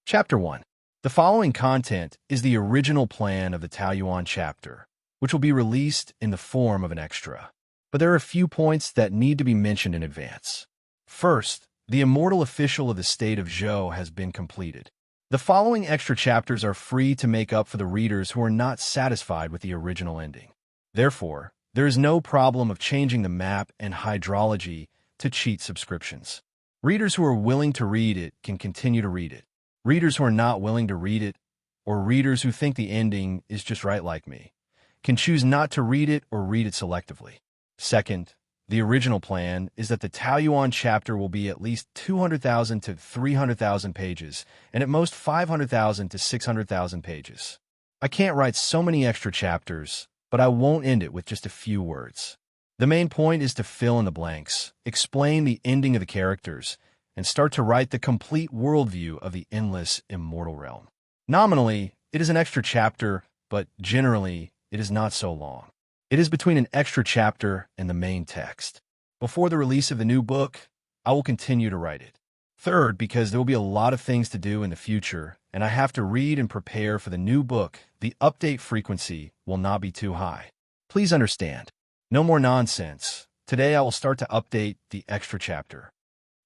Chapter 1. The following content is the original plan of the Taoyuan chapter, which will be released in the form of an extra. But there are a few points that need to be mentioned in advance. First, the Immortal official of the state of Zhou has been completed. The following extra chapters are free to make up for the readers who are not satisfied with the original ending. Therefore, there is no problem of changing the map and hydrology to cheat subscriptions. Readers who are willing to read it can continue to read it. Readers who are not willing to read it, or readers who think the ending is just right like me, can choose not to read it or read it selectively. Second, the original plan is that the Taoyuan chapter will be at least 200,000 to 300,000 pages, and at most 500,000 to 600,000 pages. I can't write so many extra chapters, but I won't end it with just a few words. The main point is to fill in the blanks, explain the ending of the characters, and start to write the complete worldview of the endless immortal realm. Nominally, it is an extra chapter, but generally, it is not so long. It is between an extra chapter and the main text. Before the release of the new book, I will continue to write it. Third, because there will be a lot of things to do in the future, and I have to read and prepare for the new book, the update frequency will not be too high. Please understand. No more nonsense. Today I will start to update the extra chapter.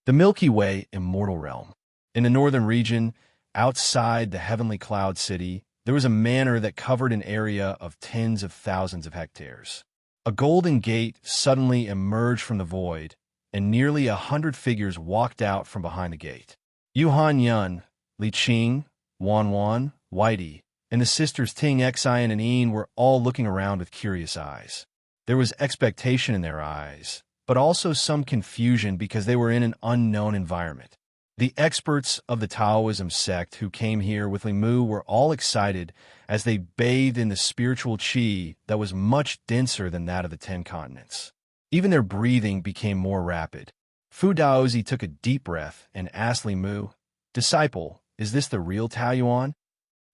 The Milky Way Immortal Realm. In the northern region, outside the heavenly cloud city, there was a manor that covered an area of tens of thousands of hectares. A golden gate suddenly emerged from the void, and nearly 100 figures walked out from behind the gate. Yu Han Yun, Li Qing, Wan Wan, Whitey, and the sisters Ting Xian and Yin were all looking around with curious eyes. There was expectation in their eyes, but also some confusion because they were in an unknown environment. The experts of the Taoism sect who came here with Li Mu were all excited as they bathed in the spiritual qi that was much denser than that of the 10 continents. Even their breathing became more rapid. Fu Daozi took a deep breath and asked Li Mu, "Disciple, is this the real Taoyuan?"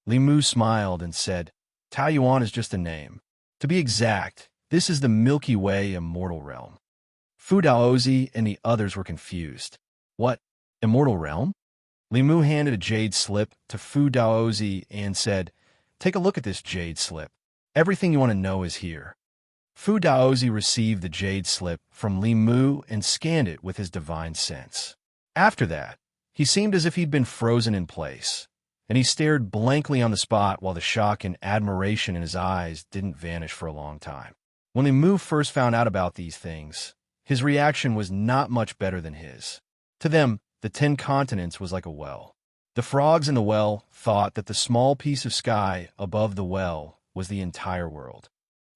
Li Mu smiled and said, "Taoyuan is just a name. To be exact, this is the Milky Way Immortal Realm." Fu Daozi and the others were confused. What? Immortal Realm? Li Mu handed a jade slip to Fu Daozi and said, "Take a look at this jade slip. Everything you want to know is here." Fu Daozi received the jade slip from Li Mu and scanned it with his divine sense. After that, he seemed as if he'd been frozen in place, and he stared blankly on the spot while the shock and admiration in his eyes didn't vanish for a long time. When Li Mu first found out about these things, his reaction was not much better than his. To them, the 10 continents was like a well. The frogs in the well thought that the small piece of sky above the well was the entire world.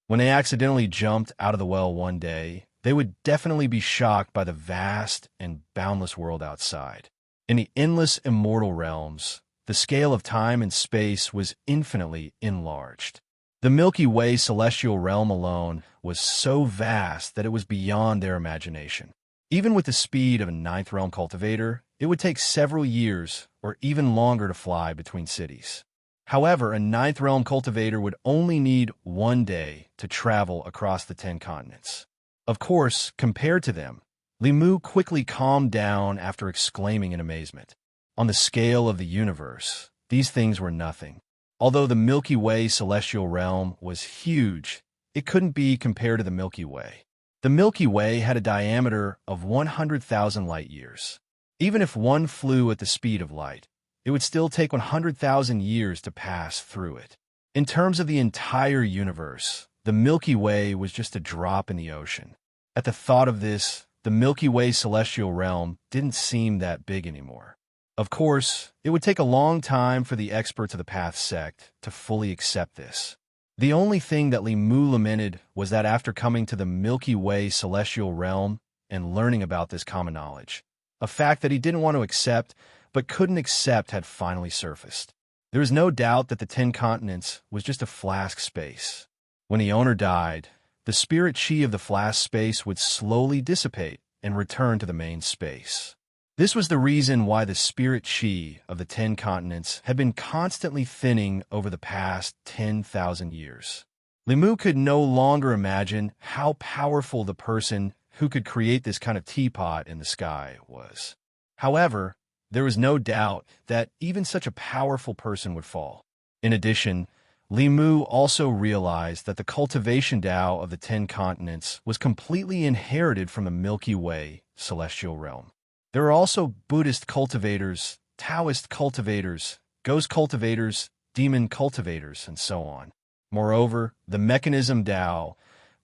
When they accidentally jumped out of the well one day, they would definitely be shocked by the vast and boundless world outside. In the endless immortal realms, the scale of time and space was infinitely enlarged. The Milky Way celestial realm alone was so vast that it was beyond their imagination. Even with the speed of a 9th realm cultivator, it would take several years or even longer to fly between cities. However, a 9th realm cultivator would only need 1 day to travel across the 10 continents. Of course, compared to them, Li Mu quickly calmed down after exclaiming in amazement. On the scale of the universe, these things were nothing. Although the Milky Way celestial realm was huge, it couldn't be compared to the Milky Way. The Milky Way had a diameter of 100,000 light-years. Even if one flew at the speed of light, it would still take 100,000 years to pass through it. In terms of the entire universe, the Milky Way was just a drop in the ocean. At the thought of this, the Milky Way celestial realm didn't seem that big anymore. Of course, it would take a long time for the experts of the Path sect to fully accept this. The only thing that Li Mu lamented was that after coming to the Milky Way celestial realm and learning about this common knowledge, a fact that he didn't want to accept but couldn't accept had finally surfaced. There is no doubt that the 10 continents was just a flask space. When the owner died, the spirit chi of the flask space would slowly dissipate and return to the main space. This was the reason why the spirit chi of the 10 continents had been constantly thinning over the past 10,000 years. Li Mu could no longer imagine how powerful the person who could create this kind of teapot in the sky was. However, There was no doubt that even such a powerful person would fall. In addition, Li Mu also realized that the cultivation Tao of the 10 continents was completely inherited from the Milky Way celestial realm. There are also Buddhist cultivators, Taoist cultivators, ghost cultivators, demon cultivators, and so on. Moreover, the mechanism Tao,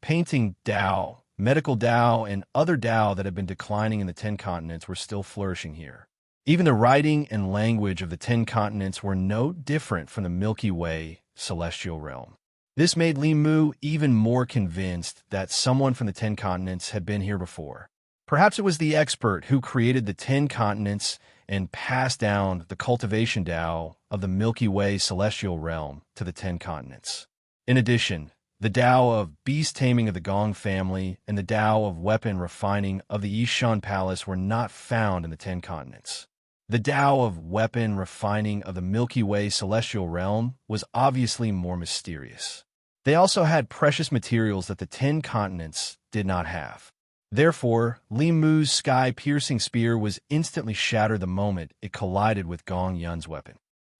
painting Tao, medical Tao, and other Tao that had been declining in the 10 continents were still flourishing here. Even the writing and language of the 10 continents were no different from the Milky Way celestial realm. This made Li Mu even more convinced that someone from the 10 continents had been here before. Perhaps it was the expert who created the 10 continents and passed down the cultivation Tao of the Milky Way celestial realm to the 10 continents. In addition, the Tao of beast taming of the Gong family and the Tao of weapon refining of the Yishan Palace were not found in the 10 continents. The Tao of weapon refining of the Milky Way celestial realm was obviously more mysterious. They also had precious materials that the 10 continents did not have. Therefore, Li Mu's sky-piercing spear was instantly shattered the moment it collided with Gong Yun's weapon.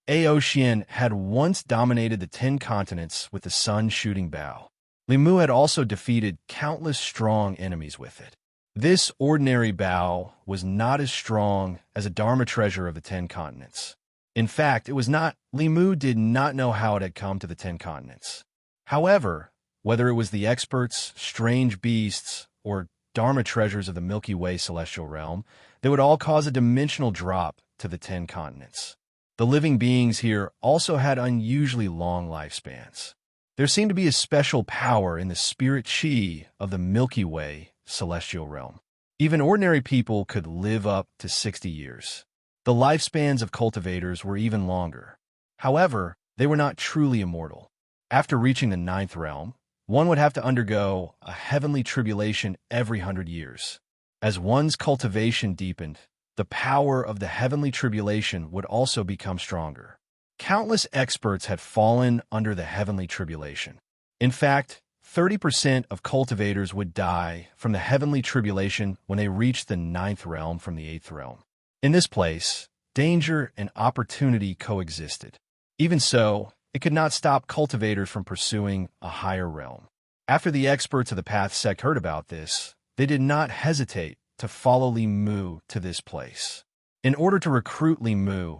Aotian had once dominated the 10 continents with the sun-shooting bow. Li Mu had also defeated countless strong enemies with it. This ordinary bow was not as strong as a Dharma treasure of the 10 continents. In fact, it was not. Li Mu did not know how it had come to the 10 continents. However, whether it was the experts, strange beasts, or Dharma treasures of the Milky Way celestial realm, they would all cause a dimensional drop to the 10 continents. The living beings here also had unusually long lifespans. There seemed to be a special power in the spirit chi of the Milky Way celestial realm. Even ordinary people could live up to 60 years. The lifespans of cultivators were even longer. However, they were not truly immortal. After reaching the 9th realm, one would have to undergo a heavenly tribulation every 100 years. As one's cultivation deepened, the power of the heavenly tribulation would also become stronger. Countless experts had fallen under the heavenly tribulation. In fact, 30% of cultivators would die from the heavenly tribulation when they reached the 9th realm from the 8th realm. In this place, danger and opportunity coexisted. Even so, it could not stop cultivators from pursuing a higher realm. After the experts of the Path sect heard about this, they did not hesitate to follow Li Mu to this place. In order to recruit Li Mu,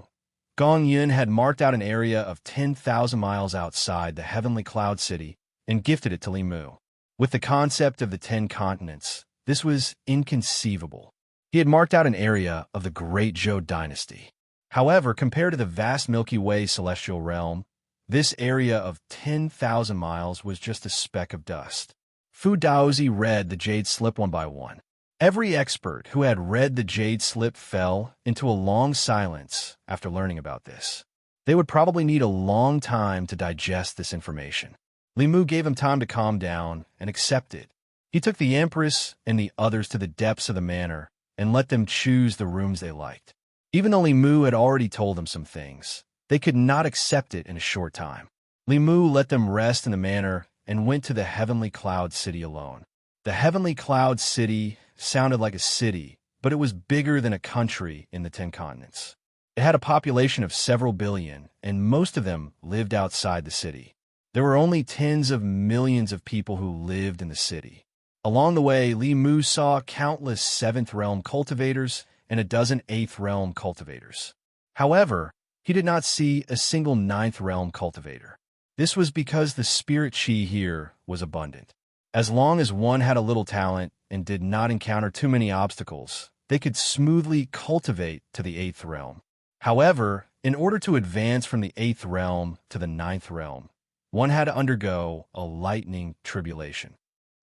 Gong Yun had marked out an area of 10,000 miles outside the heavenly cloud city and gifted it to Li Mu. With the concept of the 10 continents, this was inconceivable. He had marked out an area of the Great Zhou dynasty. However, compared to the vast Milky Way celestial realm, this area of 10,000 miles was just a speck of dust. Fu Daozi read the Jade Slip one by one. Every expert who had read the Jade Slip fell into a long silence after learning about this. They would probably need a long time to digest this information. Li Mu gave him time to calm down and accept it. He took the Empress and the others to the depths of the manor and let them choose the rooms they liked. Even though Li Mu had already told them some things, they could not accept it in a short time. Li Mu let them rest in the manor and went to the Heavenly Cloud City alone. The Heavenly Cloud City sounded like a city, but it was bigger than a country in the 10 continents. It had a population of several billion, and most of them lived outside the city. There were only tens of millions of people who lived in the city. Along the way, Li Mu saw countless 7th realm cultivators and a dozen 8th realm cultivators. However, he did not see a single 9th realm cultivator. This was because the spirit chi here was abundant. As long as one had a little talent and did not encounter too many obstacles, they could smoothly cultivate to the 8th realm. However, in order to advance from the 8th realm to the 9th realm, one had to undergo a lightning tribulation.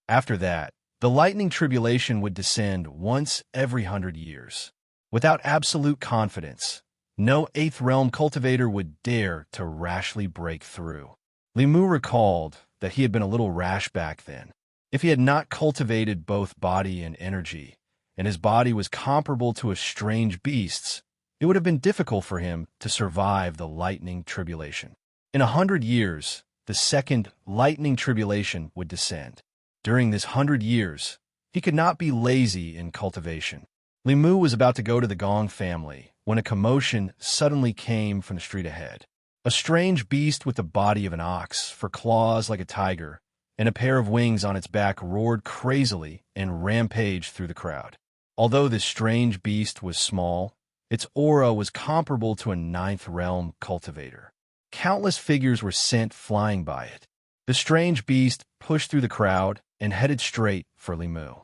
After that, the lightning tribulation would descend once every 100 years. Without absolute confidence, no 8th realm cultivator would dare to rashly break through. Li Mu recalled that he had been a little rash back then. If he had not cultivated both body and energy, and his body was comparable to a strange beast's, it would have been difficult for him to survive the lightning tribulation. In 100 years, the second lightning tribulation would descend. During this 100 years, he could not be lazy in cultivation. Li Mu was about to go to the Gong family, when a commotion suddenly came from the street ahead. A strange beast with the body of an ox, for claws like a tiger, and a pair of wings on its back roared crazily and rampaged through the crowd. Although this strange beast was small, its aura was comparable to a ninth realm cultivator. Countless figures were sent flying by it. The strange beast pushed through the crowd and headed straight for Li Mu.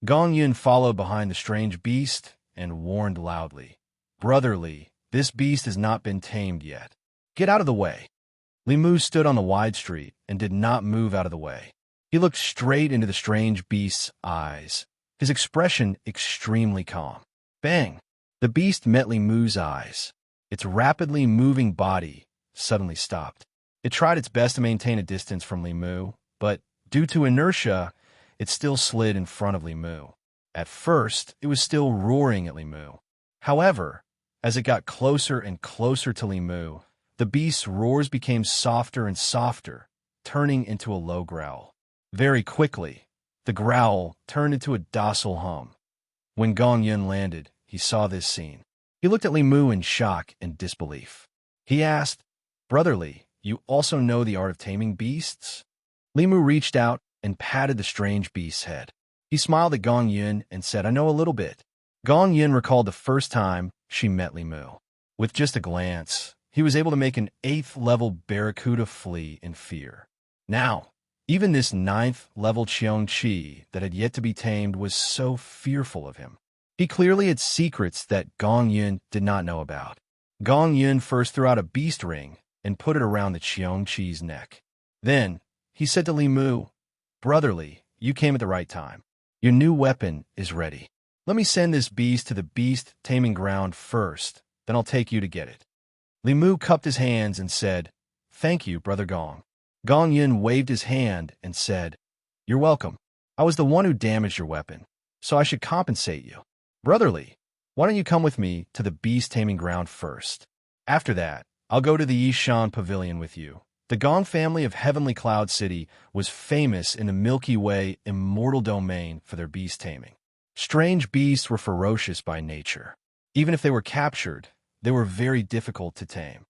Gong Yun followed behind the strange beast and warned loudly, "Brother Li, this beast has not been tamed yet. Get out of the way." Li Mu stood on the wide street and did not move out of the way. He looked straight into the strange beast's eyes, his expression extremely calm. Bang! The beast met Li Mu's eyes. Its rapidly moving body suddenly stopped. It tried its best to maintain a distance from Li Mu, but due to inertia, it still slid in front of Li Mu. At first, it was still roaring at Li Mu. However, as it got closer and closer to Li Mu, the beast's roars became softer and softer, turning into a low growl. Very quickly, the growl turned into a docile hum. When Gong Yun landed, he saw this scene. He looked at Li Mu in shock and disbelief. He asked, "Brother Li, you also know the art of taming beasts?" Li Mu reached out and patted the strange beast's head. He smiled at Gong Yun and said, "I know a little bit." Gong Yun recalled the first time she met Li Mu. With just a glance, he was able to make an 8th level barracuda flee in fear. Now, even this 9th level Cheong-Chi that had yet to be tamed was so fearful of him. He clearly had secrets that Gong Yun did not know about. Gong Yun first threw out a beast ring and put it around the Cheong-Chi's neck. Then, he said to Li Mu, "Brother Li, you came at the right time. Your new weapon is ready. Let me send this beast to the beast taming ground first, then I'll take you to get it." Li Mu cupped his hands and said, "Thank you, Brother Gong." Gong Yun waved his hand and said, "You're welcome. I was the one who damaged your weapon, so I should compensate you. Brother Li, why don't you come with me to the beast taming ground first? After that, I'll go to the Yishan Pavilion with you." The Gong family of Heavenly Cloud City was famous in the Milky Way Immortal domain for their beast taming. Strange beasts were ferocious by nature. Even if they were captured, they were very difficult to tame.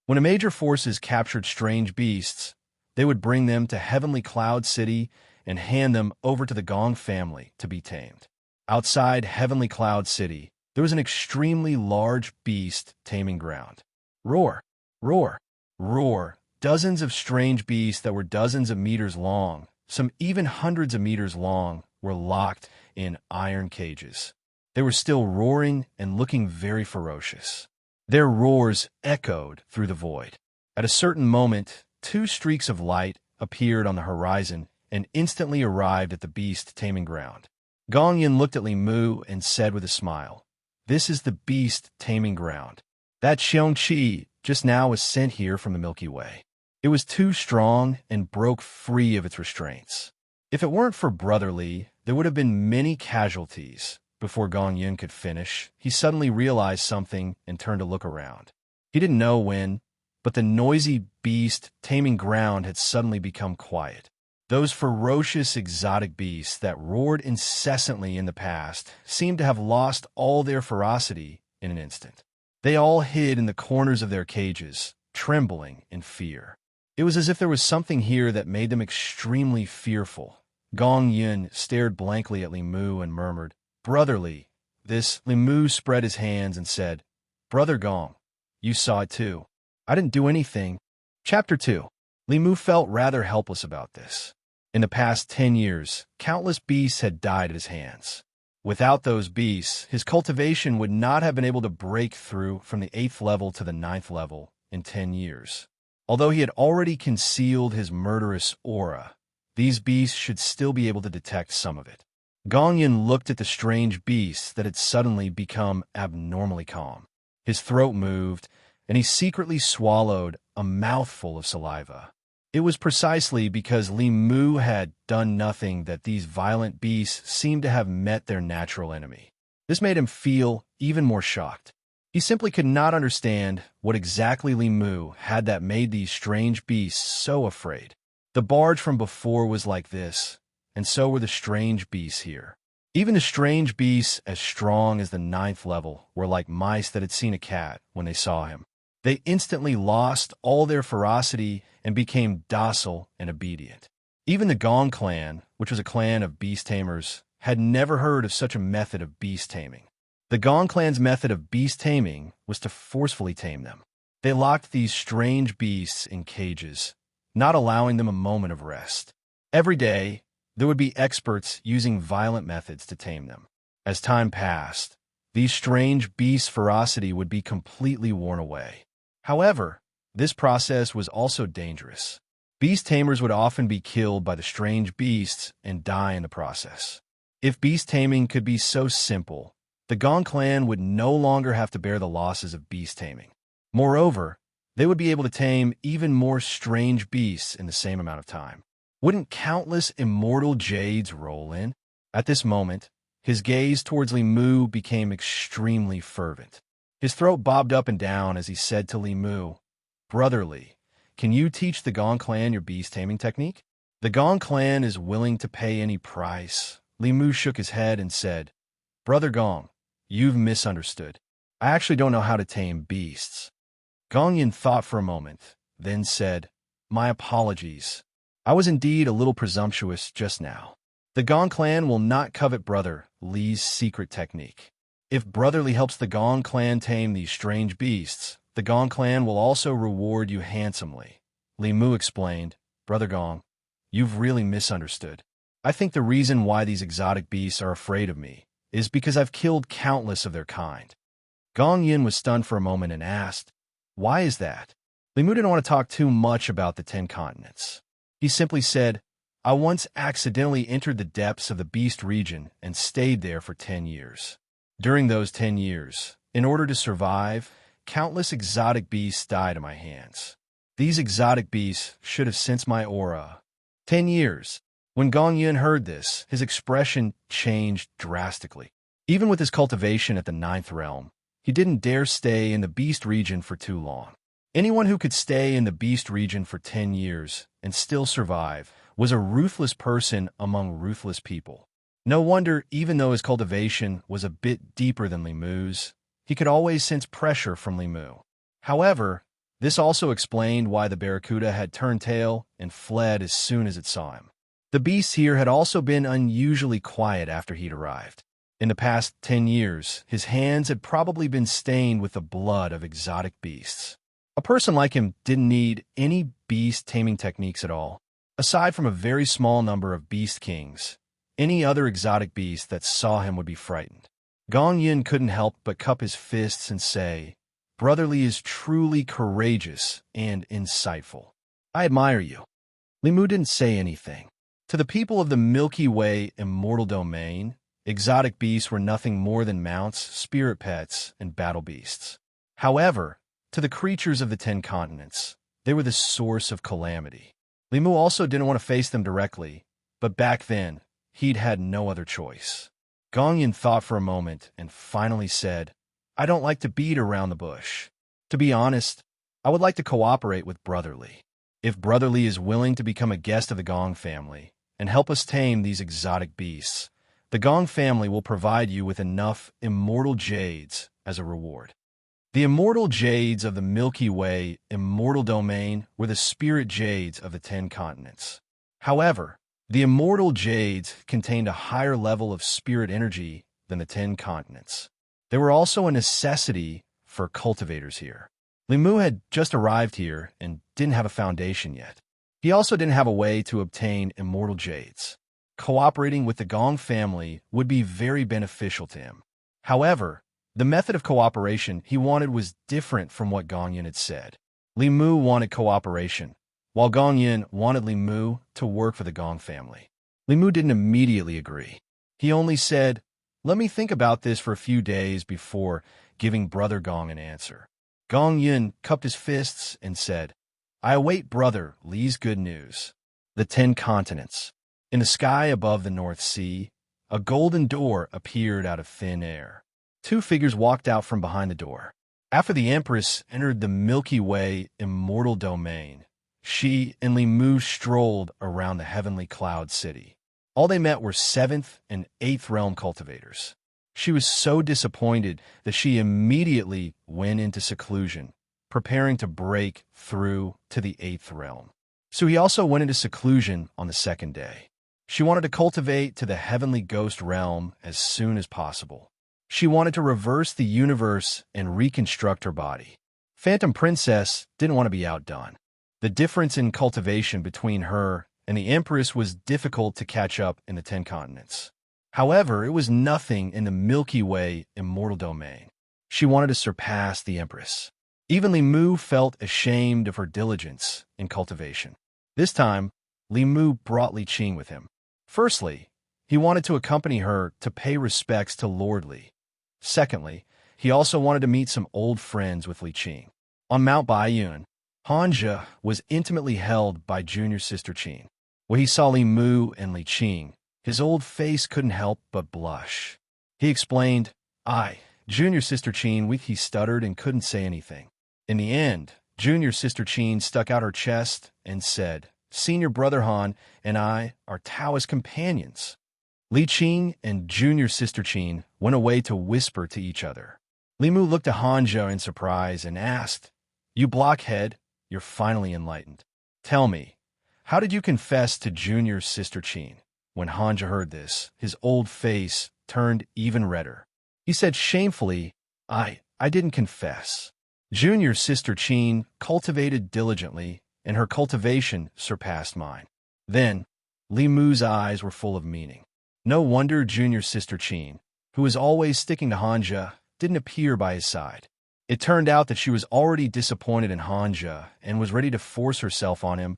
When major forces captured strange beasts, they would bring them to Heavenly Cloud City and hand them over to the Gong family to be tamed. Outside Heavenly Cloud City, there was an extremely large beast taming ground. Roar, roar, roar. Dozens of strange beasts that were dozens of meters long, some even hundreds of meters long, were locked in iron cages. They were still roaring and looking very ferocious. Their roars echoed through the void. At a certain moment, 2 streaks of light appeared on the horizon and instantly arrived at the beast taming ground. Gong Yun looked at Li Mu and said with a smile, "This is the beast taming ground. That Cheong-Chi just now was sent here from the Milky Way. It was too strong and broke free of its restraints. If it weren't for Brother Li, there would have been many casualties." Before Gong Yun could finish, he suddenly realized something and turned to look around. He didn't know when, but the noisy beast taming ground had suddenly become quiet. Those ferocious exotic beasts that roared incessantly in the past seemed to have lost all their ferocity in an instant. They all hid in the corners of their cages, trembling in fear. It was as if there was something here that made them extremely fearful. Gong Yun stared blankly at Li Mu and murmured, "Brother Li." Li Mu spread his hands and said, "Brother Gong, you saw it too. I didn't do anything." Chapter 2. Li Mu felt rather helpless about this. In the past 10 years, countless beasts had died at his hands. Without those beasts, his cultivation would not have been able to break through from the 8th level to the 9th level in 10 years. Although he had already concealed his murderous aura, these beasts should still be able to detect some of it. Gong Yun looked at the strange beast that had suddenly become abnormally calm. His throat moved, and he secretly swallowed a mouthful of saliva. It was precisely because Li Mu had done nothing that these violent beasts seemed to have met their natural enemy. This made him feel even more shocked. He simply could not understand what exactly Li Mu had that made these strange beasts so afraid. The barge from before was like this, and so were the strange beasts here. Even the strange beasts as strong as the 9th level were like mice that had seen a cat when they saw him. They instantly lost all their ferocity and became docile and obedient. Even the Gong clan, which was a clan of beast tamers, had never heard of such a method of beast taming. The Gong clan's method of beast taming was to forcefully tame them. They locked these strange beasts in cages, not allowing them a moment of rest. Every day, there would be experts using violent methods to tame them. As time passed, these strange beasts' ferocity would be completely worn away. However, this process was also dangerous. Beast tamers would often be killed by the strange beasts and die in the process. If beast taming could be so simple, the Gong clan would no longer have to bear the losses of beast taming. Moreover, they would be able to tame even more strange beasts in the same amount of time. Wouldn't countless immortal jades roll in? At this moment, his gaze towards Li Mu became extremely fervent. His throat bobbed up and down as he said to Li Mu, "Brother Li, can you teach the Gong clan your beast-taming technique?" "The Gong clan is willing to pay any price." Li Mu shook his head and said, "Brother Gong, you've misunderstood. I actually don't know how to tame beasts." Gong Yin thought for a moment, then said, "My apologies. I was indeed a little presumptuous just now. The Gong clan will not covet Brother Li's secret technique. If Brother Li helps the Gong clan tame these strange beasts, the Gong clan will also reward you handsomely." Li Mu explained, "Brother Gong, you've really misunderstood. I think the reason why these exotic beasts are afraid of me is because I've killed countless of their kind." Gong Yin was stunned for a moment and asked, "Why is that?" Li Mu didn't want to talk too much about the 10 continents. He simply said, "I once accidentally entered the depths of the beast region and stayed there for 10 years. During those 10 years, in order to survive, countless exotic beasts died at my hands. These exotic beasts should have sensed my aura." 10 years. When Gong Yun heard this, his expression changed drastically. Even with his cultivation at the 9th realm, he didn't dare stay in the beast region for too long. Anyone who could stay in the beast region for 10 years and still survive was a ruthless person among ruthless people. No wonder, even though his cultivation was a bit deeper than Li Mu's, he could always sense pressure from Li Mu. However, this also explained why the barracuda had turned tail and fled as soon as it saw him. The beasts here had also been unusually quiet after he'd arrived. In the past 10 years, his hands had probably been stained with the blood of exotic beasts. A person like him didn't need any beast-taming techniques at all. Aside from a very small number of beast kings, any other exotic beast that saw him would be frightened. Gong Yin couldn't help but cup his fists and say, "Brother Li is truly courageous and insightful. I admire you." Li Mu didn't say anything. To the people of the Milky Way Immortal Domain, exotic beasts were nothing more than mounts, spirit pets, and battle beasts. However, to the creatures of the 10 continents, they were the source of calamity. Li Mu also didn't want to face them directly, but back then, he'd had no other choice. Gong Yin thought for a moment and finally said, "I don't like to beat around the bush. To be honest, I would like to cooperate with Brother Li. If Brother Li is willing to become a guest of the Gong family and help us tame these exotic beasts, the Gong family will provide you with enough immortal jades as a reward." The immortal jades of the Milky Way Immortal Domain were the spirit jades of the 10 continents. However, the immortal jades contained a higher level of spirit energy than the 10 continents. They were also a necessity for cultivators here. Li Mu had just arrived here and didn't have a foundation yet. He also didn't have a way to obtain immortal jades. Cooperating with the Gong family would be very beneficial to him. However, the method of cooperation he wanted was different from what Gong Yin had said. Li Mu wanted cooperation, while Gong Yin wanted Li Mu to work for the Gong family. Li Mu didn't immediately agree. He only said, "Let me think about this for a few days before giving Brother Gong an answer." Gong Yin cupped his fists and said, "I await Brother Li's good news." The 10 continents. In the sky above the North Sea, a golden door appeared out of thin air. 2 figures walked out from behind the door. After the Empress entered the Milky Way Immortal Domain, she and Li Mu strolled around the heavenly cloud city. All they met were 7th and 8th realm cultivators. She was so disappointed that she immediately went into seclusion, preparing to break through to the 8th realm. So he also went into seclusion on the 2nd day. She wanted to cultivate to the heavenly ghost realm as soon as possible. She wanted to reverse the universe and reconstruct her body. Phantom Princess didn't want to be outdone. The difference in cultivation between her and the Empress was difficult to catch up in the 10 continents. However, it was nothing in the Milky Way immortal domain. She wanted to surpass the Empress. Even Li Mu felt ashamed of her diligence in cultivation. This time, Li Mu brought Li Qing with him. Firstly, he wanted to accompany her to pay respects to Lord Li. Secondly, he also wanted to meet some old friends with Li Qing. On Mount Baiyun, Hanja was intimately held by junior sister Qing. When he saw Li Mu and Li Qing, his old face couldn't help but blush. He explained, junior sister Qing, he stuttered and couldn't say anything. In the end, junior sister Qing stuck out her chest and said, Senior brother Han and I are Taoist companions. Li Qing and junior sister Qing went away to whisper to each other. Li Mu looked at Hanja in surprise and asked, You blockhead, you're finally enlightened. Tell me, how did you confess to junior sister Qing? When Hanja heard this, his old face turned even redder. He said shamefully, I didn't confess. Junior sister Qing cultivated diligently, and her cultivation surpassed mine. Then, Li Mu's eyes were full of meaning. No wonder junior sister Qing, who was always sticking to Hanja, didn't appear by his side. It turned out that she was already disappointed in Hanja and was ready to force herself on him.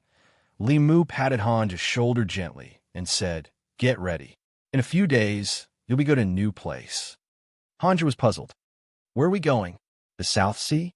Li Mu patted Hanja's shoulder gently and said, Get ready. In a few days, you'll be going to a new place. Hanja was puzzled. Where are we going? The South Sea?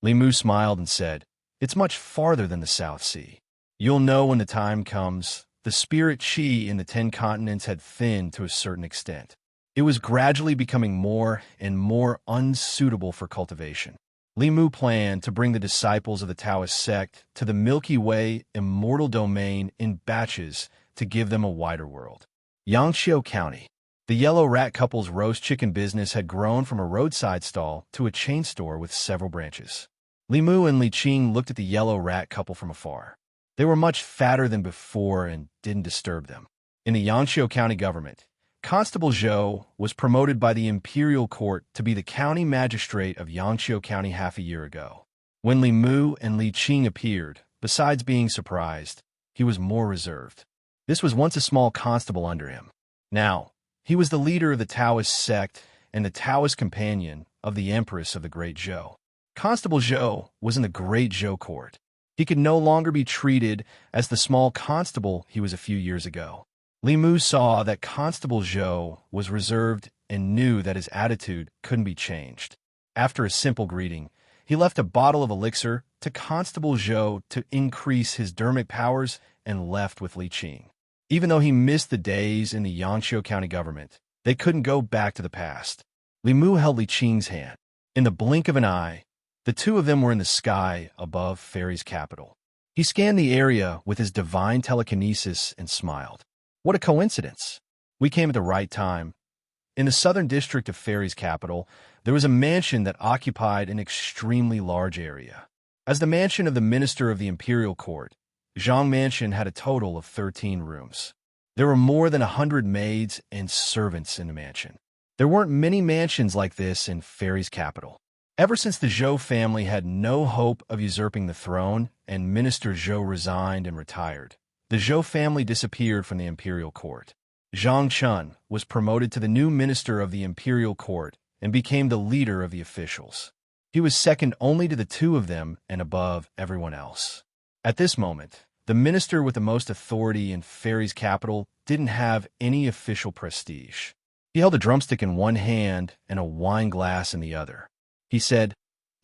Li Mu smiled and said, It's much farther than the South Sea. You'll know when the time comes. The spirit qi in the 10 continents had thinned to a certain extent. It was gradually becoming more and more unsuitable for cultivation. Li Mu planned to bring the disciples of the Taoist sect to the Milky Way immortal domain in batches to give them a wider world. Yangqiu County. The Yellow Rat couple's roast chicken business had grown from a roadside stall to a chain store with several branches. Li Mu and Li Qing looked at the Yellow Rat couple from afar. They were much fatter than before and didn't disturb them. In the Yangqiu County government, Constable Zhou was promoted by the Imperial Court to be the county magistrate of Yangqiu County half a year ago. When Li Mu and Li Qing appeared, besides being surprised, he was more reserved. This was once a small constable under him. Now, he was the leader of the Taoist sect and the Taoist companion of the Empress of the Great Zhou. Constable Zhou was in the Great Zhou court. He could no longer be treated as the small constable he was a few years ago. Li Mu saw that Constable Zhou was reserved and knew that his attitude couldn't be changed. After a simple greeting, he left a bottle of elixir to Constable Zhou to increase his dermic powers and left with Li Qing. Even though he missed the days in the Yangqiu County government, they couldn't go back to the past. Li Mu held Li Qing's hand. In the blink of an eye, the two of them were in the sky above Fairy's capital. He scanned the area with his divine telekinesis and smiled. What a coincidence. We came at the right time. In the southern district of Fairy's capital, there was a mansion that occupied an extremely large area. As the mansion of the minister of the Imperial Court, Zhang Mansion had a total of 13 rooms. There were more than 100 maids and servants in the mansion. There weren't many mansions like this in Fairy's capital. Ever since the Zhou family had no hope of usurping the throne and Minister Zhou resigned and retired, the Zhou family disappeared from the Imperial Court. Zhang Chun was promoted to the new minister of the Imperial Court and became the leader of the officials. He was second only to the two of them and above everyone else. At this moment, the minister with the most authority in Fairy's capital didn't have any official prestige. He held a drumstick in one hand and a wine glass in the other. He said,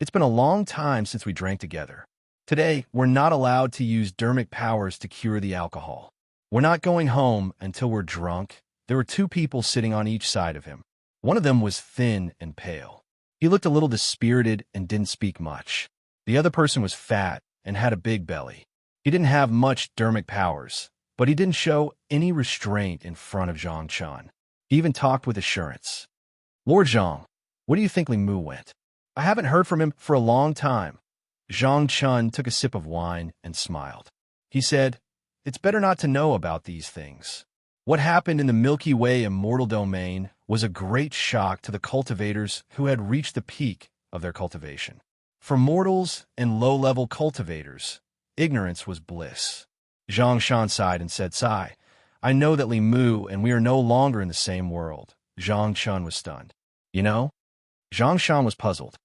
It's been a long time since we drank together. Today, we're not allowed to use dermic powers to cure the alcohol. We're not going home until we're drunk. There were two people sitting on each side of him. One of them was thin and pale. He looked a little dispirited and didn't speak much. The other person was fat and had a big belly. He didn't have much dermic powers, but he didn't show any restraint in front of Zhang Chun. He even talked with assurance. "Lord Zhang, where do you think Li Mu went? I haven't heard from him for a long time." Zhang Chun took a sip of wine and smiled. He said, "It's better not to know about these things. What happened in the Milky Way Immortal domain was a great shock to the cultivators who had reached the peak of their cultivation. For mortals and low-level cultivators, ignorance was bliss." Zhang Shan sighed and said, "Sigh, I know that Li Mu and we are no longer in the same world." Zhang Chun was stunned. "You know?" Zhang Shan was puzzled.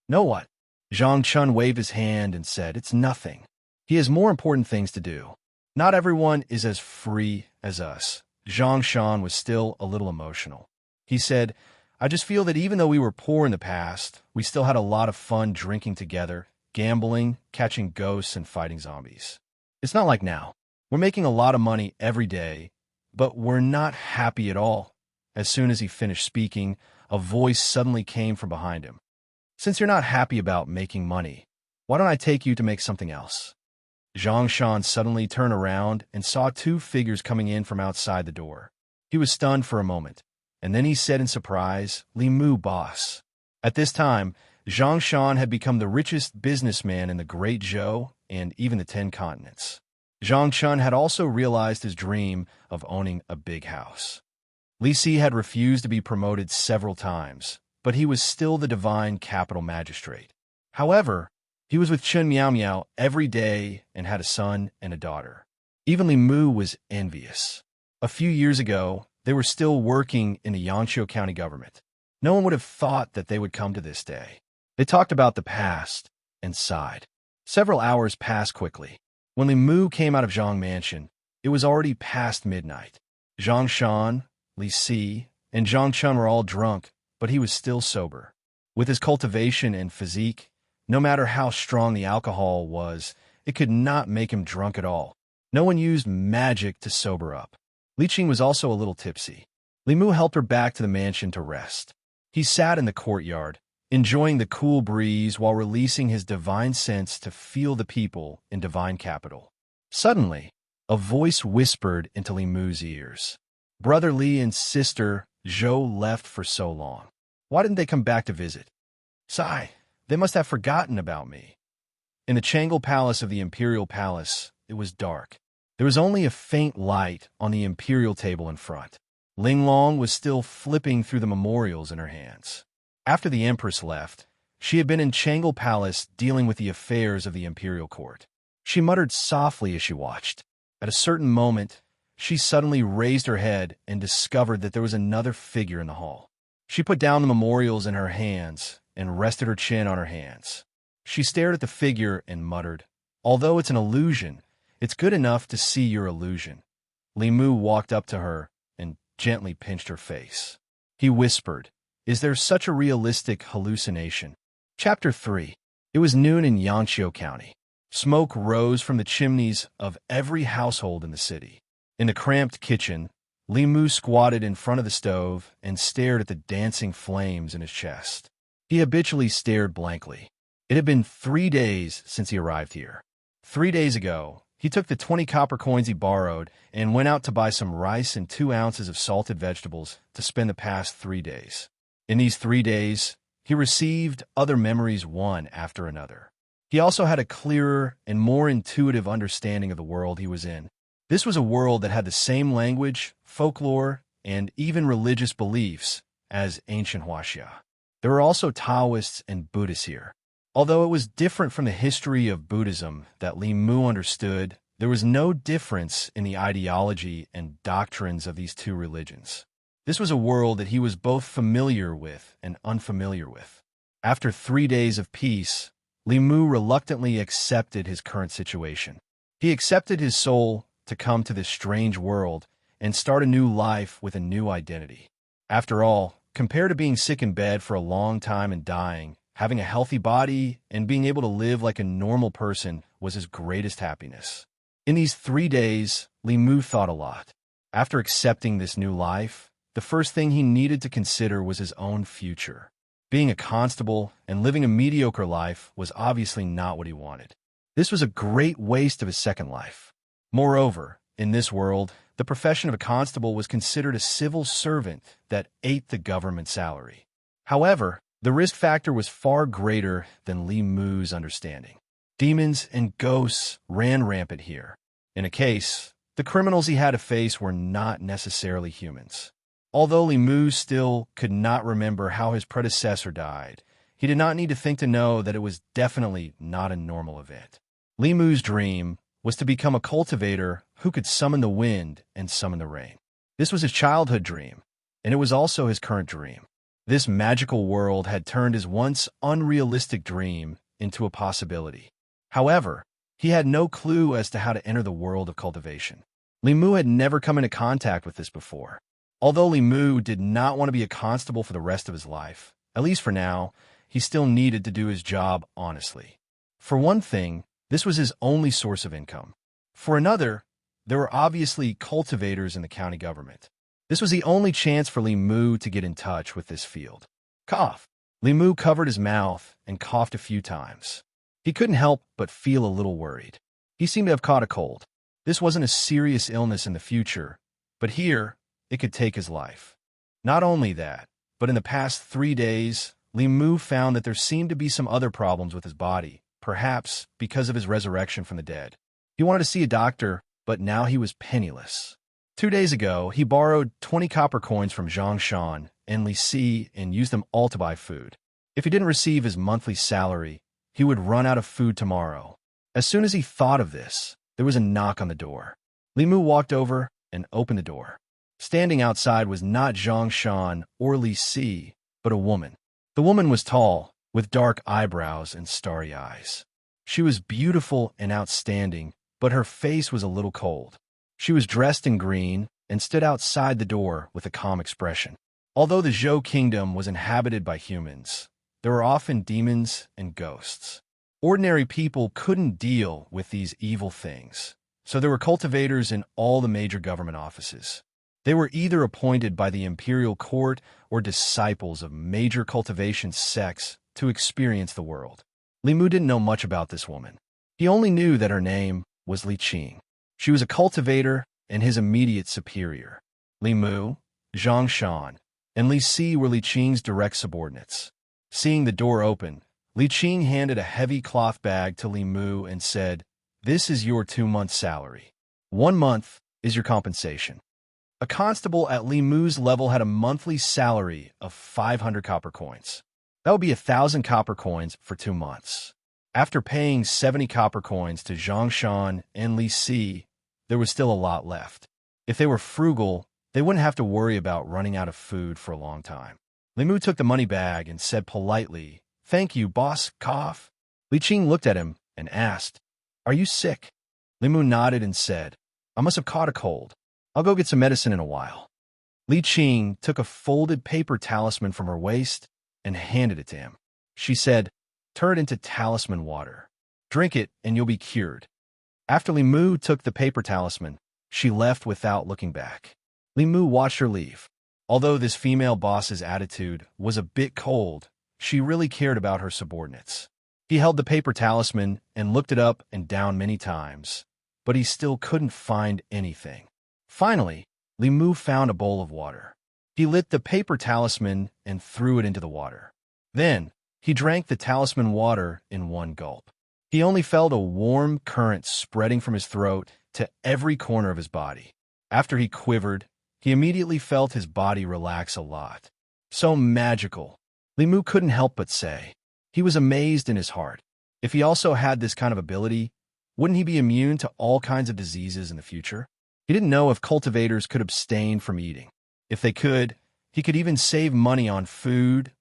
"Know what?" Zhang Chun waved his hand and said, "It's nothing. He has more important things to do. Not everyone is as free as us." Zhang Shan was still a little emotional. He said, "I just feel that even though we were poor in the past, we still had a lot of fun drinking together, gambling, catching ghosts, and fighting zombies. It's not like now. We're making a lot of money every day, but we're not happy at all." As soon as he finished speaking, a voice suddenly came from behind him. "Since you're not happy about making money, why don't I take you to make something else?" Zhang Shan suddenly turned around and saw two figures coming in from outside the door. He was stunned for a moment, and then he said in surprise, "Li Mu, boss." At this time, Zhang Shan had become the richest businessman in the Great Zhou and even the 10 continents. Zhang Chun had also realized his dream of owning a big house. Li Si had refused to be promoted several times, but he was still the divine capital magistrate. However, he was with Chun Miao Miao every day and had a son and a daughter. Even Li Mu was envious. A few years ago, they were still working in the Yangqiu County government. No one would have thought that they would come to this day. They talked about the past and sighed. Several hours passed quickly. When Li Mu came out of Zhang Mansion, it was already past midnight. Zhang Shan, Li Si, and Zhang Chun were all drunk, but he was still sober. With his cultivation and physique, no matter how strong the alcohol was, it could not make him drunk at all. No one used magic to sober up. Li Qing was also a little tipsy. Li Mu helped her back to the mansion to rest. He sat in the courtyard, enjoying the cool breeze while releasing his divine sense to feel the people in divine capital. Suddenly, a voice whispered into Li Mu's ears. "Brother Li and sister Zhou left for so long. Why didn't they come back to visit? Sigh, they must have forgotten about me." In the Changle Palace of the Imperial Palace, it was dark. There was only a faint light on the imperial table in front. Ling Long was still flipping through the memorials in her hands. After the Empress left, she had been in Changle Palace dealing with the affairs of the imperial court. She muttered softly as she watched. At a certain moment, she suddenly raised her head and discovered that there was another figure in the hall. She put down the memorials in her hands and rested her chin on her hands. She stared at the figure and muttered, "Although it's an illusion, it's good enough to see your illusion." Li Mu walked up to her and gently pinched her face. He whispered, "Is there such a realistic hallucination?" Chapter 3. It was noon in Yangqiu County. Smoke rose from the chimneys of every household in the city. In the cramped kitchen, Li Mu squatted in front of the stove and stared at the dancing flames in his chest. He habitually stared blankly. It had been 3 days since he arrived here. 3 days ago, he took the 20 copper coins he borrowed and went out to buy some rice and 2 ounces of salted vegetables to spend the past 3 days. In these 3 days, he received other memories one after another. He also had a clearer and more intuitive understanding of the world he was in. This was a world that had the same language, folklore, and even religious beliefs as ancient Huaxia. There were also Taoists and Buddhists here. Although it was different from the history of Buddhism that Li Mu understood, there was no difference in the ideology and doctrines of these two religions. This was a world that he was both familiar with and unfamiliar with. After 3 days of peace, Li Mu reluctantly accepted his current situation. He accepted his soul to come to this strange world and start a new life with a new identity. After all, compared to being sick in bed for a long time and dying, having a healthy body and being able to live like a normal person was his greatest happiness. In these 3 days, Li Mu thought a lot. After accepting this new life, the first thing he needed to consider was his own future. Being a constable and living a mediocre life was obviously not what he wanted. This was a great waste of his second life. Moreover, In this world, the profession of a constable was considered a civil servant that ate the government salary. However, the risk factor was far greater than Li Mu's understanding. Demons and ghosts ran rampant here. In a case, the criminals he had to face were not necessarily humans. Although Li Mu still could not remember how his predecessor died, he did not need to think to know that it was definitely not a normal event. Li Mu's dream was to become a cultivator who could summon the wind and summon the rain. This was his childhood dream, and it was also his current dream. This magical world had turned his once unrealistic dream into a possibility. However, he had no clue as to how to enter the world of cultivation. Li Mu had never come into contact with this before. Although Li Mu did not want to be a constable for the rest of his life, at least for now, he still needed to do his job honestly. For one thing, this was his only source of income. For another, there were obviously cultivators in the county government. This was the only chance for Li Mu to get in touch with this field. Cough. Li Mu covered his mouth and coughed a few times. He couldn't help but feel a little worried. He seemed to have caught a cold. This wasn't a serious illness in the future, but here, it could take his life. Not only that, but in the past 3 days, Li Mu found that there seemed to be some other problems with his body, perhaps because of his resurrection from the dead. He wanted to see a doctor, but now he was penniless. 2 days ago, he borrowed 20 copper coins from Zhang Shan and Li Si and used them all to buy food. If he didn't receive his monthly salary, he would run out of food tomorrow. As soon as he thought of this, there was a knock on the door. Li Mu walked over and opened the door. Standing outside was not Zhang Shan or Li Si, but a woman. The woman was tall, with dark eyebrows and starry eyes. She was beautiful and outstanding, but her face was a little cold. She was dressed in green and stood outside the door with a calm expression. Although the Zhou kingdom was inhabited by humans, there were often demons and ghosts. Ordinary people couldn't deal with these evil things, so there were cultivators in all the major government offices. They were either appointed by the imperial court or disciples of major cultivation sects to experience the world. Li Mu didn't know much about this woman. He only knew that her name was Li Qing. She was a cultivator and his immediate superior. Li Mu, Zhang Shan, and Li Si were Li Qing's direct subordinates. Seeing the door open, Li Qing handed a heavy cloth bag to Li Mu and said, "This is your 2-month salary. 1 month is your compensation." A constable at Li Mu's level had a monthly salary of 500 copper coins. That would be 1,000 copper coins for 2 months. After paying 70 copper coins to Zhang Shan and Li Si, there was still a lot left. If they were frugal, they wouldn't have to worry about running out of food for a long time. Li Mu took the money bag and said politely, "Thank you, boss, cough." Li Qing looked at him and asked, "Are you sick?" Li Mu nodded and said, "I must have caught a cold. I'll go get some medicine in a while." Li Qing took a folded paper talisman from her waist and handed it to him. She said, "Turn it into talisman water. Drink it and you'll be cured." After Li Mu took the paper talisman, she left without looking back. Li Mu watched her leave. Although this female boss's attitude was a bit cold, she really cared about her subordinates. He held the paper talisman and looked it up and down many times, but he still couldn't find anything. Finally, Li Mu found a bowl of water. He lit the paper talisman and threw it into the water. Then, he drank the talisman water in 1 gulp. He only felt a warm current spreading from his throat to every corner of his body. After he quivered, he immediately felt his body relax a lot. So magical. Li Mu couldn't help but say. He was amazed in his heart. If he also had this kind of ability, wouldn't he be immune to all kinds of diseases in the future? He didn't know if cultivators could abstain from eating. If they could, he could even save money on food.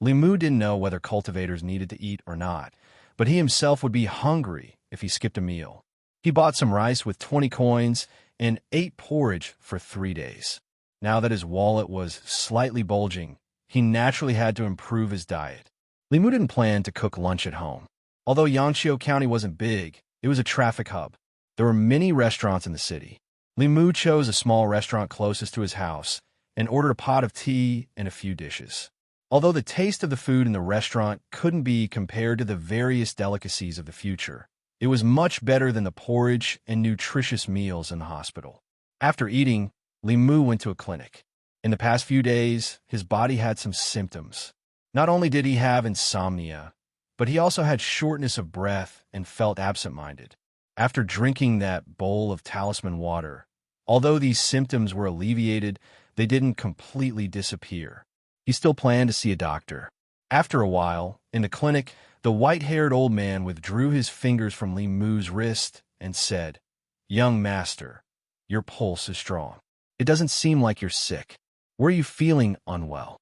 Li Mu didn't know whether cultivators needed to eat or not, but he himself would be hungry if he skipped a meal. He bought some rice with 20 coins and ate porridge for 3 days. Now that his wallet was slightly bulging, he naturally had to improve his diet. Li Mu didn't plan to cook lunch at home. Although Yangqiu County wasn't big, it was a traffic hub. There were many restaurants in the city. Li Mu chose a small restaurant closest to his house and ordered a pot of tea and a few dishes. Although the taste of the food in the restaurant couldn't be compared to the various delicacies of the future, It was much better than the porridge and nutritious meals in the hospital. After eating, Li Mu went to a clinic. In the past few days, his body had some symptoms. Not only did he have insomnia, but he also had shortness of breath and felt absent-minded. After drinking that bowl of talisman water, although these symptoms were alleviated, they didn't completely disappear. He still planned to see a doctor. After a while, in the clinic, the white-haired old man withdrew his fingers from Li Mu's wrist and said, "Young master, your pulse is strong. It doesn't seem like you're sick. Were you feeling unwell?"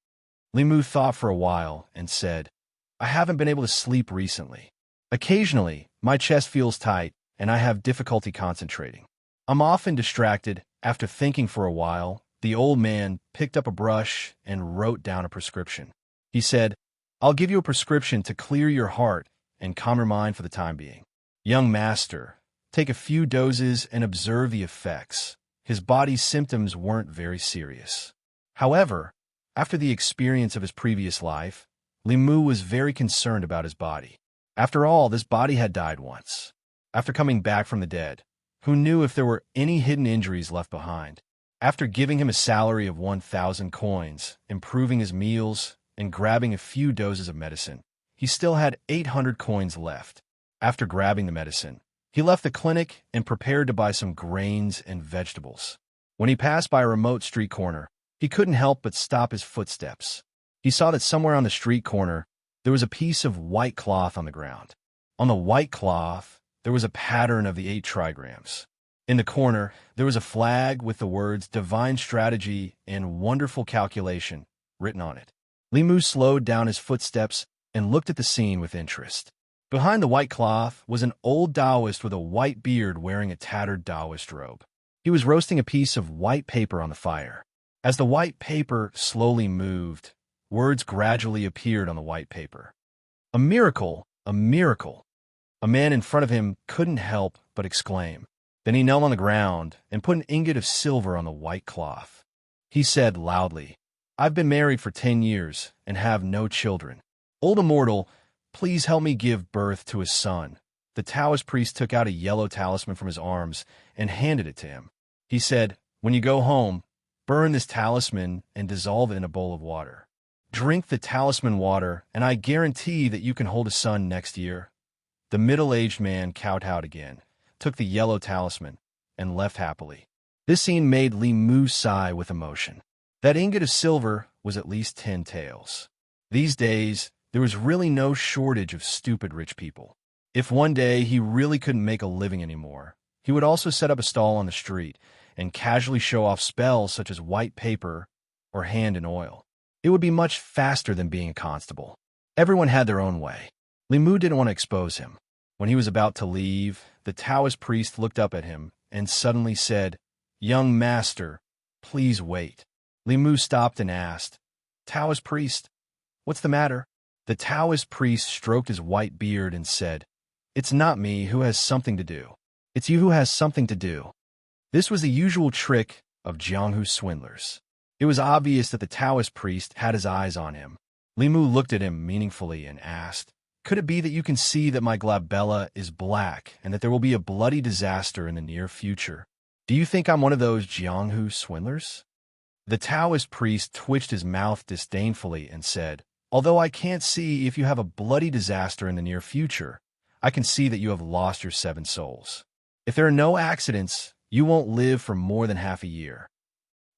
Li Mu thought for a while and said, "I haven't been able to sleep recently. Occasionally, my chest feels tight and I have difficulty concentrating. I'm often distracted." After thinking for a while, the old man picked up a brush and wrote down a prescription. He said, "I'll give you a prescription to clear your heart and calm your mind for the time being. Young master, take a few doses and observe the effects." His body's symptoms weren't very serious. However, after the experience of his previous life, Li Mu was very concerned about his body. After all, this body had died once. After coming back from the dead, who knew if there were any hidden injuries left behind? After giving him a salary of 1,000 coins, improving his meals, and grabbing a few doses of medicine, he still had 800 coins left. After grabbing the medicine, he left the clinic and prepared to buy some grains and vegetables. When he passed by a remote street corner, he couldn't help but stop his footsteps. He saw that somewhere on the street corner, there was a piece of white cloth on the ground. On the white cloth, there was a pattern of the 8 trigrams. In the corner, there was a flag with the words "Divine Strategy" and "Wonderful Calculation" written on it. Li Mu slowed down his footsteps and looked at the scene with interest. Behind the white cloth was an old Taoist with a white beard wearing a tattered Taoist robe. He was roasting a piece of white paper on the fire. As the white paper slowly moved, words gradually appeared on the white paper. "A miracle! A miracle!" A man in front of him couldn't help but exclaim. Then he knelt on the ground and put an ingot of silver on the white cloth. He said loudly, "I've been married for 10 years and have no children. Old Immortal, please help me give birth to a son." The Taoist priest took out a yellow talisman from his arms and handed it to him. He said, "When you go home, burn this talisman and dissolve it in a bowl of water. Drink the talisman water, and I guarantee that you can hold a son next year." The middle-aged man kowtowed again, took the yellow talisman, and left happily. This scene made Li Mu sigh with emotion. That ingot of silver was at least 10 taels. These days, there was really no shortage of stupid rich people. If one day he really couldn't make a living anymore, he would also set up a stall on the street and casually show off spells such as white paper or hand in oil. It would be much faster than being a constable. Everyone had their own way. Li Mu didn't want to expose him. When he was about to leave, the Taoist priest looked up at him and suddenly said, "Young master, please wait." Li Mu stopped and asked, "Taoist priest, what's the matter?" The Taoist priest stroked his white beard and said, "It's not me who has something to do. It's you who has something to do." This was the usual trick of Jianghu swindlers. It was obvious that the Taoist priest had his eyes on him. Li Mu looked at him meaningfully and asked, "Could it be that you can see that my glabella is black and that there will be a bloody disaster in the near future? Do you think I'm one of those Jianghu swindlers?" The Taoist priest twitched his mouth disdainfully and said, "Although I can't see if you have a bloody disaster in the near future, I can see that you have lost your 7 souls. If there are no accidents, you won't live for more than half a year."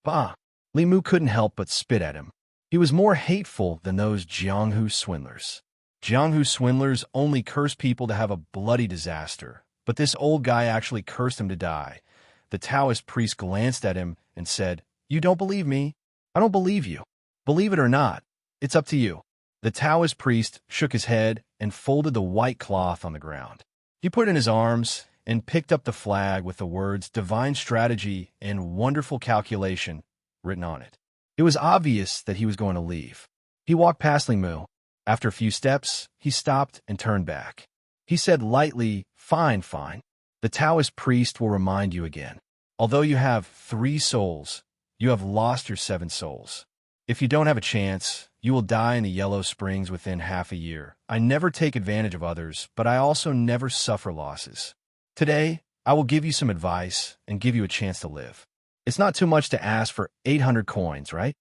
Bah! Li Mu couldn't help but spit at him. He was more hateful than those Jianghu swindlers. Jianghu swindlers only curse people to have a bloody disaster, but this old guy actually cursed him to die. The Taoist priest glanced at him and said, "You don't believe me? I don't believe you. Believe it or not, it's up to you." The Taoist priest shook his head and folded the white cloth on the ground. He put it in his arms and picked up the flag with the words "Divine Strategy" and "Wonderful Calculation" written on it. It was obvious that he was going to leave. He walked past Li Mu. After a few steps, he stopped and turned back. He said lightly, "Fine, fine. The Taoist priest will remind you again. Although you have 3 souls, you have lost your 7 souls. If you don't have a chance, you will die in the Yellow Springs within half a year. I never take advantage of others, but I also never suffer losses. Today, I will give you some advice and give you a chance to live. It's not too much to ask for 800 coins, right?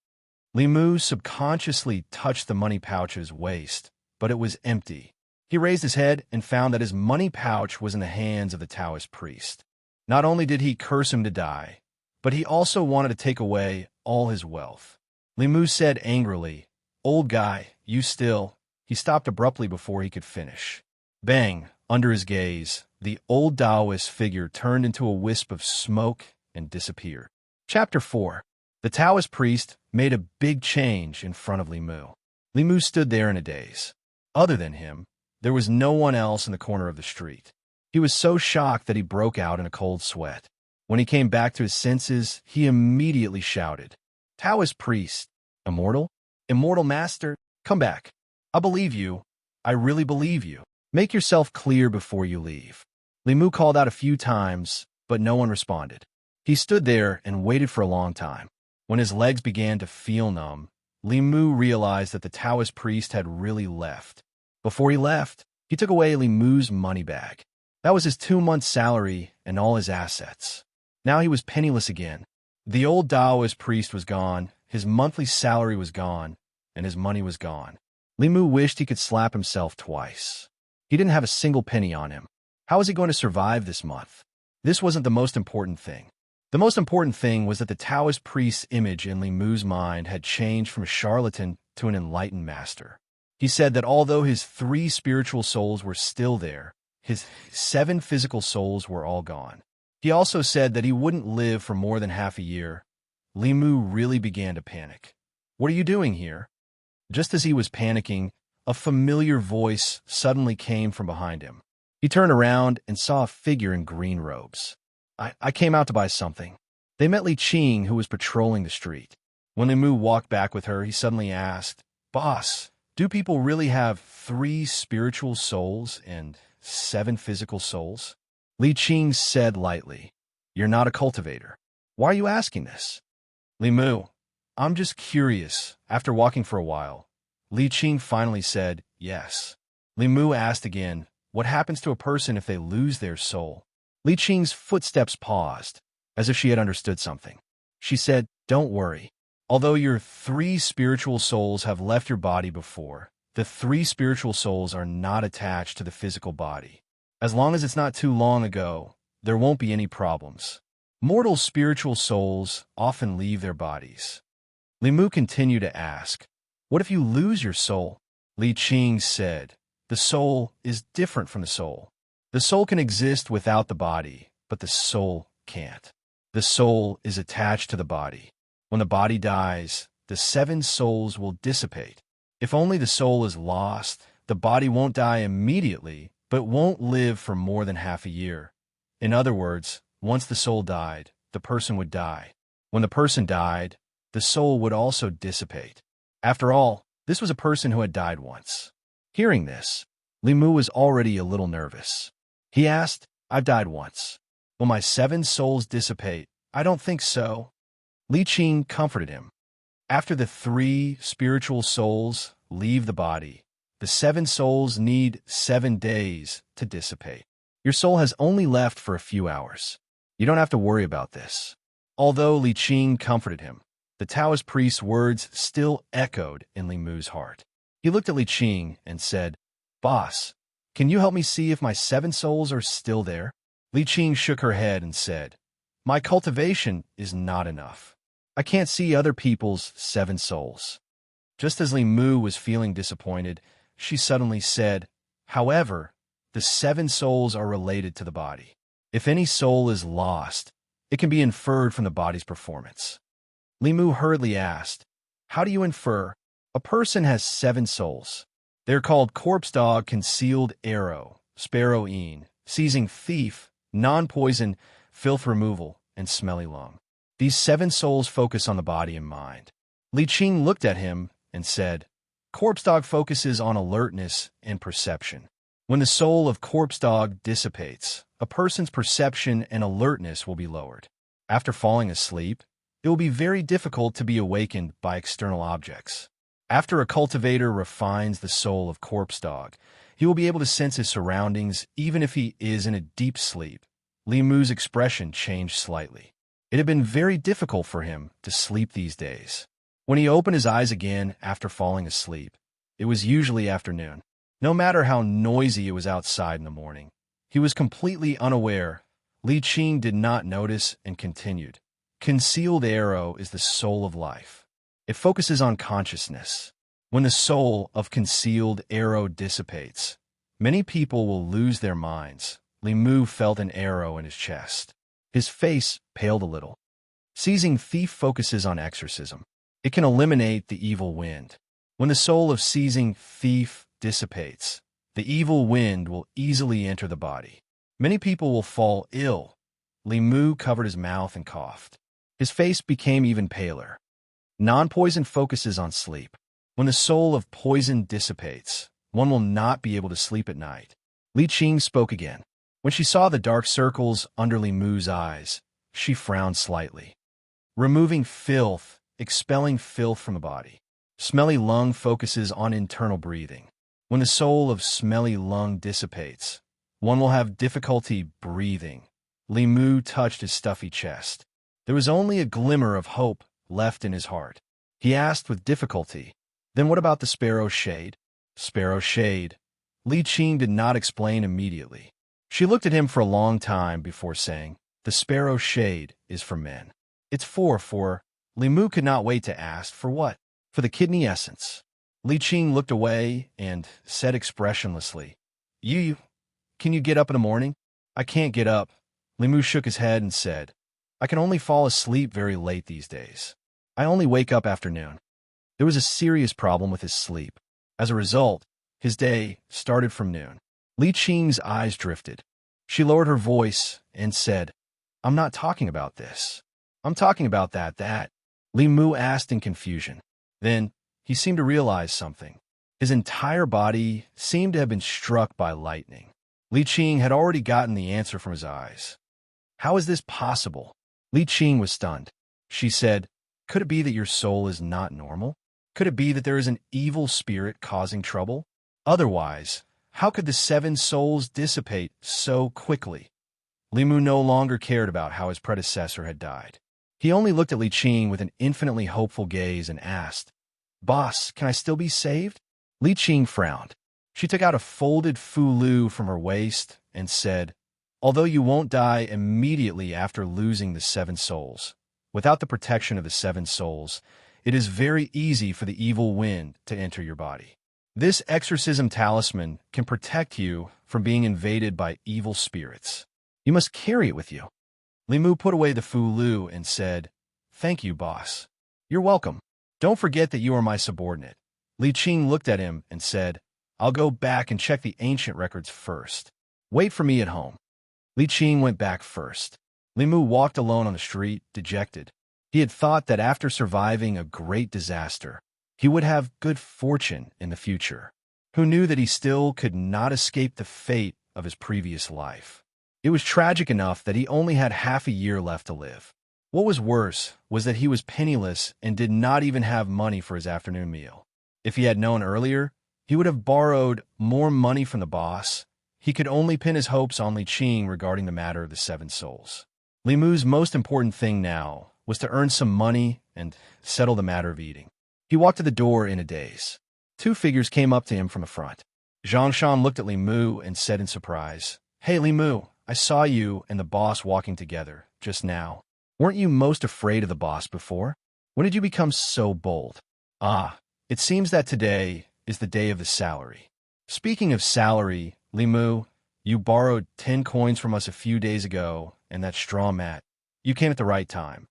Limu subconsciously touched the money pouch's waist, but it was empty. He raised his head and found that his money pouch was in the hands of the Taoist priest. Not only did he curse him to die, but he also wanted to take away all his wealth. Limu said angrily, "Old guy, you still..." He stopped abruptly before he could finish. Bang! Under his gaze, the old Taoist figure turned into a wisp of smoke and disappeared. Chapter 4. The Taoist priest made a big change in front of Limu. Limu stood there in a daze. Other than him, there was no one else in the corner of the street. He was so shocked that he broke out in a cold sweat. When he came back to his senses, he immediately shouted, "Taoist priest, Immortal? Immortal master, come back. I believe you. I really believe you. Make yourself clear before you leave." Limu called out a few times, but no one responded. He stood there and waited for a long time. When his legs began to feel numb, Limu realized that the Taoist priest had really left. Before he left, he took away Limu's money bag. That was his 2 months' salary and all his assets. Now he was penniless again. The old Taoist priest was gone, his monthly salary was gone, and his money was gone. Limu wished he could slap himself twice. He didn't have a single penny on him. How was he going to survive this month? This wasn't the most important thing. The most important thing was that the Taoist priest's image in Limu's mind had changed from a charlatan to an enlightened master. He said that although his 3 spiritual souls were still there, his 7 physical souls were all gone. He also said that he wouldn't live for more than half a year. Limu really began to panic. "What are you doing here?" Just as he was panicking, a familiar voice suddenly came from behind him. He turned around and saw a figure in green robes. I came out to buy something." They met Li Qing, who was patrolling the street. When Limu walked back with her, he suddenly asked, "Boss, do people really have 3 spiritual souls and 7 physical souls?" Li Qing said lightly, "You're not a cultivator. Why are you asking this?" "Limu, I'm just curious." After walking for a while, Li Qing finally said, "Yes." Limu asked again, "What happens to a person if they lose their soul?" Li Qing's footsteps paused, as if she had understood something. She said, "Don't worry. Although your 3 spiritual souls have left your body before, the 3 spiritual souls are not attached to the physical body. As long as it's not too long ago, there won't be any problems. Mortal spiritual souls often leave their bodies." Limu continued to ask, "What if you lose your soul?" Li Qing said, "The soul is different from the soul. The soul can exist without the body, but the soul can't. The soul is attached to the body. When the body dies, the 7 souls will dissipate. If only the soul is lost, the body won't die immediately, but won't live for more than half a year. In other words, once the soul died, the person would die. When the person died, the soul would also dissipate. After all, this was a person who had died once." Hearing this, Limu was already a little nervous. He asked, "I've died once. Will my 7 souls dissipate?" "I don't think so." Li Qing comforted him. "After the 3 spiritual souls leave the body, the 7 souls need 7 days to dissipate. Your soul has only left for a few hours. You don't have to worry about this." Although Li Qing comforted him, the Taoist priest's words still echoed in Limu's heart. He looked at Li Qing and said, "Boss, can you help me see if my 7 souls are still there?" Li Qing shook her head and said, "My cultivation is not enough. I can't see other people's 7 souls." Just as Limu was feeling disappointed, she suddenly said, "However, the 7 souls are related to the body. If any soul is lost, it can be inferred from the body's performance." Limu hurriedly asked, "How do you infer?" "A person has 7 souls. They're called corpse dog, concealed arrow, sparrow een, seizing thief, non-poison, filth removal, and smelly lung. These 7 souls focus on the body and mind." Li Qing looked at him and said, "Corpse dog focuses on alertness and perception. When the soul of corpse dog dissipates, a person's perception and alertness will be lowered. After falling asleep, it will be very difficult to be awakened by external objects. After a cultivator refines the soul of corpse dog, he will be able to sense his surroundings even if he is in a deep sleep. Li Mu's expression changed slightly. It had been very difficult for him to sleep these days. When he opened his eyes again after falling asleep, it was usually afternoon. No matter how noisy it was outside in the morning, he was completely unaware. Li Qing did not notice and continued. Concealed arrow is the soul of life. It focuses on consciousness. When the soul of concealed arrow dissipates, many people will lose their minds. Li Mu felt an arrow in his chest. His face paled a little. Seizing thief focuses on exorcism. It can eliminate the evil wind. When the soul of seizing thief dissipates, the evil wind will easily enter the body. Many people will fall ill. Li Mu covered his mouth and coughed. His face became even paler. Non-poison focuses on sleep. When the soul of poison dissipates, one will not be able to sleep at night. Li Qing spoke again. When she saw the dark circles under Li Mu's eyes, she frowned slightly. Removing filth, expelling filth from the body. Smelly lung focuses on internal breathing. When the soul of smelly lung dissipates, one will have difficulty breathing. Li Mu touched his stuffy chest. There was only a glimmer of hope left in his heart. He asked with difficulty, "Then what about the sparrow shade?" Sparrow shade. Li Qing did not explain immediately. She looked at him for a long time before saying, "The sparrow shade is for men." "It's for..." Li Mu could not wait to ask, "For what?" "For the kidney essence." Li Qing looked away and said expressionlessly, Can you get up in the morning?" "I can't get up." Li Mu shook his head and said, "I can only fall asleep very late these days. I only wake up afternoon." There was a serious problem with his sleep. As a result, his day started from noon. Li Qing's eyes drifted. She lowered her voice and said, "I'm not talking about this. I'm talking about that. Li Mu asked in confusion. Then, he seemed to realize something. His entire body seemed to have been struck by lightning. Li Qing had already gotten the answer from his eyes. "How is this possible?" Li Qing was stunned. She said, "Could it be that your soul is not normal? Could it be that there is an evil spirit causing trouble? Otherwise, how could the 7 souls dissipate so quickly?" Li Mu no longer cared about how his predecessor had died. He only looked at Li Qing with an infinitely hopeful gaze and asked, "Boss, can I still be saved?" Li Qing frowned. She took out a folded fulu from her waist and said, "Although you won't die immediately after losing the 7 souls, without the protection of the 7 souls, it is very easy for the evil wind to enter your body. This exorcism talisman can protect you from being invaded by evil spirits. You must carry it with you." Li Mu put away the fulu and said, "Thank you, boss." "You're welcome. Don't forget that you are my subordinate." Li Qing looked at him and said, "I'll go back and check the ancient records first. Wait for me at home." Li Qing went back first. Li Mu walked alone on the street, dejected. He had thought that after surviving a great disaster, he would have good fortune in the future. Who knew that he still could not escape the fate of his previous life? It was tragic enough that he only had half a year left to live. What was worse was that he was penniless and did not even have money for his afternoon meal. If he had known earlier, he would have borrowed more money from the boss. He could only pin his hopes on Li Qing regarding the matter of the 7 souls. Li Mu's most important thing now was to earn some money and settle the matter of eating. He walked to the door in a daze. 2 figures came up to him from the front. Zhang Shan looked at Li Mu and said in surprise, "Hey, Li Mu, I saw you and the boss walking together just now. Weren't you most afraid of the boss before? When did you become so bold?" "Ah, it seems that today is the day of the salary." "Speaking of salary, Li Mu, you borrowed 10 coins from us a few days ago and that straw mat. You came at the right time."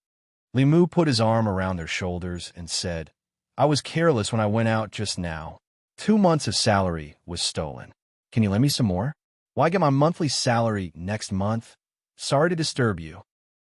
Li Mu put his arm around their shoulders and said, "I was careless when I went out just now. 2 months of salary was stolen. Can you lend me some more? Why get my monthly salary next month? Sorry to disturb you.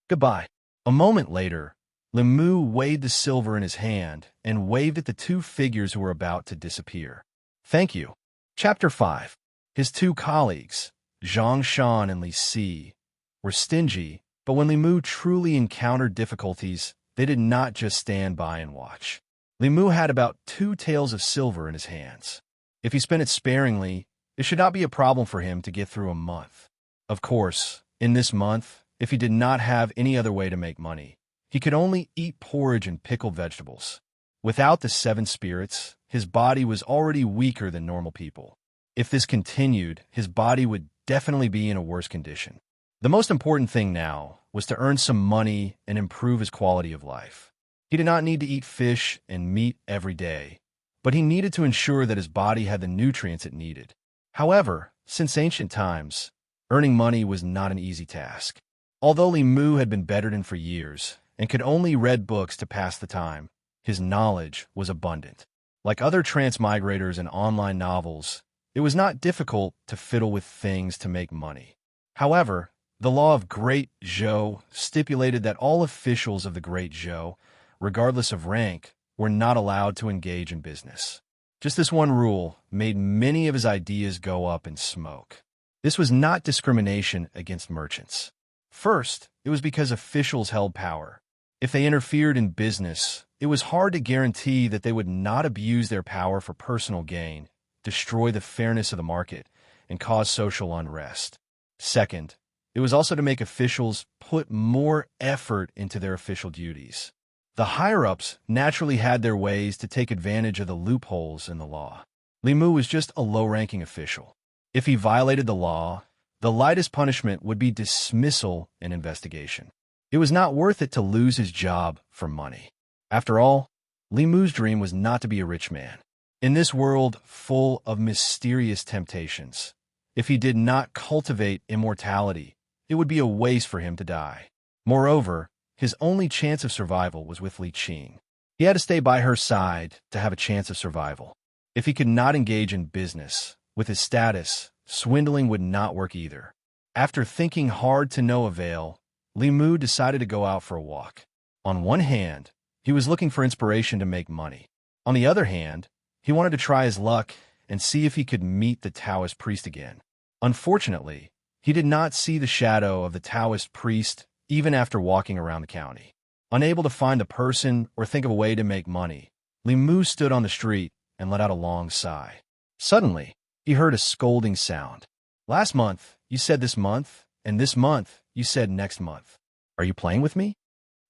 Goodbye." A moment later, Li Mu weighed the silver in his hand and waved at the 2 figures who were about to disappear. "Thank you." Chapter 5. His 2 colleagues, Zhang Shan and Li Si, were stingy, but when Li Mu truly encountered difficulties, they did not just stand by and watch. Li Mu had about 2 taels of silver in his hands. If he spent it sparingly, it should not be a problem for him to get through a month. Of course, in this month, if he did not have any other way to make money, he could only eat porridge and pickled vegetables. Without the 7 spirits, his body was already weaker than normal people. If this continued, his body would definitely be in a worse condition. The most important thing now was to earn some money and improve his quality of life. He did not need to eat fish and meat every day, but he needed to ensure that his body had the nutrients it needed. However, since ancient times, earning money was not an easy task. Although Li Mu had been bedridden for years and could only read books to pass the time, his knowledge was abundant. Like other transmigrators and online novels, it was not difficult to fiddle with things to make money. However, the law of Great Zhou stipulated that all officials of the Great Zhou, regardless of rank, were not allowed to engage in business. Just this one rule made many of his ideas go up in smoke. This was not discrimination against merchants. First, it was because officials held power. If they interfered in business, it was hard to guarantee that they would not abuse their power for personal gain, destroy the fairness of the market, and cause social unrest. Second, it was also to make officials put more effort into their official duties. The higher-ups naturally had their ways to take advantage of the loopholes in the law. Li Mu was just a low-ranking official. If he violated the law, the lightest punishment would be dismissal and investigation. It was not worth it to lose his job for money. After all, Li Mu's dream was not to be a rich man. In this world full of mysterious temptations, if he did not cultivate immortality, it would be a waste for him to die. Moreover, his only chance of survival was with Li Qing. He had to stay by her side to have a chance of survival. If he could not engage in business, with his status, swindling would not work either. After thinking hard to no avail, Li Mu decided to go out for a walk. On one hand, he was looking for inspiration to make money. On the other hand, he wanted to try his luck and see if he could meet the Taoist priest again. Unfortunately, he did not see the shadow of the Taoist priest even after walking around the county. Unable to find the person or think of a way to make money, Li Mu stood on the street and let out a long sigh. Suddenly, he heard a scolding sound. "Last month, you said this month, and this month, you said next month. Are you playing with me?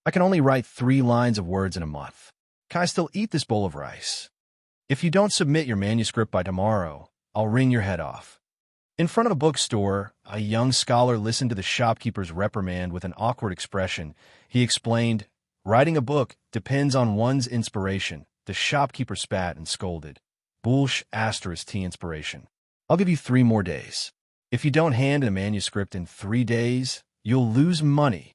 I can only write 3 lines of words in a month. Can I still eat this bowl of rice? If you don't submit your manuscript by tomorrow, I'll wring your head off." In front of a bookstore, a young scholar listened to the shopkeeper's reprimand with an awkward expression. He explained, "Writing a book depends on one's inspiration." The shopkeeper spat and scolded. "Bullsh *T inspiration. I'll give you 3 more days. If you don't hand in a manuscript in 3 days, you'll lose money.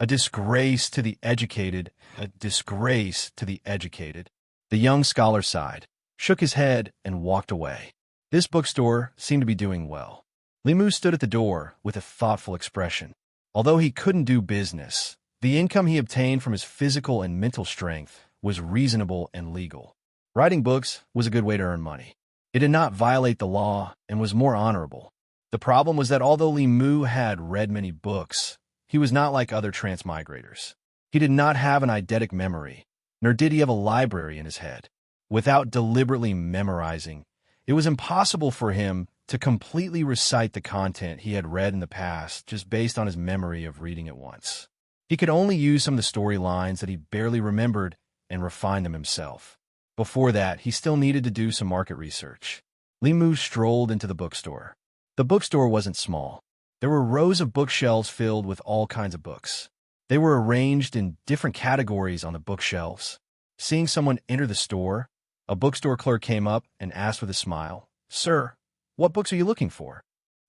A disgrace to the educated, a disgrace to the educated." The young scholar sighed, shook his head, and walked away. This bookstore seemed to be doing well. Li Mu stood at the door with a thoughtful expression. Although he couldn't do business, the income he obtained from his physical and mental strength was reasonable and legal. Writing books was a good way to earn money. It did not violate the law and was more honorable. The problem was that although Li Mu had read many books, he was not like other transmigrators. He did not have an eidetic memory, nor did he have a library in his head. Without deliberately memorizing, it was impossible for him to completely recite the content he had read in the past just based on his memory of reading it once. He could only use some of the storylines that he barely remembered and refine them himself. Before that, he still needed to do some market research. Li Mu strolled into the bookstore. The bookstore wasn't small. There were rows of bookshelves filled with all kinds of books. They were arranged in different categories on the bookshelves. Seeing someone enter the store, a bookstore clerk came up and asked with a smile, "Sir, what books are you looking for?"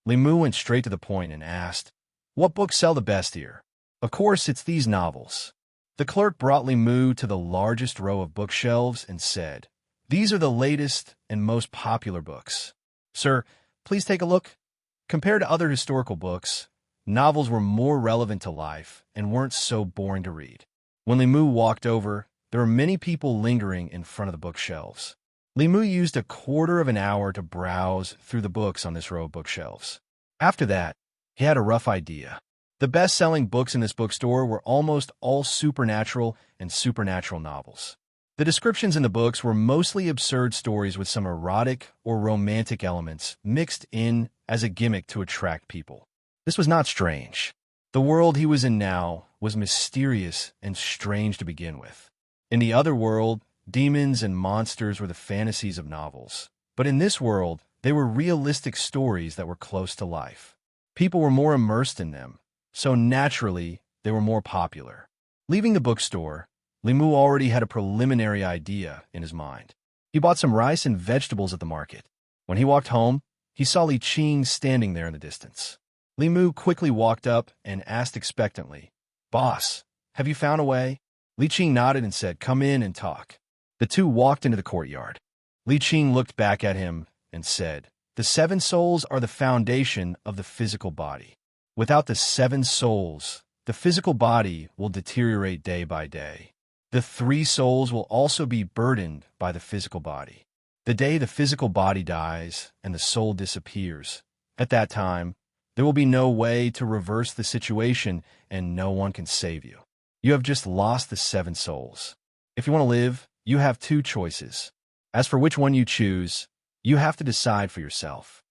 Li Mu went straight to the point and asked, "What books sell the best here?" "Of course, it's these novels." The clerk brought Li Mu to the largest row of bookshelves and said, "These are the latest and most popular books. Sir, please take a look." Compared to other historical books, novels were more relevant to life and weren't so boring to read. When Li Mu walked over, there were many people lingering in front of the bookshelves. Li Mu used a quarter of an hour to browse through the books on this row of bookshelves. After that, he had a rough idea. The best-selling books in this bookstore were almost all supernatural and supernatural novels. The descriptions in the books were mostly absurd stories with some erotic or romantic elements mixed in as a gimmick to attract people. This was not strange. The world he was in now was mysterious and strange to begin with. In the other world, demons and monsters were the fantasies of novels. But in this world, they were realistic stories that were close to life. People were more immersed in them, so naturally, they were more popular. Leaving the bookstore, Limu already had a preliminary idea in his mind. He bought some rice and vegetables at the market. When he walked home, he saw Li Qing standing there in the distance. Limu quickly walked up and asked expectantly, "Boss, have you found a way?" Li Qing nodded and said, "Come in and talk." The two walked into the courtyard. Li Qing looked back at him and said, "The 7 souls are the foundation of the physical body. Without the 7 souls, the physical body will deteriorate day by day. The 3 souls will also be burdened by the physical body. The day the physical body dies and the soul disappears, at that time, there will be no way to reverse the situation and no one can save you. You have just lost the 7 souls. If you want to live, you have 2 choices. As for which one you choose, you have to decide for yourself."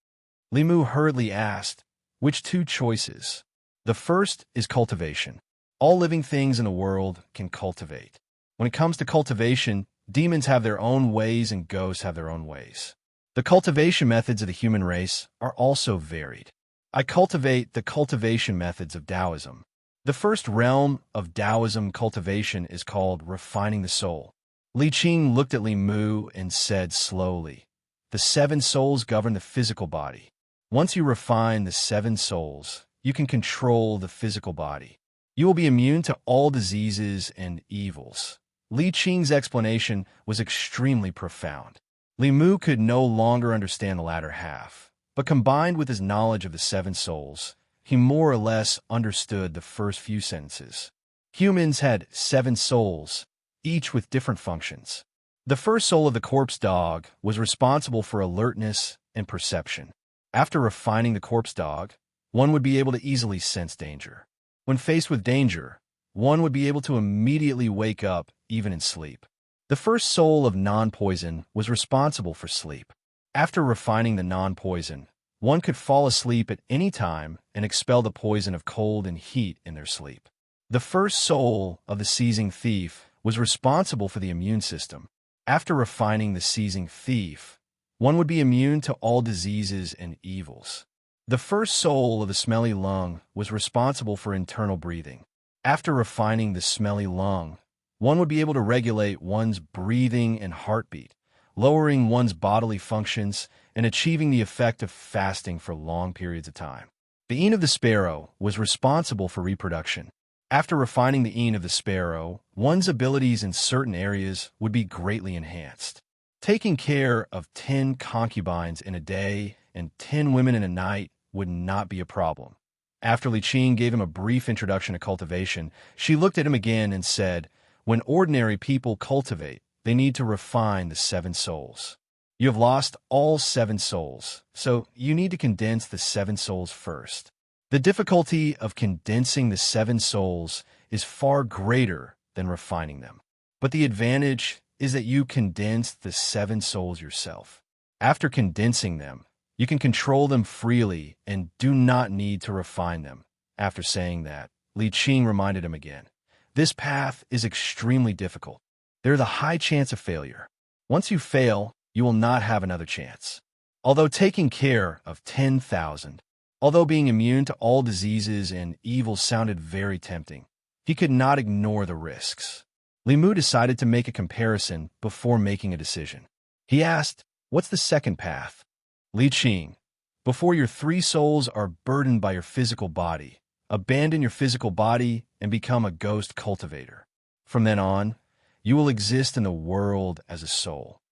Limu hurriedly asked, "Which 2 choices?" "The first is cultivation. All living things in the world can cultivate. When it comes to cultivation, demons have their own ways and ghosts have their own ways. The cultivation methods of the human race are also varied. I cultivate the cultivation methods of Taoism. The first realm of Taoism cultivation is called refining the soul." Li Qing looked at Li Mu and said slowly, "The 7 souls govern the physical body. Once you refine the 7 souls, you can control the physical body. You will be immune to all diseases and evils." Li Qing's explanation was extremely profound. Li Mu could no longer understand the latter half, but combined with his knowledge of the 7 souls, he more or less understood the first few sentences. Humans had 7 souls, each with different functions. The first soul of the corpse dog was responsible for alertness and perception. After refining the corpse dog, one would be able to easily sense danger. When faced with danger, one would be able to immediately wake up, even in sleep. The first soul of non-poison was responsible for sleep. After refining the non-poison, one could fall asleep at any time and expel the poison of cold and heat in their sleep. The first soul of the seizing thief was responsible for the immune system. After refining the seizing thief, one would be immune to all diseases and evils. The first soul of the smelly lung was responsible for internal breathing. After refining the smelly lung, one would be able to regulate one's breathing and heartbeat, lowering one's bodily functions and achieving the effect of fasting for long periods of time. The een of the sparrow was responsible for reproduction. After refining the een of the sparrow, one's abilities in certain areas would be greatly enhanced. Taking care of 10 concubines in a day and 10 women in a night would not be a problem. After Li Qing gave him a brief introduction to cultivation, she looked at him again and said, "When ordinary people cultivate, they need to refine the 7 souls. You have lost all 7 souls, so you need to condense the 7 souls first. The difficulty of condensing the 7 souls is far greater than refining them. But the advantage is that you condense the 7 souls yourself. After condensing them, you can control them freely and do not need to refine them." After saying that, Li Qing reminded him again, "This path is extremely difficult. There is a high chance of failure. Once you fail, you will not have another chance." Although taking care of 10,000, although being immune to all diseases and evils sounded very tempting, he could not ignore the risks. Li Mu decided to make a comparison before making a decision. He asked, "What's the second path?" Li Qing, "Before your 3 souls are burdened by your physical body, abandon your physical body and become a ghost cultivator. From then on, you will exist in the world as a soul."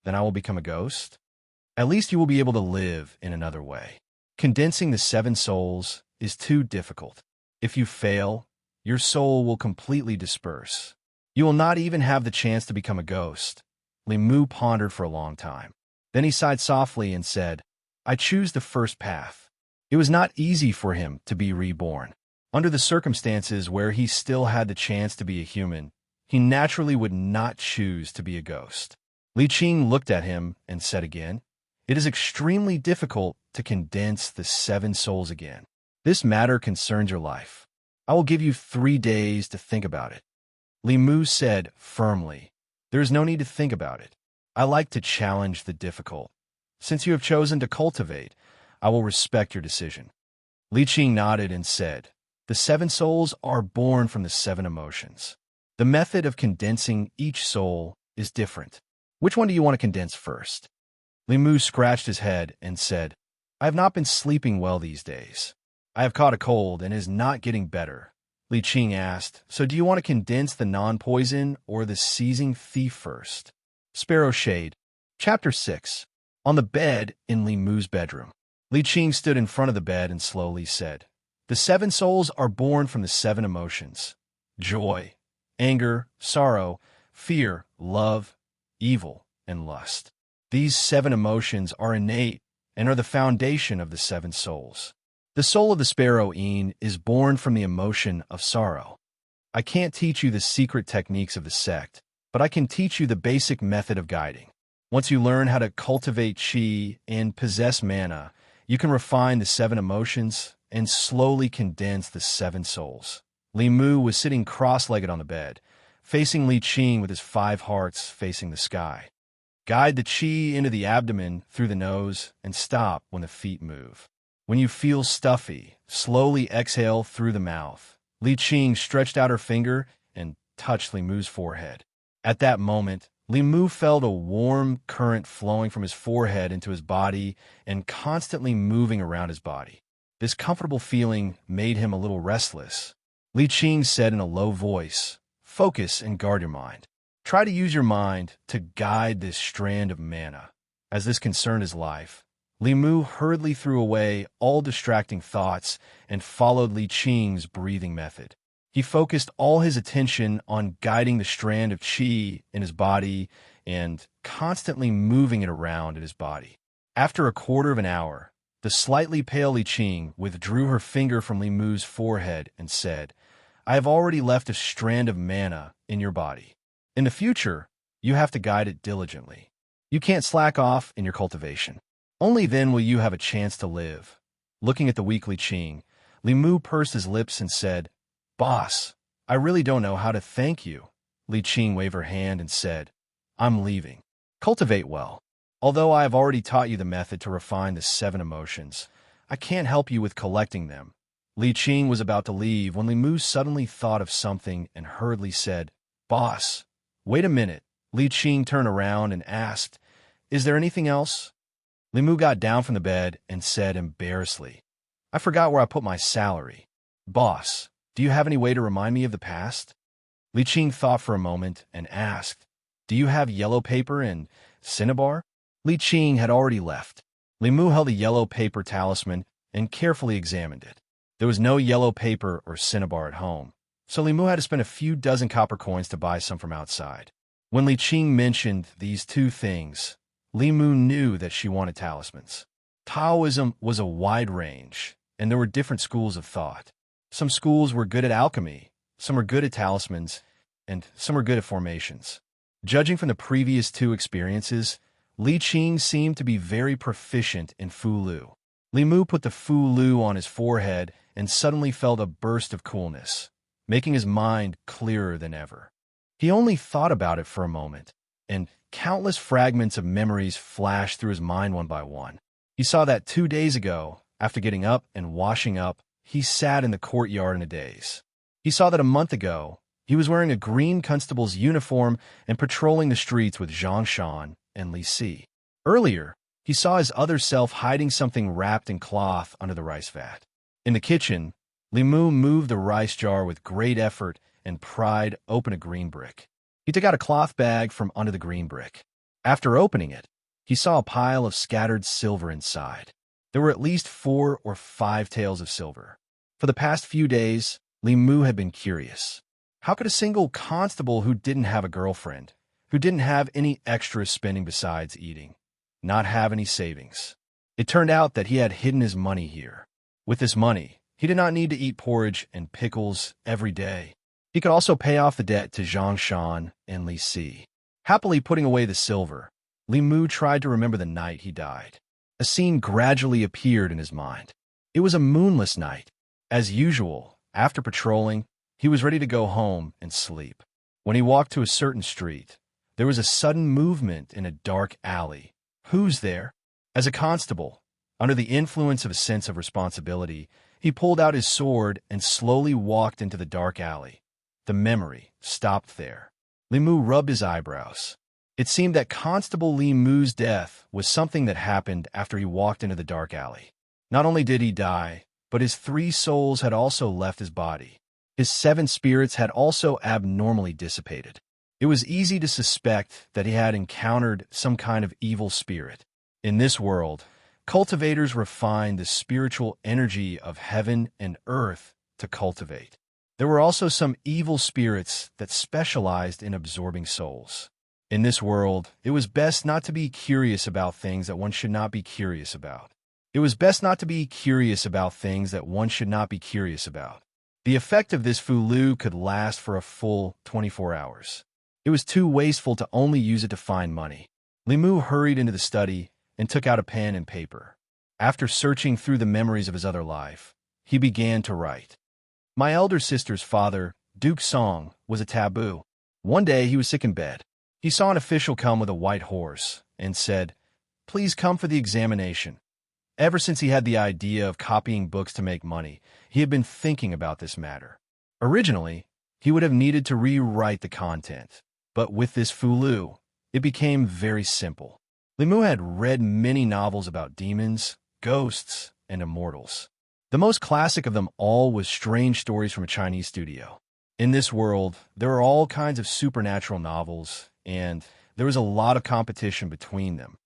"Then I will become a ghost?" "At least you will be able to live in another way. Condensing the 7 souls is too difficult. If you fail, your soul will completely disperse. You will not even have the chance to become a ghost." Li Mu pondered for a long time. Then he sighed softly and said, "I choose the first path." It was not easy for him to be reborn. Under the circumstances where he still had the chance to be a human, he naturally would not choose to be a ghost. Li Qing looked at him and said again, "It is extremely difficult to condense the 7 souls again. This matter concerns your life. I will give you 3 days to think about it." Li Mu said firmly, "There is no need to think about it. I like to challenge the difficult. Since you have chosen to cultivate, I will respect your decision." Li Qing nodded and said, "The 7 souls are born from the 7 emotions. The method of condensing each soul is different. Which one do you want to condense first?" Li Mu scratched his head and said, "I have not been sleeping well these days. I have caught a cold and it is not getting better." Li Qing asked, "So do you want to condense the non-poison or the seizing thief first?" Sparrow Shade. Chapter 6. On the bed in Li Mu's bedroom. Li Qing stood in front of the bed and slowly said, "The 7 souls are born from the 7 emotions: joy, anger, sorrow, fear, love, evil, and lust. These 7 emotions are innate and are the foundation of the 7 souls. The soul of the sparrow is born from the emotion of sorrow. I can't teach you the secret techniques of the sect, but I can teach you the basic method of guiding. Once you learn how to cultivate qi and possess mana, you can refine the 7 emotions and slowly condense the 7 souls." Li Mu was sitting cross-legged on the bed, facing Li Qing with his 5 hearts facing the sky. Guide the qi into the abdomen through the nose and stop when the feet move. When you feel stuffy, slowly exhale through the mouth. Li Qing stretched out her finger and touched Li Mu's forehead. At that moment, Li Mu felt a warm current flowing from his forehead into his body and constantly moving around his body. This comfortable feeling made him a little restless. Li Qing said in a low voice, "Focus and guard your mind. Try to use your mind to guide this strand of mana." As this concerned his life, Li Mu hurriedly threw away all distracting thoughts and followed Li Qing's breathing method. He focused all his attention on guiding the strand of qi in his body and constantly moving it around in his body. After a quarter of an hour, the slightly pale Li Qing withdrew her finger from Li Mu's forehead and said, "I have already left a strand of mana in your body. In the future, you have to guide it diligently. You can't slack off in your cultivation. Only then will you have a chance to live." Looking at the weak Li Qing, Li Mu pursed his lips and said, "Boss, I really don't know how to thank you." Li Qing waved her hand and said, "I'm leaving. Cultivate well. Although I have already taught you the method to refine the 7 emotions, I can't help you with collecting them." Li Qing was about to leave when Li Mu suddenly thought of something and hurriedly said, "Boss, wait a minute." Li Qing turned around and asked, "Is there anything else?" Li Mu got down from the bed and said embarrassedly, "I forgot where I put my salary. Boss, do you have any way to remind me of the past?" Li Qing thought for a moment and asked, "Do you have yellow paper and cinnabar?" Li Qing had already left. Li Mu held a yellow paper talisman and carefully examined it. There was no yellow paper or cinnabar at home, so Li Mu had to spend a few dozen copper coins to buy some from outside. When Li Qing mentioned these 2 things, Li Mu knew that she wanted talismans. Taoism was a wide range, and there were different schools of thought. Some schools were good at alchemy, some were good at talismans, and some were good at formations. Judging from the previous 2 experiences, Li Qing seemed to be very proficient in Fu Lu. Li Mu put the Fu Lu on his forehead and suddenly felt a burst of coolness, making his mind clearer than ever. He only thought about it for a moment, and countless fragments of memories flashed through his mind one by one. He saw that 2 days ago, after getting up and washing up, he sat in the courtyard in a daze. He saw that a month ago, he was wearing a green constable's uniform and patrolling the streets with Zhang Shan and Li Si. Earlier, he saw his other self hiding something wrapped in cloth under the rice vat. In the kitchen, Li Mu moved the rice jar with great effort and pried open a green brick. He took out a cloth bag from under the green brick. After opening it, he saw a pile of scattered silver inside. There were at least 4 or 5 taels of silver. For the past few days, Li Mu had been curious. How could a single constable who didn't have a girlfriend, who didn't have any extra spending besides eating, not have any savings? It turned out that he had hidden his money here. With this money, He did not need to eat porridge and pickles every day. He could also pay off the debt to Zhang Shan and Li Si. Happily putting away the silver, Li Mu tried to remember the night he died. A scene gradually appeared in his mind. It was a moonless night. As usual, after patrolling, he was ready to go home and sleep. When he walked to a certain street, there was a sudden movement in a dark alley. Who's there? As a constable, under the influence of a sense of responsibility, he pulled out his sword and slowly walked into the dark alley. The memory stopped there. Li Mu rubbed his eyebrows. It seemed that Constable Li Mu's death was something that happened after he walked into the dark alley. Not only did he die, but his 3 souls had also left his body. His 7 spirits had also abnormally dissipated. It was easy to suspect that he had encountered some kind of evil spirit. In this world, cultivators refine the spiritual energy of heaven and earth to cultivate. There were also some evil spirits that specialized in absorbing souls. In this world, it was best not to be curious about things that one should not be curious about. It was best not to be curious about things that one should not be curious about. The effect of this fulu could last for a full 24 hours. It was too wasteful to only use it to find money. Li Mu hurried into the study and took out a pen and paper. After searching through the memories of his other life, he began to write. My elder sister's father, Duke Song, was a taboo. One day he was sick in bed. He saw an official come with a white horse and said, "Please come for the examination." Ever since he had the idea of copying books to make money, he had been thinking about this matter. Originally, he would have needed to rewrite the content, but with this fulu, it became very simple. Li Mu had read many novels about demons, ghosts, and immortals. The most classic of them all was Strange Stories from a Chinese Studio. In this world, there are all kinds of supernatural novels, and there was a lot of competition between them.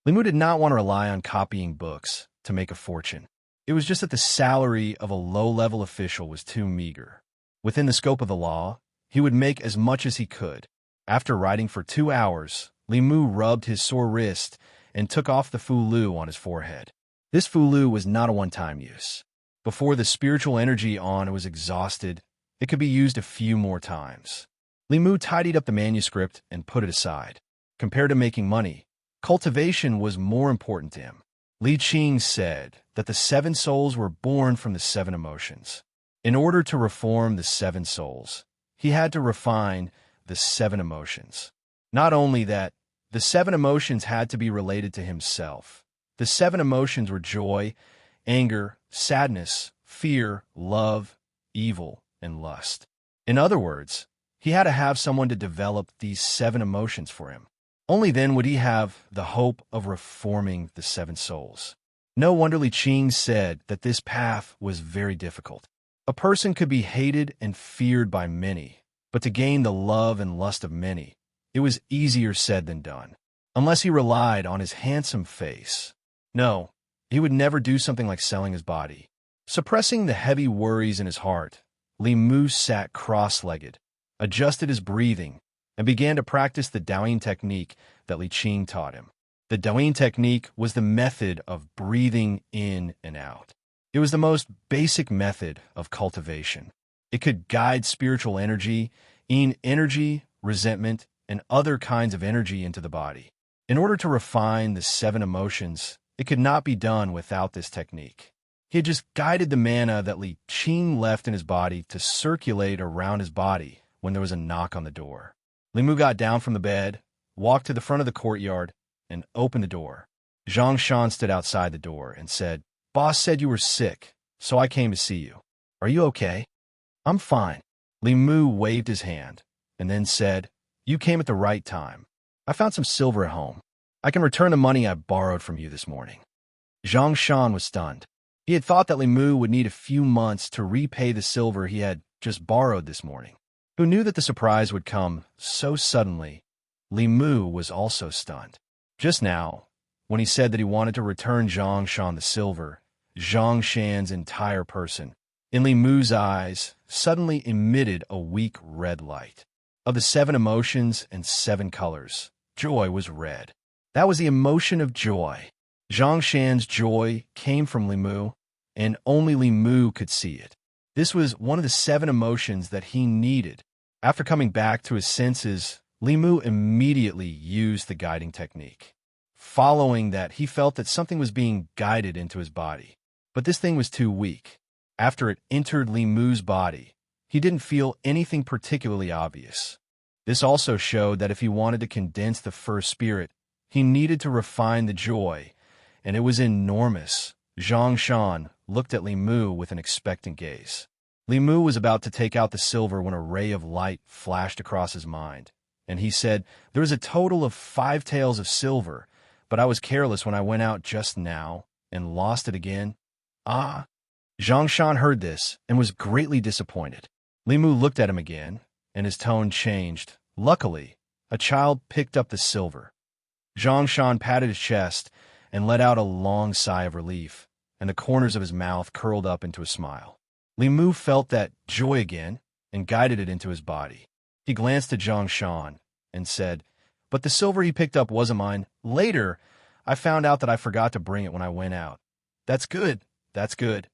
Li Mu did not want to rely on copying books to make a fortune. It was just that the salary of a low-level official was too meager. Within the scope of the law, he would make as much as he could. After writing for 2 hours, Li Mu rubbed his sore wrist and took off the fulu on his forehead. This fulu was not a one-time use. Before the spiritual energy on was exhausted, it could be used a few more times. Li Mu tidied up the manuscript and put it aside. Compared to making money, cultivation was more important to him. Li Qing said that the 7 souls were born from the 7 emotions. In order to reform the 7 souls, he had to refine the 7 emotions. Not only that, the 7 emotions had to be related to himself. The 7 emotions were joy, anger, sadness, fear, love, evil, and lust. In other words, he had to have someone to develop these 7 emotions for him. Only then would he have the hope of reforming the 7 souls. No wonder Li Qing said that this path was very difficult. A person could be hated and feared by many, but to gain the love and lust of many, it was easier said than done. Unless he relied on his handsome face. No, he would never do something like selling his body. Suppressing the heavy worries in his heart, Li Mu sat cross-legged, adjusted his breathing, and began to practice the Daoyin technique that Li Qing taught him. The Daoyin technique was the method of breathing in and out. It was the most basic method of cultivation. It could guide spiritual energy, energy, resentment, and other kinds of energy into the body. In order to refine the 7 emotions, it could not be done without this technique. He had just guided the mana that Li Qing left in his body to circulate around his body when there was a knock on the door. Li Mu got down from the bed, walked to the front of the courtyard, and opened the door. Zhang Shan stood outside the door and said, "Boss said you were sick, so I came to see you. Are you okay?" "I'm fine." Li Mu waved his hand and then said, "You came at the right time. I found some silver at home. I can return the money I borrowed from you this morning." Zhang Shan was stunned. He had thought that Li Mu would need a few months to repay the silver he had just borrowed this morning. Who knew that the surprise would come so suddenly? Li Mu was also stunned. Just now, when he said that he wanted to return Zhang Shan the silver, Zhang Shan's entire person, in Li Mu's eyes, suddenly emitted a weak red light. Of the 7 emotions and 7 colors, joy was red. That was the emotion of joy. Zhang Shan's joy came from Li Mu. and only Li Mu could see it. This was one of the 7 emotions that he needed. After coming back to his senses, Li Mu immediately used the guiding technique. Following that, he felt that something was being guided into his body. But this thing was too weak. After it entered Li Mu's body, he didn't feel anything particularly obvious. This also showed that if he wanted to condense the first spirit, he needed to refine the joy, and it was enormous. Zhang Shan looked at Li Mu with an expectant gaze. Li Mu was about to take out the silver when a ray of light flashed across his mind, and he said, "There is a total of 5 taels of silver, but I was careless when I went out just now and lost it again." Ah! Zhang Shan heard this and was greatly disappointed. Li Mu looked at him again, and his tone changed. Luckily, a child picked up the silver. Zhang Shan patted his chest and let out a long sigh of relief, and the corners of his mouth curled up into a smile. Li Mu felt that joy again and guided it into his body. He glanced at Zhang Shan and said, "But the silver he picked up wasn't mine. Later, I found out that I forgot to bring it when I went out." "That's good, that's good."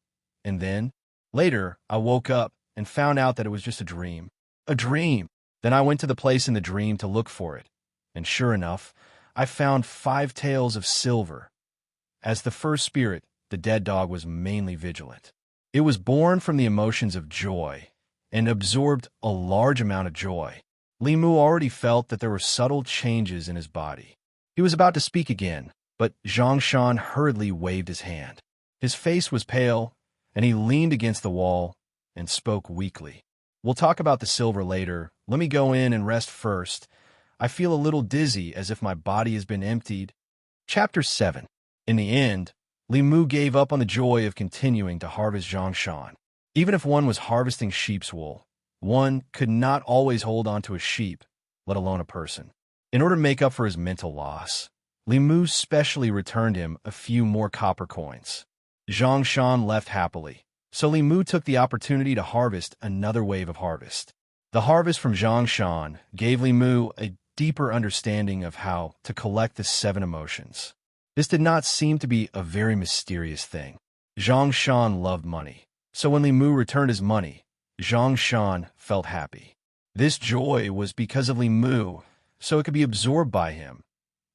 And then, later, I woke up and found out that it was just a dream. A dream! Then I went to the place in the dream to look for it, and sure enough, I found 5 taels of silver. As the first spirit, the dead dog was mainly vigilant. It was born from the emotions of joy, and absorbed a large amount of joy. Li Mu already felt that there were subtle changes in his body. He was about to speak again, but Zhang Shan hurriedly waved his hand. His face was pale, and he leaned against the wall and spoke weakly. "We'll talk about the silver later. Let me go in and rest first. I feel a little dizzy, as if my body has been emptied." Chapter 7. In the end, Li Mu gave up on the joy of continuing to harvest Zhang Shan. Even if one was harvesting sheep's wool, one could not always hold on to a sheep, let alone a person. In order to make up for his mental loss, Li Mu specially returned him a few more copper coins. Zhang Shan left happily, so Li Mu took the opportunity to harvest another wave of harvest. The harvest from Zhang Shan gave Li Mu a deeper understanding of how to collect the 7 emotions. This did not seem to be a very mysterious thing. Zhang Shan loved money, so when Li Mu returned his money, Zhang Shan felt happy. This joy was because of Li Mu, so it could be absorbed by him.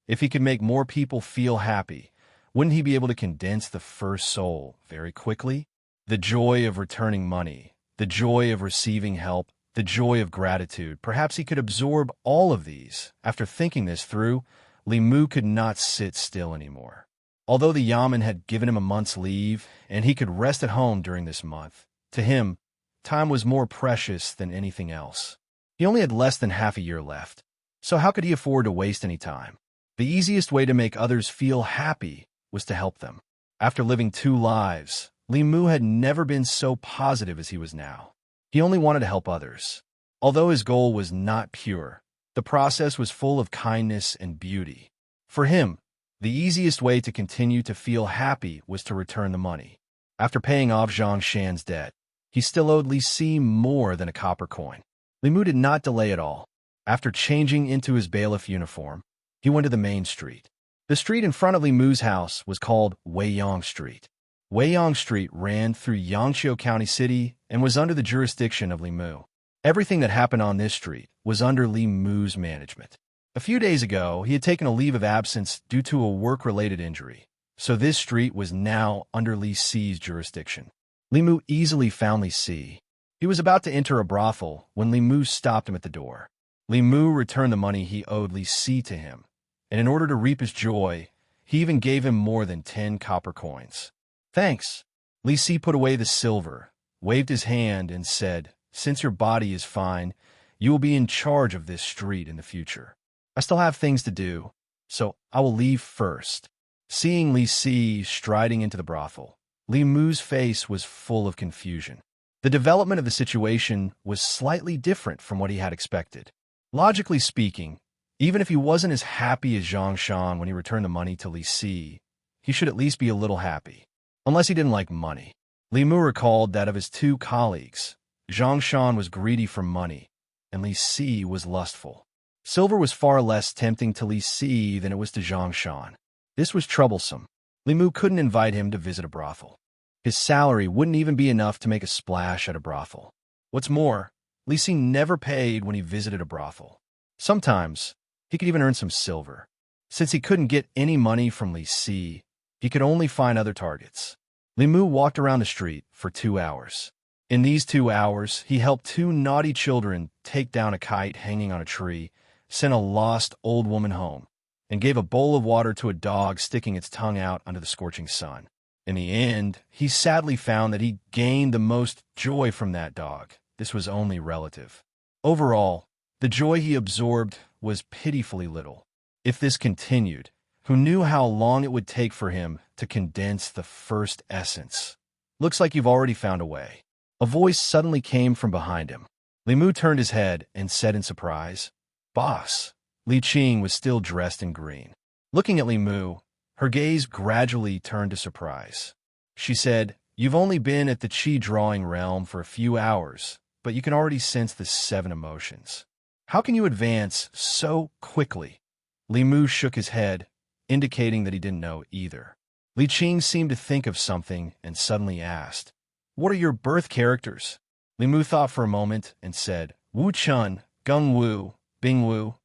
If he could make more people feel happy, wouldn't he be able to condense the first soul very quickly? The joy of returning money, the joy of receiving help, the joy of gratitude. Perhaps he could absorb all of these. After thinking this through, Li Mu could not sit still anymore. Although the Yamen had given him a month's leave, and he could rest at home during this month, to him, time was more precious than anything else. He only had less than half a year left, so how could he afford to waste any time? The easiest way to make others feel happy was to help them. After living 2 lives, Li Mu had never been so positive as he was now. He only wanted to help others. Although his goal was not pure, the process was full of kindness and beauty. For him, the easiest way to continue to feel happy was to return the money. After paying off Zhang Shan's debt, he still owed Li Si more than a copper coin. Li Mu did not delay at all. After changing into his bailiff uniform, he went to the main street. The street in front of Li Mu's house was called Weiyang Street. Weiyang Street ran through Yangqiu County City and was under the jurisdiction of Li Mu. Everything that happened on this street was under Li Mu's management. A few days ago, he had taken a leave of absence due to a work-related injury, so this street was now under Li Si's jurisdiction. Li Mu easily found Li Si. He was about to enter a brothel when Li Mu stopped him at the door. Li Mu returned the money he owed Li Si to him, and in order to reap his joy, he even gave him more than 10 copper coins. "Thanks." Li Si put away the silver, waved his hand, and said, "Since your body is fine, you will be in charge of this street in the future. I still have things to do, so I will leave first." Seeing Li Si striding into the brothel, Li Mu's face was full of confusion. The development of the situation was slightly different from what he had expected. Logically speaking, even if he wasn't as happy as Zhang Shan when he returned the money to Li Si, he should at least be a little happy. Unless he didn't like money. Li Mu recalled that of his 2 colleagues, Zhang Shan was greedy for money, and Li Si was lustful. Silver was far less tempting to Li Si than it was to Zhang Shan. This was troublesome. Li Mu couldn't invite him to visit a brothel. His salary wouldn't even be enough to make a splash at a brothel. What's more, Li Xing never paid when he visited a brothel. Sometimes, he could even earn some silver. Since he couldn't get any money from Li Si, he could only find other targets. Li Mu walked around the street for 2 hours. In these 2 hours, he helped 2 naughty children take down a kite hanging on a tree, sent a lost old woman home, and gave a bowl of water to a dog sticking its tongue out under the scorching sun. In the end, he sadly found that he gained the most joy from that dog. This was only relative. Overall, the joy he absorbed was pitifully little. If this continued, who knew how long it would take for him to condense the first essence? Looks like you've already found a way. A voice suddenly came from behind him. Li Mu turned his head and said in surprise, "Boss." Li Qing was still dressed in green. Looking at Li Mu, her gaze gradually turned to surprise. She said, "You've only been at the Qi drawing realm for a few hours, but you can already sense the 7 emotions. How can you advance so quickly?" Li Mu shook his head, indicating that he didn't know either. Li Qing seemed to think of something and suddenly asked, "What are your birth characters?" Li Mu thought for a moment and said, "Wu Chun, Gung Wu, Bing Wu,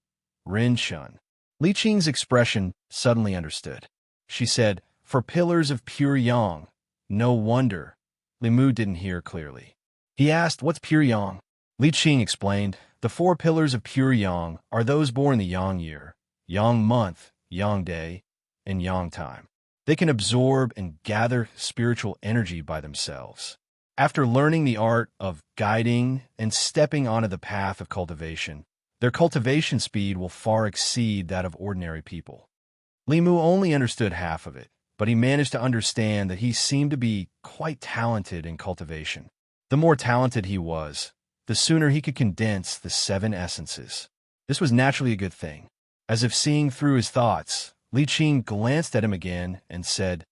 Rin Chun." Li Qing's expression suddenly understood. She said, "For pillars of pure yang." No wonder Li Mu didn't hear clearly. He asked, "What's pure yang?" Li Qing explained, "The 4 pillars of pure yang are those born in the yang year, yang month, yang day, and yang time. They can absorb and gather spiritual energy by themselves. After learning the art of guiding and stepping onto the path of cultivation, their cultivation speed will far exceed that of ordinary people." Li Mu only understood half of it, but he managed to understand that he seemed to be quite talented in cultivation. The more talented he was, the sooner he could condense the 7 essences. This was naturally a good thing. As if seeing through his thoughts, Li Qing glanced at him again and said,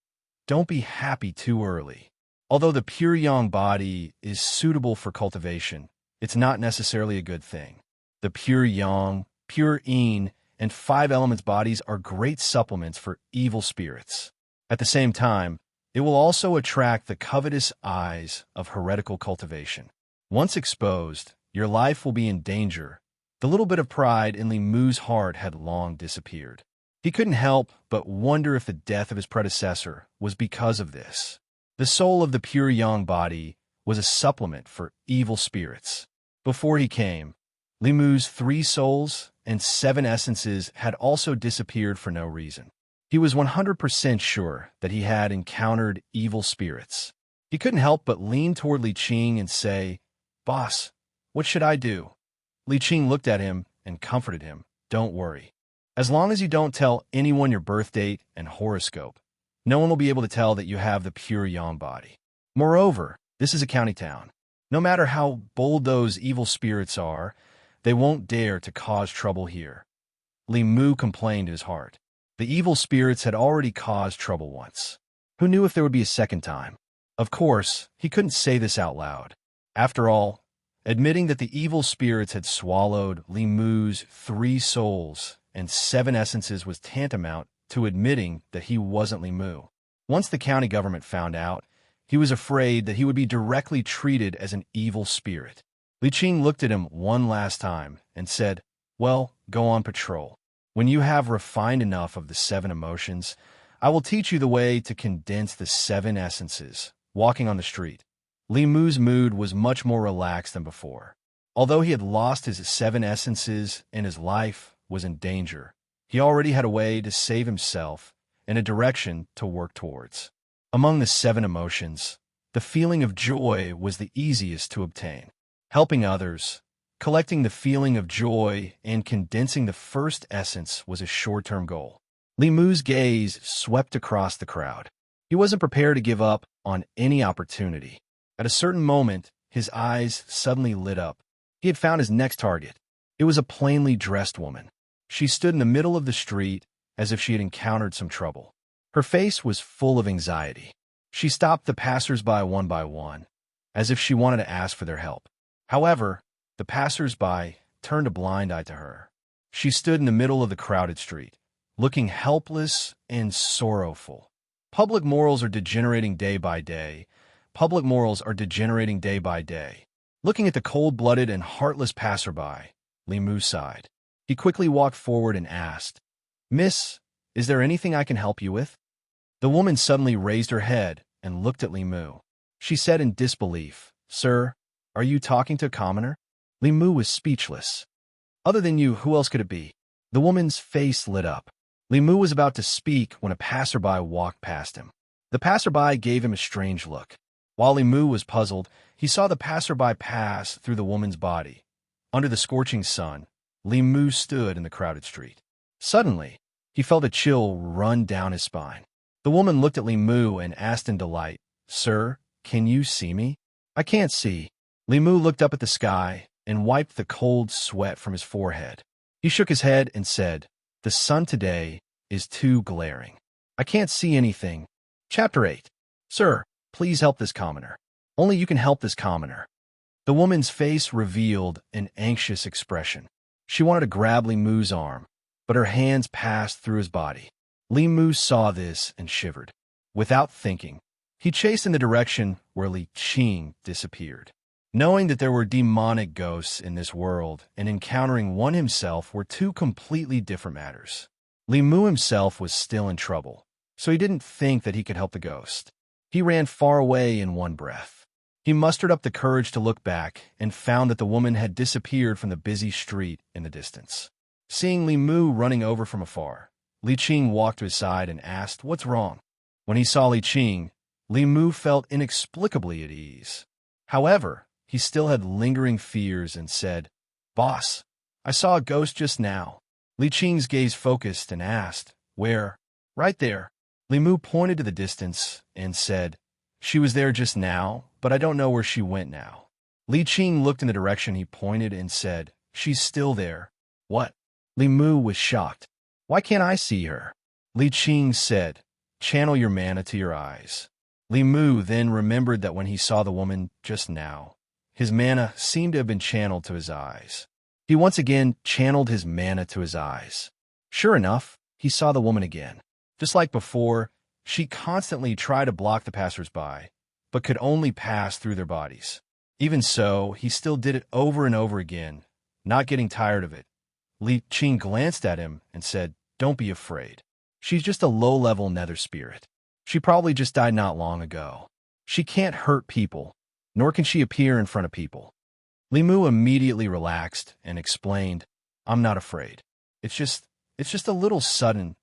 "Don't be happy too early. Although the pure yang body is suitable for cultivation, it's not necessarily a good thing. The pure yang, pure yin, and 5 elements bodies are great supplements for evil spirits. At the same time, it will also attract the covetous eyes of heretical cultivation. Once exposed, your life will be in danger." The little bit of pride in Li Mu's heart had long disappeared. He couldn't help but wonder if the death of his predecessor was because of this. The soul of the pure yang body was a supplement for evil spirits. Before he came, Li Mu's 3 souls and 7 essences had also disappeared for no reason. He was 100% sure that he had encountered evil spirits. He couldn't help but lean toward Li Qing and say, "Boss, what should I do?" Li Qing looked at him and comforted him. "Don't worry. As long as you don't tell anyone your birth date and horoscope, no one will be able to tell that you have the pure yang body. Moreover, this is a county town. No matter how bold those evil spirits are, they won't dare to cause trouble here." Li Mu complained in his heart. The evil spirits had already caused trouble once. Who knew if there would be a second time? Of course, he couldn't say this out loud. After all, admitting that the evil spirits had swallowed Li Mu's 3 souls and 7 essences was tantamount to admitting that he wasn't Li Mu. Once the county government found out, he was afraid that he would be directly treated as an evil spirit. Li Qing looked at him one last time and said, "Well, go on patrol. When you have refined enough of the 7 emotions, I will teach you the way to condense the 7 essences." Walking on the street, Li Mu's mood was much more relaxed than before. Although he had lost his 7 essences and his life was in danger, he already had a way to save himself and a direction to work towards. Among the 7 emotions, the feeling of joy was the easiest to obtain. Helping others, collecting the feeling of joy, and condensing the first essence was a short-term goal. Li Mu's gaze swept across the crowd. He wasn't prepared to give up on any opportunity. At a certain moment, his eyes suddenly lit up. He had found his next target. It was a plainly dressed woman. She stood in the middle of the street as if she had encountered some trouble. Her face was full of anxiety. She stopped the passers-by one by one, as if she wanted to ask for their help. However, the passers-by turned a blind eye to her. She stood in the middle of the crowded street, looking helpless and sorrowful. Public morals are degenerating day by day, Public morals are degenerating day by day. Looking at the cold-blooded and heartless passerby, Li Mu sighed. He quickly walked forward and asked, "Miss, is there anything I can help you with?" The woman suddenly raised her head and looked at Li Mu. She said in disbelief, "Sir, are you talking to a commoner?" Li Mu was speechless. "Other than you, who else could it be?" The woman's face lit up. Li Mu was about to speak when a passerby walked past him. The passerby gave him a strange look. While Li Mu was puzzled, he saw the passerby pass through the woman's body. Under the scorching sun, Li Mu stood in the crowded street. Suddenly, he felt a chill run down his spine. The woman looked at Li Mu and asked in delight, "Sir, can you see me?" "I can't see." Li Mu looked up at the sky and wiped the cold sweat from his forehead. He shook his head and said, "The sun today is too glaring. I can't see anything." Chapter 8. Sir, please help this commoner. Only you can help this commoner. The woman's face revealed an anxious expression. She wanted to grab Li Mu's arm, but her hands passed through his body. Li Mu saw this and shivered. Without thinking, he chased in the direction where Li Qing disappeared. Knowing that there were demonic ghosts in this world and encountering one himself were two completely different matters. Li Mu himself was still in trouble, so he didn't think that he could help the ghost. He ran far away in one breath. He mustered up the courage to look back and found that the woman had disappeared from the busy street in the distance. Seeing Li Mu running over from afar, Li Qing walked to his side and asked, "What's wrong?" When he saw Li Qing, Li Mu felt inexplicably at ease. However, he still had lingering fears and said, "Boss, I saw a ghost just now." Li Qing's gaze focused and asked, "Where?" "Right there." Li Mu pointed to the distance and said, "She was there just now, but I don't know where she went now." Li Qing looked in the direction he pointed and said, "She's still there." "What?" Li Mu was shocked. "Why can't I see her?" Li Qing said, "Channel your mana to your eyes." Li Mu then remembered that when he saw the woman just now, his mana seemed to have been channeled to his eyes. He once again channeled his mana to his eyes. Sure enough, he saw the woman again. Just like before, she constantly tried to block the passers-by, but could only pass through their bodies. Even so, he still did it over and over again, not getting tired of it. Li Qing glanced at him and said, "Don't be afraid. She's just a low-level nether spirit. She probably just died not long ago. She can't hurt people, nor can she appear in front of people." Li Mu immediately relaxed and explained, "I'm not afraid. It's just a little sudden."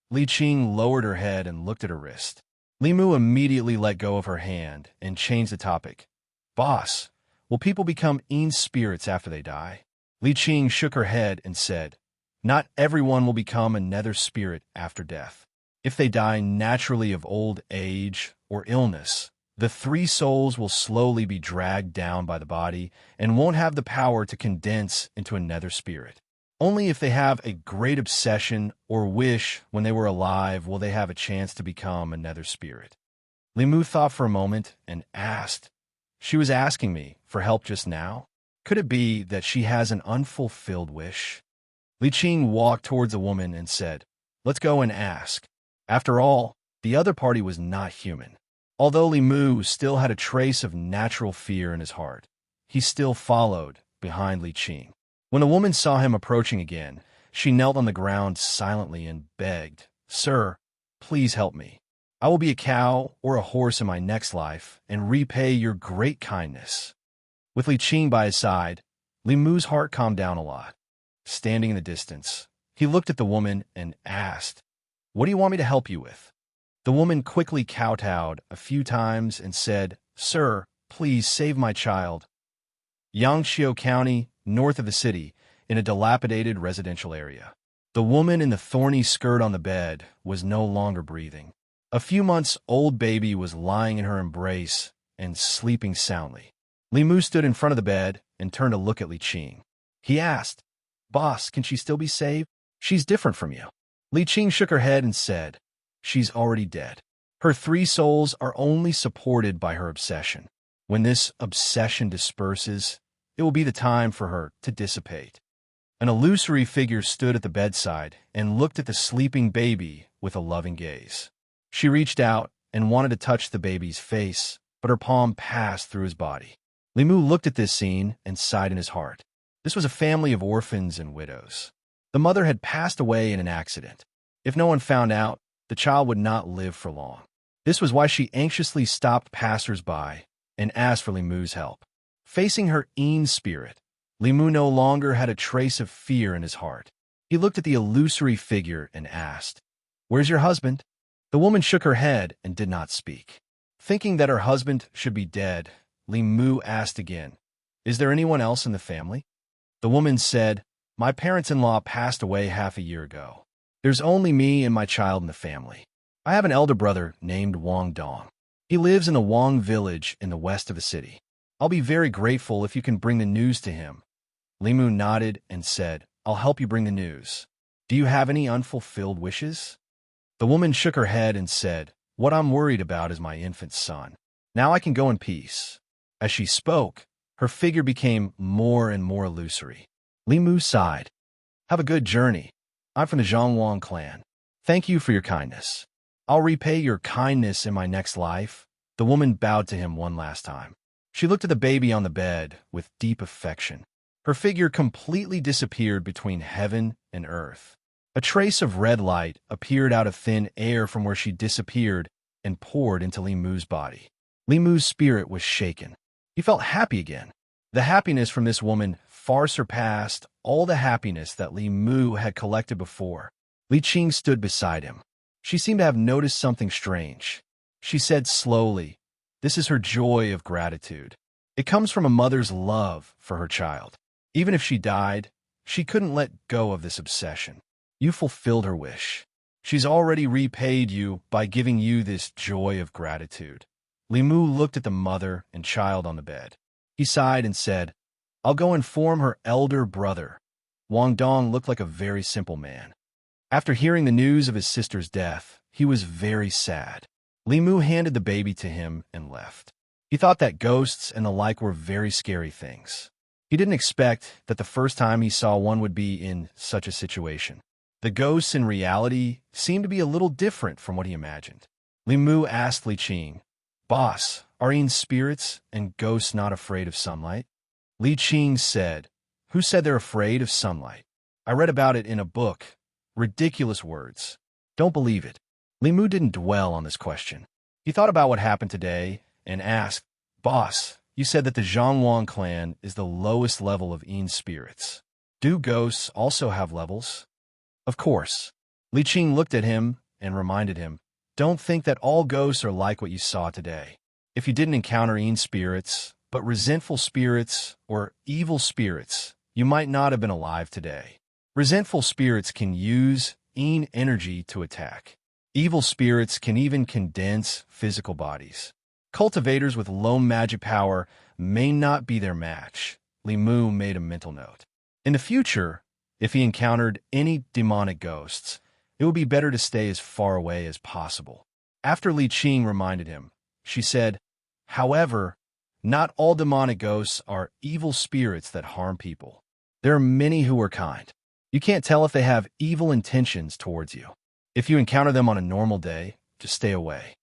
Li Qing lowered her head and looked at her wrist. Li Mu immediately let go of her hand and changed the topic. "Boss, will people become spirits after they die?" Li Qing shook her head and said, "Not everyone will become a nether spirit after death. If they die naturally of old age or illness, the three souls will slowly be dragged down by the body and won't have the power to condense into a nether spirit. Only if they have a great obsession or wish when they were alive will they have a chance to become a nether spirit." Li Mu thought for a moment and asked, "She was asking me for help just now? Could it be that she has an unfulfilled wish?" Li Qing walked towards the woman and said, "Let's go and ask." After all, the other party was not human. Although Li Mu still had a trace of natural fear in his heart, he still followed behind Li Qing. When the woman saw him approaching again, she knelt on the ground silently and begged, "Sir, please help me. I will be a cow or a horse in my next life and repay your great kindness." With Li Qing by his side, Li Mu's heart calmed down a lot. Standing in the distance, he looked at the woman and asked, "What do you want me to help you with?" The woman quickly kowtowed a few times and said, "Sir, please save my child." Yangqiu County, north of the city, in a dilapidated residential area. The woman in the thorny skirt on the bed was no longer breathing. A few months old baby was lying in her embrace and sleeping soundly. Li Mu stood in front of the bed and turned to look at Li Qing. He asked, "Boss, can she still be saved? She's different from you." Li Qing shook her head and said, "She's already dead. Her three souls are only supported by her obsession. When this obsession disperses, it will be the time for her to dissipate." An illusory figure stood at the bedside and looked at the sleeping baby with a loving gaze. She reached out and wanted to touch the baby's face, but her palm passed through his body. Li Mu looked at this scene and sighed in his heart. This was a family of orphans and widows. The mother had passed away in an accident. If no one found out, the child would not live for long. This was why she anxiously stopped passers-by and asked for Li Mu's help. Facing her Een spirit, Li Mu no longer had a trace of fear in his heart. He looked at the illusory figure and asked, "Where's your husband?" The woman shook her head and did not speak. Thinking that her husband should be dead, Li Mu asked again, "Is there anyone else in the family?" The woman said, "My parents-in-law passed away half a year ago. There's only me and my child in the family. I have an elder brother named Wang Dong. He lives in the Wang village in the west of the city. I'll be very grateful if you can bring the news to him." Li Mu nodded and said, "I'll help you bring the news. Do you have any unfulfilled wishes?" The woman shook her head and said, "What I'm worried about is my infant son. Now I can go in peace." As she spoke, her figure became more and more illusory. Li Mu sighed. "Have a good journey. I'm from the Zhongwang clan. Thank you for your kindness. I'll repay your kindness in my next life." The woman bowed to him one last time. She looked at the baby on the bed with deep affection. Her figure completely disappeared between heaven and earth. A trace of red light appeared out of thin air from where she disappeared and poured into Li Mu's body. Li Mu's spirit was shaken. He felt happy again. The happiness from this woman far surpassed all the happiness that Li Mu had collected before. Li Qing stood beside him. She seemed to have noticed something strange. She said slowly, "This is her joy of gratitude. It comes from a mother's love for her child. Even if she died, she couldn't let go of this obsession. You fulfilled her wish. She's already repaid you by giving you this joy of gratitude." Li Mu looked at the mother and child on the bed. He sighed and said, "I'll go inform her elder brother." Wang Dong looked like a very simple man. After hearing the news of his sister's death, he was very sad. Li Mu handed the baby to him and left. He thought that ghosts and the like were very scary things. He didn't expect that the first time he saw one would be in such a situation. The ghosts in reality seemed to be a little different from what he imagined. Li Mu asked Li Qing, "Boss, are Een spirits and ghosts not afraid of sunlight?" Li Qing said, "Who said they're afraid of sunlight? I read about it in a book. Ridiculous words. Don't believe it." Li Mu didn't dwell on this question. He thought about what happened today and asked, "Boss, you said that the Zhongwang clan is the lowest level of Een spirits. Do ghosts also have levels?" "Of course." Li Qing looked at him and reminded him, "Don't think that all ghosts are like what you saw today. If you didn't encounter Een spirits, but resentful spirits or evil spirits, you might not have been alive today. Resentful spirits can use Een energy to attack. Evil spirits can even condense physical bodies. Cultivators with low magic power may not be their match." Li Mu made a mental note. In the future, if he encountered any demonic ghosts, it would be better to stay as far away as possible. After Li Qing reminded him, she said, "However, not all demonic ghosts are evil spirits that harm people. There are many who are kind. You can't tell if they have evil intentions towards you. If you encounter them on a normal day, just stay away."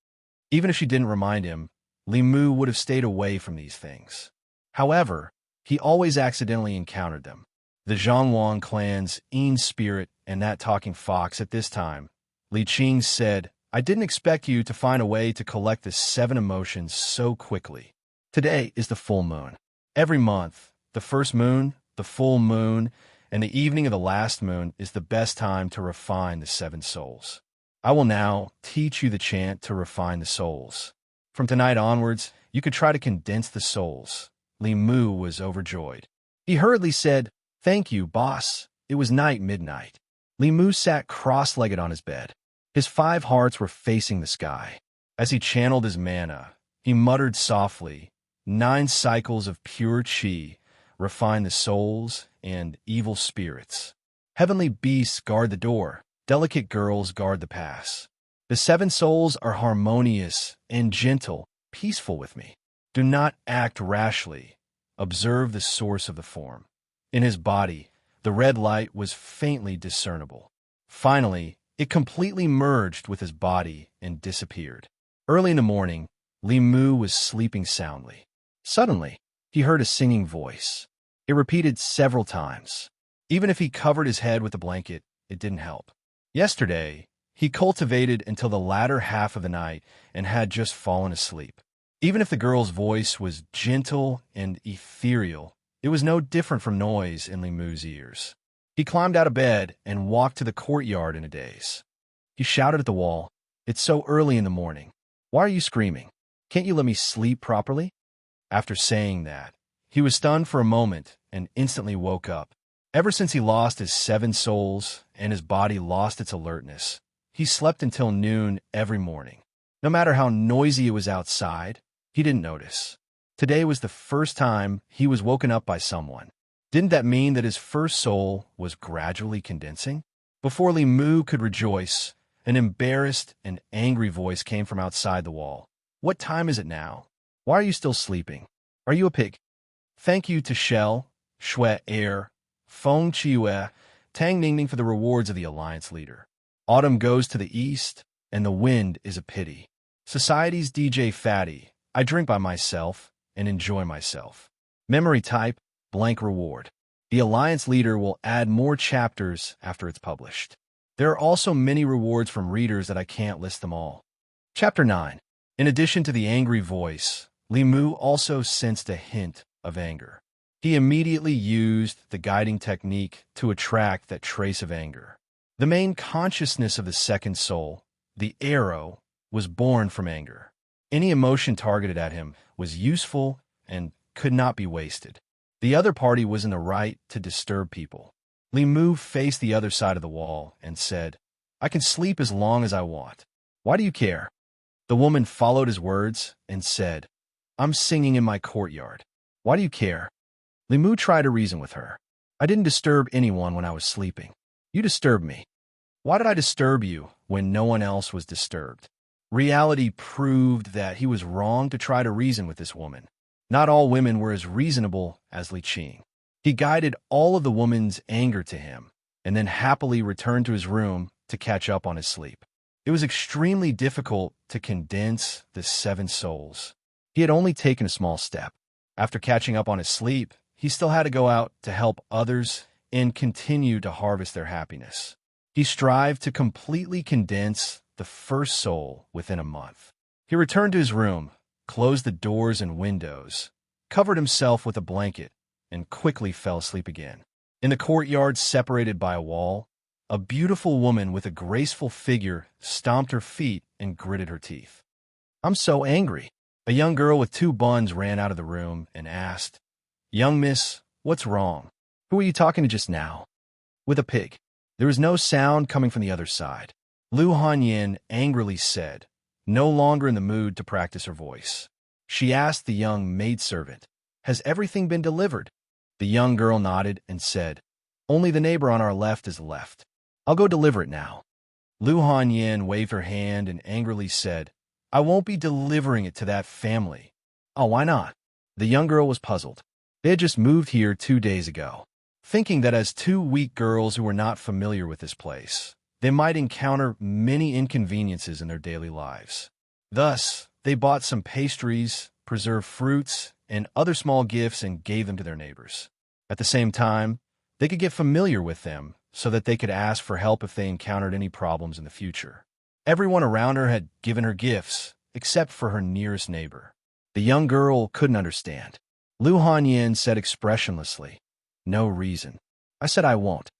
Even if she didn't remind him, Li Mu would have stayed away from these things. However, he always accidentally encountered them. The Zhongwang clan's Een spirit and that talking fox at this time. Li Qing said, "I didn't expect you to find a way to collect the 7 emotions so quickly. Today is the full moon. Every month, the first moon, the full moon, and the evening of the last moon is the best time to refine the 7 souls. I will now teach you the chant to refine the souls. From tonight onwards, you could try to condense the souls." Li Mu was overjoyed. He hurriedly said, "Thank you, boss." It was midnight. Li Mu sat cross-legged on his bed. His 5 hearts were facing the sky. As he channeled his mana, he muttered softly, 9 cycles of pure qi refine the souls and evil spirits. Heavenly beasts guard the door. Delicate girls guard the pass. The 7 souls are harmonious and gentle, peaceful with me. Do not act rashly. Observe the source of the form." In his body, the red light was faintly discernible. Finally, it completely merged with his body and disappeared. Early in the morning, Li Mu was sleeping soundly. Suddenly, he heard a singing voice. It repeated several times. Even if he covered his head with a blanket, it didn't help. Yesterday, he cultivated until the latter half of the night and had just fallen asleep. Even if the girl's voice was gentle and ethereal, it was no different from noise in Li Mu's ears. He climbed out of bed and walked to the courtyard in a daze. He shouted at the wall, "It's so early in the morning. Why are you screaming? Can't you let me sleep properly?" After saying that, he was stunned for a moment and instantly woke up. Ever since he lost his 7 souls and his body lost its alertness, he slept until noon every morning. No matter how noisy it was outside, he didn't notice. Today was the first time he was woken up by someone. Didn't that mean that his first soul was gradually condensing? Before Li Mu could rejoice, an embarrassed and angry voice came from outside the wall. "What time is it now? Why are you still sleeping? Are you a pig?" Thank you to Shell, Shui Air, Feng Chiue, Tang Ningning for the rewards of the Alliance leader. Autumn goes to the east, and the wind is a pity. Society's DJ Fatty, I drink by myself and enjoy myself. Memory type, blank reward. The Alliance leader will add more chapters after it's published. There are also many rewards from readers that I can't list them all. Chapter 9. In addition to the angry voice, Li Mu also sensed a hint of anger. He immediately used the guiding technique to attract that trace of anger. The main consciousness of the second soul, the arrow, was born from anger. Any emotion targeted at him was useful and could not be wasted. The other party was in the right to disturb people. Li Mu faced the other side of the wall and said, "I can sleep as long as I want. Why do you care?" The woman followed his words and said, "I'm singing in my courtyard. Why do you care?" Li Mu tried to reason with her. "I didn't disturb anyone when I was sleeping. You disturbed me. Why did I disturb you when no one else was disturbed?" Reality proved that he was wrong to try to reason with this woman. Not all women were as reasonable as Li Qing. He guided all of the woman's anger to him, and then happily returned to his room to catch up on his sleep. It was extremely difficult to condense the 7 souls. He had only taken a small step. After catching up on his sleep, he still had to go out to help others and continue to harvest their happiness. He strived to completely condense the first soul within a month. He returned to his room, closed the doors and windows, covered himself with a blanket, and quickly fell asleep again. In the courtyard separated by a wall, a beautiful woman with a graceful figure stomped her feet and gritted her teeth. "I'm so angry." A young girl with 2 buns ran out of the room and asked, "Young miss, what's wrong? Who were you talking to just now?" "With a pig." There was no sound coming from the other side. Lu Hanyin angrily said, no longer in the mood to practice her voice. She asked the young maidservant, "Has everything been delivered?" The young girl nodded and said, "Only the neighbor on our left is left. I'll go deliver it now." Lu Hanyin waved her hand and angrily said, "I won't be delivering it to that family." "Oh, why not?" The young girl was puzzled. They had just moved here 2 days ago. Thinking that as 2 weak girls who were not familiar with this place, they might encounter many inconveniences in their daily lives. Thus, they bought some pastries, preserved fruits, and other small gifts and gave them to their neighbors. At the same time, they could get familiar with them so that they could ask for help if they encountered any problems in the future. Everyone around her had given her gifts, except for her nearest neighbor. The young girl couldn't understand. Lu Hanyin said expressionlessly, "No reason. I said I won't."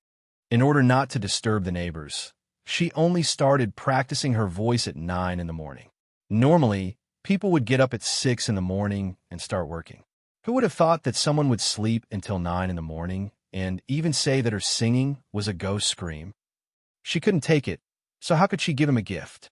In order not to disturb the neighbors, she only started practicing her voice at 9 in the morning. Normally, people would get up at 6 in the morning and start working. Who would have thought that someone would sleep until 9 in the morning and even say that her singing was a ghost scream? She couldn't take it, so how could she give him a gift?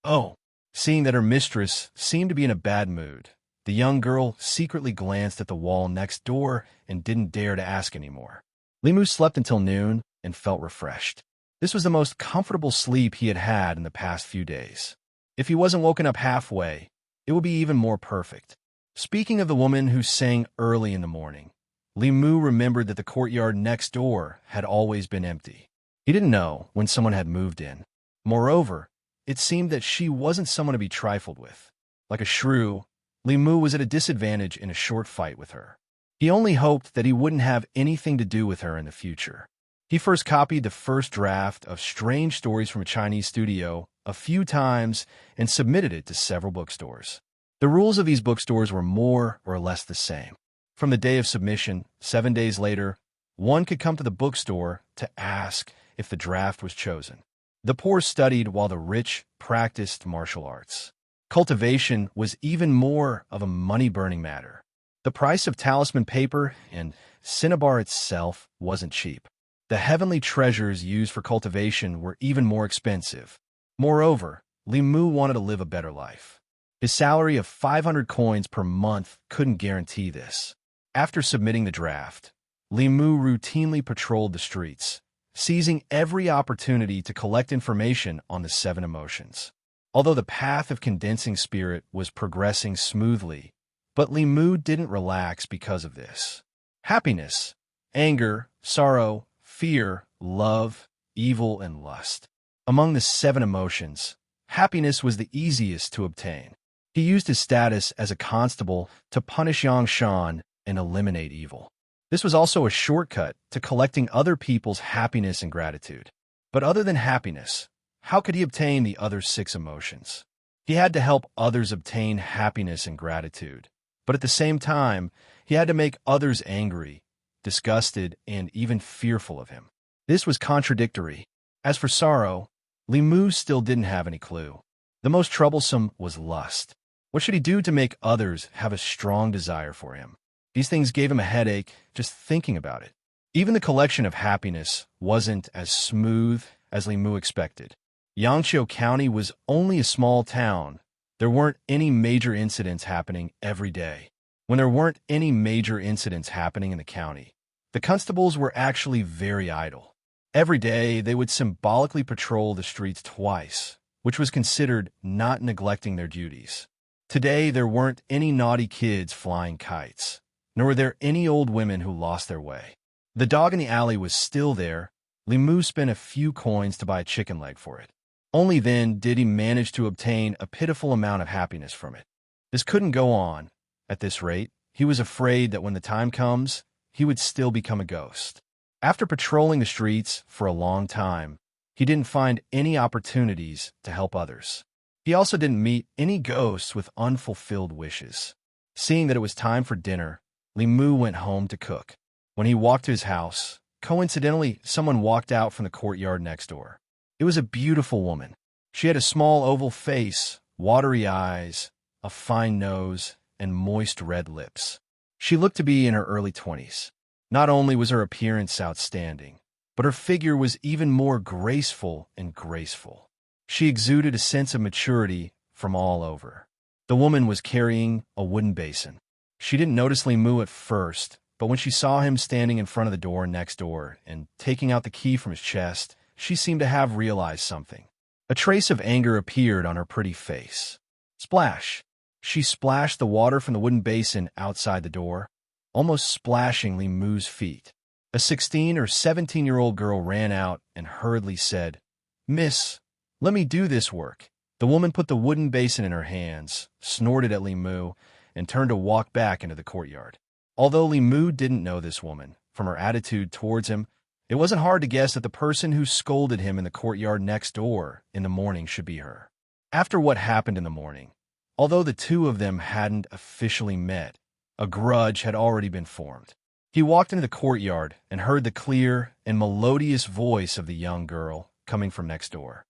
Oh, seeing that her mistress seemed to be in a bad mood, the young girl secretly glanced at the wall next door and didn't dare to ask anymore. Li Mu slept until noon and felt refreshed. This was the most comfortable sleep he had had in the past few days. If he wasn't woken up halfway, it would be even more perfect. Speaking of the woman who sang early in the morning, Li Mu remembered that the courtyard next door had always been empty. He didn't know when someone had moved in. Moreover, it seemed that she wasn't someone to be trifled with. Like a shrew, Li Mu was at a disadvantage in a short fight with her. He only hoped that he wouldn't have anything to do with her in the future. He first copied the first draft of Strange Stories from a Chinese studio a few times and submitted it to several bookstores. The rules of these bookstores were more or less the same. From the day of submission, 7 days later, one could come to the bookstore to ask if the draft was chosen. The poor studied while the rich practiced martial arts. Cultivation was even more of a money-burning matter. The price of talisman paper and cinnabar itself wasn't cheap. The heavenly treasures used for cultivation were even more expensive. Moreover, Li Mu wanted to live a better life. His salary of 500 coins per month couldn't guarantee this. After submitting the draft, Li Mu routinely patrolled the streets, seizing every opportunity to collect information on the 7 emotions. Although the path of condensing spirit was progressing smoothly, but Li Mu didn't relax because of this. Happiness, anger, sorrow, fear, love, evil, and lust. Among the 7 emotions, happiness was the easiest to obtain. He used his status as a constable to punish Yang Shan and eliminate evil. This was also a shortcut to collecting other people's happiness and gratitude. But other than happiness, how could he obtain the other 6 emotions? He had to help others obtain happiness and gratitude. But at the same time, he had to make others angry, disgusted, and even fearful of him. This was contradictory. As for sorrow, Li Mu still didn't have any clue. The most troublesome was lust. What should he do to make others have a strong desire for him? These things gave him a headache just thinking about it. Even the collection of happiness wasn't as smooth as Li Mu expected. Yangqiu County was only a small town. There weren't any major incidents happening every day. When there weren't any major incidents happening in the county, the constables were actually very idle. Every day, they would symbolically patrol the streets twice, which was considered not neglecting their duties. Today, there weren't any naughty kids flying kites, nor were there any old women who lost their way. The dog in the alley was still there. Li Mu spent a few coins to buy a chicken leg for it. Only then did he manage to obtain a pitiful amount of happiness from it. This couldn't go on. At this rate, he was afraid that when the time comes, he would still become a ghost. After patrolling the streets for a long time, he didn't find any opportunities to help others. He also didn't meet any ghosts with unfulfilled wishes. Seeing that it was time for dinner, Li Mu went home to cook. When he walked to his house, coincidentally, someone walked out from the courtyard next door. It was a beautiful woman. She had a small oval face, watery eyes, a fine nose, and moist red lips. She looked to be in her early 20s. Not only was her appearance outstanding, but her figure was even more graceful and graceful. She exuded a sense of maturity from all over. The woman was carrying a wooden basin. She didn't notice Li Mu at first, but when she saw him standing in front of the door next door and taking out the key from his chest, she seemed to have realized something. A trace of anger appeared on her pretty face. Splash! She splashed the water from the wooden basin outside the door, almost splashing Li Mu's feet. A 16 or 17-year-old girl ran out and hurriedly said, "Miss, let me do this work." The woman put the wooden basin in her hands, snorted at Li Mu, and turned to walk back into the courtyard. Although Li Mu didn't know this woman, from her attitude towards him, it wasn't hard to guess that the person who scolded him in the courtyard next door in the morning should be her. After what happened in the morning, although the two of them hadn't officially met, a grudge had already been formed. He walked into the courtyard and heard the clear and melodious voice of the young girl coming from next door.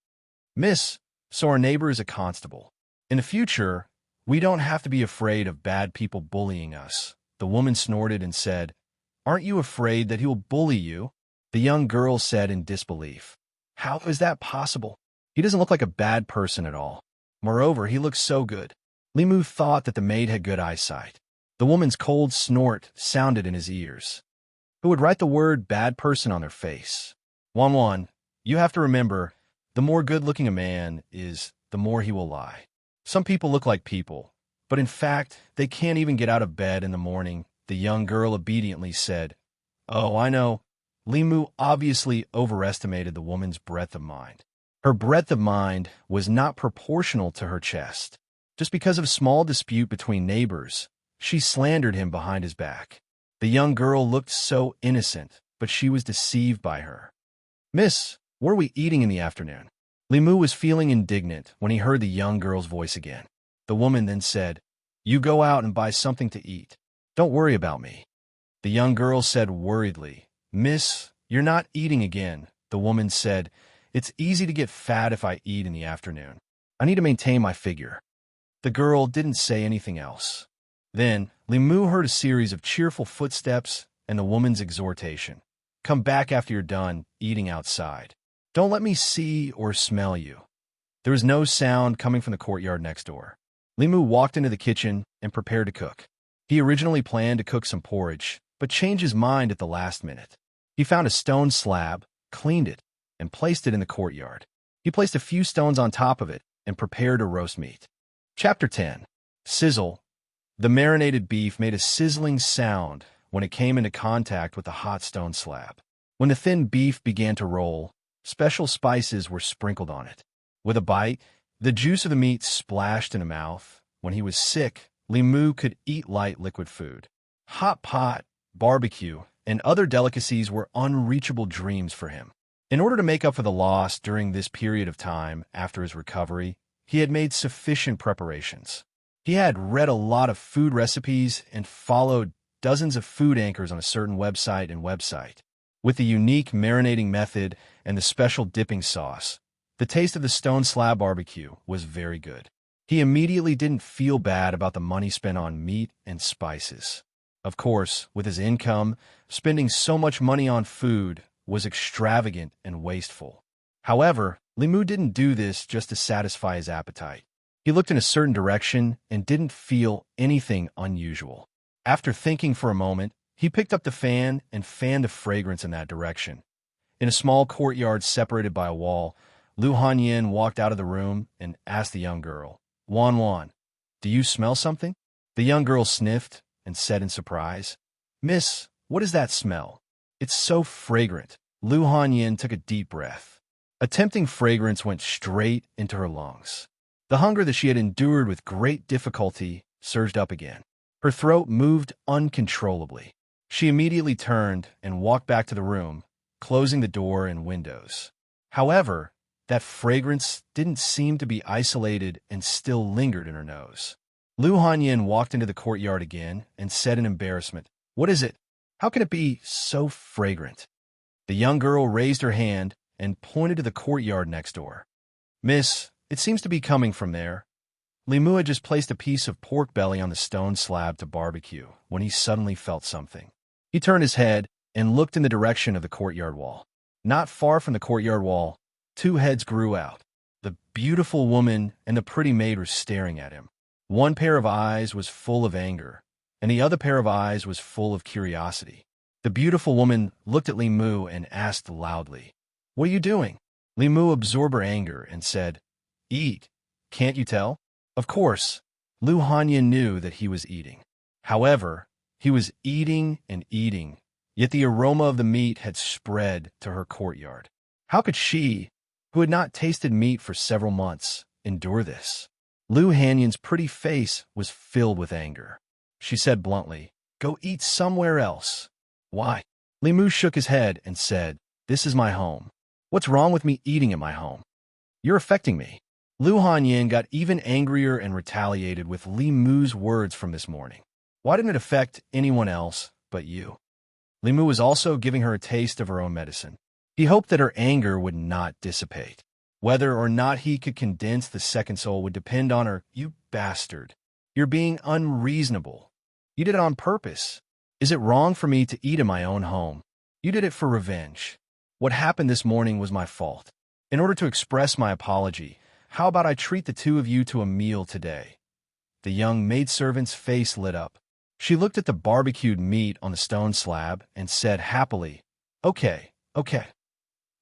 "Miss, so our neighbor is a constable. In the future, we don't have to be afraid of bad people bullying us." The woman snorted and said, "Aren't you afraid that he will bully you?" The young girl said in disbelief, "How is that possible? He doesn't look like a bad person at all. Moreover, he looks so good." Li Mu thought that the maid had good eyesight. The woman's cold snort sounded in his ears. Who would write the word bad person on their face? Wan, you have to remember, the more good-looking a man is, the more he will lie. Some people look like people, but in fact, they can't even get out of bed in the morning. The young girl obediently said, "Oh, I know." Li Mu obviously overestimated the woman's breadth of mind. Her breadth of mind was not proportional to her chest. Just because of a small dispute between neighbors, she slandered him behind his back. The young girl looked so innocent, but she was deceived by her. "Miss, what are we eating in the afternoon?" Limu was feeling indignant when he heard the young girl's voice again. The woman then said, "You go out and buy something to eat. Don't worry about me." The young girl said worriedly, "Miss, you're not eating again." The woman said, "It's easy to get fat if I eat in the afternoon. I need to maintain my figure." The girl didn't say anything else. Then, Limu heard a series of cheerful footsteps and the woman's exhortation. "Come back after you're done eating outside. Don't let me see or smell you." There was no sound coming from the courtyard next door. Limu walked into the kitchen and prepared to cook. He originally planned to cook some porridge, but changed his mind at the last minute. He found a stone slab, cleaned it, and placed it in the courtyard. He placed a few stones on top of it and prepared to roast meat. Chapter 10. Sizzle. The marinated beef made a sizzling sound when it came into contact with the hot stone slab. When the thin beef began to roll, special spices were sprinkled on it. With a bite, the juice of the meat splashed in his mouth. When he was sick, Limu could eat light liquid food. Hot pot, barbecue, and other delicacies were unreachable dreams for him. In order to make up for the loss during this period of time after his recovery, he had made sufficient preparations. He had read a lot of food recipes and followed dozens of food anchors on a certain website. With the unique marinating method and the special dipping sauce, the taste of the stone slab barbecue was very good. He immediately didn't feel bad about the money spent on meat and spices. Of course, with his income, spending so much money on food was extravagant and wasteful. However, Limu didn't do this just to satisfy his appetite. He looked in a certain direction and didn't feel anything unusual. After thinking for a moment, he picked up the fan and fanned the fragrance in that direction. In a small courtyard separated by a wall, Lu Hanyin walked out of the room and asked the young girl, "Wan, do you smell something?" The young girl sniffed and said in surprise, "Miss, what is that smell? It's so fragrant." Lu Hanyin took a deep breath. A tempting fragrance went straight into her lungs. The hunger that she had endured with great difficulty surged up again. Her throat moved uncontrollably. She immediately turned and walked back to the room, closing the door and windows. However, that fragrance didn't seem to be isolated and still lingered in her nose. Lu Hanyin walked into the courtyard again and said in embarrassment, "What is it? How can it be so fragrant?" The young girl raised her hand and pointed to the courtyard next door. "Miss, it seems to be coming from there." Limu had just placed a piece of pork belly on the stone slab to barbecue when he suddenly felt something. He turned his head and looked in the direction of the courtyard wall. Not far from the courtyard wall, two heads grew out. The beautiful woman and the pretty maid were staring at him. One pair of eyes was full of anger, and the other pair of eyes was full of curiosity. The beautiful woman looked at Limu and asked loudly, "What are you doing?" Limu absorbed her anger and said, "Eat. Can't you tell?" Of course, Lu Hanyin knew that he was eating. However, he was eating and eating, yet the aroma of the meat had spread to her courtyard. How could she, who had not tasted meat for several months, endure this? Lu Hanyin's pretty face was filled with anger. She said bluntly, "Go eat somewhere else." "Why?" Limu shook his head and said, "This is my home. What's wrong with me eating at my home? You're affecting me." Lu Hanyin got even angrier and retaliated with Limu's words from this morning. "Why didn't it affect anyone else but you?" Limu was also giving her a taste of her own medicine. He hoped that her anger would not dissipate. Whether or not he could condense the second soul would depend on her. "You bastard. You're being unreasonable. You did it on purpose. Is it wrong for me to eat in my own home? You did it for revenge. What happened this morning was my fault. In order to express my apology, how about I treat the two of you to a meal today?" The young maidservant's face lit up. She looked at the barbecued meat on the stone slab and said happily, Okay.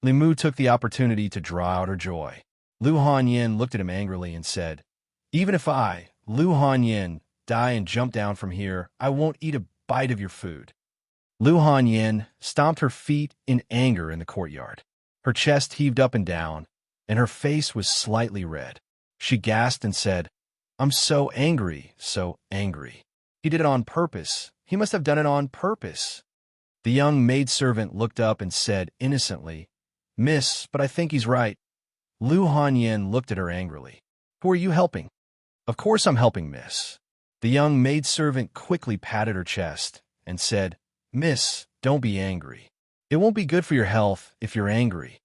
Limu took the opportunity to draw out her joy. Lu Hanyin looked at him angrily and said, "Even if I, Lu Hanyin, die and jump down from here, I won't eat a bite of your food." Lu Hanyin stomped her feet in anger in the courtyard. Her chest heaved up and down, and her face was slightly red. She gasped and said, I'm so angry, so angry. He did it on purpose. He must have done it on purpose. The young maidservant looked up and said innocently, Miss, but I think he's right. Lu Hanyin looked at her angrily. Who are you helping? Of course I'm helping, miss. The young maidservant quickly patted her chest and said, Miss, don't be angry. It won't be good for your health if you're angry.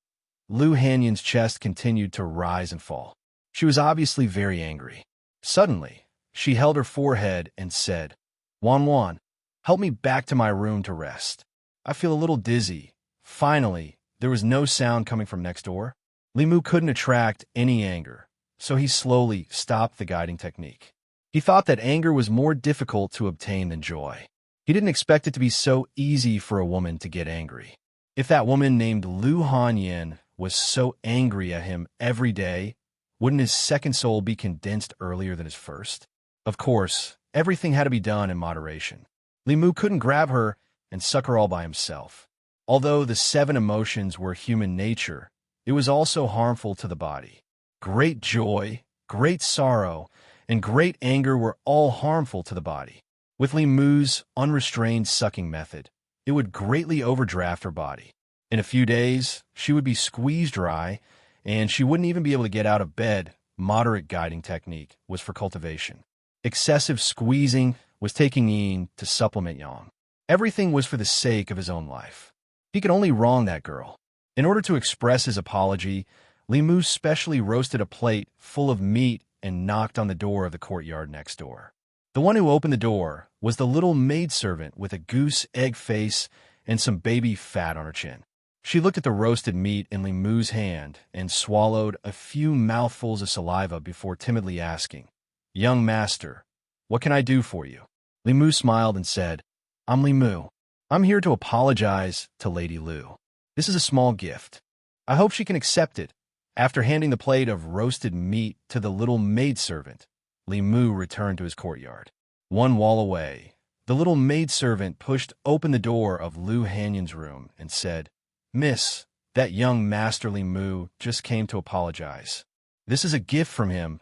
Lu Hanyin's chest continued to rise and fall. She was obviously very angry. Suddenly, she held her forehead and said, Wan Wan, help me back to my room to rest. I feel a little dizzy. Finally, there was no sound coming from next door. Li Mu couldn't attract any anger, so he slowly stopped the guiding technique. He thought that anger was more difficult to obtain than joy. He didn't expect it to be so easy for a woman to get angry. If that woman named Lu Hanyin was so angry at him every day, wouldn't his second soul be condensed earlier than his first? Of course, everything had to be done in moderation. Li Mu couldn't grab her and suck her all by himself. Although the 7 emotions were human nature, it was also harmful to the body. Great joy, great sorrow, and great anger were all harmful to the body. With Li Mu's unrestrained sucking method, it would greatly overdraft her body. In a few days, she would be squeezed dry, and she wouldn't even be able to get out of bed. Moderate guiding technique was for cultivation. Excessive squeezing was taking yin to supplement yang. Everything was for the sake of his own life. He could only wrong that girl. In order to express his apology, Li Mu specially roasted a plate full of meat and knocked on the door of the courtyard next door. The one who opened the door was the little maidservant with a goose egg face and some baby fat on her chin. She looked at the roasted meat in Li Mu's hand and swallowed a few mouthfuls of saliva before timidly asking, Young master, what can I do for you? Li Mu smiled and said, I'm Li Mu. I'm here to apologize to Lady Lu. This is a small gift. I hope she can accept it. After handing the plate of roasted meat to the little maidservant, Li Mu returned to his courtyard. One wall away, the little maidservant pushed open the door of Lu Hanyin's room and said, Miss, that young master Li Mu just came to apologize. This is a gift from him.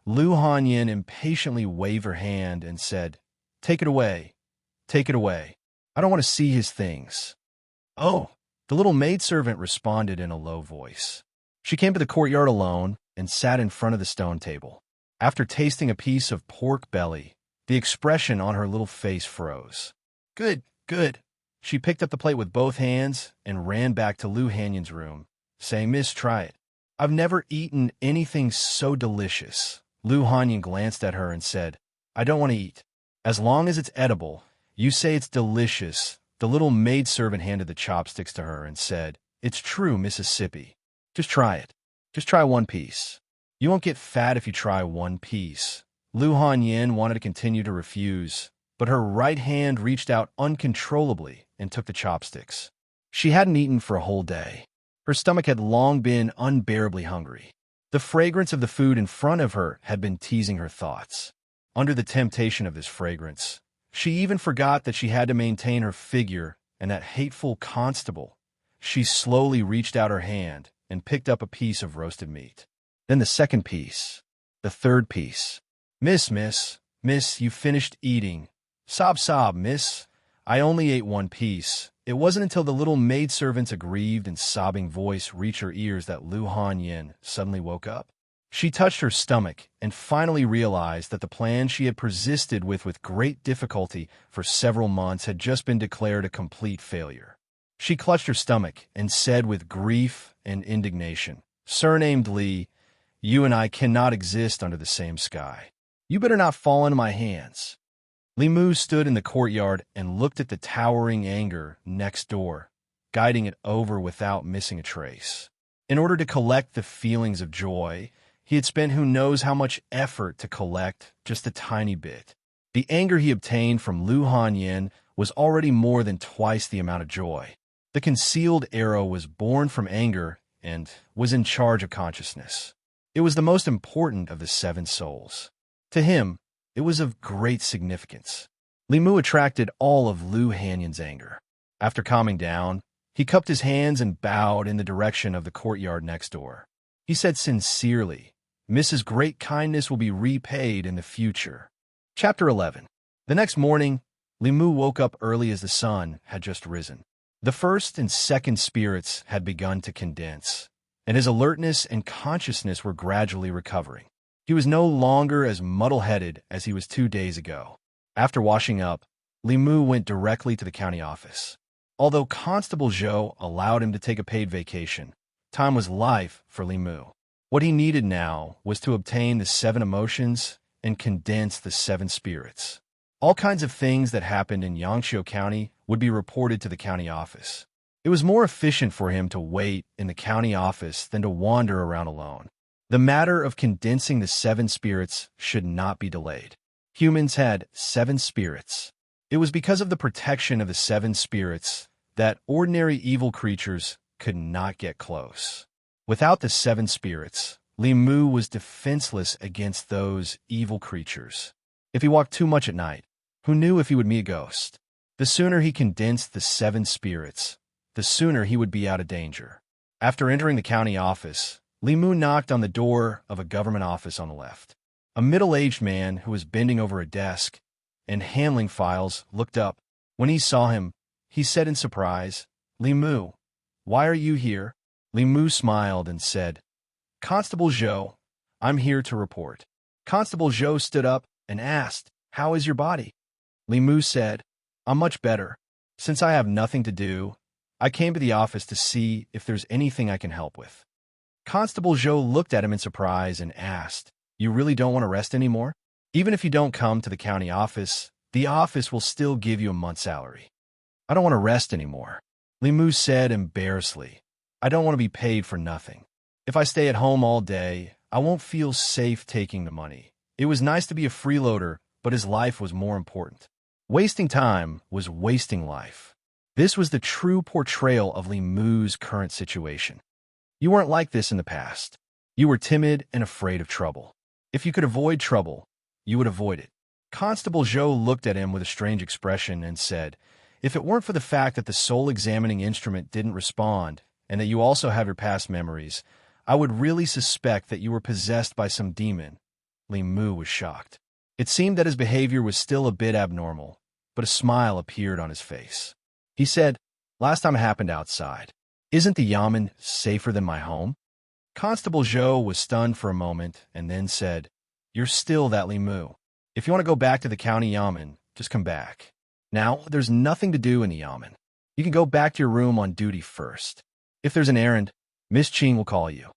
Lu Hanyin impatiently waved her hand and said, Take it away. Take it away. I don't want to see his things. Oh, the little maidservant responded in a low voice. She came to the courtyard alone and sat in front of the stone table. After tasting a piece of pork belly, the expression on her little face froze. Good, good. She picked up the plate with both hands and ran back to Lu Hanyin's room, saying, Miss, try it. I've never eaten anything so delicious. Lu Hanyin glanced at her and said, I don't want to eat. As long as it's edible, you say it's delicious. The little maidservant handed the chopsticks to her and said, It's true, Mississippi. Just try it. Just try one piece. You won't get fat if you try one piece. Lu Hanyin wanted to continue to refuse, but her right hand reached out uncontrollably and took the chopsticks. She hadn't eaten for a whole day. Her stomach had long been unbearably hungry. The fragrance of the food in front of her had been teasing her thoughts. Under the temptation of this fragrance, she even forgot that she had to maintain her figure and that hateful constable. She slowly reached out her hand and picked up a piece of roasted meat. Then the second piece. The third piece. Miss, you finished eating. Sob, miss. I only ate one piece. It wasn't until the little maidservant's aggrieved and sobbing voice reached her ears that Lu Hanyin suddenly woke up. She touched her stomach and finally realized that the plan she had persisted with great difficulty for several months had just been declared a complete failure. She clutched her stomach and said with grief and indignation, Surnamed Li, you and I cannot exist under the same sky. You better not fall into my hands. Li Mu stood in the courtyard and looked at the towering anger next door, guiding it over without missing a trace. In order to collect the feelings of joy, he had spent who knows how much effort to collect just a tiny bit. The anger he obtained from Lu Hanyin was already more than twice the amount of joy. The concealed arrow was born from anger and was in charge of consciousness. It was the most important of the 7 souls. To him, it was of great significance. Li Mu attracted all of Lu Hanyin's anger. After calming down, he cupped his hands and bowed in the direction of the courtyard next door. He said sincerely, Mrs. Great Kindness will be repaid in the future. Chapter 11. The next morning, Li Mu woke up early as the sun had just risen. The first and second spirits had begun to condense, and his alertness and consciousness were gradually recovering. He was no longer as muddle-headed as he was 2 days ago. After washing up, Li Mu went directly to the county office. Although Constable Zhou allowed him to take a paid vacation, time was life for Li Mu. What he needed now was to obtain the 7 emotions and condense the 7 spirits. All kinds of things that happened in Yangqiu County would be reported to the county office. It was more efficient for him to wait in the county office than to wander around alone. The matter of condensing the 7 spirits should not be delayed. Humans had 7 spirits. It was because of the protection of the 7 spirits that ordinary evil creatures could not get close. Without the 7 spirits, Li Mu was defenseless against those evil creatures. If he walked too much at night, who knew if he would meet a ghost? The sooner he condensed the 7 spirits, the sooner he would be out of danger. After entering the county office, Li Mu knocked on the door of a government office on the left. A middle-aged man who was bending over a desk and handling files looked up. When he saw him, he said in surprise, "Li Mu, why are you here?" Li Mu smiled and said, "Constable Zhou, I'm here to report." Constable Zhou stood up and asked, "How is your body?" Li Mu said, "I'm much better. Since I have nothing to do, I came to the office to see if there's anything I can help with." Constable Zhou looked at him in surprise and asked, "You really don't want to rest anymore? Even if you don't come to the office will still give you a month's salary." "I don't want to rest anymore," Li Mu said embarrassedly. "I don't want to be paid for nothing. If I stay at home all day, I won't feel safe taking the money." It was nice to be a freeloader, but his life was more important. Wasting time was wasting life. This was the true portrayal of Li Mu's current situation. You weren't like this in the past. You were timid and afraid of trouble. If you could avoid trouble, you would avoid it. Constable Zhou looked at him with a strange expression and said, "If it weren't for the fact that the soul examining instrument didn't respond, and that you also have your past memories, I would really suspect that you were possessed by some demon." Li Mu was shocked. It seemed that his behavior was still a bit abnormal, but a smile appeared on his face. He said, "Last time it happened outside. Isn't the Yamen safer than my home?" Constable Zhou was stunned for a moment and then said, "You're still that Li Mu. If you want to go back to the county Yamen, just come back. Now, there's nothing to do in the Yamen. You can go back to your room on duty first. If there's an errand, Miss Qing will call you."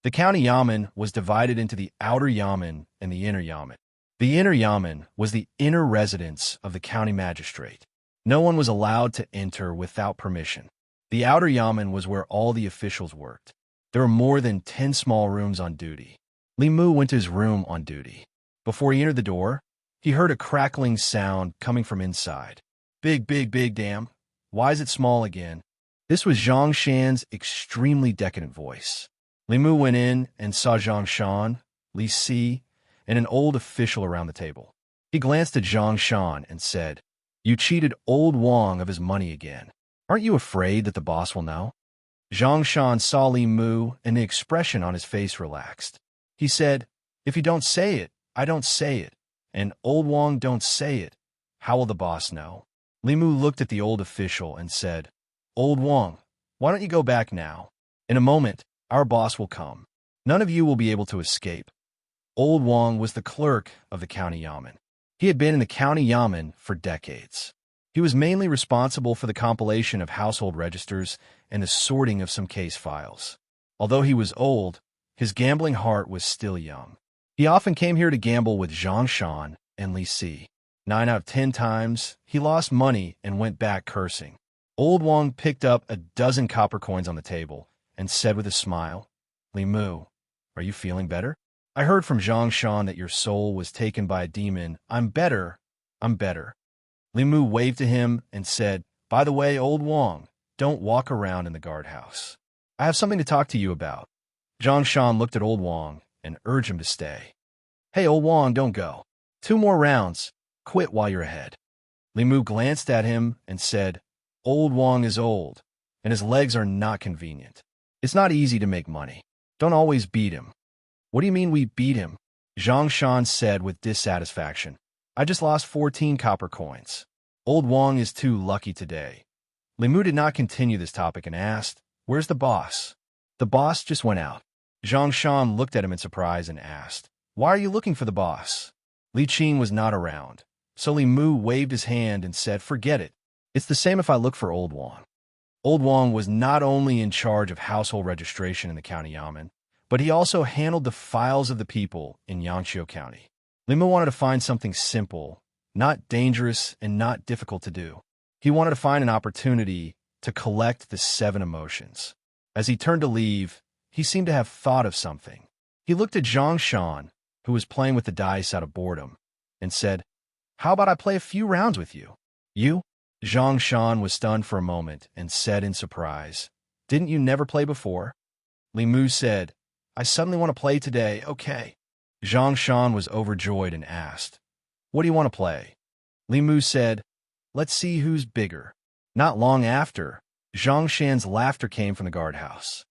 The county Yamen was divided into the outer Yamen and the inner Yamen. The inner Yamen was the inner residence of the county magistrate. No one was allowed to enter without permission. The outer Yamen was where all the officials worked. There were more than 10 small rooms on duty. Li Mu went to his room on duty. Before he entered the door, he heard a crackling sound coming from inside. Big, damn. Why is it small again?" This was Zhang Shan's extremely decadent voice. Li Mu went in and saw Zhang Shan, Li Si, and an old official around the table. He glanced at Zhang Shan and said, "You cheated old Wang of his money again. Aren't you afraid that the boss will know?" Zhang Shan saw Li Mu, and the expression on his face relaxed. He said, "If you don't say it, I don't say it. And old Wang don't say it. How will the boss know?" Li Mu looked at the old official and said, "Old Wang, why don't you go back now? In a moment, our boss will come. None of you will be able to escape." Old Wang was the clerk of the county Yamen. He had been in the county Yamen for decades. He was mainly responsible for the compilation of household registers and the sorting of some case files. Although he was old, his gambling heart was still young. He often came here to gamble with Zhang Shan and Li Si. 9 out of 10 times, he lost money and went back cursing. Old Wang picked up a dozen copper coins on the table and said with a smile, "Li Mu, are you feeling better? I heard from Zhang Shan that your soul was taken by a demon. I'm better. Li Mu waved to him and said, "By the way, old Wang, don't walk around in the guardhouse. I have something to talk to you about." Zhang Shan looked at old Wang and urged him to stay. "Hey, old Wang, don't go. 2 more rounds. Quit while you're ahead." Li Mu glanced at him and said, "Old Wang is old, and his legs are not convenient. It's not easy to make money. Don't always beat him." What do you mean we beat him? Zhang Shan said with dissatisfaction. I just lost 14 copper coins. Old Wang is too lucky today. Li Mu did not continue this topic and asked, where's the boss? The boss just went out. Zhang Shan looked at him in surprise and asked, why are you looking for the boss? Li Qing was not around, so Li Mu waved his hand and said, forget it. It's the same if I look for Old Wang. Old Wang was not only in charge of household registration in the county yamen, but he also handled the files of the people in Yangqiu County. Li Mu wanted to find something simple, not dangerous and not difficult to do. He wanted to find an opportunity to collect the 7 emotions. As he turned to leave, he seemed to have thought of something. He looked at Zhang Shan, who was playing with the dice out of boredom, and said, how about I play a few rounds with you? You? Zhang Shan was stunned for a moment and said in surprise, didn't you never play before? Li Mu said, I suddenly want to play today, okay. Zhang Shan was overjoyed and asked, what do you want to play? Li Mu said, let's see who's bigger. Not long after, Zhang Shan's laughter came from the guardhouse.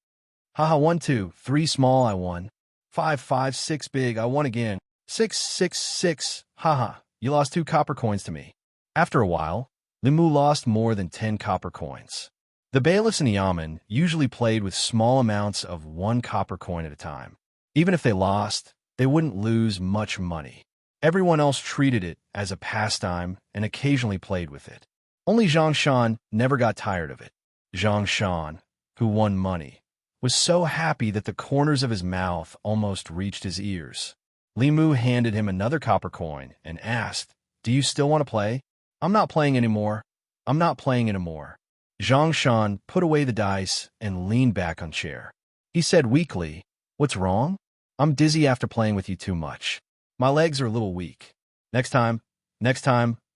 Haha, 1, 2, 3 small, I won. 5, 5, 6 big, I won again. 6, 6, 6, haha, you lost 2 copper coins to me. After a while, Li Mu lost more than 10 copper coins. The bailiffs in the yamen usually played with small amounts of 1 copper coin at a time. Even if they lost, they wouldn't lose much money. Everyone else treated it as a pastime and occasionally played with it. Only Zhang Shan never got tired of it. Zhang Shan, who won money, was so happy that the corners of his mouth almost reached his ears. Li Mu handed him another copper coin and asked, do you still want to play? I'm not playing anymore. I'm not playing anymore. Zhang Shan put away the dice and leaned back on chair. He said weakly, what's wrong? I'm dizzy after playing with you too much. My legs are a little weak. Next time,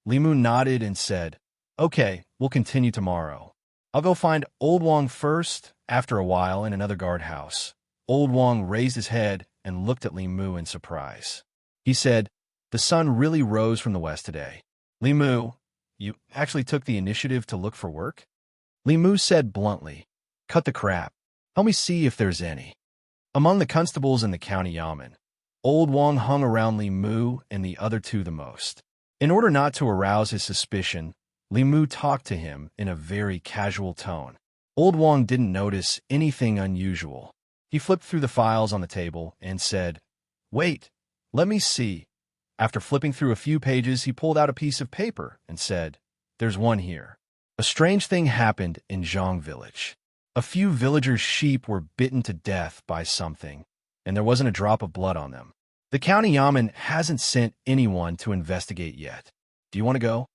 Li Mu nodded and said, okay, we'll continue tomorrow. I'll go find Old Wang first. After a while in another guardhouse, Old Wang raised his head and looked at Li Mu in surprise. He said, the sun really rose from the west today. Li Mu, you actually took the initiative to look for work? Li Mu said bluntly, cut the crap. Help me see if there's any. Among the constables in the county yamen, Old Wang hung around Li Mu and the other 2 the most. In order not to arouse his suspicion, Li Mu talked to him in a very casual tone. Old Wang didn't notice anything unusual. He flipped through the files on the table and said, wait, let me see. After flipping through a few pages, he pulled out a piece of paper and said, there's one here. A strange thing happened in Zhang village. A few villagers' sheep were bitten to death by something, and there wasn't a drop of blood on them. The county yamen hasn't sent anyone to investigate yet. Do you want to go?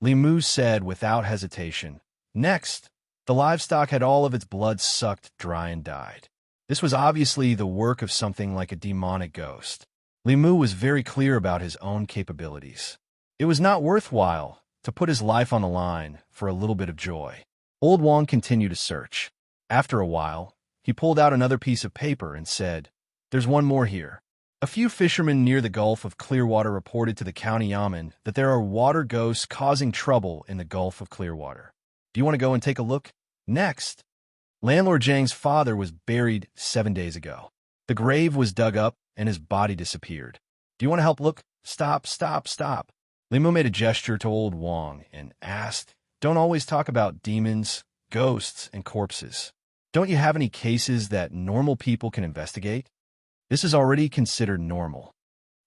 Li Mu said without hesitation. Next, the livestock had all of its blood sucked dry and died. This was obviously the work of something like a demonic ghost. Li Mu was very clear about his own capabilities. It was not worthwhile to put his life on the line for a little bit of joy. Old Wang continued to search. After a while, he pulled out another piece of paper and said, there's one more here. A few fishermen near the Gulf of Clearwater reported to the county yamen that there are water ghosts causing trouble in the Gulf of Clearwater. Do you want to go and take a look? Next, Landlord Zhang's father was buried 7 days ago. The grave was dug up and his body disappeared. Do you want to help look? Stop, stop, stop. Li Mu made a gesture to Old Wang and asked, don't always talk about demons, ghosts, and corpses. Don't you have any cases that normal people can investigate? This is already considered normal.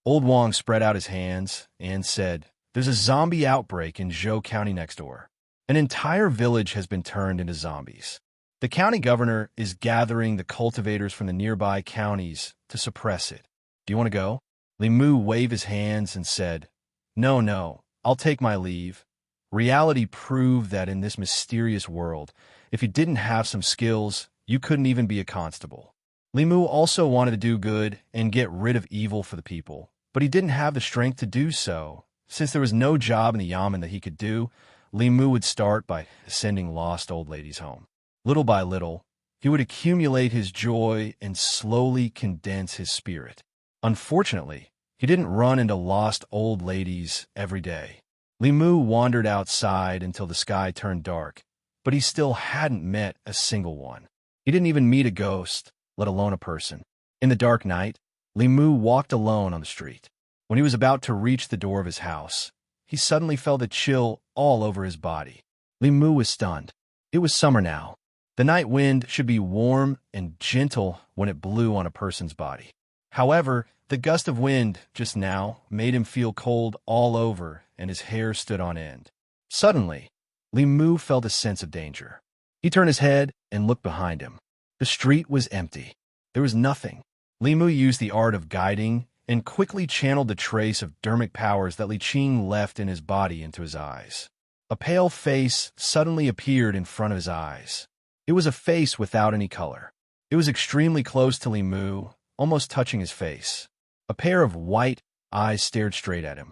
Old Wang spread out his hands and said, there's a zombie outbreak in Zhou County next door. An entire village has been turned into zombies. The county governor is gathering the cultivators from the nearby counties to suppress it. Do you want to go? Li Mu waved his hands and said, no, I'll take my leave. Reality proved that in this mysterious world, if you didn't have some skills, you couldn't even be a constable. Li Mu also wanted to do good and get rid of evil for the people, but he didn't have the strength to do so. Since there was no job in the yamen that he could do, Li Mu would start by sending lost old ladies home. Little by little, he would accumulate his joy and slowly condense his spirit. Unfortunately, he didn't run into lost old ladies every day. Li Mu wandered outside until the sky turned dark, but he still hadn't met a single one. He didn't even meet a ghost, let alone a person. In the dark night, Li Mu walked alone on the street. When he was about to reach the door of his house, he suddenly felt a chill all over his body. Li Mu was stunned. It was summer now. The night wind should be warm and gentle when it blew on a person's body. However, the gust of wind just now made him feel cold all over, and his hair stood on end. Suddenly, Li Mu felt a sense of danger. He turned his head and looked behind him. The street was empty. There was nothing. Li Mu used the art of guiding and quickly channeled the trace of dermic powers that Li Qing left in his body into his eyes. A pale face suddenly appeared in front of his eyes. It was a face without any color. It was extremely close to Li Mu, almost touching his face. A pair of white eyes stared straight at him.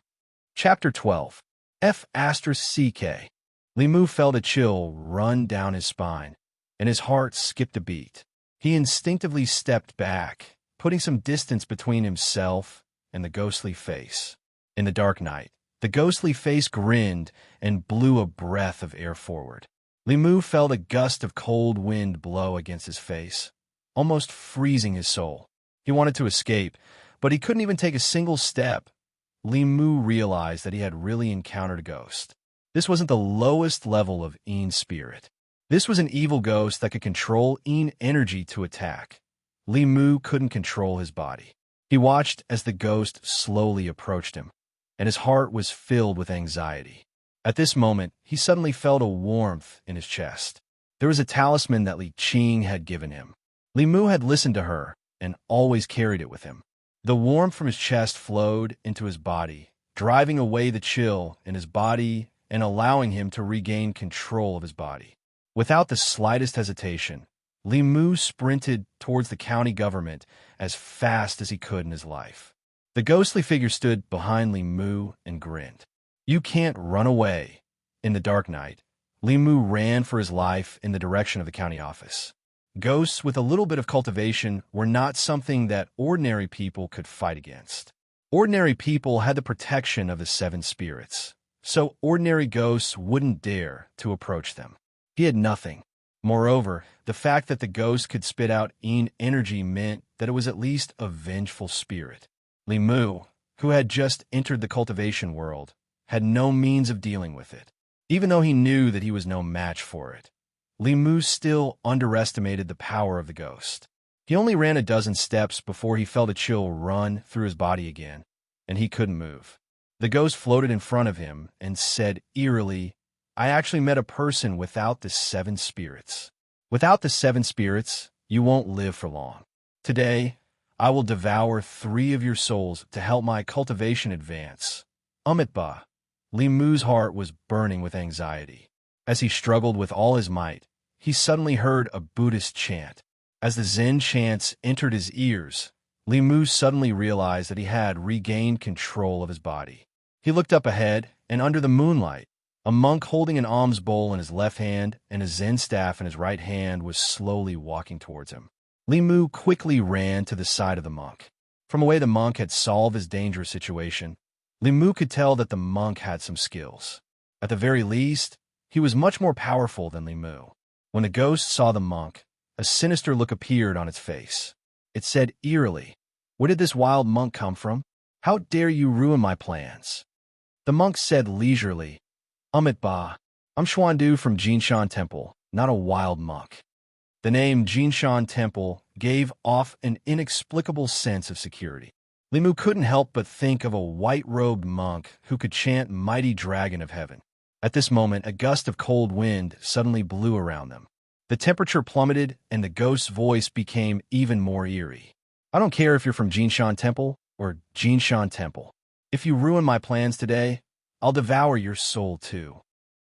Chapter 12. F***CK. Li Mu felt a chill run down his spine, and his heart skipped a beat. He instinctively stepped back, putting some distance between himself and the ghostly face. In the dark night, the ghostly face grinned and blew a breath of air forward. Li Mu felt a gust of cold wind blow against his face, almost freezing his soul. He wanted to escape, but he couldn't even take a single step. Li Mu realized that he had really encountered a ghost. This wasn't the lowest level of Yin spirit. This was an evil ghost that could control Yin energy to attack. Li Mu couldn't control his body. He watched as the ghost slowly approached him, and his heart was filled with anxiety. At this moment, he suddenly felt a warmth in his chest. There was a talisman that Li Qing had given him. Li Mu had listened to her and always carried it with him. The warmth from his chest flowed into his body, driving away the chill in his body and allowing him to regain control of his body. Without the slightest hesitation, Li Mu sprinted towards the county government as fast as he could in his life. The ghostly figure stood behind Li Mu and grinned. "You can't run away." In the dark night, Li Mu ran for his life in the direction of the county office. Ghosts with a little bit of cultivation were not something that ordinary people could fight against. Ordinary people had the protection of the seven spirits, so ordinary ghosts wouldn't dare to approach them. He had nothing. Moreover, the fact that the ghost could spit out Yin energy meant that it was at least a vengeful spirit. Li Mu, who had just entered the cultivation world, had no means of dealing with it. Even though he knew that he was no match for it, Li Mu still underestimated the power of the ghost. He only ran a dozen steps before he felt a chill run through his body again, and he couldn't move. The ghost floated in front of him and said eerily, "I actually met a person without the seven spirits. Without the seven spirits, you won't live for long. Today, I will devour 3 of your souls to help my cultivation advance." Ba. Li Mu's heart was burning with anxiety. As he struggled with all his might, he suddenly heard a Buddhist chant. As the Zen chants entered his ears, Li Mu suddenly realized that he had regained control of his body. He looked up ahead, and under the moonlight, a monk holding an alms bowl in his left hand and a Zen staff in his right hand was slowly walking towards him. Li Mu quickly ran to the side of the monk. From the way the monk had solved his dangerous situation, Li Mu could tell that the monk had some skills. At the very least, he was much more powerful than Li Mu. When the ghost saw the monk, a sinister look appeared on its face. It said eerily, "Where did this wild monk come from? How dare you ruin my plans?" The monk said leisurely, Ba, "I'm Xuandu from Jinshan Temple, not a wild monk." The name Jinshan Temple gave off an inexplicable sense of security. Li Mu couldn't help but think of a white-robed monk who could chant Mighty Dragon of Heaven. At this moment, a gust of cold wind suddenly blew around them. The temperature plummeted, and the ghost's voice became even more eerie. "I don't care if you're from Jinshan Temple or Jinshan Temple. If you ruin my plans today, I'll devour your soul too."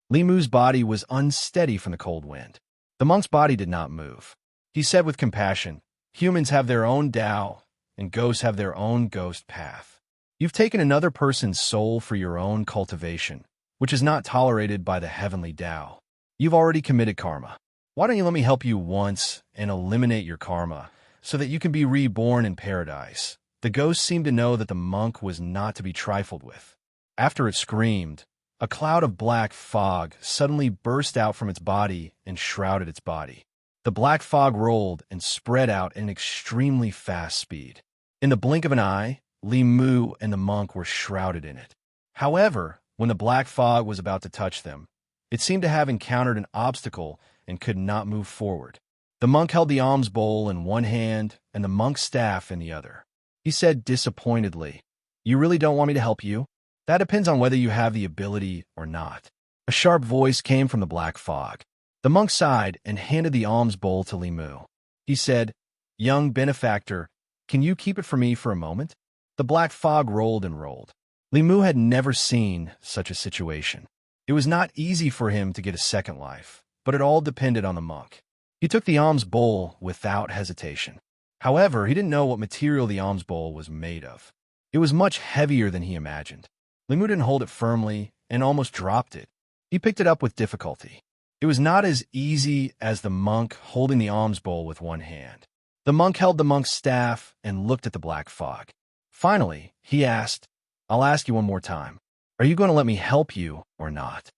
Li Mu's body was unsteady from the cold wind. The monk's body did not move. He said with compassion, "Humans have their own Tao, and ghosts have their own ghost path. You've taken another person's soul for your own cultivation, which is not tolerated by the heavenly Tao. You've already committed karma. Why don't you let me help you once and eliminate your karma, so that you can be reborn in paradise?" The ghost seemed to know that the monk was not to be trifled with. After it screamed, a cloud of black fog suddenly burst out from its body and shrouded its body. The black fog rolled and spread out at an extremely fast speed. In the blink of an eye, Li Mu and the monk were shrouded in it. However, when the black fog was about to touch them, it seemed to have encountered an obstacle and could not move forward. The monk held the alms bowl in one hand and the monk's staff in the other. He said disappointedly, "You really don't want me to help you? That depends on whether you have the ability or not." A sharp voice came from the black fog. The monk sighed and handed the alms bowl to Li Mu. He said, "Young benefactor, can you keep it for me for a moment?" The black fog rolled and rolled. Li Mu had never seen such a situation. It was not easy for him to get a second life, but it all depended on the monk. He took the alms bowl without hesitation. However, he didn't know what material the alms bowl was made of. It was much heavier than he imagined. Li Mu didn't hold it firmly and almost dropped it. He picked it up with difficulty. It was not as easy as the monk holding the alms bowl with one hand. The monk held the monk's staff and looked at the black fog. Finally, he asked, "I'll ask you one more time. Are you going to let me help you or not?"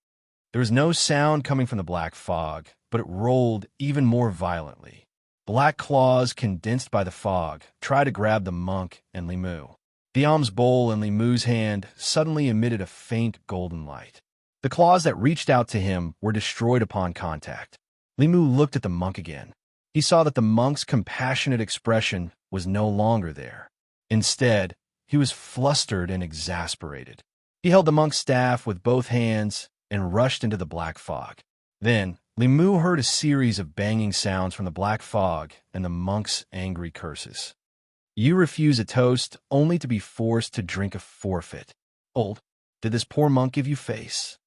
There was no sound coming from the black fog, but it rolled even more violently. Black claws, condensed by the fog, tried to grab the monk and Li Mu. The alms bowl in Li Mu's hand suddenly emitted a faint golden light. The claws that reached out to him were destroyed upon contact. Li Mu looked at the monk again. He saw that the monk's compassionate expression was no longer there. Instead, he was flustered and exasperated. He held the monk's staff with both hands and rushed into the black fog. Then, Li Mu heard a series of banging sounds from the black fog and the monk's angry curses. "You refuse a toast only to be forced to drink a forfeit. Old, did this poor monk give you face?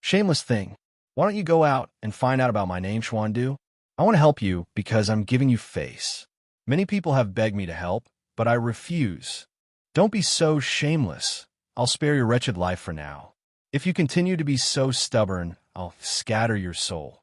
Shameless thing. Why don't you go out and find out about my name, Xuandu? I want to help you because I'm giving you face. Many people have begged me to help, but I refuse. Don't be so shameless. I'll spare your wretched life for now. If you continue to be so stubborn, I'll scatter your soul."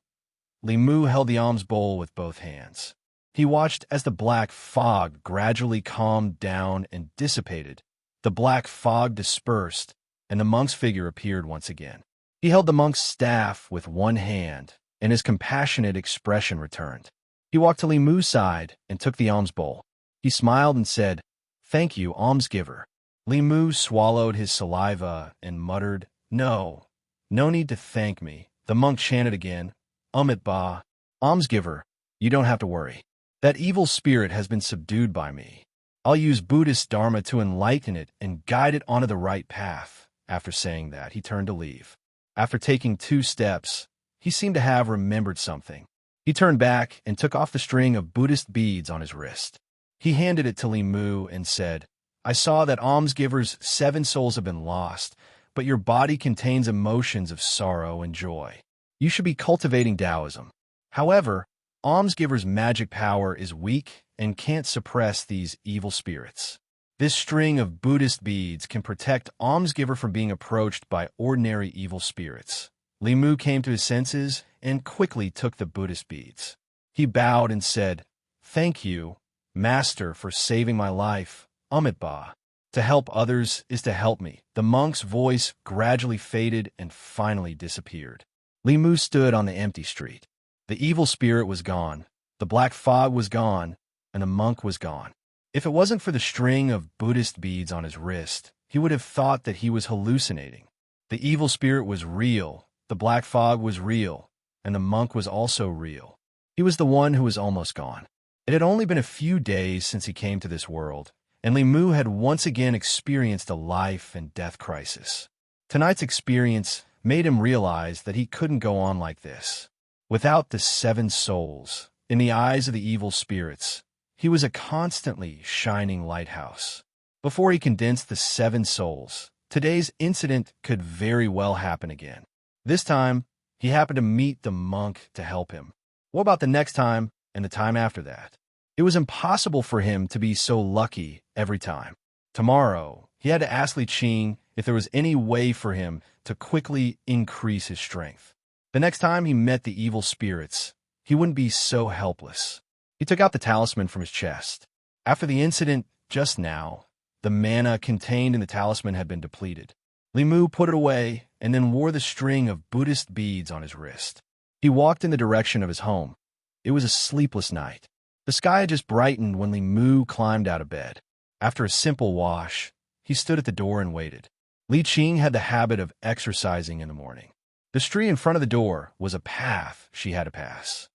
Li Mu held the alms bowl with both hands. He watched as the black fog gradually calmed down and dissipated. The black fog dispersed, and the monk's figure appeared once again. He held the monk's staff with one hand, and his compassionate expression returned. He walked to Li Mu's side and took the alms bowl. He smiled and said, "Thank you, almsgiver." Li Mu swallowed his saliva and muttered, No need to thank me." The monk chanted again, "Amit Ba, almsgiver, you don't have to worry. That evil spirit has been subdued by me. I'll use Buddhist Dharma to enlighten it and guide it onto the right path." After saying that, he turned to leave. After taking 2 steps, he seemed to have remembered something. He turned back and took off the string of Buddhist beads on his wrist. He handed it to Li Mu and said, "I saw that almsgivers' 7 souls have been lost, but your body contains emotions of sorrow and joy. You should be cultivating Taoism. However, almsgivers' magic power is weak and can't suppress these evil spirits. This string of Buddhist beads can protect almsgiver from being approached by ordinary evil spirits." Li Mu came to his senses and quickly took the Buddhist beads. He bowed and said, "Thank you, Master, for saving my life, Amit Ba. To help others is to help me." The monk's voice gradually faded and finally disappeared. Li Mu stood on the empty street. The evil spirit was gone, the black fog was gone, and the monk was gone. If it wasn't for the string of Buddhist beads on his wrist, he would have thought that he was hallucinating. The evil spirit was real, the black fog was real, and the monk was also real. He was the one who was almost gone. It had only been a few days since he came to this world, and Li Mu had once again experienced a life and death crisis. Tonight's experience made him realize that he couldn't go on like this. Without the 7 souls, in the eyes of the evil spirits, he was a constantly shining lighthouse. Before he condensed the 7 souls, today's incident could very well happen again. This time, he happened to meet the monk to help him. What about the next time and the time after that? It was impossible for him to be so lucky every time. Tomorrow, he had to ask Li Qing if there was any way for him to quickly increase his strength. The next time he met the evil spirits, he wouldn't be so helpless. He took out the talisman from his chest. After the incident just now, the mana contained in the talisman had been depleted. Li Mu put it away and then wore the string of Buddhist beads on his wrist. He walked in the direction of his home. It was a sleepless night. The sky had just brightened when Li Mu climbed out of bed. After a simple wash, he stood at the door and waited. Li Qing had the habit of exercising in the morning. The street in front of the door was a path she had to pass.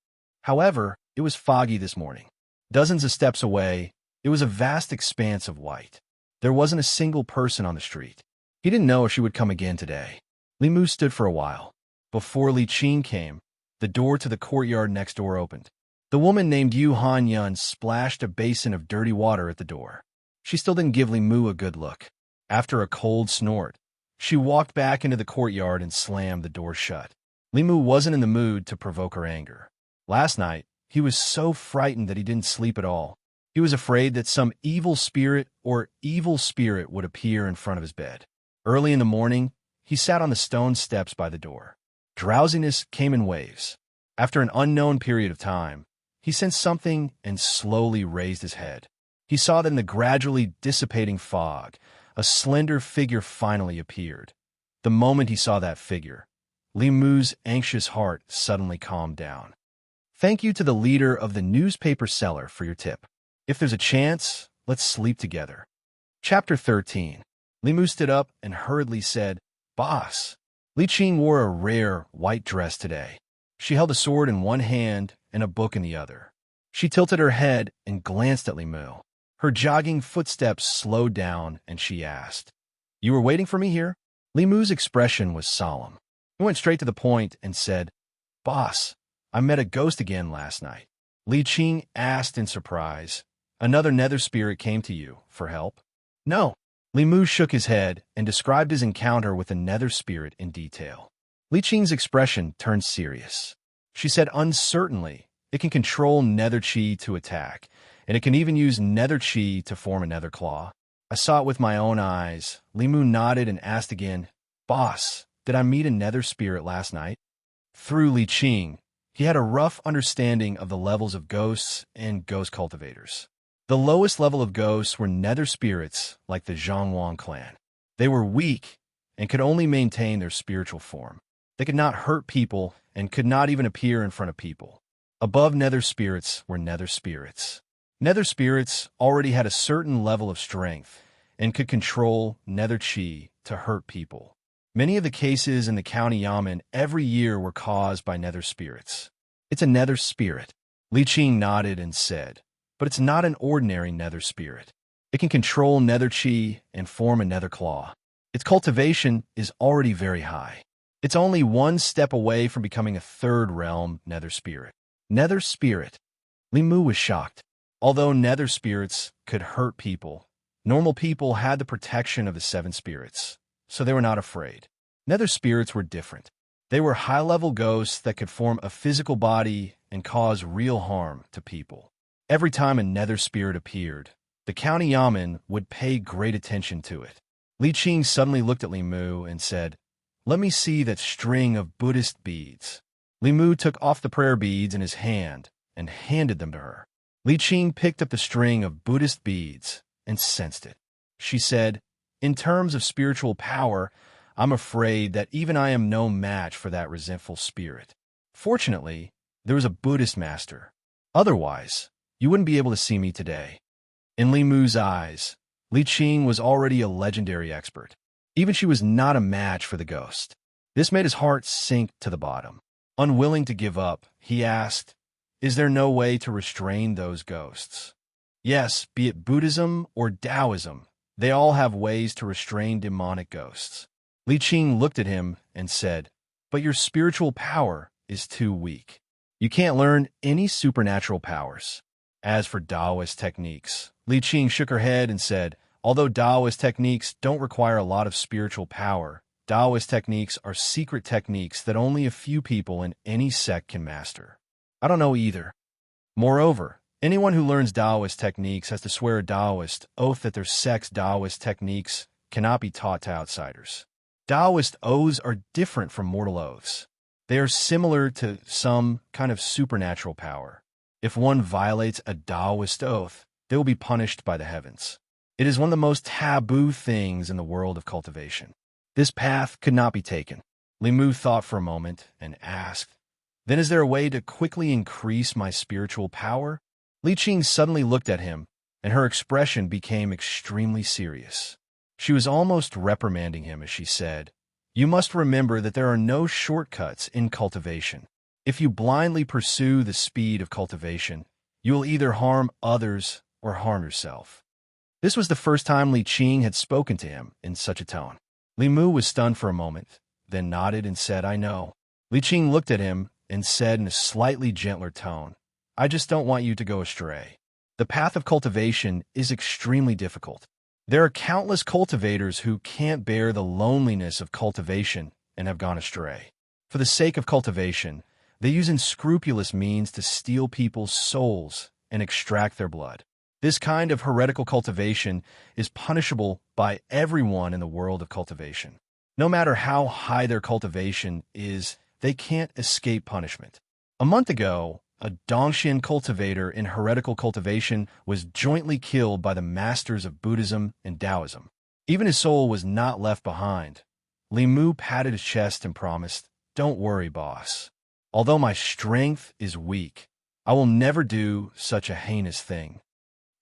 However, it was foggy this morning. Dozens of steps away, it was a vast expanse of white. There wasn't a single person on the street. He didn't know if she would come again today. Li Mu stood for a while. Before Li Qing came, the door to the courtyard next door opened. The woman named Yu Han Yun splashed a basin of dirty water at the door. She still didn't give Li Mu a good look. After a cold snort, she walked back into the courtyard and slammed the door shut. Li Mu wasn't in the mood to provoke her anger. Last night, he was so frightened that he didn't sleep at all. He was afraid that some evil spirit would appear in front of his bed. Early in the morning, he sat on the stone steps by the door. Drowsiness came in waves. After an unknown period of time, he sensed something and slowly raised his head. He saw that in the gradually dissipating fog, a slender figure finally appeared. The moment he saw that figure, Li Mu's anxious heart suddenly calmed down. Thank you to the leader of the newspaper seller for your tip. If there's a chance, let's sleep together. Chapter 13. Li Mu stood up and hurriedly said, Boss. Li Qing wore a rare white dress today. She held a sword in one hand and a book in the other. She tilted her head and glanced at Li Mu. Her jogging footsteps slowed down, and she asked, You were waiting for me here? Li Mu's expression was solemn. He went straight to the point and said, Boss, I met a ghost again last night. Li Qing asked in surprise, Another nether spirit came to you for help? No. Li Mu shook his head and described his encounter with a nether spirit in detail. Li Qing's expression turned serious. She said uncertainly, It can control nether chi to attack, and it can even use nether chi to form a nether claw. I saw it with my own eyes. Li Mu nodded and asked again, Boss, did I meet a nether spirit last night? Through Li Qing, he had a rough understanding of the levels of ghosts and ghost cultivators. The lowest level of ghosts were nether spirits like the Zhangwang clan. They were weak and could only maintain their spiritual form. They could not hurt people and could not even appear in front of people. Above nether spirits were nether spirits. Nether spirits already had a certain level of strength and could control nether chi to hurt people. Many of the cases in the county yamen every year were caused by nether spirits. It's a nether spirit. Li Qing nodded and said, But it's not an ordinary nether spirit. It can control nether chi and form a nether claw. Its cultivation is already very high. It's only one step away from becoming a third realm nether spirit. Nether spirit. Li Mu was shocked. Although nether spirits could hurt people, normal people had the protection of the seven spirits, so they were not afraid. Nether spirits were different. They were high-level ghosts that could form a physical body and cause real harm to people. Every time a nether spirit appeared, the county yamen would pay great attention to it. Li Qing suddenly looked at Li Mu and said, Let me see that string of Buddhist beads. Li Mu took off the prayer beads in his hand and handed them to her. Li Qing picked up the string of Buddhist beads and sensed it. She said, In terms of spiritual power, I'm afraid that even I am no match for that resentful spirit. Fortunately, there was a Buddhist master. Otherwise, you wouldn't be able to see me today. In Li Mu's eyes, Li Qing was already a legendary expert. Even she was not a match for the ghost. This made his heart sink to the bottom. Unwilling to give up, he asked, Is there no way to restrain those ghosts? Yes, be it Buddhism or Taoism, they all have ways to restrain demonic ghosts. Li Qing looked at him and said, But your spiritual power is too weak. You can't learn any supernatural powers. As for Taoist techniques, Li Qing shook her head and said, Although Taoist techniques don't require a lot of spiritual power, Taoist techniques are secret techniques that only a few people in any sect can master. I don't know either. Moreover, anyone who learns Taoist techniques has to swear a Taoist oath that their sect's Taoist techniques cannot be taught to outsiders. Taoist oaths are different from mortal oaths. They are similar to some kind of supernatural power. If one violates a Taoist oath, they will be punished by the heavens. It is one of the most taboo things in the world of cultivation. This path could not be taken. Li Mu thought for a moment and asked, Then is there a way to quickly increase my spiritual power? Li Qing suddenly looked at him and her expression became extremely serious. She was almost reprimanding him as she said, "You must remember that there are no shortcuts in cultivation. If you blindly pursue the speed of cultivation, you will either harm others or harm yourself." This was the first time Li Qing had spoken to him in such a tone. Li Mu was stunned for a moment, then nodded and said, "I know." Li Qing looked at him and said in a slightly gentler tone, "I just don't want you to go astray. The path of cultivation is extremely difficult. There are countless cultivators who can't bear the loneliness of cultivation and have gone astray. For the sake of cultivation, they use unscrupulous means to steal people's souls and extract their blood. This kind of heretical cultivation is punishable by everyone in the world of cultivation. No matter how high their cultivation is, they can't escape punishment. A month ago, a Dongxian cultivator in heretical cultivation was jointly killed by the masters of Buddhism and Taoism. Even his soul was not left behind. Li Mu patted his chest and promised, "Don't worry, boss. Although my strength is weak, I will never do such a heinous thing."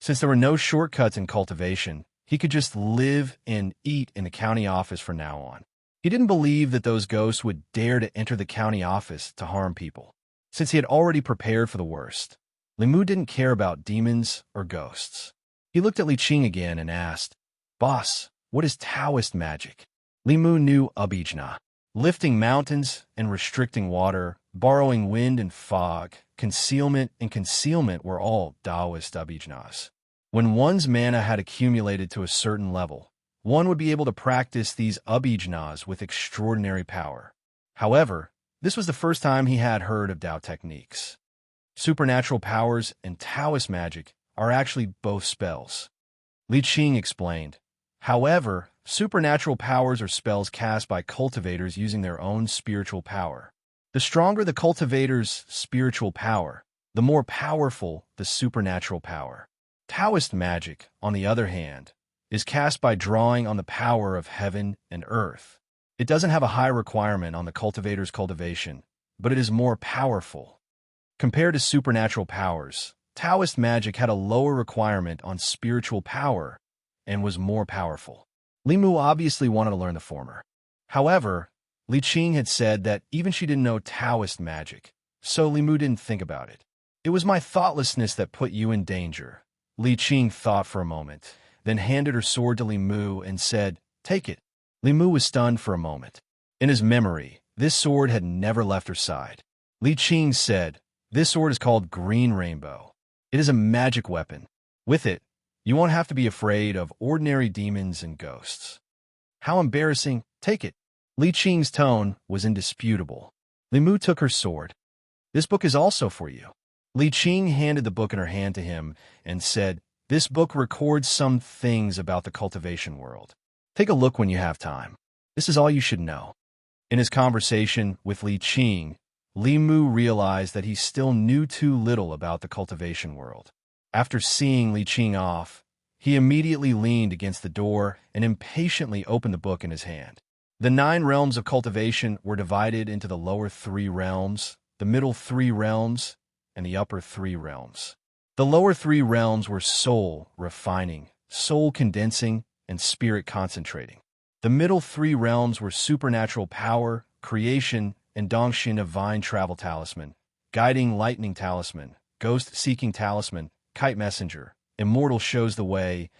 Since there were no shortcuts in cultivation, he could just live and eat in the county office from now on. He didn't believe that those ghosts would dare to enter the county office to harm people. Since he had already prepared for the worst, Li Mu didn't care about demons or ghosts. He looked at Li Qing again and asked, "Boss, what is Taoist magic?" Li Mu knew abhijna. Lifting mountains and restricting water, borrowing wind and fog, concealment and concealment were all Taoist abhijnas. When one's mana had accumulated to a certain level, one would be able to practice these abhijnas with extraordinary power. However, this was the first time he had heard of Tao techniques. Supernatural powers and Taoist magic are actually both spells. Li Qing explained. However, supernatural powers are spells cast by cultivators using their own spiritual power. The stronger the cultivator's spiritual power, the more powerful the supernatural power. Taoist magic, on the other hand, is cast by drawing on the power of heaven and earth. It doesn't have a high requirement on the cultivator's cultivation, but it is more powerful. Compared to supernatural powers, Taoist magic had a lower requirement on spiritual power and was more powerful. Li Mu obviously wanted to learn the former. However, Li Qing had said that even she didn't know Taoist magic, so Li Mu didn't think about it. "It was my thoughtlessness that put you in danger." Li Qing thought for a moment, then handed her sword to Li Mu and said, "Take it." Li Mu was stunned for a moment. In his memory, this sword had never left her side. Li Qing said, "This sword is called Green Rainbow. It is a magic weapon. With it, you won't have to be afraid of ordinary demons and ghosts." "How embarrassing. Take it." Li Qing's tone was indisputable. Li Mu took her sword. "This book is also for you." Li Qing handed the book in her hand to him and said, "This book records some things about the cultivation world. Take a look when you have time. This is all you should know." In his conversation with Li Qing, Li Mu realized that he still knew too little about the cultivation world. After seeing Li Qing off, he immediately leaned against the door and impatiently opened the book in his hand. The 9 realms of cultivation were divided into the lower 3 realms, the middle 3 realms, and the upper 3 realms. The lower 3 realms were soul refining, soul condensing, and spirit concentrating. The middle 3 realms were supernatural power, creation, and Dongxian divine travel talisman, guiding lightning talisman, ghost-seeking talisman, kite messenger, immortal shows the way,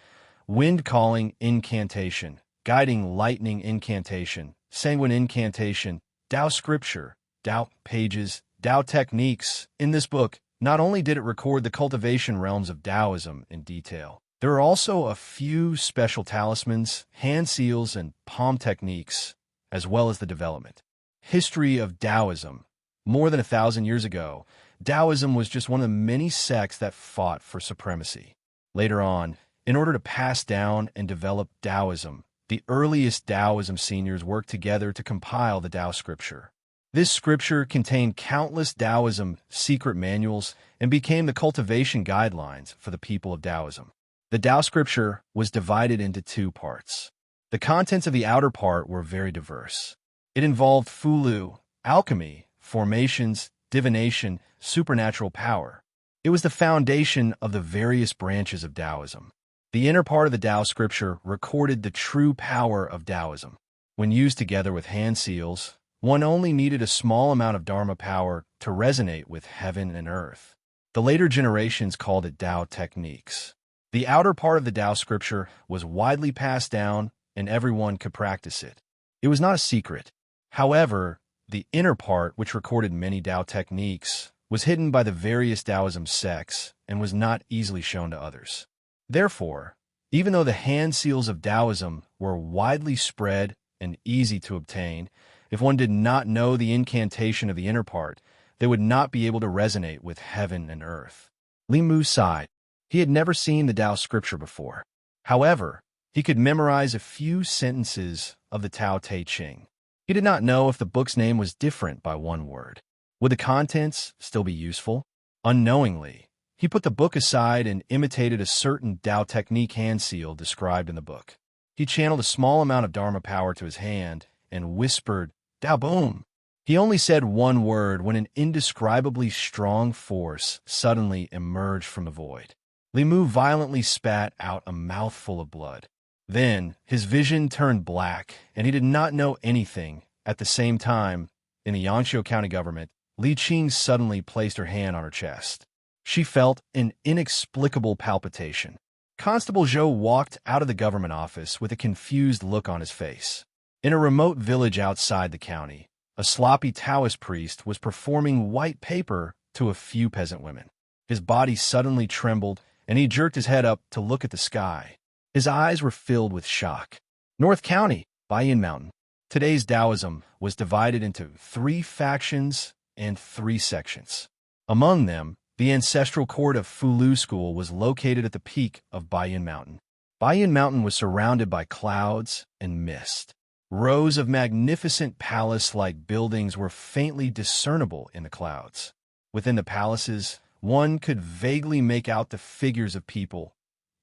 wind calling incantation, guiding lightning incantation, sanguine incantation, Tao scripture, Tao pages, Tao techniques. In this book, not only did it record the cultivation realms of Taoism in detail, there are also a few special talismans, hand seals, and palm techniques, as well as the development. History of Taoism. More than 1,000 years ago, Taoism was just one of the many sects that fought for supremacy. Later on, in order to pass down and develop Taoism, the earliest Taoism seniors worked together to compile the Tao scripture. This scripture contained countless Taoism secret manuals and became the cultivation guidelines for the people of Taoism. The Tao scripture was divided into 2 parts. The contents of the outer part were very diverse. It involved fulu, alchemy, formations, divination, supernatural power. It was the foundation of the various branches of Taoism. The inner part of the Tao scripture recorded the true power of Taoism. When used together with hand seals, one only needed a small amount of Dharma power to resonate with heaven and earth. The later generations called it Tao techniques. The outer part of the Tao scripture was widely passed down, and everyone could practice it. It was not a secret. However, the inner part, which recorded many Tao techniques, was hidden by the various Taoism sects and was not easily shown to others. Therefore, even though the hand seals of Taoism were widely spread and easy to obtain, if one did not know the incantation of the inner part, they would not be able to resonate with heaven and earth. Li Mu sighed. He had never seen the Tao scripture before. However, he could memorize a few sentences of the Tao Te Ching. He did not know if the book's name was different by one word. Would the contents still be useful? Unknowingly, he put the book aside and imitated a certain Tao technique hand seal described in the book. He channeled a small amount of Dharma power to his hand and whispered, "Tao Boom." He only said one word when an indescribably strong force suddenly emerged from the void. Li Mu violently spat out a mouthful of blood. Then, his vision turned black, and he did not know anything. At the same time, in the Yangshuo County government, Li Qing suddenly placed her hand on her chest. She felt an inexplicable palpitation. Constable Zhou walked out of the government office with a confused look on his face. In a remote village outside the county, a sloppy Taoist priest was performing white paper to a few peasant women. His body suddenly trembled, and he jerked his head up to look at the sky. His eyes were filled with shock. North County, Baiyin Mountain. Today's Taoism was divided into 3 factions and 3 sections. Among them, the ancestral court of Fulu School was located at the peak of Baiyin Mountain. Baiyin Mountain was surrounded by clouds and mist. Rows of magnificent palace-like buildings were faintly discernible in the clouds. Within the palaces, one could vaguely make out the figures of people.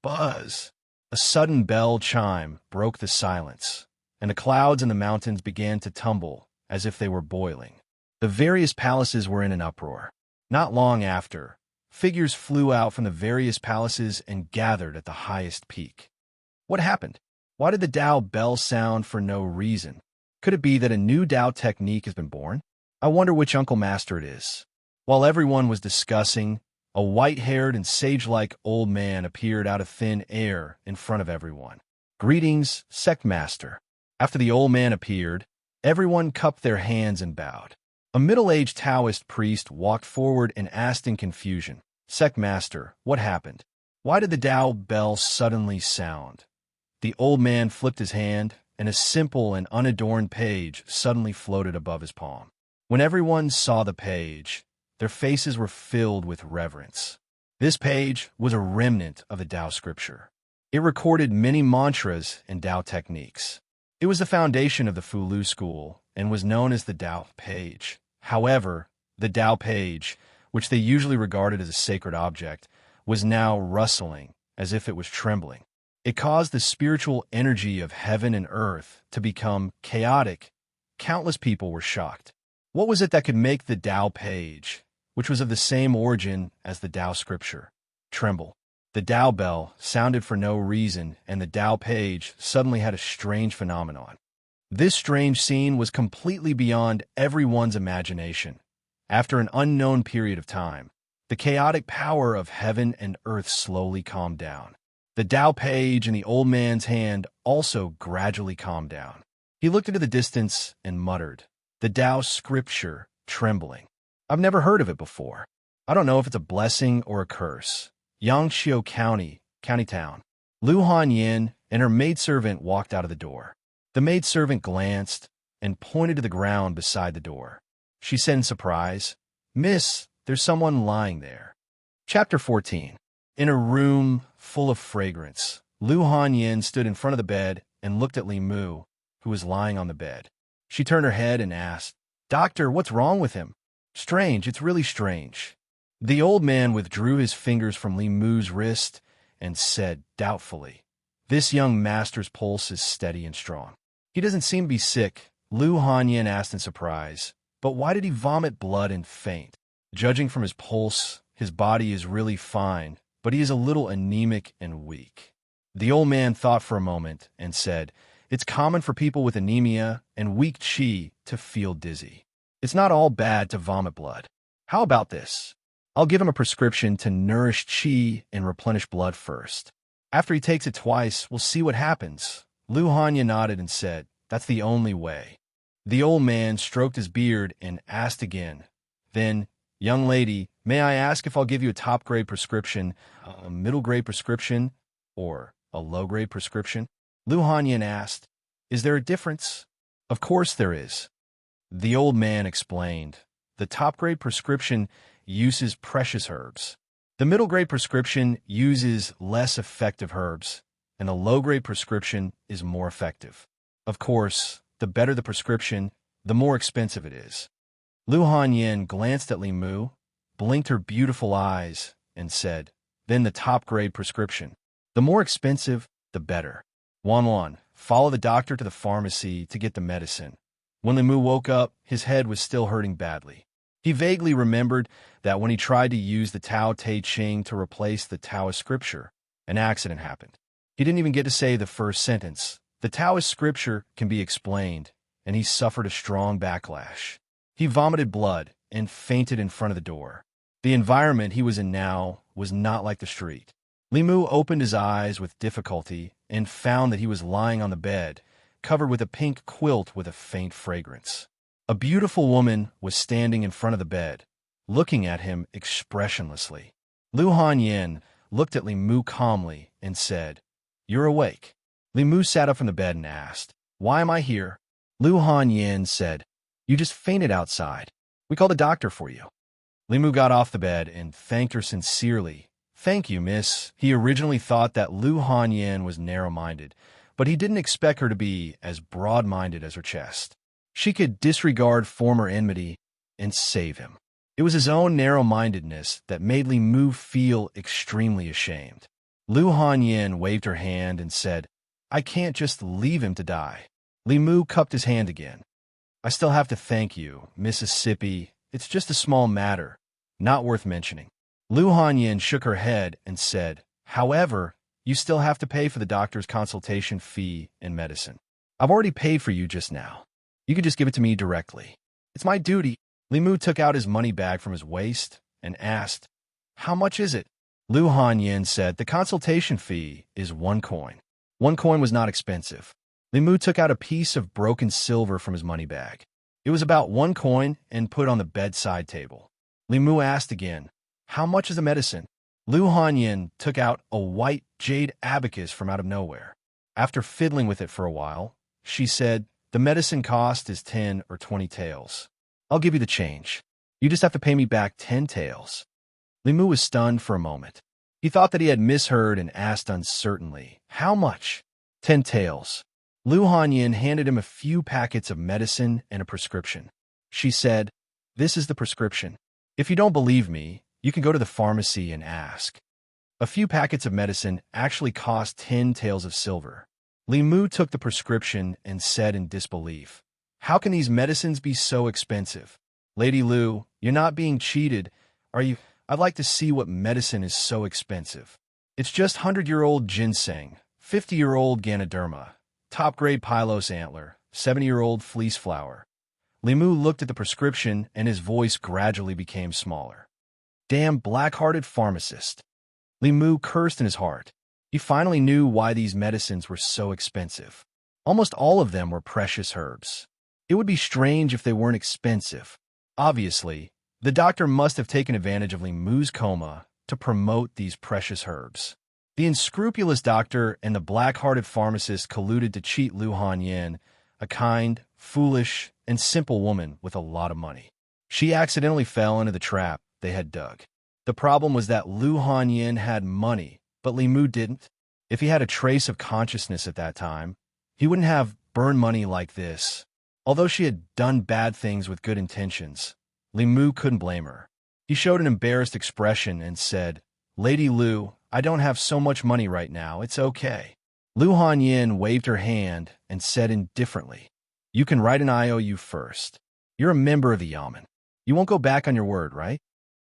Buzz! A sudden bell chime broke the silence, and the clouds in the mountains began to tumble as if they were boiling. The various palaces were in an uproar. Not long after, figures flew out from the various palaces and gathered at the highest peak. What happened? Why did the Tao bell sound for no reason? Could it be that a new Tao technique has been born? I wonder which Uncle Master it is. While everyone was discussing, a white-haired and sage-like old man appeared out of thin air in front of everyone. "Greetings, Sect Master." After the old man appeared, everyone cupped their hands and bowed. A middle-aged Taoist priest walked forward and asked in confusion, "Sect Master, what happened? Why did the Tao bell suddenly sound?" The old man flipped his hand, and a simple and unadorned page suddenly floated above his palm. When everyone saw the page, their faces were filled with reverence. This page was a remnant of the Tao scripture. It recorded many mantras and Tao techniques. It was the foundation of the Fulu school and was known as the Tao page. However, the Tao page, which they usually regarded as a sacred object, was now rustling as if it was trembling. It caused the spiritual energy of heaven and earth to become chaotic. Countless people were shocked. What was it that could make the Tao page, which was of the same origin as the Tao scripture, tremble? The Tao bell sounded for no reason, and the Tao page suddenly had a strange phenomenon. This strange scene was completely beyond everyone's imagination. After an unknown period of time, the chaotic power of heaven and earth slowly calmed down. The Tao page in the old man's hand also gradually calmed down. He looked into the distance and muttered, "The Tao scripture trembling. I've never heard of it before. I don't know if it's a blessing or a curse." Yangshuo County, County Town. Lu Hanyin and her maidservant walked out of the door. The maidservant glanced and pointed to the ground beside the door. She said in surprise, "Miss, there's someone lying there." Chapter 14. In a room full of fragrance, Lu Hanyin stood in front of the bed and looked at Li Mu, who was lying on the bed. She turned her head and asked, "Doctor, what's wrong with him?" "Strange, it's really strange." The old man withdrew his fingers from Li Mu's wrist and said doubtfully, "This young master's pulse is steady and strong. He doesn't seem to be sick." Lu Hanyin asked in surprise, "But why did he vomit blood and faint?" Judging from his pulse, his body is really fine, but he is a little anemic and weak." The old man thought for a moment and said, "It's common for people with anemia and weak qi to feel dizzy. It's not all bad to vomit blood. How about this? I'll give him a prescription to nourish qi and replenish blood first. After he takes it twice, we'll see what happens." Lu Hanya nodded and said, "That's the only way." The old man stroked his beard and asked again, "Then, young lady, may I ask if I'll give you a top-grade prescription, a middle-grade prescription, or a low-grade prescription?" Lu Hanyan asked, "Is there a difference?" "Of course there is." The old man explained, "The top-grade prescription uses precious herbs. The middle-grade prescription uses less effective herbs, and a low-grade prescription is more effective. Of course, the better the prescription, the more expensive it is." Lu Hanyan glanced at Li Mu, blinked her beautiful eyes, and said, "Then the top-grade prescription. The more expensive, the better. Wan, follow the doctor to the pharmacy to get the medicine." When Li Mu woke up, his head was still hurting badly. He vaguely remembered that when he tried to use the Tao Te Ching to replace the Taoist scripture, an accident happened. He didn't even get to say the first sentence. The Taoist scripture can be explained, and he suffered a strong backlash. He vomited blood and fainted in front of the door. The environment he was in now was not like the street. Li Mu opened his eyes with difficulty and found that he was lying on the bed, covered with a pink quilt with a faint fragrance. A beautiful woman was standing in front of the bed, looking at him expressionlessly. Lu Hanyan looked at Li Mu calmly and said, "You're awake." Li Mu sat up from the bed and asked, "Why am I here?" Lu Hanyan said, "You just fainted outside. We called a doctor for you." Li Mu got off the bed and thanked her sincerely. "Thank you, miss." He originally thought that Lu Hanyan was narrow-minded, but he didn't expect her to be as broad-minded as her chest. She could disregard former enmity and save him. It was his own narrow-mindedness that made Li Mu feel extremely ashamed. Lu Hanyan waved her hand and said, "I can't just leave him to die." Li Mu cupped his hand again. "I still have to thank you, Mississippi. It's just a small matter, not worth mentioning." Lu Hanyan shook her head and said, "However, you still have to pay for the doctor's consultation fee and medicine. I've already paid for you just now. You could just give it to me directly. It's my duty." Li Mu took out his money bag from his waist and asked, "How much is it?" Lu Hanyan said, "The consultation fee is 1 coin. 1 coin was not expensive." Li Mu took out a piece of broken silver from his money bag. It was about 1 coin and put on the bedside table. Li Mu asked again, "How much is the medicine?" Lu Hanyan took out a white jade abacus from out of nowhere. After fiddling with it for a while, she said, "The medicine cost is 10 or 20 taels. I'll give you the change. You just have to pay me back 10 taels." Li Mu was stunned for a moment. He thought that he had misheard and asked uncertainly, "How much?" 10 taels. Lu Hanyan handed him a few packets of medicine and a prescription. She said, "This is the prescription. If you don't believe me, you can go to the pharmacy and ask." A few packets of medicine actually cost 10 taels of silver. Li Mu took the prescription and said in disbelief, "How can these medicines be so expensive?" "Lady Lu, you're not being cheated, are you? I'd like to see what medicine is so expensive. It's just 100-year-old ginseng, 50-year-old Ganoderma, top-grade Pylos antler, 70-year-old fleece flower." Li Mu looked at the prescription and his voice gradually became smaller. "Damn black-hearted pharmacist." Li Mu cursed in his heart. He finally knew why these medicines were so expensive. Almost all of them were precious herbs. It would be strange if they weren't expensive. Obviously, the doctor must have taken advantage of Li Mu's coma to promote these precious herbs. The unscrupulous doctor and the black-hearted pharmacist colluded to cheat Lu Hanyan, a kind, foolish, and simple woman with a lot of money. She accidentally fell into the trap they had dug. The problem was that Lu Hanyan had money, but Li Mu didn't. If he had a trace of consciousness at that time, he wouldn't have burned money like this. Although she had done bad things with good intentions, Li Mu couldn't blame her. He showed an embarrassed expression and said, "Lady Lu, I don't have so much money right now, it's okay." Lu Hanyan waved her hand and said indifferently, "You can write an IOU first. You're a member of the Yamen. You won't go back on your word, right?"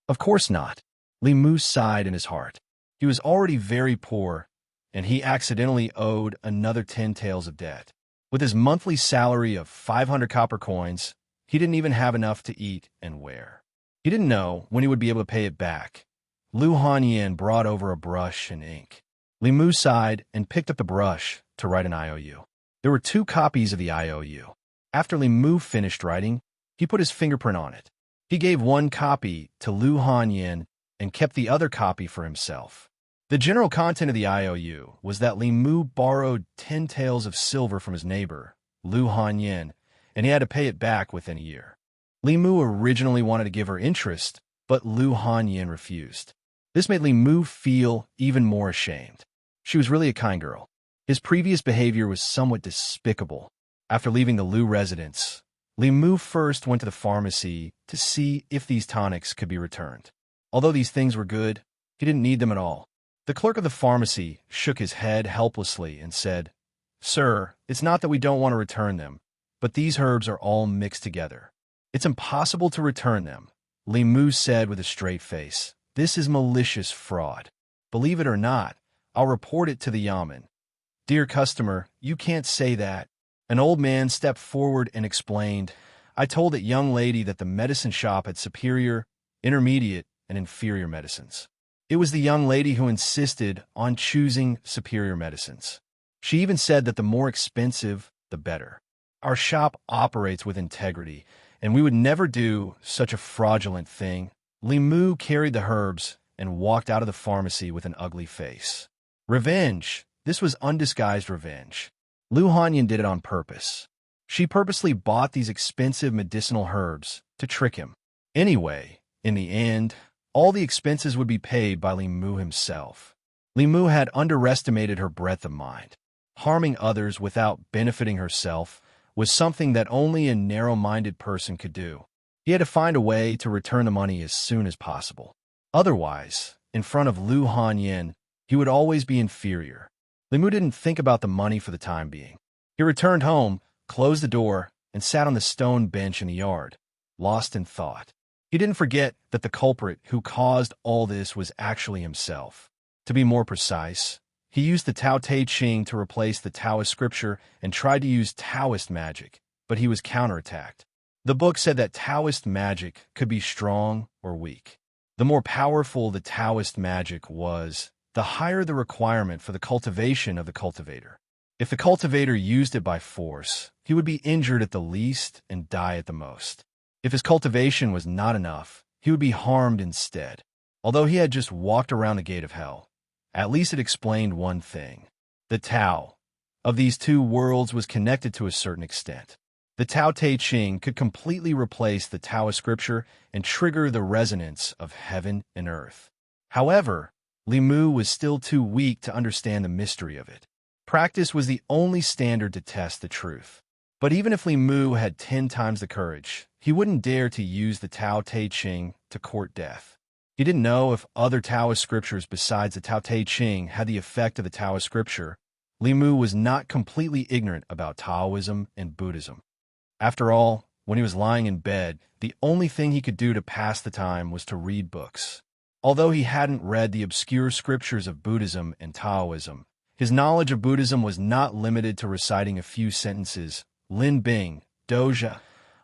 "Of course not." Li Mu sighed in his heart. He was already very poor, and he accidentally owed another 10 taels of debt. With his monthly salary of 500 copper coins, he didn't even have enough to eat and wear. He didn't know when he would be able to pay it back. Lu Hanyan brought over a brush and ink. Li Mu sighed and picked up the brush to write an IOU. There were 2 copies of the IOU. After Li Mu finished writing, he put his fingerprint on it. He gave 1 copy to Lu Hanyan and kept the other copy for himself. The general content of the IOU was that Li Mu borrowed 10 taels of silver from his neighbor, Lu Hanyan, and he had to pay it back within a year. Li Mu originally wanted to give her interest, but Lu Hanyan refused. This made Li Mu feel even more ashamed. She was really a kind girl. His previous behavior was somewhat despicable. After leaving the Lu residence, Li Mu first went to the pharmacy to see if these tonics could be returned. Although these things were good, he didn't need them at all. The clerk of the pharmacy shook his head helplessly and said, "Sir, it's not that we don't want to return them, but these herbs are all mixed together. It's impossible to return them," Li Mu said with a straight face. "This is malicious fraud. Believe it or not, I'll report it to the yamen." "Dear customer, you can't say that." An old man stepped forward and explained, "I told that young lady that the medicine shop had superior, intermediate, and inferior medicines. It was the young lady who insisted on choosing superior medicines. She even said that the more expensive, the better. Our shop operates with integrity, and we would never do such a fraudulent thing." Li Mu carried the herbs and walked out of the pharmacy with an ugly face. Revenge. This was undisguised revenge. Lu Hanyan did it on purpose. She purposely bought these expensive medicinal herbs to trick him. Anyway, in the end, all the expenses would be paid by Li Mu himself. Li Mu had underestimated her breadth of mind. Harming others without benefiting herself was something that only a narrow-minded person could do. He had to find a way to return the money as soon as possible. Otherwise, in front of Lu Hanyan, he would always be inferior. Li Mu didn't think about the money for the time being. He returned home, closed the door, and sat on the stone bench in the yard, lost in thought. He didn't forget that the culprit who caused all this was actually himself. To be more precise, he used the Tao Te Ching to replace the Taoist scripture and tried to use Taoist magic, but he was counterattacked. The book said that Taoist magic could be strong or weak. The more powerful the Taoist magic was, the higher the requirement for the cultivation of the cultivator. If the cultivator used it by force, he would be injured at the least and die at the most. If his cultivation was not enough, he would be harmed instead. Although he had just walked around the gate of hell, at least it explained one thing. The Tao of these 2 worlds was connected to a certain extent. The Tao Te Ching could completely replace the Taoist scripture and trigger the resonance of heaven and earth. However, Li Mu was still too weak to understand the mystery of it. Practice was the only standard to test the truth. But even if Li Mu had 10 times the courage, he wouldn't dare to use the Tao Te Ching to court death. He didn't know if other Taoist scriptures besides the Tao Te Ching had the effect of the Taoist scripture. Li Mu was not completely ignorant about Taoism and Buddhism. After all, when he was lying in bed, the only thing he could do to pass the time was to read books. Although he hadn't read the obscure scriptures of Buddhism and Taoism, his knowledge of Buddhism was not limited to reciting a few sentences. Lin Bing, Doja,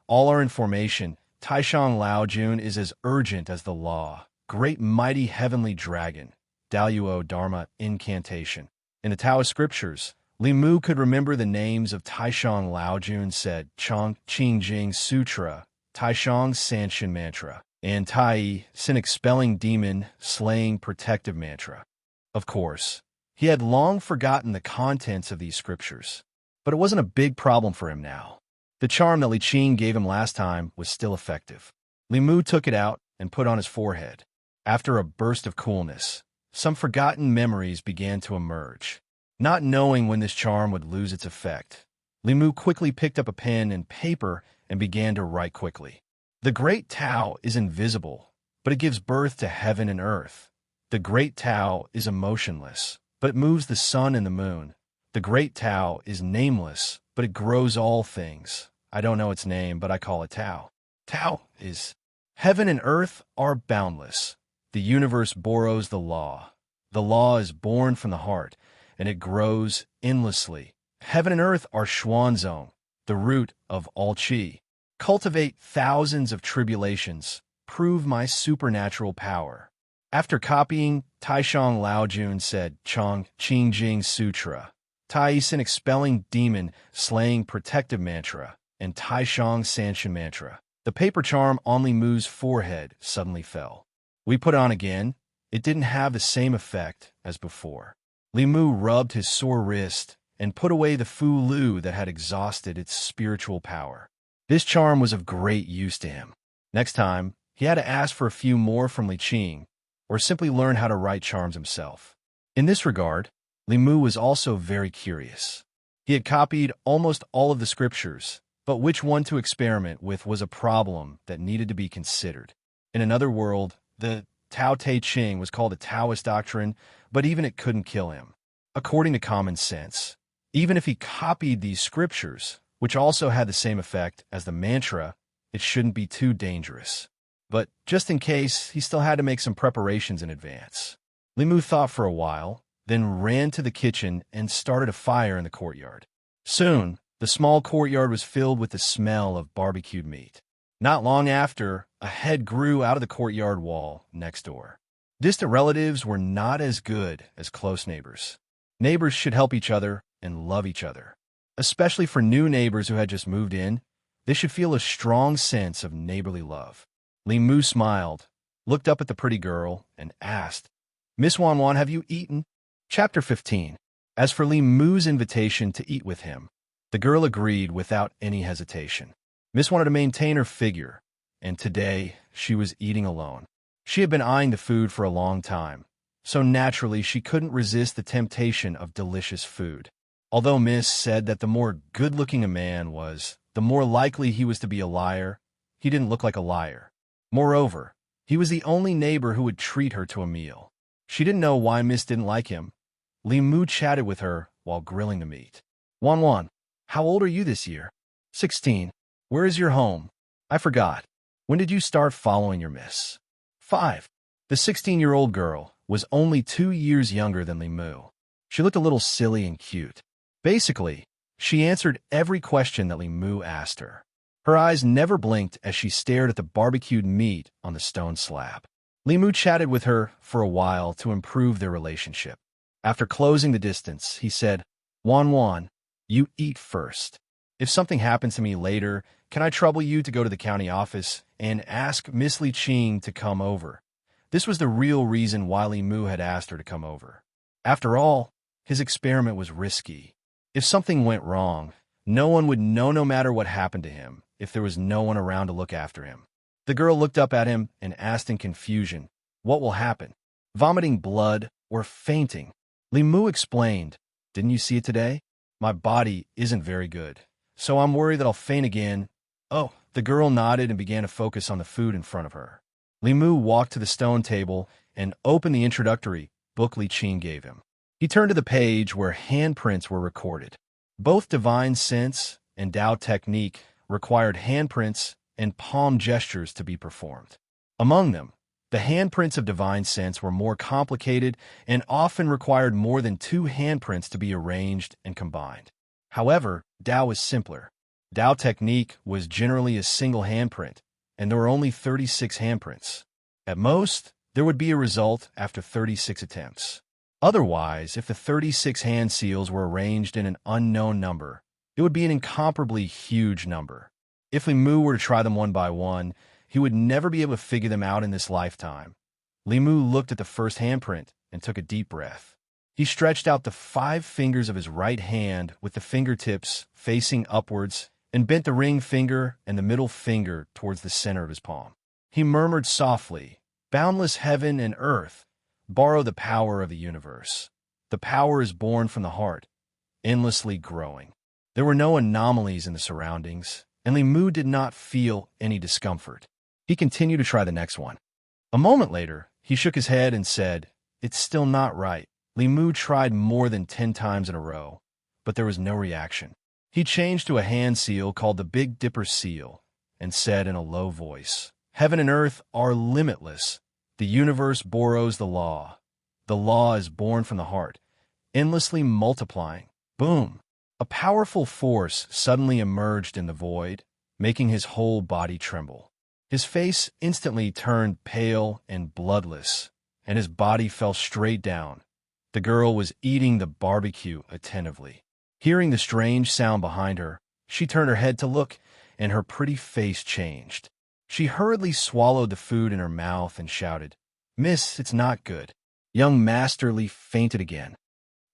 all are in formation. Taishang Laojun is as urgent as the law. Great mighty heavenly dragon. Daluo Dharma incantation. In the Taoist scriptures, Li Mu could remember the names of Taishang Laojun said Chong Qing Jing Sutra, Taishang Sanshin Mantra, and Tai, sin expelling demon, slaying protective mantra. Of course, he had long forgotten the contents of these scriptures, but it wasn't a big problem for him now. The charm that Li Qing gave him last time was still effective. Li Mu took it out and put on his forehead. After a burst of coolness, some forgotten memories began to emerge. Not knowing when this charm would lose its effect, Li Mu quickly picked up a pen and paper and began to write quickly. The great Tao is invisible, but it gives birth to heaven and earth. The great Tao is emotionless, but it moves the sun and the moon. The great Tao is nameless, but it grows all things. I don't know its name, but I call it Tao. Tao is heaven and earth are boundless. The universe borrows the law. The law is born from the heart, and it grows endlessly. Heaven and earth are Xuanzong, the root of all qi. Cultivate thousands of tribulations. Prove my supernatural power. After copying, Taishang Laojun said Chong Qingjing Sutra, Taisan expelling demon, slaying protective mantra, and Taishang Sanshin mantra. The paper charm on Li Mu's forehead suddenly fell. We put it on again. It didn't have the same effect as before. Li Mu rubbed his sore wrist and put away the Fu Lu that had exhausted its spiritual power. This charm was of great use to him. Next time, he had to ask for a few more from Li Qing, or simply learn how to write charms himself. In this regard, Li Mu was also very curious. He had copied almost all of the scriptures, but which one to experiment with was a problem that needed to be considered. In another world, the Tao Te Ching was called a Taoist doctrine, but even it couldn't kill him. According to common sense, even if he copied these scriptures, which also had the same effect as the mantra, it shouldn't be too dangerous. But just in case, he still had to make some preparations in advance. Li Mu thought for a while, then ran to the kitchen and started a fire in the courtyard. Soon, the small courtyard was filled with the smell of barbecued meat. Not long after, a head grew out of the courtyard wall next door. Distant relatives were not as good as close neighbors. Neighbors should help each other and love each other. Especially for new neighbors who had just moved in, they should feel a strong sense of neighborly love. Li Mu smiled, looked up at the pretty girl, and asked, "Miss Wan Wan, have you eaten?" Chapter 15. As for Li Mu's invitation to eat with him, the girl agreed without any hesitation. Miss wanted to maintain her figure, and today she was eating alone. She had been eyeing the food for a long time, so naturally she couldn't resist the temptation of delicious food. Although Miss said that the more good-looking a man was, the more likely he was to be a liar, he didn't look like a liar. Moreover, he was the only neighbor who would treat her to a meal. She didn't know why Miss didn't like him. Li Mu chatted with her while grilling the meat. "Wan Wan, how old are you this year?" 16. "Where is your home?" "I forgot. When did you start following your miss?" 5. The 16-year-old girl was only 2 years younger than Li Mu. She looked a little silly and cute. Basically, she answered every question that Li Mu asked her. Her eyes never blinked as she stared at the barbecued meat on the stone slab. Li Mu chatted with her for a while to improve their relationship. After closing the distance, he said, "Wan Wan, you eat first. If something happens to me later, can I trouble you to go to the county office and ask Miss Li Qing to come over?" This was the real reason why Li Mu had asked her to come over. After all, his experiment was risky. If something went wrong, no one would know no matter what happened to him if there was no one around to look after him. The girl looked up at him and asked in confusion, "What will happen? Vomiting blood or fainting?" Li Mu explained, "Didn't you see it today? My body isn't very good, so I'm worried that I'll faint again." "Oh." The girl nodded and began to focus on the food in front of her. Li Mu walked to the stone table and opened the introductory book Li Qing gave him. He turned to the page where handprints were recorded. Both divine sense and Tao technique required handprints and palm gestures to be performed. Among them, the handprints of divine sense were more complicated and often required more than 2 handprints to be arranged and combined. However, Tao was simpler. Tao technique was generally a single handprint, and there were only 36 handprints. At most, there would be a result after 36 attempts. Otherwise, if the 36 hand seals were arranged in an unknown number, it would be an incomparably huge number. If Li Mu were to try them one by one, he would never be able to figure them out in this lifetime. Li Mu looked at the first handprint and took a deep breath. He stretched out the 5 fingers of his right hand with the fingertips facing upwards and bent the ring finger and the middle finger towards the center of his palm. He murmured softly, "Boundless heaven and earth, borrow the power of the universe. The power is born from the heart, endlessly growing." There were no anomalies in the surroundings, and Li Mu did not feel any discomfort. He continued to try the next one. A moment later, he shook his head and said, "It's still not right." Li Mu tried more than 10 times in a row, but there was no reaction. He changed to a hand seal called the Big Dipper seal and said in a low voice, "Heaven and earth are limitless. The universe borrows the law. The law is born from the heart, endlessly multiplying. Boom! A powerful force suddenly emerged in the void, making his whole body tremble. His face instantly turned pale and bloodless, and his body fell straight down. The girl was eating the barbecue attentively. Hearing the strange sound behind her, she turned her head to look, and her pretty face changed. She hurriedly swallowed the food in her mouth and shouted, "Miss, it's not good." Young Master Li fainted again.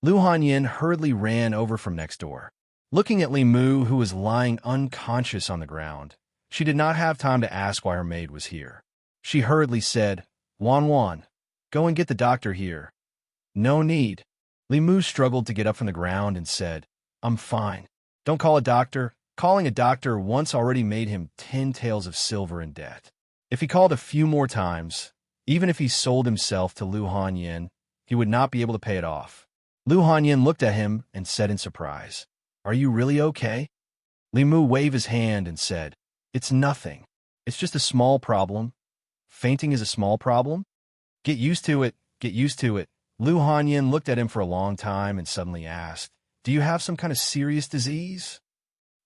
Lu Hanyin hurriedly ran over from next door. Looking at Li Mu, who was lying unconscious on the ground, she did not have time to ask why her maid was here. She hurriedly said, "Wan Wan, go and get the doctor here." "No need." Li Mu struggled to get up from the ground and said, "I'm fine. Don't call a doctor. Calling a doctor once already made him 10 taels of silver in debt. If he called a few more times, even if he sold himself to Lu Hanyin, he would not be able to pay it off." Lu Hanyin looked at him and said in surprise, "Are you really okay?" Li Mu waved his hand and said, "It's nothing. It's just a small problem." "Fainting is a small problem? Get used to it, get used to it." Lu Hanyin looked at him for a long time and suddenly asked, "Do you have some kind of serious disease?"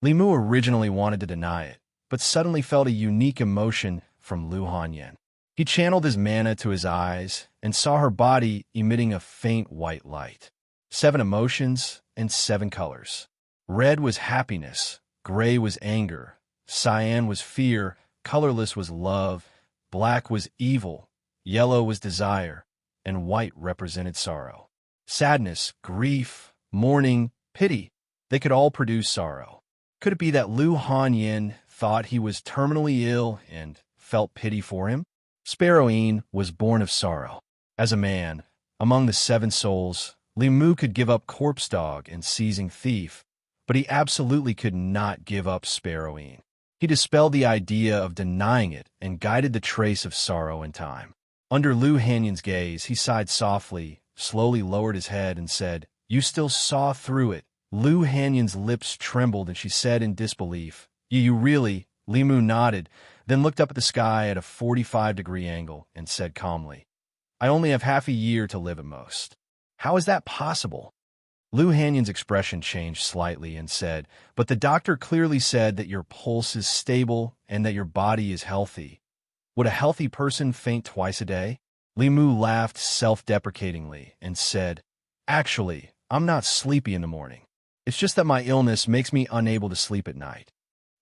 Li Mu originally wanted to deny it, but suddenly felt a unique emotion from Lu Hanyin. He channeled his mana to his eyes and saw her body emitting a faint white light. 7 emotions and 7 colors. Red was happiness, gray was anger, cyan was fear, colorless was love, black was evil, yellow was desire, and white represented sorrow. Sadness, grief, mourning, pity, they could all produce sorrow. Could it be that Lu Hanyin thought he was terminally ill and felt pity for him? Sparrowine was born of sorrow. As a man, among the 7 souls, Li Mu could give up Corpse Dog and Seizing Thief, but he absolutely could not give up Sparrowine. He dispelled the idea of denying it and guided the trace of sorrow in time. Under Lu Hanyin's gaze, he sighed softly, slowly lowered his head, and said, "You still saw through it." Lu Hanyin's lips trembled, and she said in disbelief, You really?" Li Mu nodded, then looked up at the sky at a 45-degree angle and said calmly, "I only have half a year to live at most." "How is that possible?" Lu Hanyin's expression changed slightly and said, "But the doctor clearly said that your pulse is stable and that your body is healthy. Would a healthy person faint twice a day?" Li Mu laughed self-deprecatingly and said, "Actually, I'm not sleepy in the morning. It's just that my illness makes me unable to sleep at night.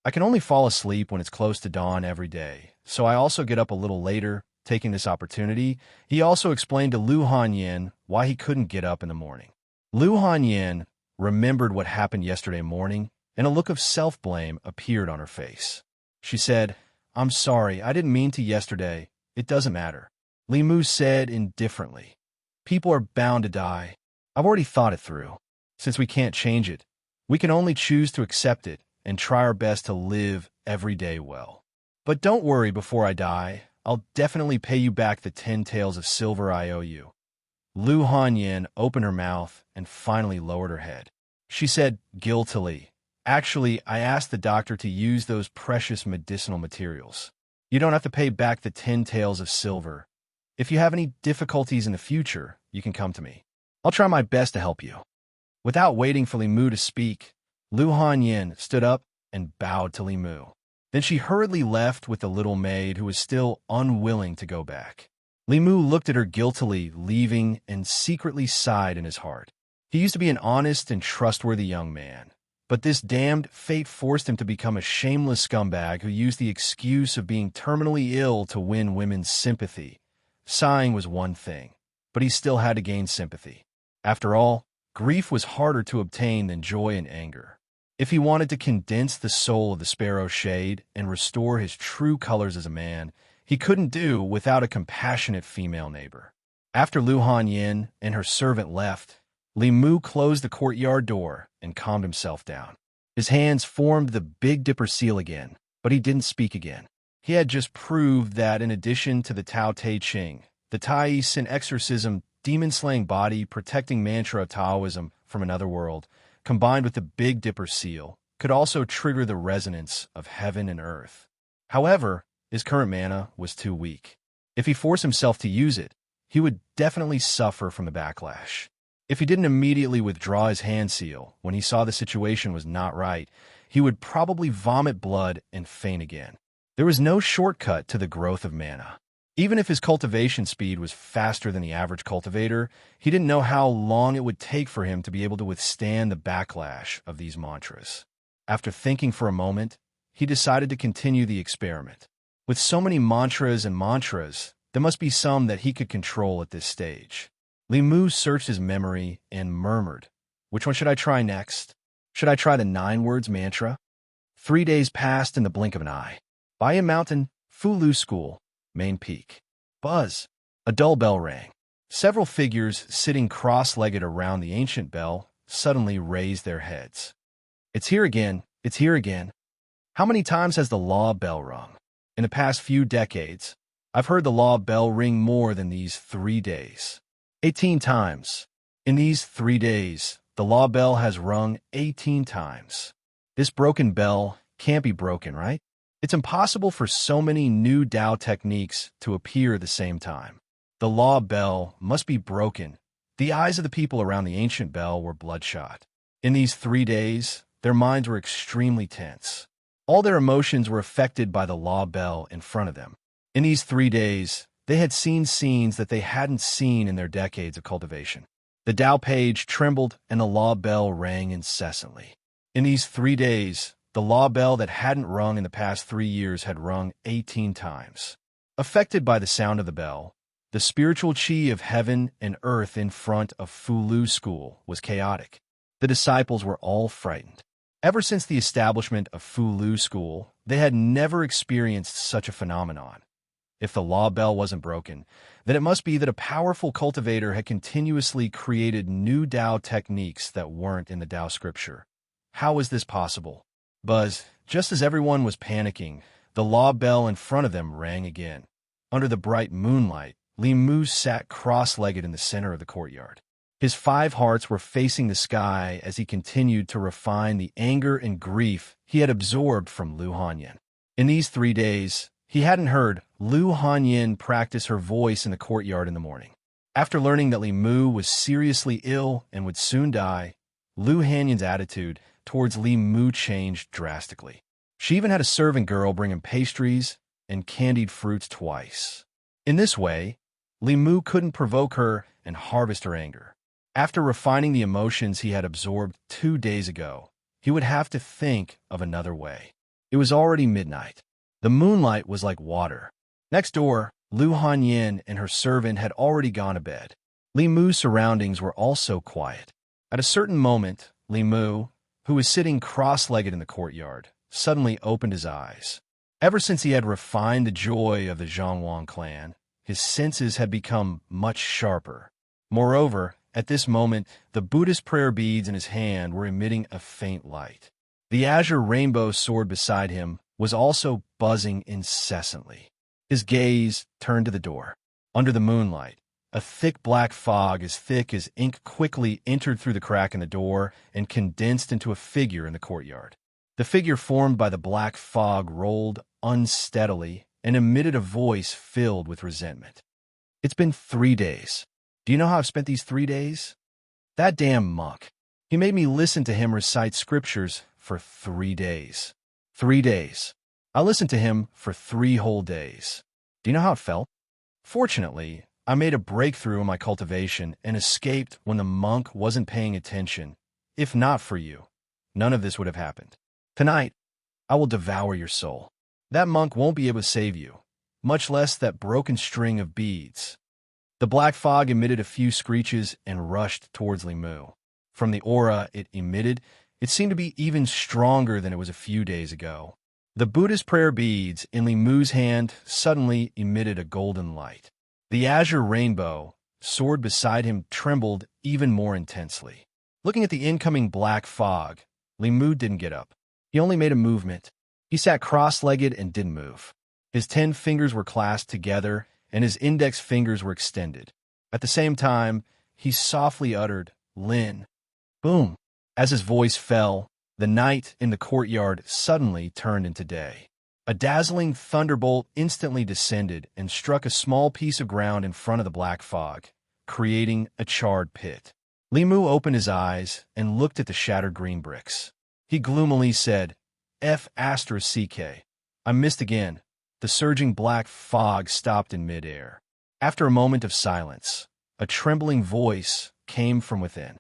I can only fall asleep when it's close to dawn every day, so I also get up a little later, taking this opportunity." He also explained to Lu Hanyin why he couldn't get up in the morning. Lu Hanyin remembered what happened yesterday morning, and a look of self-blame appeared on her face. She said, "I'm sorry, I didn't mean to yesterday. It doesn't matter." Li Mu said indifferently, "People are bound to die. I've already thought it through. Since we can't change it, we can only choose to accept it and try our best to live every day well. But don't worry, before I die, I'll definitely pay you back the 10 taels of silver I owe you." Lu Hanyin opened her mouth and finally lowered her head. She said guiltily, "Actually, I asked the doctor to use those precious medicinal materials. You don't have to pay back the 10 taels of silver. If you have any difficulties in the future, you can come to me. I'll try my best to help you." Without waiting for Li Mu to speak, Lu Hanyin stood up and bowed to Li Mu. Then she hurriedly left with the little maid, who was still unwilling to go back. Li Mu looked at her guiltily, leaving, and secretly sighed in his heart. He used to be an honest and trustworthy young man, but this damned fate forced him to become a shameless scumbag who used the excuse of being terminally ill to win women's sympathy. Sighing was one thing, but he still had to gain sympathy. After all, grief was harder to obtain than joy and anger. If he wanted to condense the soul of the sparrow shade and restore his true colors as a man, he couldn't do without a compassionate female neighbor. After Lu Hanyin and her servant left, Li Mu closed the courtyard door and calmed himself down. His hands formed the Big Dipper seal again, but he didn't speak again. He had just proved that in addition to the Tao Te Ching, the Tai Sin exorcism, demon-slaying body protecting mantra of Taoism from another world, combined with the Big Dipper seal, could also trigger the resonance of heaven and earth. However, his current mana was too weak. If he forced himself to use it, he would definitely suffer from the backlash. If he didn't immediately withdraw his hand seal when he saw the situation was not right, he would probably vomit blood and faint again. There was no shortcut to the growth of mana. Even if his cultivation speed was faster than the average cultivator, he didn't know how long it would take for him to be able to withstand the backlash of these mantras. After thinking for a moment, he decided to continue the experiment. With so many mantras, there must be some that he could control at this stage. Li Mu searched his memory and murmured, "Which one should I try next? Should I try the 9 words mantra?" 3 days passed in the blink of an eye. Bayan Mountain, Fulu School, main peak. Buzz. A dull bell rang. Several figures sitting cross-legged around the ancient bell suddenly raised their heads. "It's here again. It's here again." How many times has the law bell rung? In the past few decades, I've heard the law bell ring more than these 3 days. 18 times. In these 3 days, the law bell has rung 18 times. This broken bell can't be broken, right? It's impossible for so many new Tao techniques to appear at the same time. The law bell must be broken. The eyes of the people around the ancient bell were bloodshot. In these 3 days, their minds were extremely tense. All their emotions were affected by the law bell in front of them. In these 3 days, they had seen scenes that they hadn't seen in their decades of cultivation. The Tao page trembled and the law bell rang incessantly. In these 3 days, the law bell that hadn't rung in the past 3 years had rung 18 times. Affected by the sound of the bell, the spiritual chi of heaven and earth in front of Fulu School was chaotic. The disciples were all frightened. Ever since the establishment of Fulu School, they had never experienced such a phenomenon. If the law bell wasn't broken, then it must be that a powerful cultivator had continuously created new Tao techniques that weren't in the Tao scripture. How was this possible? Buzz, just as everyone was panicking, the law bell in front of them rang again. Under the bright moonlight, Li Mu sat cross-legged in the center of the courtyard. His 5 hearts were facing the sky as he continued to refine the anger and grief he had absorbed from Lu Hanyin. In these 3 days, he hadn't heard Lu Hanyin practice her voice in the courtyard in the morning. After learning that Li Mu was seriously ill and would soon die, Lu Hanyin's attitude towards Li Mu changed drastically. She even had a servant girl bring him pastries and candied fruits twice. In this way, Li Mu couldn't provoke her and harvest her anger. After refining the emotions he had absorbed 2 days ago, he would have to think of another way. It was already midnight. The moonlight was like water. Next door, Lu Hanyin and her servant had already gone to bed. Li Mu's surroundings were also quiet. At a certain moment, Li Mu, who was sitting cross-legged in the courtyard, suddenly opened his eyes. Ever since he had refined the joy of the Zhongwang clan, his senses had become much sharper. Moreover, at this moment, the Buddhist prayer beads in his hand were emitting a faint light. The azure rainbow sword beside him was also buzzing incessantly. His gaze turned to the door. Under the moonlight, a thick black fog as thick as ink quickly entered through the crack in the door and condensed into a figure in the courtyard. The figure formed by the black fog rolled unsteadily and emitted a voice filled with resentment. "It's been 3 days. Do you know how I've spent these 3 days? That damn monk. He made me listen to him recite scriptures for 3 days. 3 days. I listened to him for 3 whole days. Do you know how it felt? Fortunately, I made a breakthrough in my cultivation and escaped when the monk wasn't paying attention. If not for you, none of this would have happened. Tonight, I will devour your soul. That monk won't be able to save you, much less that broken string of beads." The black fog emitted a few screeches and rushed towards Li Mu. From the aura it emitted, it seemed to be even stronger than it was a few days ago. The Buddhist prayer beads in Li Mu's hand suddenly emitted a golden light. The azure rainbow sword beside him trembled even more intensely. Looking at the incoming black fog, Li Mu didn't get up. He only made a movement. He sat cross-legged and didn't move. His 10 fingers were clasped together, and his index fingers were extended. At the same time, he softly uttered, "Lin." Boom! As his voice fell, the night in the courtyard suddenly turned into day. A dazzling thunderbolt instantly descended and struck a small piece of ground in front of the black fog, creating a charred pit. Li Mu opened his eyes and looked at the shattered green bricks. He gloomily said, F***. I missed again. The surging black fog stopped in midair. After a moment of silence, a trembling voice came from within.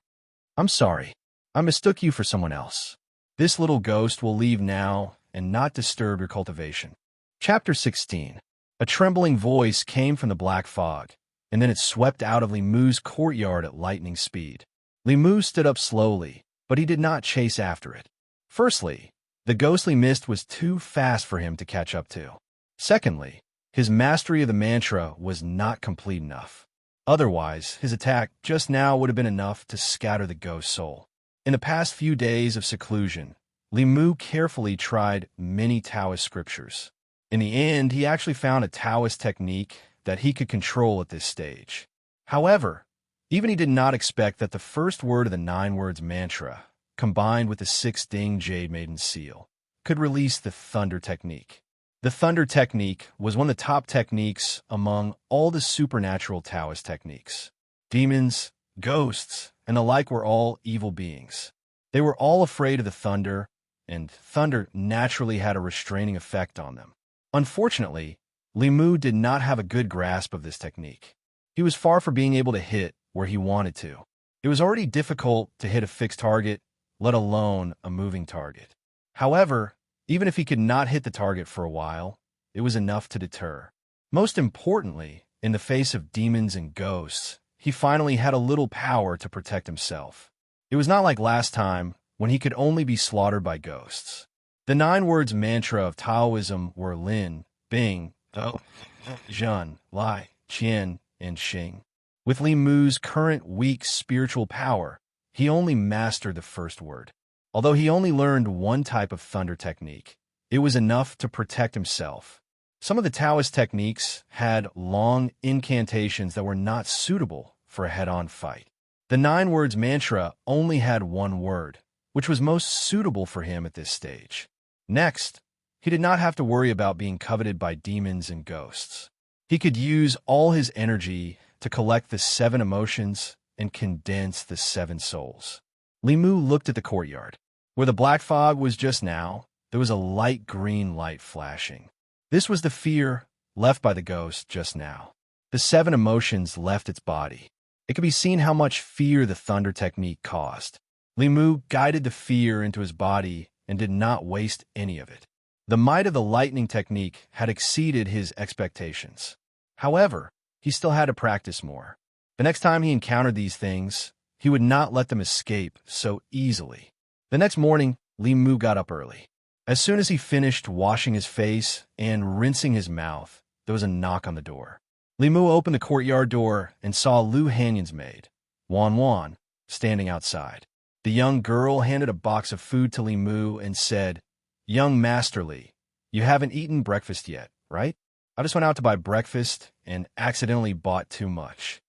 I'm sorry. I mistook you for someone else. This little ghost will leave now and not disturb your cultivation. Chapter 16. A trembling voice came from the black fog, and then it swept out of Li Mu's courtyard at lightning speed. Li Mu stood up slowly, but he did not chase after it. Firstly, the ghostly mist was too fast for him to catch up to. Secondly, his mastery of the mantra was not complete enough. Otherwise, his attack just now would have been enough to scatter the ghost soul. In the past few days of seclusion, Li Mu carefully tried many Taoist scriptures. In the end, he actually found a Taoist technique that he could control at this stage. However, even he did not expect that the first word of the 9 words mantra, combined with the 6 Ding Jade Maiden seal, could release the Thunder technique. The Thunder technique was one of the top techniques among all the supernatural Taoist techniques. Demons, ghosts, and the like were all evil beings. They were all afraid of the thunder, and thunder naturally had a restraining effect on them. Unfortunately, Li Mu did not have a good grasp of this technique. He was far from being able to hit where he wanted to. It was already difficult to hit a fixed target, let alone a moving target. However, even if he could not hit the target for a while, it was enough to deter. Most importantly, in the face of demons and ghosts, he finally had a little power to protect himself. It was not like last time, when he could only be slaughtered by ghosts. The 9 words mantra of Taoism were Lin, Bing, Zhen, Lai, Qian, and Xing. With Li Mu's current weak spiritual power, he only mastered the first word. Although he only learned one type of thunder technique, it was enough to protect himself. Some of the Taoist techniques had long incantations that were not suitable for a head-on fight. The 9 words mantra only had one word, which was most suitable for him at this stage. Next, he did not have to worry about being coveted by demons and ghosts. He could use all his energy to collect the 7 emotions and condense the 7 souls. Li Mu looked at the courtyard. Where the black fog was just now, there was a light green light flashing. This was the fear left by the ghost just now. The 7 emotions left its body. It could be seen how much fear the thunder technique caused. Li Mu guided the fear into his body and did not waste any of it. The might of the lightning technique had exceeded his expectations. However, he still had to practice more. The next time he encountered these things, he would not let them escape so easily. The next morning, Li Mu got up early. As soon as he finished washing his face and rinsing his mouth, there was a knock on the door. Li Mu opened the courtyard door and saw Lu Hanyan's maid, Wan Wan, standing outside. The young girl handed a box of food to Li Mu and said, "Young Master Li, you haven't eaten breakfast yet, right? I just went out to buy breakfast and accidentally bought too much.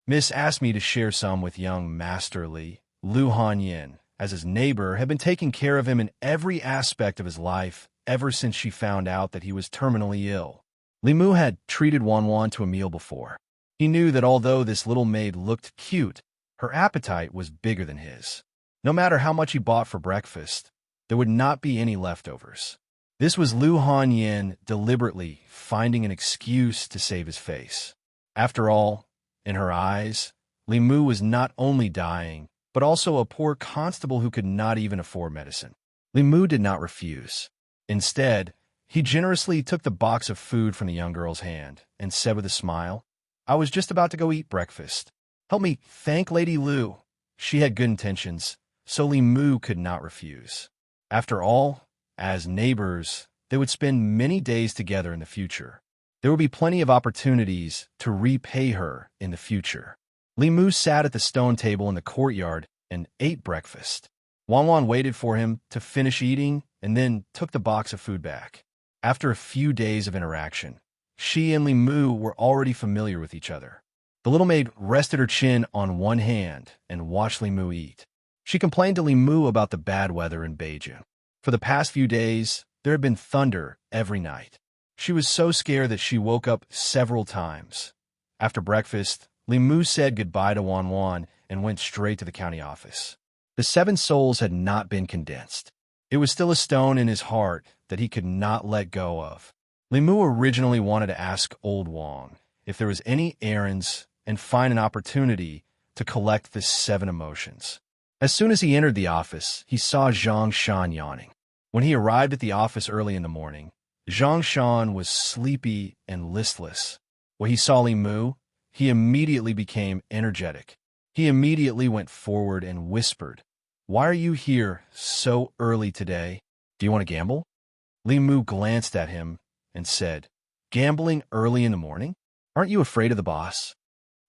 Miss asked me to share some with young Master Li." Lu Hanyan, as his neighbor, had been taking care of him in every aspect of his life ever since she found out that he was terminally ill. Li Mu had treated Wan Wan to a meal before. He knew that although this little maid looked cute, her appetite was bigger than his. No matter how much he bought for breakfast, there would not be any leftovers. This was Lu Hanyan deliberately finding an excuse to save his face. After all, in her eyes, Li Mu was not only dying, but also a poor constable who could not even afford medicine. Li Mu did not refuse. Instead, he generously took the box of food from the young girl's hand and said with a smile, "I was just about to go eat breakfast. Help me thank Lady Lu." She had good intentions, so Li Mu could not refuse. After all, as neighbors, they would spend many days together in the future. There would be plenty of opportunities to repay her in the future. Li Mu sat at the stone table in the courtyard and ate breakfast. Wan Wan waited for him to finish eating and then took the box of food back. After a few days of interaction, she and Li Mu were already familiar with each other. The little maid rested her chin on one hand and watched Li Mu eat. She complained to Li Mu about the bad weather in Beijing. For the past few days, There had been thunder every night. She was so scared that she woke up several times. After breakfast, Li Mu said goodbye to Wan Wan and went straight to the county office. The 7 souls had not been condensed. It was still a stone in his heart that he could not let go of. Li Mu originally wanted to ask Old Wang if there was any errands and find an opportunity to collect the 7 emotions. As soon as he entered the office, he saw Zhang Shan yawning. When he arrived at the office early in the morning, Zhang Shan was sleepy and listless. When he saw Li Mu, he immediately became energetic. He immediately went forward and whispered, "Why are you here so early today? Do you want to gamble?" Li Mu glanced at him and said, "Gambling early in the morning? Aren't you afraid of the boss?"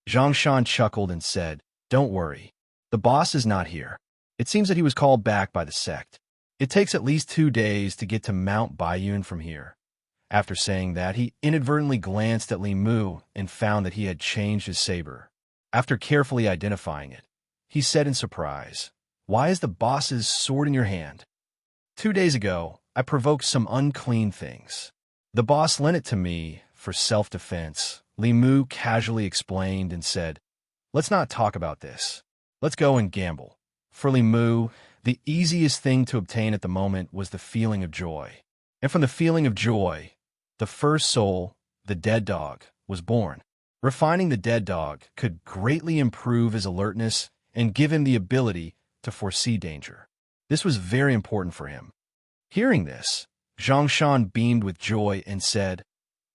Zhang Shan chuckled and said, "Don't worry. The boss is not here. It seems that he was called back by the sect. It takes at least 2 days to get to Mount Baiyun from here." After saying that, he inadvertently glanced at Li Mu and found that he had changed his saber. After carefully identifying it, he said in surprise, "Why is the boss's sword in your hand?" "2 days ago, I provoked some unclean things. The boss lent it to me for self-defense," Li Mu casually explained and said, "Let's not talk about this. Let's go and gamble." For Li Mu, the easiest thing to obtain at the moment was the feeling of joy. And from the feeling of joy, the first soul, the dead dog, was born. Refining the dead dog could greatly improve his alertness and give him the ability to foresee danger. This was very important for him. Hearing this, Zhang Shan beamed with joy and said,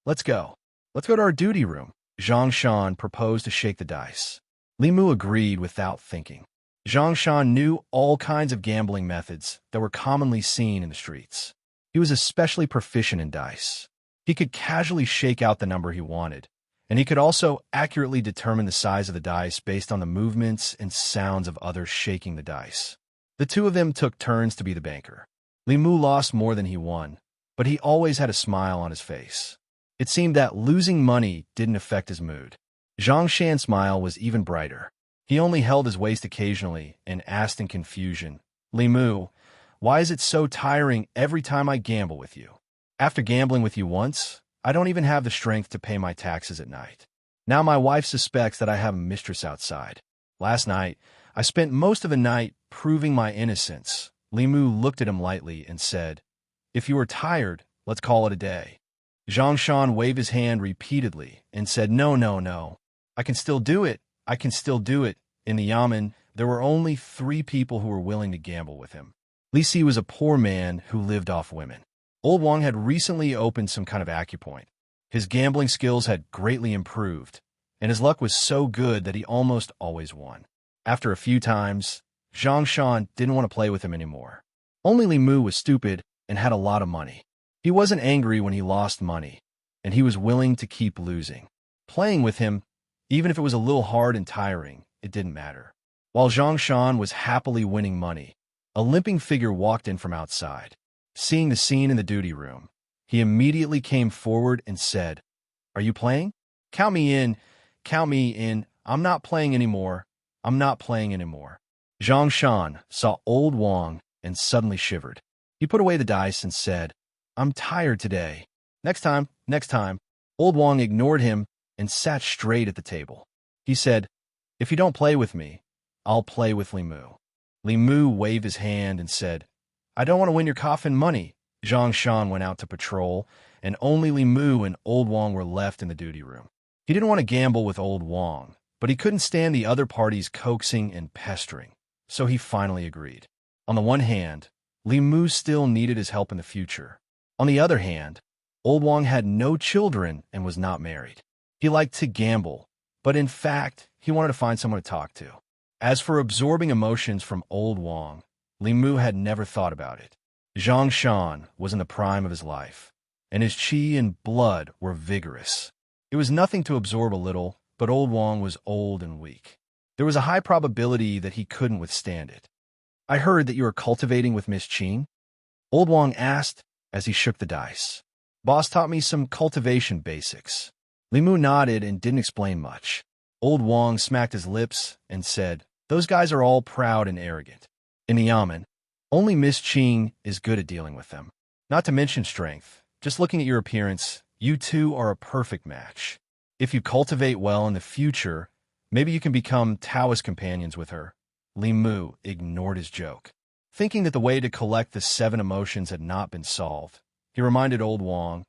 "Let's go. Let's go to our duty room." Zhang Shan proposed to shake the dice. Li Mu agreed without thinking. Zhang Shan knew all kinds of gambling methods that were commonly seen in the streets. He was especially proficient in dice. He could casually shake out the number he wanted, and he could also accurately determine the size of the dice based on the movements and sounds of others shaking the dice. The two of them took turns to be the banker. Li Mu lost more than he won, but he always had a smile on his face. It seemed that losing money didn't affect his mood. Zhang Shan's smile was even brighter. He only held his waist occasionally and asked in confusion, "Li Mu, why is it so tiring every time I gamble with you? After gambling with you once, I don't even have the strength to pay my taxes at night. Now my wife suspects that I have a mistress outside. Last night, I spent most of the night proving my innocence." Li Mu looked at him lightly and said, "If you are tired, let's call it a day." Zhang Shan waved his hand repeatedly and said, "No, no, no. I can still do it. I can still do it." In the yamen, there were only 3 people who were willing to gamble with him. Li Si was a poor man who lived off women. Old Wang had recently opened some kind of acupoint. His gambling skills had greatly improved, and his luck was so good that he almost always won. After a few times, Zhang Shan didn't want to play with him anymore. Only Li Mu was stupid and had a lot of money. He wasn't angry when he lost money, and he was willing to keep losing. Playing with him, even if it was a little hard and tiring, it didn't matter. While Zhang Shan was happily winning money, a limping figure walked in from outside. Seeing the scene in the duty room, he immediately came forward and said, "Are you playing? Count me in. Count me in. I'm not playing anymore. I'm not playing anymore." Zhang Shan saw Old Wang and suddenly shivered. He put away the dice and said, "I'm tired today. Next time, next time." Old Wang ignored him and sat straight at the table. He said, "If you don't play with me, I'll play with Li Mu." Li Mu waved his hand and said, "I don't want to win your coffin money." Zhang Shan went out to patrol, and only Li Mu and Old Wang were left in the duty room. He didn't want to gamble with Old Wang, but he couldn't stand the other party's coaxing and pestering, so he finally agreed. On the one hand, Li Mu still needed his help in the future. On the other hand, Old Wang had no children and was not married. He liked to gamble, but in fact, he wanted to find someone to talk to. As for absorbing emotions from Old Wang, Li Mu had never thought about it. Zhang Shan was in the prime of his life, and his qi and blood were vigorous. It was nothing to absorb a little, but Old Wang was old and weak. There was a high probability that he couldn't withstand it. "I heard that you are cultivating with Miss Qing?" Old Wang asked as he shook the dice. "Boss taught me some cultivation basics." Li Mu nodded and didn't explain much. Old Wang smacked his lips and said, "Those guys are all proud and arrogant. In the yamen, only Miss Qing is good at dealing with them. Not to mention strength. Just looking at your appearance, you two are a perfect match. If you cultivate well in the future, maybe you can become Taoist companions with her. Li Mu ignored his joke. Thinking that the way to collect the 7 emotions had not been solved, he reminded Old Wang,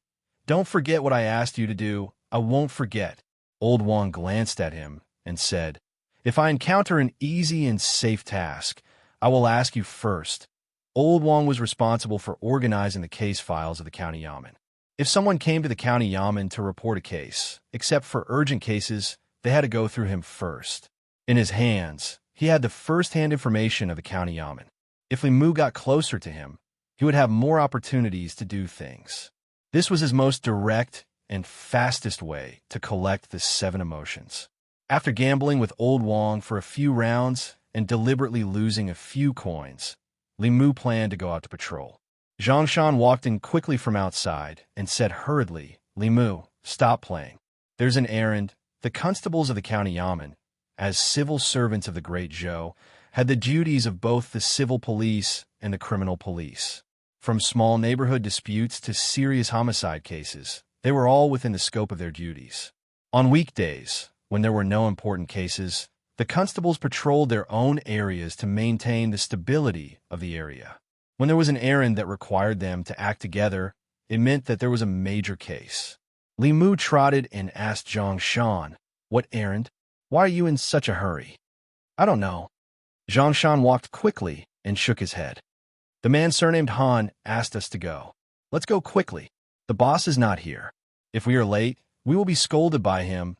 "Don't forget what I asked you to do. I won't forget." Old Wang glanced at him and said, "If I encounter an easy and safe task, I will ask you first." Old Wang was responsible for organizing the case files of the county yamen. If someone came to the county yamen to report a case, except for urgent cases, they had to go through him first. In his hands, he had the first-hand information of the county yamen. If Li Mu got closer to him, he would have more opportunities to do things. This was his most direct and fastest way to collect the 7 emotions. After gambling with Old Wang for a few rounds and deliberately losing a few coins, Li Mu planned to go out to patrol. Zhang Shan walked in quickly from outside and said hurriedly, "Li Mu, stop playing. There's an errand." The constables of the county yamen, as civil servants of the Great Zhou, had the duties of both the civil police and the criminal police. From small neighborhood disputes to serious homicide cases, they were all within the scope of their duties. On weekdays, when there were no important cases, the constables patrolled their own areas to maintain the stability of the area. When there was an errand that required them to act together, it meant that there was a major case. Li Mu trotted and asked Zhang Shan, "What errand? Why are you in such a hurry?" "I don't know." Zhang Shan walked quickly and shook his head. "The man surnamed Han asked us to go. Let's go quickly. The boss is not here. If we are late, we will be scolded by him."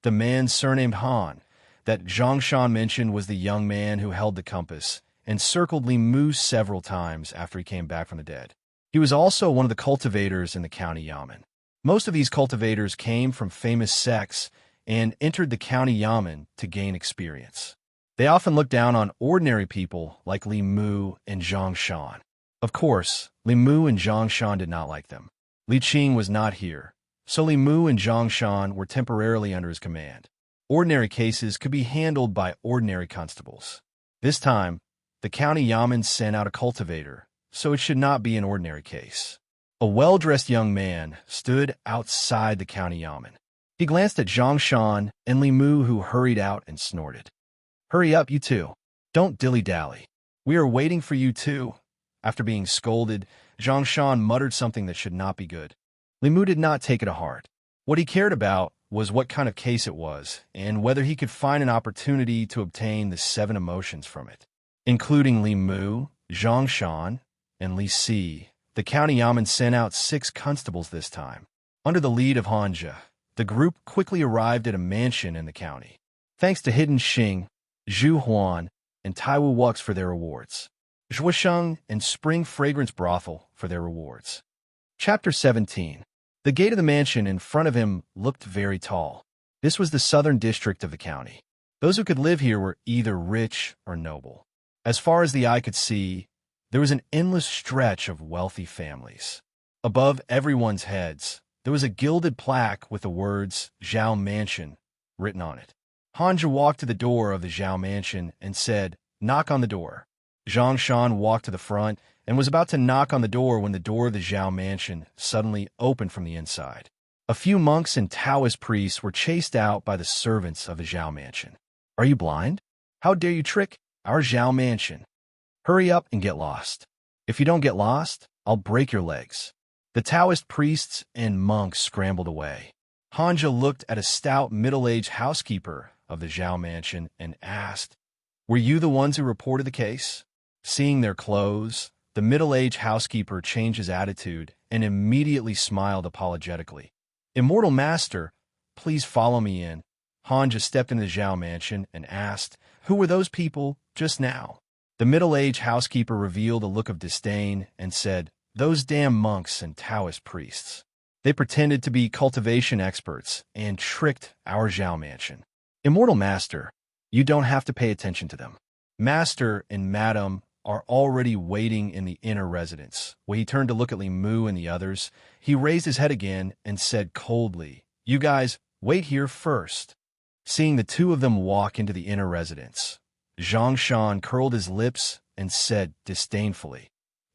The man surnamed Han that Zhang Shan mentioned was the young man who held the compass and circled Li Mu several times after he came back from the dead. He was also one of the cultivators in the county yamen. Most of these cultivators came from famous sects and entered the county yamen to gain experience. They often looked down on ordinary people like Li Mu and Zhang Shan. Of course, Li Mu and Zhang Shan did not like them. Li Qing was not here, so Li Mu and Zhang Shan were temporarily under his command. Ordinary cases could be handled by ordinary constables. This time, the county yamen sent out a cultivator, so it should not be an ordinary case. A well-dressed young man stood outside the county yamen. He glanced at Zhang Shan and Li Mu, who hurried out and snorted. "Hurry up, you two. Don't dilly-dally. We are waiting for you too." After being scolded, Zhang Shan muttered something that should not be good. Li Mu did not take it to heart. What he cared about was what kind of case it was and whether he could find an opportunity to obtain the 7 emotions from it. Including Li Mu, Zhang Shan, and Li Si, the county yamen sent out 6 constables this time. Under the lead of Hanja, the group quickly arrived at a mansion in the county. Thanks to Hidden Xing, Zhu Huan, and Taiwu Wux for their rewards. Zhuosheng and Spring Fragrance Brothel for their rewards. Chapter 17. The gate of the mansion in front of him looked very tall. This was the southern district of the county. Those who could live here were either rich or noble. As far as the eye could see, there was an endless stretch of wealthy families. Above everyone's heads, there was a gilded plaque with the words Zhao Mansion written on it. Hanja walked to the door of the Zhao Mansion and said, "Knock on the door." Zhang Shan walked to the front and was about to knock on the door when the door of the Zhao Mansion suddenly opened from the inside. A few monks and Taoist priests were chased out by the servants of the Zhao Mansion. "Are you blind? How dare you trick our Zhao Mansion? Hurry up and get lost. If you don't get lost, I'll break your legs." The Taoist priests and monks scrambled away. Hanja looked at a stout middle-aged housekeeper of the Zhao Mansion and asked, "Were you the ones who reported the case?" Seeing their clothes, the middle-aged housekeeper changed his attitude and immediately smiled apologetically. "Immortal Master, please follow me in." Hanja stepped into the Zhao Mansion and asked, "Who were those people just now?" The middle-aged housekeeper revealed a look of disdain and said, "Those damn monks and Taoist priests. They pretended to be cultivation experts and tricked our Zhao Mansion. Immortal Master, you don't have to pay attention to them. Master and Madam are already waiting in the inner residence." When he turned to look at Li Mu and the others, he raised his head again and said coldly, "You guys, wait here first." Seeing the two of them walk into the inner residence, Zhang Shan curled his lips and said disdainfully,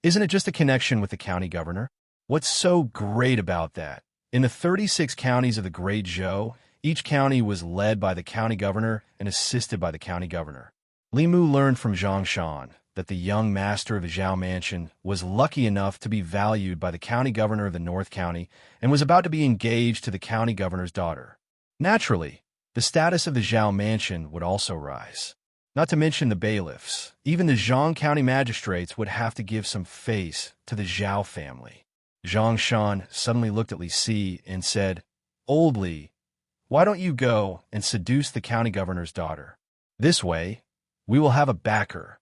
Isn't it just a connection with the county governor? What's so great about that? In the 36 counties of the Great Zhou, each county was led by the county governor and assisted by the county governor. Li Mu learned from Zhang Shan that the young master of the Zhao mansion was lucky enough to be valued by the county governor of the North County and was about to be engaged to the county governor's daughter. Naturally, the status of the Zhao mansion would also rise. Not to mention the bailiffs. Even the Zhang County magistrates would have to give some face to the Zhao family. Zhang Shan suddenly looked at Li Si and said, "Old Li, why don't you go and seduce the county governor's daughter? This way, we will have a backer."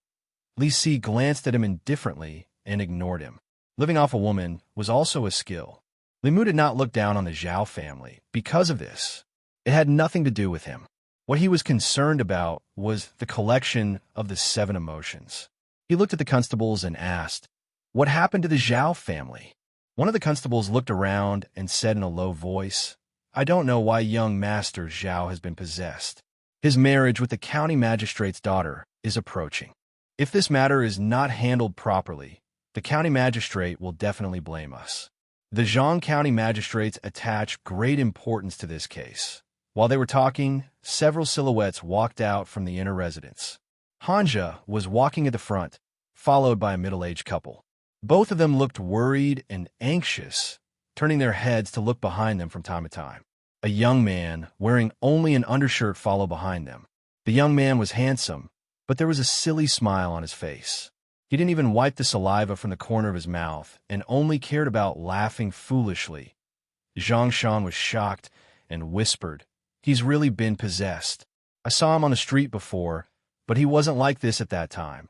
Li Si glanced at him indifferently and ignored him. Living off a woman was also a skill. Li Mu did not look down on the Zhao family because of this. It had nothing to do with him. What he was concerned about was the collection of the 7 emotions. He looked at the constables and asked, "What happened to the Zhao family?" One of the constables looked around and said in a low voice, "I don't know why young Master Zhao has been possessed. His marriage with the county magistrate's daughter is approaching. If this matter is not handled properly, the county magistrate will definitely blame us." The Zhang County magistrates attach great importance to this case. While they were talking, several silhouettes walked out from the inner residence. Hanja was walking at the front, followed by a middle-aged couple. Both of them looked worried and anxious, turning their heads to look behind them from time to time. A young man, wearing only an undershirt, followed behind them. The young man was handsome, but there was a silly smile on his face. He didn't even wipe the saliva from the corner of his mouth and only cared about laughing foolishly. Zhang Shan was shocked and whispered, "He's really been possessed. I saw him on the street before, but he wasn't like this at that time."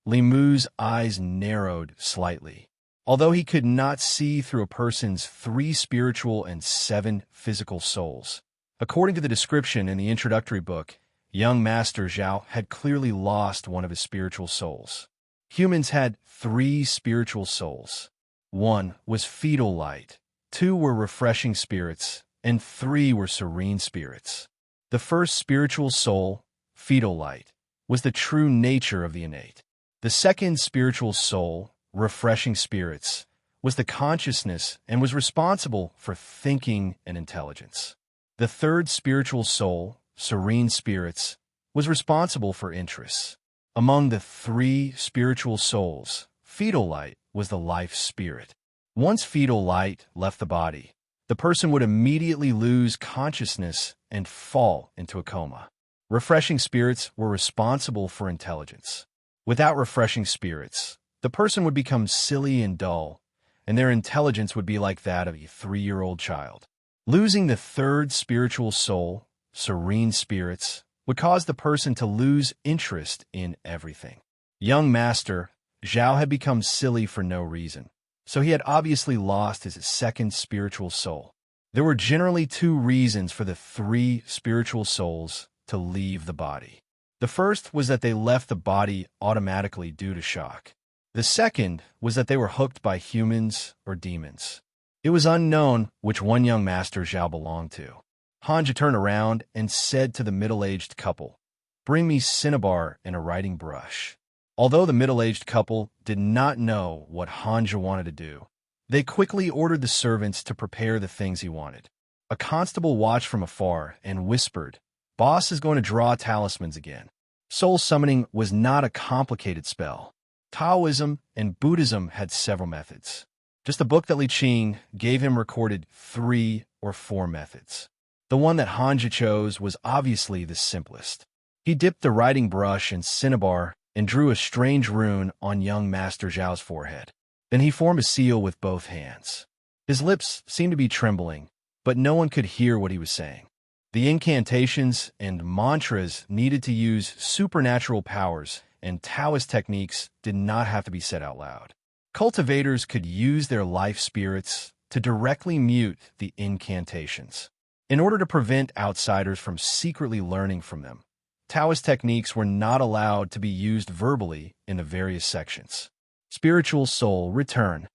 Li Mu's eyes narrowed slightly. Although he could not see through a person's 3 spiritual and 7 physical souls. According to the description in the introductory book, young Master Zhao had clearly lost one of his spiritual souls. Humans had 3 spiritual souls. 1 was fetal light, 2 were refreshing spirits, and 3 were serene spirits. The first spiritual soul, fetal light, was the true nature of the innate. The second spiritual soul, refreshing spirits, was the consciousness and was responsible for thinking and intelligence. The third spiritual soul, serene spirits, was responsible for interests. Among the 3 spiritual souls, fetal light was the life spirit. Once fetal light left the body, the person would immediately lose consciousness and fall into a coma. Refreshing spirits were responsible for intelligence. Without refreshing spirits, the person would become silly and dull, and their intelligence would be like that of a 3-year-old child. Losing the third spiritual soul, serene spirits, would cause the person to lose interest in everything. Young Master Zhao had become silly for no reason, so he had obviously lost his second spiritual soul. There were generally 2 reasons for the 3 spiritual souls to leave the body. The first was that they left the body automatically due to shock. The second was that they were hooked by humans or demons. It was unknown which one young Master Zhao belonged to. Hanja turned around and said to the middle-aged couple, "Bring me cinnabar and a writing brush." Although the middle-aged couple did not know what Hanja wanted to do, they quickly ordered the servants to prepare the things he wanted. A constable watched from afar and whispered, "Boss is going to draw talismans again." Soul summoning was not a complicated spell. Taoism and Buddhism had several methods. Just the book that Li Qing gave him recorded 3 or 4 methods. The one that Hanja chose was obviously the simplest. He dipped the writing brush in cinnabar and drew a strange rune on young Master Zhao's forehead. Then he formed a seal with both hands. His lips seemed to be trembling, but no one could hear what he was saying. The incantations and mantras needed to use supernatural powers, and Taoist techniques did not have to be said out loud. Cultivators could use their life spirits to directly mute the incantations. In order to prevent outsiders from secretly learning from them, Taoist techniques were not allowed to be used verbally in the various sections. Spiritual soul, return.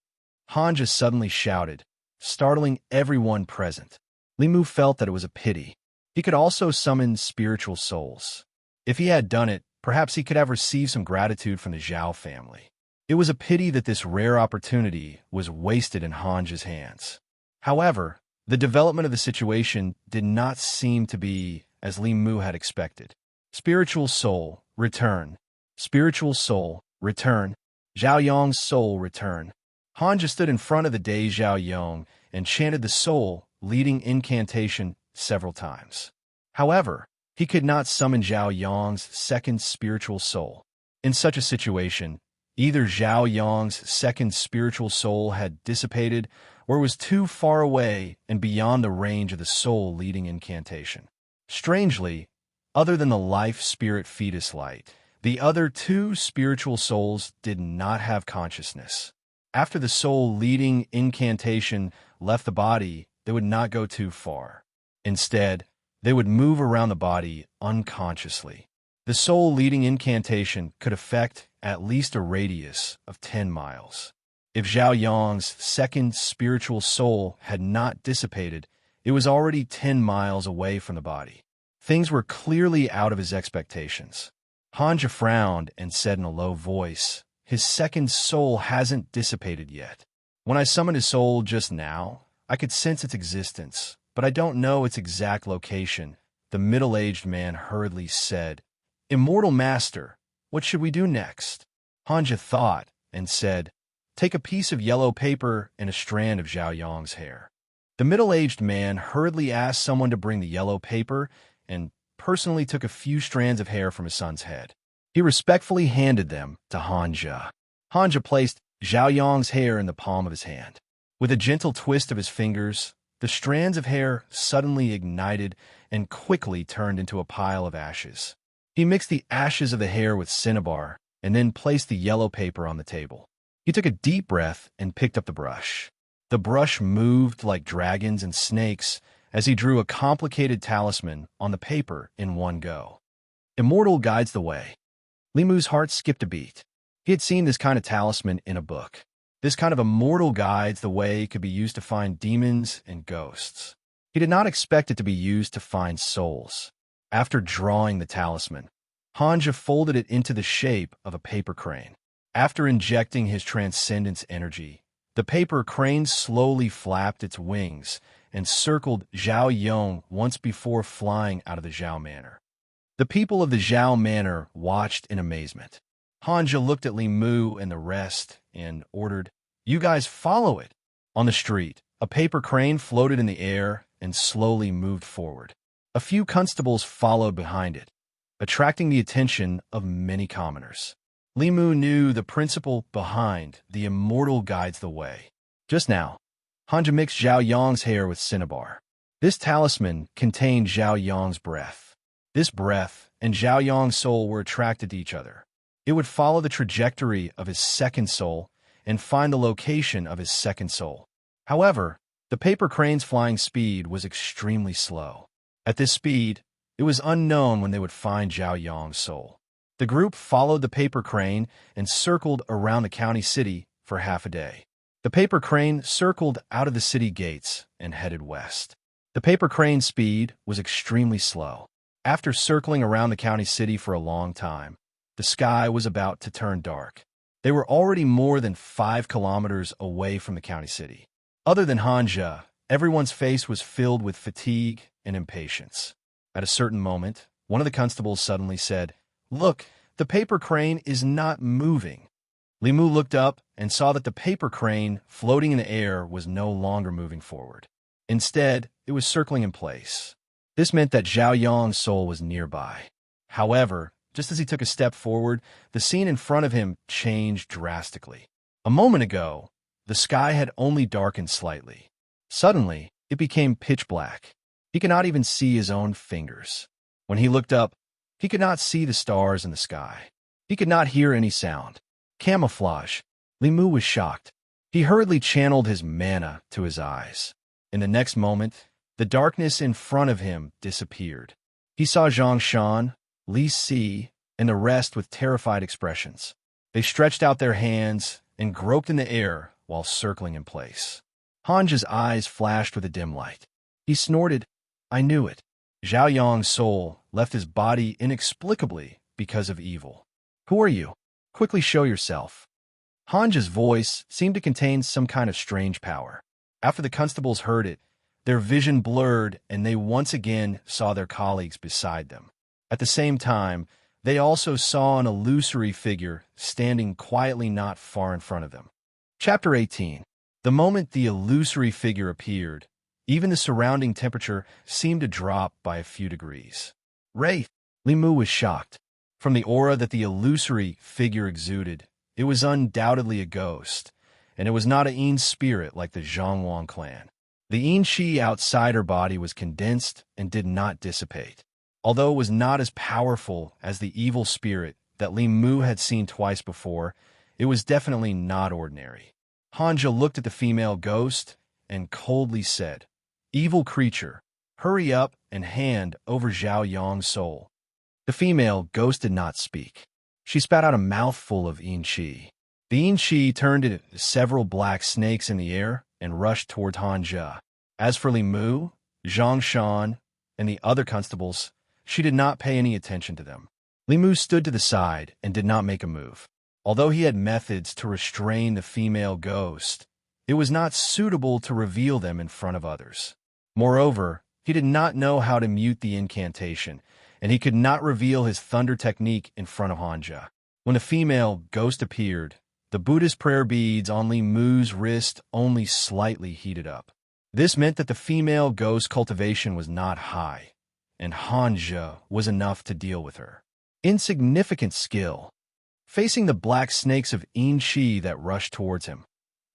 Hanja suddenly shouted, startling everyone present. Li Mu felt that it was a pity. He could also summon spiritual souls. If he had done it, perhaps he could have received some gratitude from the Zhao family. It was a pity that this rare opportunity was wasted in Hanja's hands. However, the development of the situation did not seem to be as Li Mu had expected. Spiritual soul, return. Spiritual soul, return. Zhao Yong's soul, return. Hanja stood in front of the Dai Zhao Yong and chanted the soul-leading incantation several times. However, he could not summon Zhao Yong's second spiritual soul. In such a situation, either Zhao Yong's second spiritual soul had dissipated or was too far away and beyond the range of the soul-leading incantation. Strangely, other than the life-spirit fetus light, the other two spiritual souls did not have consciousness. After the soul-leading incantation left the body, they would not go too far. Instead, they would move around the body unconsciously. The soul-leading incantation could affect at least a radius of 10 miles. If Zhao Yong's second spiritual soul had not dissipated, it was already 10 miles away from the body. Things were clearly out of his expectations. Hanja frowned and said in a low voice, "His second soul hasn't dissipated yet. When I summoned his soul just now, I could sense its existence, but I don't know its exact location," the middle-aged man hurriedly said. "Immortal Master, what should we do next?" Hanja thought and said, "Take a piece of yellow paper and a strand of Zhao Yong's hair." The middle-aged man hurriedly asked someone to bring the yellow paper and personally took a few strands of hair from his son's head. He respectfully handed them to Hanja. Hanja placed Zhao Yong's hair in the palm of his hand. With a gentle twist of his fingers, the strands of hair suddenly ignited and quickly turned into a pile of ashes. He mixed the ashes of the hair with cinnabar and then placed the yellow paper on the table. He took a deep breath and picked up the brush. The brush moved like dragons and snakes as he drew a complicated talisman on the paper in one go. Immortal guides the way. Li Mu's heart skipped a beat. He had seen this kind of talisman in a book. This kind of immortal guides the way could be used to find demons and ghosts. He did not expect it to be used to find souls. After drawing the talisman, Hanja folded it into the shape of a paper crane. After injecting his transcendence energy, the paper crane slowly flapped its wings and circled Zhao Yong once before flying out of the Zhao Manor. The people of the Zhao Manor watched in amazement. Hanja looked at Li Mu and the rest and ordered, "You guys follow it." On the street, a paper crane floated in the air and slowly moved forward. A few constables followed behind it, attracting the attention of many commoners. Li Mu knew the principle behind the immortal guides the way. Just now, Hanja mixed Zhao Yong's hair with cinnabar. This talisman contained Zhao Yong's breath. This breath and Zhao Yong's soul were attracted to each other. It would follow the trajectory of his second soul and find the location of his second soul. However, the paper crane's flying speed was extremely slow. At this speed, it was unknown when they would find Zhao Yong's soul. The group followed the paper crane and circled around the county city for half a day. The paper crane circled out of the city gates and headed west. The paper crane's speed was extremely slow. After circling around the county city for a long time, the sky was about to turn dark. They were already more than 5 kilometers away from the county city. Other than Hanja, everyone's face was filled with fatigue and impatience. At a certain moment, one of the constables suddenly said, "Look, the paper crane is not moving." Li Mu looked up and saw that the paper crane floating in the air was no longer moving forward. Instead, it was circling in place. This meant that Zhao Yong's soul was nearby. However, just as he took a step forward, the scene in front of him changed drastically. A moment ago, the sky had only darkened slightly. Suddenly, it became pitch black. He could not even see his own fingers. When he looked up, he could not see the stars in the sky. He could not hear any sound. Camouflage. Li Mu was shocked. He hurriedly channeled his mana to his eyes. In the next moment, the darkness in front of him disappeared. He saw Zhang Shan, Li Si, and the rest with terrified expressions. They stretched out their hands and groped in the air while circling in place. Hanja's eyes flashed with a dim light. He snorted, "I knew it." Zhao Yong's soul left his body inexplicably because of evil. "Who are you? Quickly show yourself." Hanja's voice seemed to contain some kind of strange power. After the constables heard it, their vision blurred and they once again saw their colleagues beside them. At the same time, they also saw an illusory figure standing quietly not far in front of them. Chapter 18. The moment the illusory figure appeared, even the surrounding temperature seemed to drop by a few degrees. Wraith! Li Mu was shocked. From the aura that the illusory figure exuded, it was undoubtedly a ghost, and it was not a Yin spirit like the Zhongwang clan. The Yin Qi outside her body was condensed and did not dissipate. Although it was not as powerful as the evil spirit that Li Mu had seen twice before, it was definitely not ordinary. Hanja looked at the female ghost and coldly said, "Evil creature, hurry up and hand over Zhao Yang's soul." The female ghost did not speak. She spat out a mouthful of Yin Qi. The Yin Qi turned into several black snakes in the air and rushed towards Hanja. As for Li Mu, Zhang Shan, and the other constables, she did not pay any attention to them. Li Mu stood to the side and did not make a move. Although he had methods to restrain the female ghost, it was not suitable to reveal them in front of others. Moreover, he did not know how to mute the incantation, and he could not reveal his thunder technique in front of Hanja. When the female ghost appeared, the Buddhist prayer beads on Li Mu's wrist only slightly heated up. This meant that the female ghost cultivation was not high, and Hanja was enough to deal with her. Insignificant skill. Facing the black snakes of Yin Qi that rushed towards him,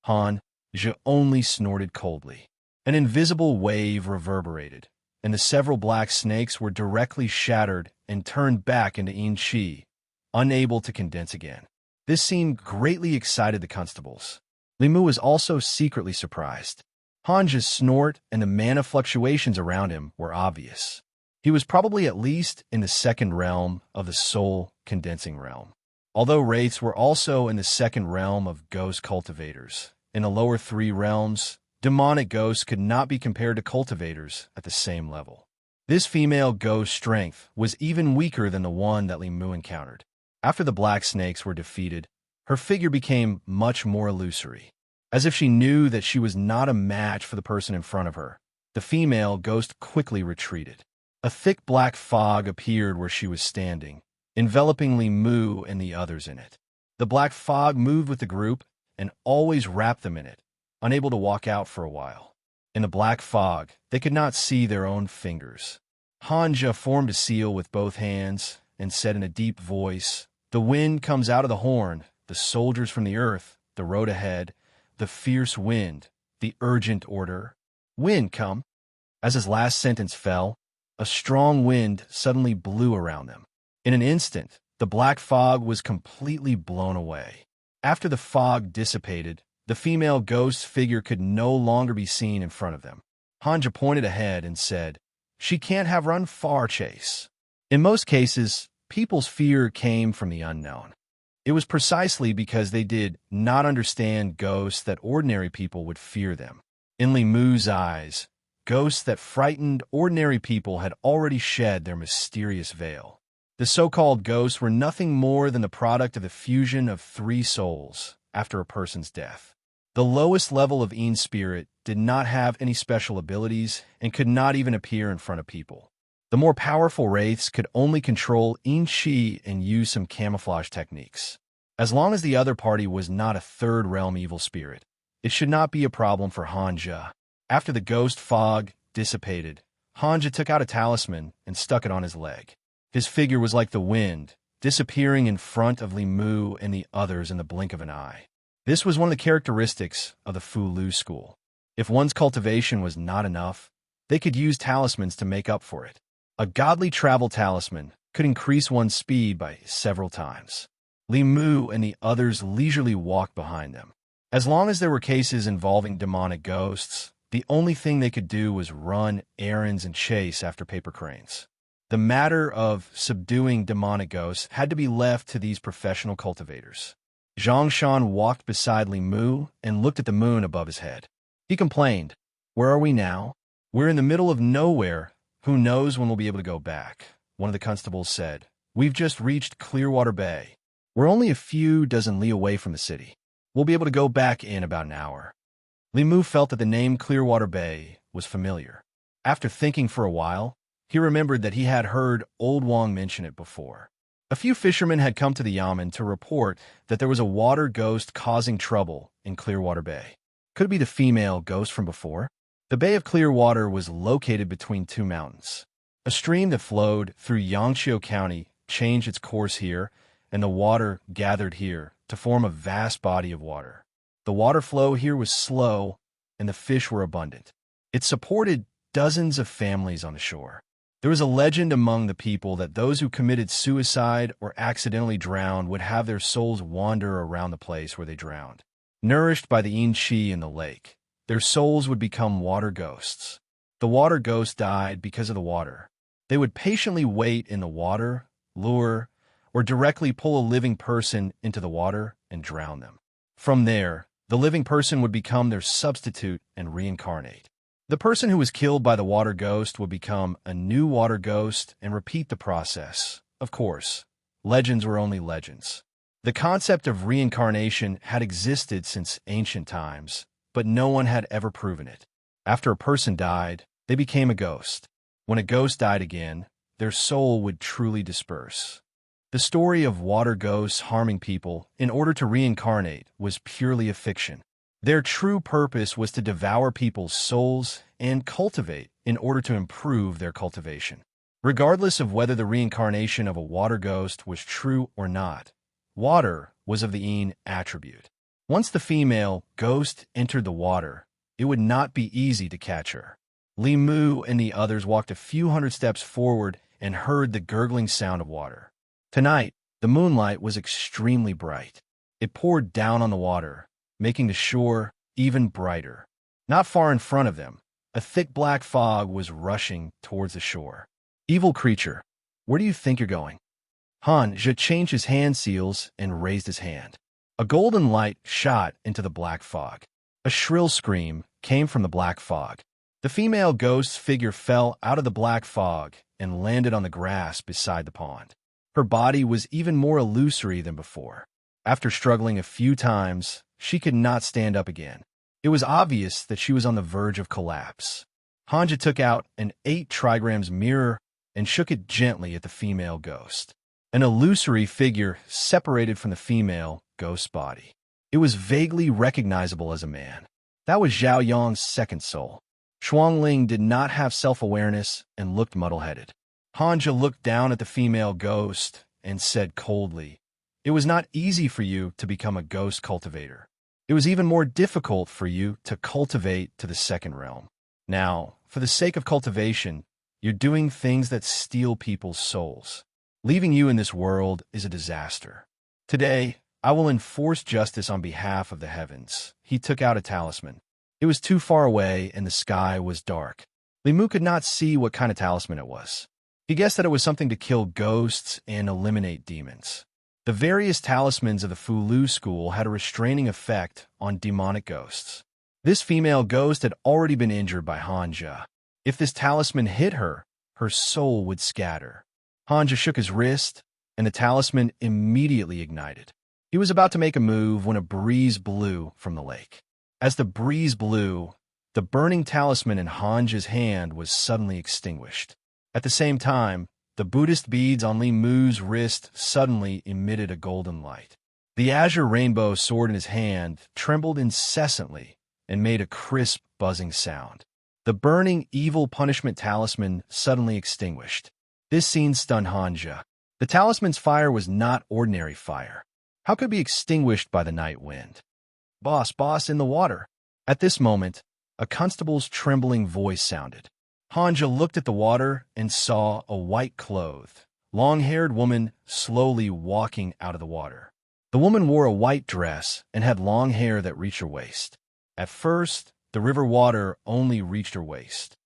Hanja only snorted coldly. An invisible wave reverberated, and the several black snakes were directly shattered and turned back into Yin Qi, unable to condense again. This scene greatly excited the constables. Li Mu was also secretly surprised. Hanja's snort and the mana fluctuations around him were obvious. He was probably at least in the second realm of the soul condensing realm. Although wraiths were also in the second realm of ghost cultivators, in the lower three realms, demonic ghosts could not be compared to cultivators at the same level. This female ghost strength was even weaker than the one that Li Mu encountered. After the black snakes were defeated, her figure became much more illusory. As if she knew that she was not a match for the person in front of her, the female ghost quickly retreated. A thick black fog appeared where she was standing, enveloping Li Mu and the others in it. The black fog moved with the group and always wrapped them in it, unable to walk out for a while. In the black fog, they could not see their own fingers. Hanja formed a seal with both hands and said in a deep voice, "The wind comes out of the horn, the soldiers from the earth, the road ahead, the fierce wind, the urgent order. Wind, come." As his last sentence fell, a strong wind suddenly blew around them. In an instant, the black fog was completely blown away. After the fog dissipated, the female ghost figure could no longer be seen in front of them. Hanja pointed ahead and said, "She can't have run far, Chase." In most cases, people's fear came from the unknown. It was precisely because they did not understand ghosts that ordinary people would fear them. In Li Mu's eyes, ghosts that frightened ordinary people had already shed their mysterious veil. The so-called ghosts were nothing more than the product of the fusion of three souls after a person's death. The lowest level of Yin spirit did not have any special abilities and could not even appear in front of people. The more powerful wraiths could only control Yin Qi and use some camouflage techniques. As long as the other party was not a third realm evil spirit, it should not be a problem for Hanja. After the ghost fog dissipated, Hanja took out a talisman and stuck it on his leg. His figure was like the wind, disappearing in front of Li Mu and the others in the blink of an eye. This was one of the characteristics of the Fu Lu school. If one's cultivation was not enough, they could use talismans to make up for it. A godly travel talisman could increase one's speed by several times. Li Mu and the others leisurely walked behind them. As long as there were cases involving demonic ghosts, the only thing they could do was run errands and chase after paper cranes. The matter of subduing demonic ghosts had to be left to these professional cultivators. Zhang Shan walked beside Li Mu and looked at the moon above his head. He complained, "Where are we now? We're in the middle of nowhere. Who knows when we'll be able to go back?" One of the constables said, "We've just reached Clearwater Bay. We're only a few dozen li away from the city." We'll be able to go back in about an hour. Li Mu felt that the name Clearwater Bay was familiar. After thinking for a while, he remembered that he had heard Old Wong mention it before. A few fishermen had come to the yamen to report that there was a water ghost causing trouble in Clearwater Bay. Could it be the female ghost from before? The Bay of Clearwater was located between two mountains. A stream that flowed through Yangqiu County changed its course here, and the water gathered here to form a vast body of water. The water flow here was slow, and the fish were abundant. It supported dozens of families on the shore. There was a legend among the people that those who committed suicide or accidentally drowned would have their souls wander around the place where they drowned. Nourished by the yin qi in the lake, their souls would become water ghosts. The water ghosts died because of the water. They would patiently wait in the water, lure, or directly pull a living person into the water and drown them. From there, the living person would become their substitute and reincarnate. The person who was killed by the water ghost would become a new water ghost and repeat the process. Of course, legends were only legends. The concept of reincarnation had existed since ancient times, but no one had ever proven it. After a person died, they became a ghost. When a ghost died again, their soul would truly disperse. The story of water ghosts harming people in order to reincarnate was purely a fiction. Their true purpose was to devour people's souls and cultivate in order to improve their cultivation. Regardless of whether the reincarnation of a water ghost was true or not, water was of the yin attribute. Once the female ghost entered the water, it would not be easy to catch her. Li Mu and the others walked a few hundred steps forward and heard the gurgling sound of water. Tonight, the moonlight was extremely bright. It poured down on the water, making the shore even brighter. Not far in front of them, a thick black fog was rushing towards the shore. Evil creature, where do you think you're going? Han Zhe changed his hand seals and raised his hand. A golden light shot into the black fog. A shrill scream came from the black fog. The female ghost's figure fell out of the black fog and landed on the grass beside the pond. Her body was even more illusory than before. After struggling a few times, she could not stand up again. It was obvious that she was on the verge of collapse. Hanja took out an 8 trigrams mirror and shook it gently at the female ghost. An illusory figure separated from the female ghost's body. It was vaguely recognizable as a man. That was Zhao Yang's second soul. Shuangling did not have self-awareness and looked muddle-headed. Hanja looked down at the female ghost and said coldly, "It was not easy for you to become a ghost cultivator. It was even more difficult for you to cultivate to the second realm. Now, for the sake of cultivation, you're doing things that steal people's souls. Leaving you in this world is a disaster. Today, I will enforce justice on behalf of the heavens." He took out a talisman. It was too far away and the sky was dark. Li Mu could not see what kind of talisman it was. He guessed that it was something to kill ghosts and eliminate demons. The various talismans of the Fulu school had a restraining effect on demonic ghosts. This female ghost had already been injured by Hanja. If this talisman hit her, her soul would scatter. Hanja shook his wrist, and the talisman immediately ignited. He was about to make a move when a breeze blew from the lake. As the breeze blew, the burning talisman in Hanja's hand was suddenly extinguished. At the same time, the Buddhist beads on Li Mu's wrist suddenly emitted a golden light. The azure rainbow sword in his hand trembled incessantly and made a crisp, buzzing sound. The burning evil punishment talisman suddenly extinguished. This scene stunned Hanja. The talisman's fire was not ordinary fire. How could it be extinguished by the night wind? Boss, in the water." At this moment, a constable's trembling voice sounded. Hanja looked at the water and saw a white-clothed, long-haired woman slowly walking out of the water. The woman wore a white dress and had long hair that reached her waist. At first, the river water only reached her waist.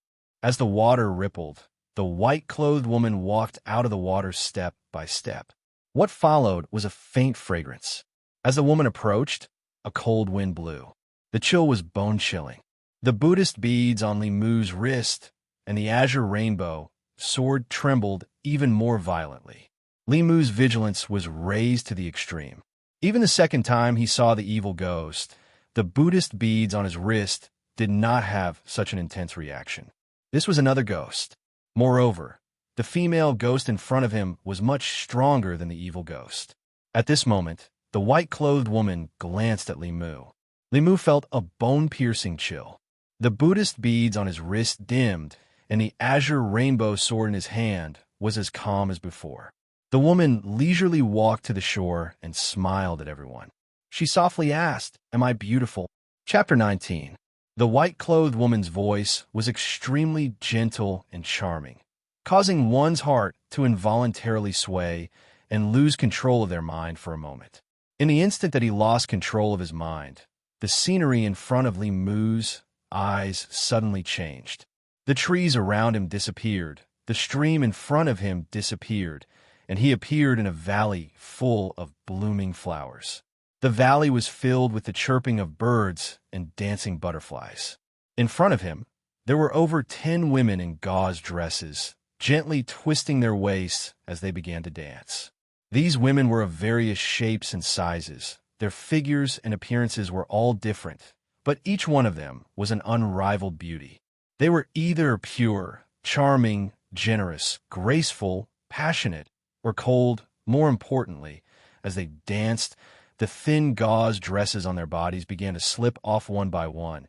As the water rippled, the white-clothed woman walked out of the water step by step. What followed was a faint fragrance. As the woman approached, a cold wind blew. The chill was bone-chilling. The Buddhist beads on Li Mu's wrist and the azure rainbow sword trembled even more violently. Li Mu's vigilance was raised to the extreme. Even the second time he saw the evil ghost, the Buddhist beads on his wrist did not have such an intense reaction. This was another ghost. Moreover, the female ghost in front of him was much stronger than the evil ghost. At this moment, the white-clothed woman glanced at Li Mu. Li Mu felt a bone-piercing chill. The Buddhist beads on his wrist dimmed, and the azure rainbow sword in his hand was as calm as before. The woman leisurely walked to the shore and smiled at everyone. She softly asked, "Am I beautiful?" Chapter 19. The white-clothed woman's voice was extremely gentle and charming, causing one's heart to involuntarily sway and lose control of their mind for a moment. In the instant that he lost control of his mind, the scenery in front of Li Mu's eyes suddenly changed. The trees around him disappeared, the stream in front of him disappeared, and he appeared in a valley full of blooming flowers. The valley was filled with the chirping of birds and dancing butterflies. In front of him, there were over 10 women in gauze dresses, gently twisting their waists as they began to dance. These women were of various shapes and sizes. Their figures and appearances were all different, but each one of them was an unrivaled beauty. They were either pure, charming, generous, graceful, passionate, or cold. More importantly, as they danced, the thin gauze dresses on their bodies began to slip off one by one.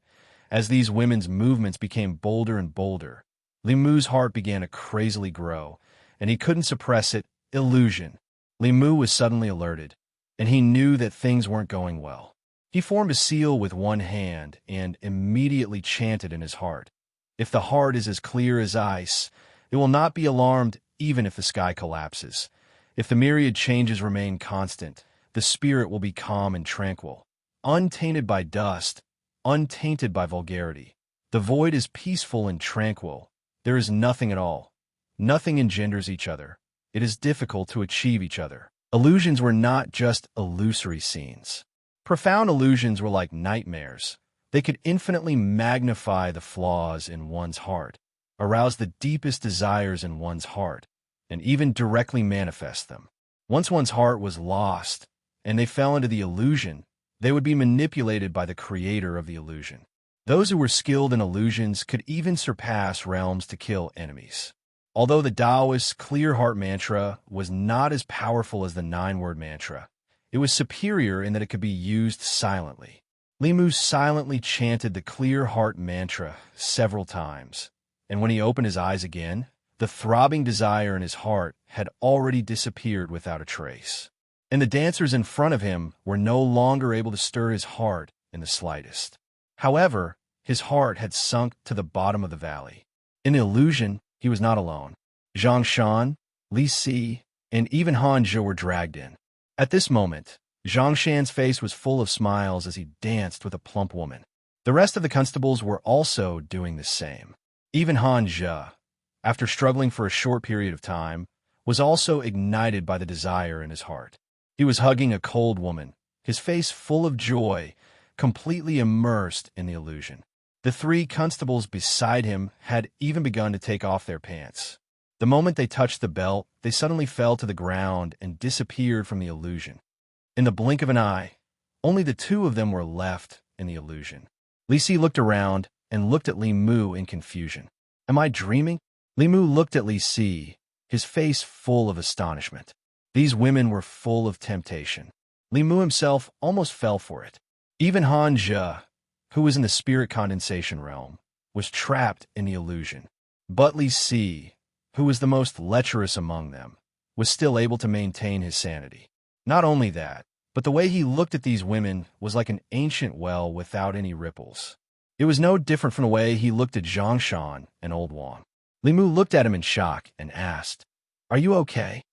As these women's movements became bolder and bolder, Li Mu's heart began to crazily grow, and he couldn't suppress it. Illusion. Li Mu was suddenly alerted, and he knew that things weren't going well. He formed a seal with one hand and immediately chanted in his heart, "If the heart is as clear as ice, it will not be alarmed even if the sky collapses. If the myriad changes remain constant, the spirit will be calm and tranquil, untainted by dust, untainted by vulgarity. The void is peaceful and tranquil. There is nothing at all. Nothing engenders each other. It is difficult to achieve each other." Illusions were not just illusory scenes. Profound illusions were like nightmares. They could infinitely magnify the flaws in one's heart, arouse the deepest desires in one's heart, and even directly manifest them. Once one's heart was lost, and they fell into the illusion, they would be manipulated by the creator of the illusion. Those who were skilled in illusions could even surpass realms to kill enemies. Although the Taoist clear heart mantra was not as powerful as the 9-word mantra, it was superior in that it could be used silently. Li Mu silently chanted the clear heart mantra several times, and when he opened his eyes again, the throbbing desire in his heart had already disappeared without a trace. And the dancers in front of him were no longer able to stir his heart in the slightest. However, his heart had sunk to the bottom of the valley. In the illusion, he was not alone. Zhang Shan, Li Si, and even Han Zhe were dragged in. At this moment, Zhang Shan's face was full of smiles as he danced with a plump woman. The rest of the constables were also doing the same. Even Han Zhe, after struggling for a short period of time, was also ignited by the desire in his heart. He was hugging a cold woman, his face full of joy, completely immersed in the illusion. The 3 constables beside him had even begun to take off their pants. The moment they touched the belt, they suddenly fell to the ground and disappeared from the illusion. In the blink of an eye, only the 2 of them were left in the illusion. Li Si looked around and looked at Li Mu in confusion. "Am I dreaming?" Li Mu looked at Li Si, his face full of astonishment. These women were full of temptation. Li Mu himself almost fell for it. Even Han Zhe, who was in the spirit condensation realm, was trapped in the illusion. But Li Si, who was the most lecherous among them, was still able to maintain his sanity. Not only that, but the way he looked at these women was like an ancient well without any ripples. It was no different from the way he looked at Zhang Shan and Old Wang. Li Mu looked at him in shock and asked, "Are you okay?"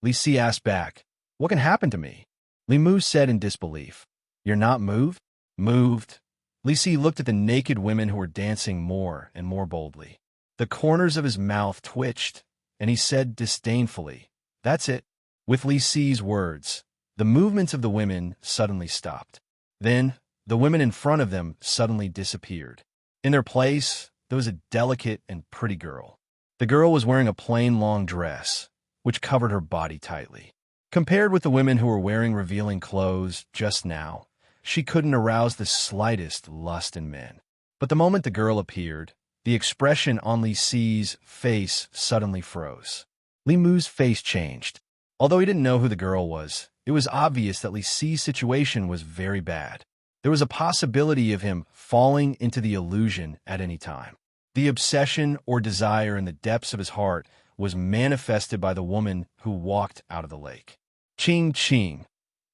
Li Si asked back, "What can happen to me?" Li Mu said in disbelief, "You're not moved?" Moved. Li Si looked at the naked women who were dancing more and more boldly. The corners of his mouth twitched, and he said disdainfully, "That's it." With Li Si's words, the movements of the women suddenly stopped. Then, the women in front of them suddenly disappeared. In their place, there was a delicate and pretty girl. The girl was wearing a plain long dress, which covered her body tightly. Compared with the women who were wearing revealing clothes just now, she couldn't arouse the slightest lust in men. But the moment the girl appeared, the expression on Li Si's face suddenly froze. Li Mu's face changed. Although he didn't know who the girl was, it was obvious that Li Si's situation was very bad. There was a possibility of him falling into the illusion at any time. The obsession or desire in the depths of his heart was manifested by the woman who walked out of the lake. Ching Ching.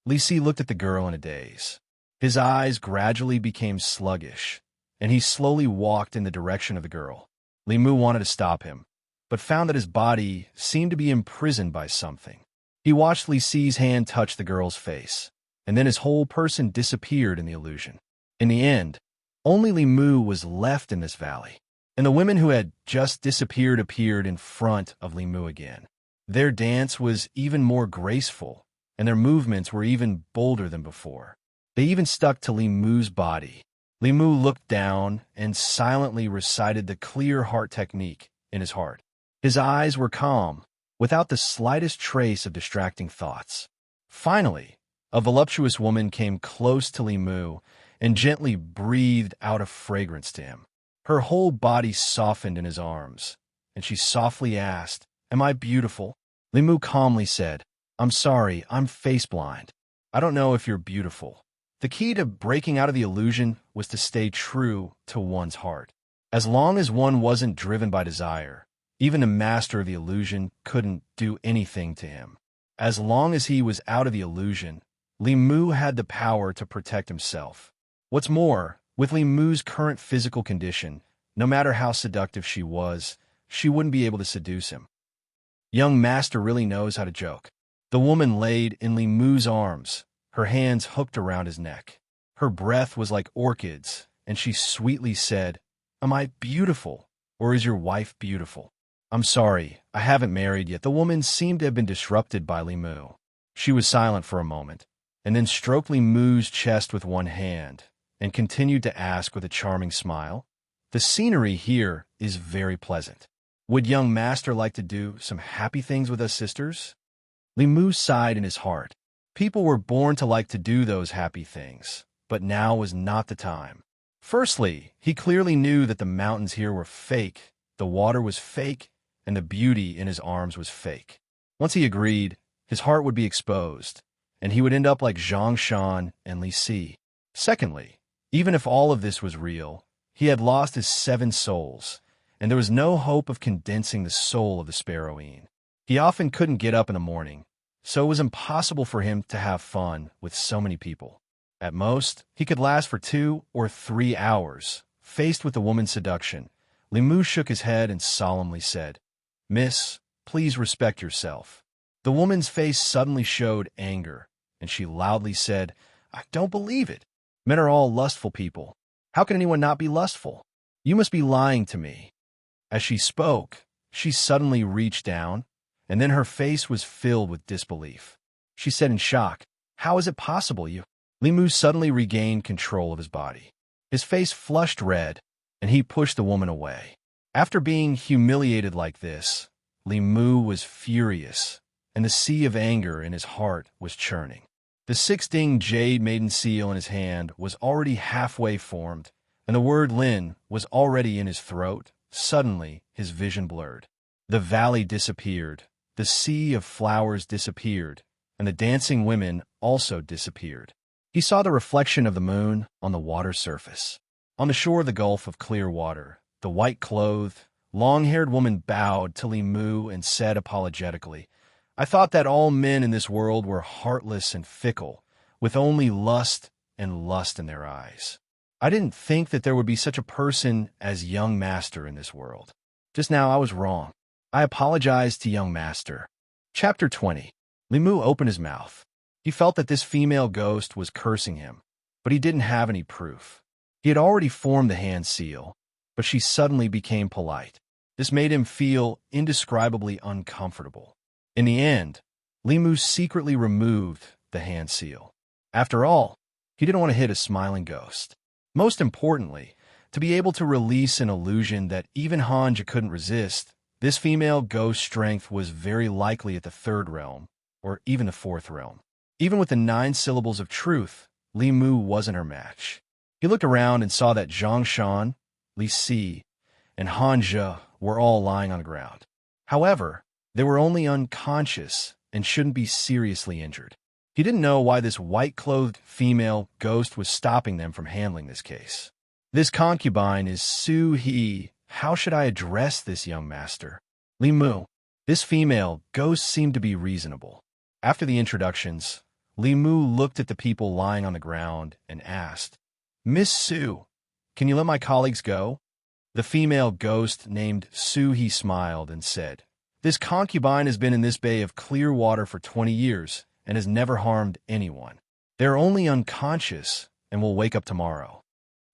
Li Si looked at the girl in a daze. His eyes gradually became sluggish, and he slowly walked in the direction of the girl. Li Mu wanted to stop him, but found that his body seemed to be imprisoned by something. He watched Li Si's hand touch the girl's face, and then his whole person disappeared in the illusion. In the end, only Li Mu was left in this valley, and the women who had just disappeared appeared in front of Li Mu again. Their dance was even more graceful, and their movements were even bolder than before. They even stuck to Li Mu's body. Li Mu looked down and silently recited the clear heart technique in his heart. His eyes were calm, without the slightest trace of distracting thoughts. Finally, a voluptuous woman came close to Li Mu and gently breathed out a fragrance to him. Her whole body softened in his arms, and she softly asked, "Am I beautiful?" Li Mu calmly said, "I'm sorry, I'm face-blind. I don't know if you're beautiful." The key to breaking out of the illusion was to stay true to one's heart. As long as one wasn't driven by desire, even the master of the illusion couldn't do anything to him. As long as he was out of the illusion, Li Mu had the power to protect himself. What's more, with Li Mu's current physical condition, no matter how seductive she was, she wouldn't be able to seduce him. Young master really knows how to joke. The woman laid in Li Mu's arms, her hands hooked around his neck. Her breath was like orchids, and she sweetly said, "Am I beautiful, or is your wife beautiful?" "I'm sorry, I haven't married yet." The woman seemed to have been disrupted by Li Mu. She was silent for a moment, and then stroked Li Mu's chest with one hand, and continued to ask with a charming smile, "The scenery here is very pleasant. Would young master like to do some happy things with us sisters?" Li Mu sighed in his heart. People were born to like to do those happy things, but now was not the time. Firstly, he clearly knew that the mountains here were fake, the water was fake, and the beauty in his arms was fake. Once he agreed, his heart would be exposed, and he would end up like Zhang Shan and Li Si. Secondly, even if all of this was real, he had lost his 7 souls, and there was no hope of condensing the soul of the sparrowine. He often couldn't get up in the morning, so it was impossible for him to have fun with so many people. At most, he could last for 2 or 3 hours. Faced with the woman's seduction, Li Mu shook his head and solemnly said, "Miss, please respect yourself." The woman's face suddenly showed anger, and she loudly said, "I don't believe it. Men are all lustful people. How can anyone not be lustful? You must be lying to me." As she spoke, she suddenly reached down, and then her face was filled with disbelief. She said in shock, "How is it possible you?" Li Mu suddenly regained control of his body. His face flushed red, and he pushed the woman away. After being humiliated like this, Li Mu was furious, and the sea of anger in his heart was churning. The 6-ding jade maiden seal in his hand was already halfway formed, and the word Lin was already in his throat. Suddenly, his vision blurred. The valley disappeared, the sea of flowers disappeared, and the dancing women also disappeared. He saw the reflection of the moon on the water's surface. On the shore of the gulf of clear water, the white-clothed, long-haired woman bowed to Li Mu and said apologetically, "I thought that all men in this world were heartless and fickle, with only lust and lust in their eyes. I didn't think that there would be such a person as young master in this world. Just now I was wrong. I apologize to young master." Chapter 20. Li Mu opened his mouth. He felt that this female ghost was cursing him, but he didn't have any proof. He had already formed the hand seal, but she suddenly became polite. This made him feel indescribably uncomfortable. In the end, Li Mu secretly removed the hand seal. After all, he didn't want to hit a smiling ghost. Most importantly, to be able to release an illusion that even Hanja couldn't resist, this female ghost strength was very likely at the 3rd realm, or even the fourth realm. Even with the 9 syllables of truth, Li Mu wasn't her match. He looked around and saw that Zhang Shan, Li Si, and Han Zhe were all lying on the ground. However, they were only unconscious and shouldn't be seriously injured. He didn't know why this white-clothed female ghost was stopping them from handling this case. This concubine is Su He. How should I address this young master? Li Mu. This female ghost seemed to be reasonable. After the introductions, Li Mu looked at the people lying on the ground and asked, Miss Su, can you let my colleagues go? The female ghost named Su He smiled and said, This concubine has been in this bay of clear water for 20 years and has never harmed anyone. They're only unconscious and will wake up tomorrow.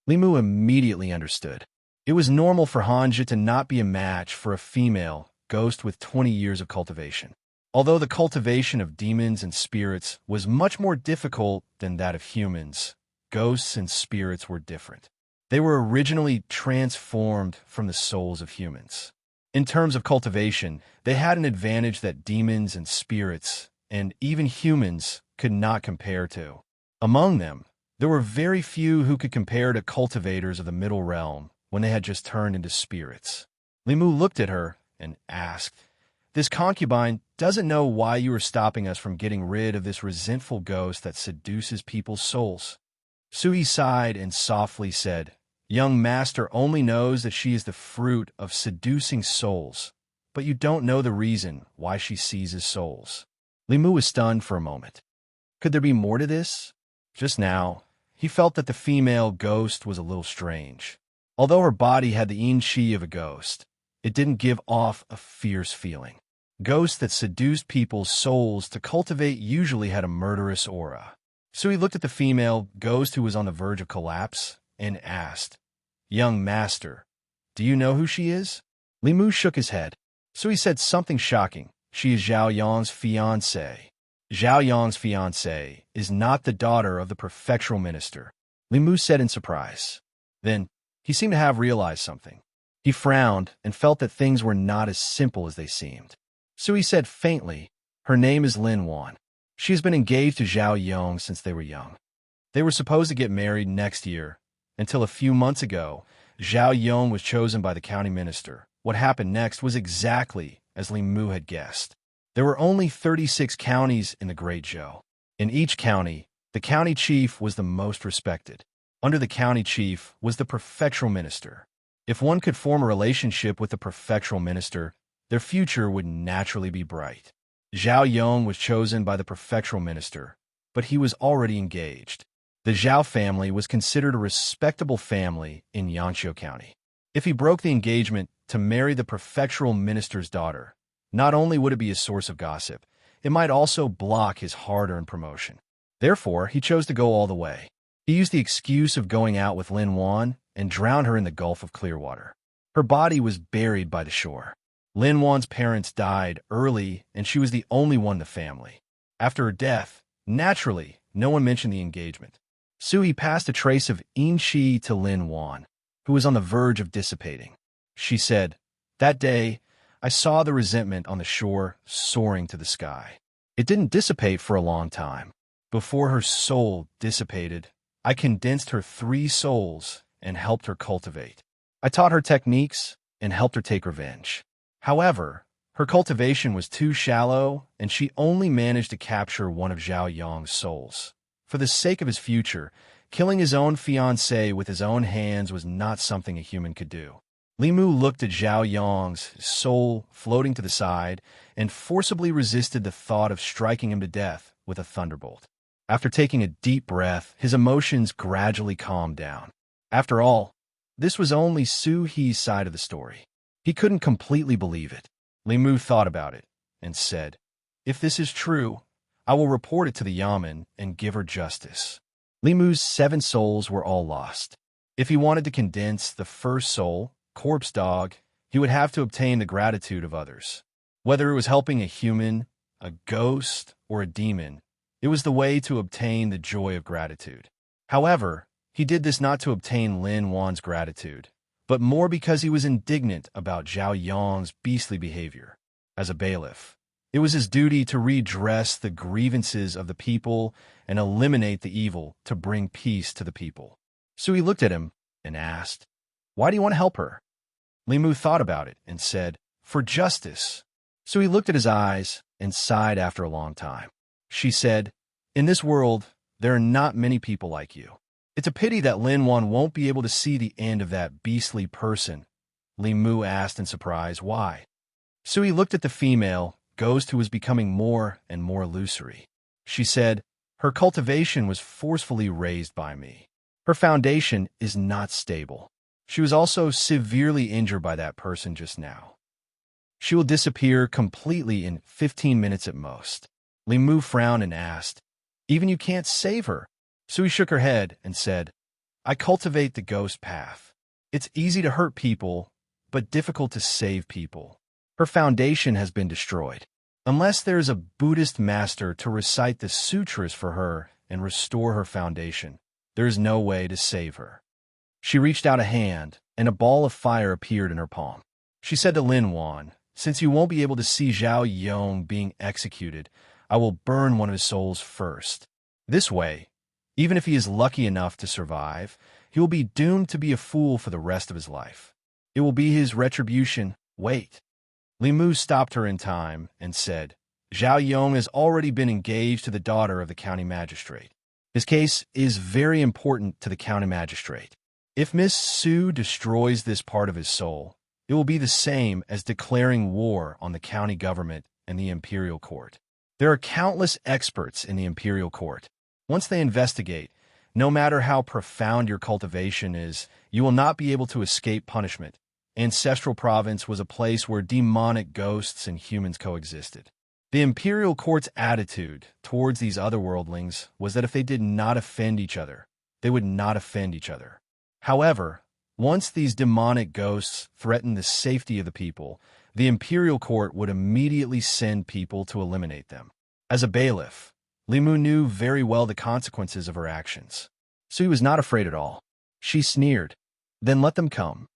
Li Mu immediately understood. It was normal for Han Zhe to not be a match for a female ghost with 20 years of cultivation. Although the cultivation of demons and spirits was much more difficult than that of humans, ghosts and spirits were different. They were originally transformed from the souls of humans. In terms of cultivation, they had an advantage that demons and spirits, and even humans, could not compare to. Among them, there were very few who could compare to cultivators of the middle realm when they had just turned into spirits. Li Mu looked at her and asked, This concubine doesn't know why you are stopping us from getting rid of this resentful ghost that seduces people's souls. Sui sighed and softly said, Young master only knows that she is the fruit of seducing souls, but you don't know the reason why she seizes souls. Li Mu was stunned for a moment. Could there be more to this? Just now, he felt that the female ghost was a little strange. Although her body had the yin qi of a ghost, it didn't give off a fierce feeling. Ghosts that seduced people's souls to cultivate usually had a murderous aura. So he looked at the female ghost who was on the verge of collapse and asked, Young master, do you know who she is? Li Mu shook his head. So he said something shocking. She is Zhao Yang's fiancée. Zhao Yang's fiancée is not the daughter of the prefectural minister, Li Mu said in surprise. Then, he seemed to have realized something. He frowned and felt that things were not as simple as they seemed. So he said faintly, Her name is Lin Wan. She has been engaged to Zhao Yong since they were young. They were supposed to get married next year. Until a few months ago, Zhao Yong was chosen by the county minister. What happened next was exactly as Li Mu had guessed. There were only 36 counties in the Great Zhou. In each county, the county chief was the most respected. Under the county chief was the prefectural minister. If one could form a relationship with the prefectural minister, their future would naturally be bright. Zhao Yong was chosen by the prefectural minister, but he was already engaged. The Zhao family was considered a respectable family in Yanqiu County. If he broke the engagement to marry the prefectural minister's daughter, not only would it be a source of gossip, it might also block his hard-earned promotion. Therefore, he chose to go all the way. He used the excuse of going out with Lin Wan and drowned her in the Gulf of Clearwater. Her body was buried by the shore. Lin Wan's parents died early, and she was the only one in the family. After her death, naturally, no one mentioned the engagement. Sui passed a trace of yin qi to Lin Wan, who was on the verge of dissipating. She said, That day, I saw the resentment on the shore soaring to the sky. It didn't dissipate for a long time. Before her soul dissipated, I condensed her 3 souls and helped her cultivate. I taught her techniques and helped her take revenge. However, her cultivation was too shallow, and she only managed to capture one of Zhao Yong's souls. For the sake of his future, killing his own fiancée with his own hands was not something a human could do. Li Mu looked at Zhao Yong's soul floating to the side and forcibly resisted the thought of striking him to death with a thunderbolt. After taking a deep breath, his emotions gradually calmed down. After all, this was only Su He's side of the story. He couldn't completely believe it. Li Mu thought about it and said, If this is true, I will report it to the Yamen and give her justice. Li Mu's 7 souls were all lost. If he wanted to condense the first soul, Corpse Dog, he would have to obtain the gratitude of others. Whether it was helping a human, a ghost, or a demon, it was the way to obtain the joy of gratitude. However, he did this not to obtain Lin Wan's gratitude, but more because he was indignant about Zhao Yong's beastly behavior. As a bailiff, It was his duty to redress the grievances of the people and eliminate the evil to bring peace to the people. So he looked at him and asked, "Why do you want to help her?" Limu thought about it and said, "For justice." So he looked at his eyes and sighed after a long time. She said, "In this world, there are not many people like you. It's a pity that Lin Wan won't be able to see the end of that beastly person." Limu asked in surprise, "Why?" So he looked at the female ghost who was becoming more and more illusory. She said, "Her cultivation was forcefully raised by me. Her foundation is not stable. She was also severely injured by that person just now. She will disappear completely in 15 minutes at most." Limu frowned and asked, "Even you can't save her?" So he shook her head and said, "I cultivate the ghost path. It's easy to hurt people, but difficult to save people. Her foundation has been destroyed. Unless there is a Buddhist master to recite the sutras for her and restore her foundation, there is no way to save her." She reached out a hand, and a ball of fire appeared in her palm. She said to Lin Wan, "Since you won't be able to see Zhao Yong being executed, I will burn one of his souls first. This way, even if he is lucky enough to survive, he will be doomed to be a fool for the rest of his life. It will be his retribution. Wait." Limu stopped her in time and said, "Zhao Yong has already been engaged to the daughter of the county magistrate. His case is very important to the county magistrate. If Miss Su destroys this part of his soul, it will be the same as declaring war on the county government and the imperial court. There are countless experts in the imperial court. Once they investigate, no matter how profound your cultivation is, you will not be able to escape punishment. Ancestral Province was a place where demonic ghosts and humans coexisted. The imperial court's attitude towards these otherworldlings was that if they did not offend each other, they would not offend each other. However, once these demonic ghosts threatened the safety of the people, the imperial court would immediately send people to eliminate them. As a bailiff, Limu knew very well the consequences of her actions, so he was not afraid at all. She sneered, "Then let them come."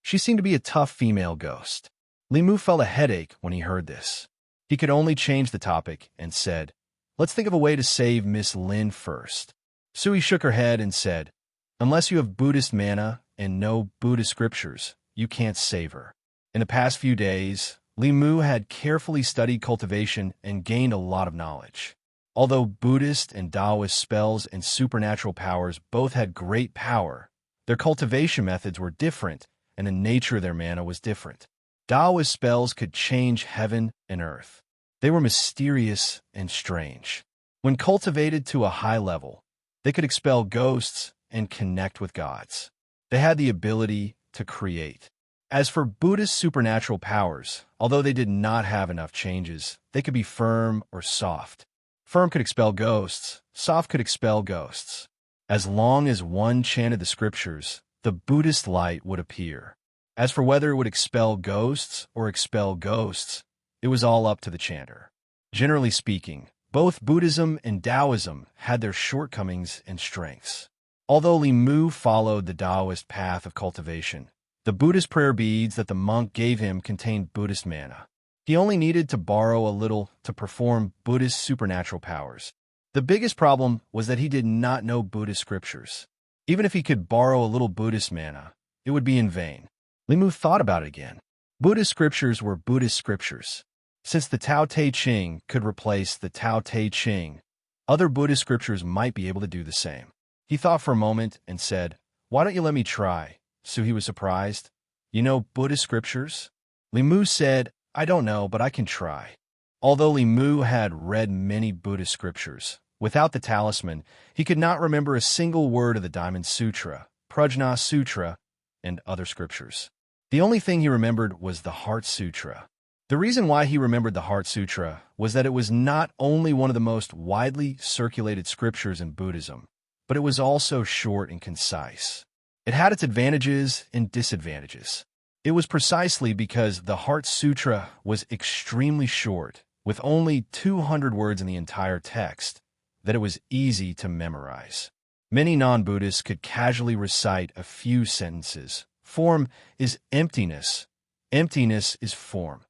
She seemed to be a tough female ghost. Limu felt a headache when he heard this. He could only change the topic and said, "Let's think of a way to save Miss Lin first." Sui shook her head and said, "Unless you have Buddhist mana and know Buddhist scriptures, you can't save her." In the past few days, Limu had carefully studied cultivation and gained a lot of knowledge. Although Buddhist and Taoist spells and supernatural powers both had great power, their cultivation methods were different and the nature of their mana was different. Taoist spells could change heaven and earth. They were mysterious and strange. When cultivated to a high level, they could expel ghosts and connect with gods. They had the ability to create. As for Buddhist supernatural powers, although they did not have enough changes, they could be firm or soft. Firm could expel ghosts, soft could expel ghosts. As long as one chanted the scriptures, the Buddhist light would appear. As for whether it would expel ghosts or expel ghosts, it was all up to the chanter. Generally speaking, both Buddhism and Taoism had their shortcomings and strengths. Although Limu followed the Taoist path of cultivation, the Buddhist prayer beads that the monk gave him contained Buddhist mana. He only needed to borrow a little to perform Buddhist supernatural powers. The biggest problem was that he did not know Buddhist scriptures. Even if he could borrow a little Buddhist mana, it would be in vain. Limu thought about it again. Buddhist scriptures were Buddhist scriptures. Since the Tao Te Ching could replace the Tao Te Ching, other Buddhist scriptures might be able to do the same. He thought for a moment and said, "Why don't you let me try?" So he was surprised. "You know Buddhist scriptures?" Limu said, "I don't know, but I can try." Although Limu had read many Buddhist scriptures, without the talisman, he could not remember a single word of the Diamond Sutra, Prajna Sutra, and other scriptures. The only thing he remembered was the Heart Sutra. The reason why he remembered the Heart Sutra was that it was not only one of the most widely circulated scriptures in Buddhism, but it was also short and concise. It had its advantages and disadvantages. It was precisely because the Heart Sutra was extremely short, with only 200 words in the entire text, that it was easy to memorize. Many non-Buddhists could casually recite a few sentences. Form is emptiness. Emptiness is form.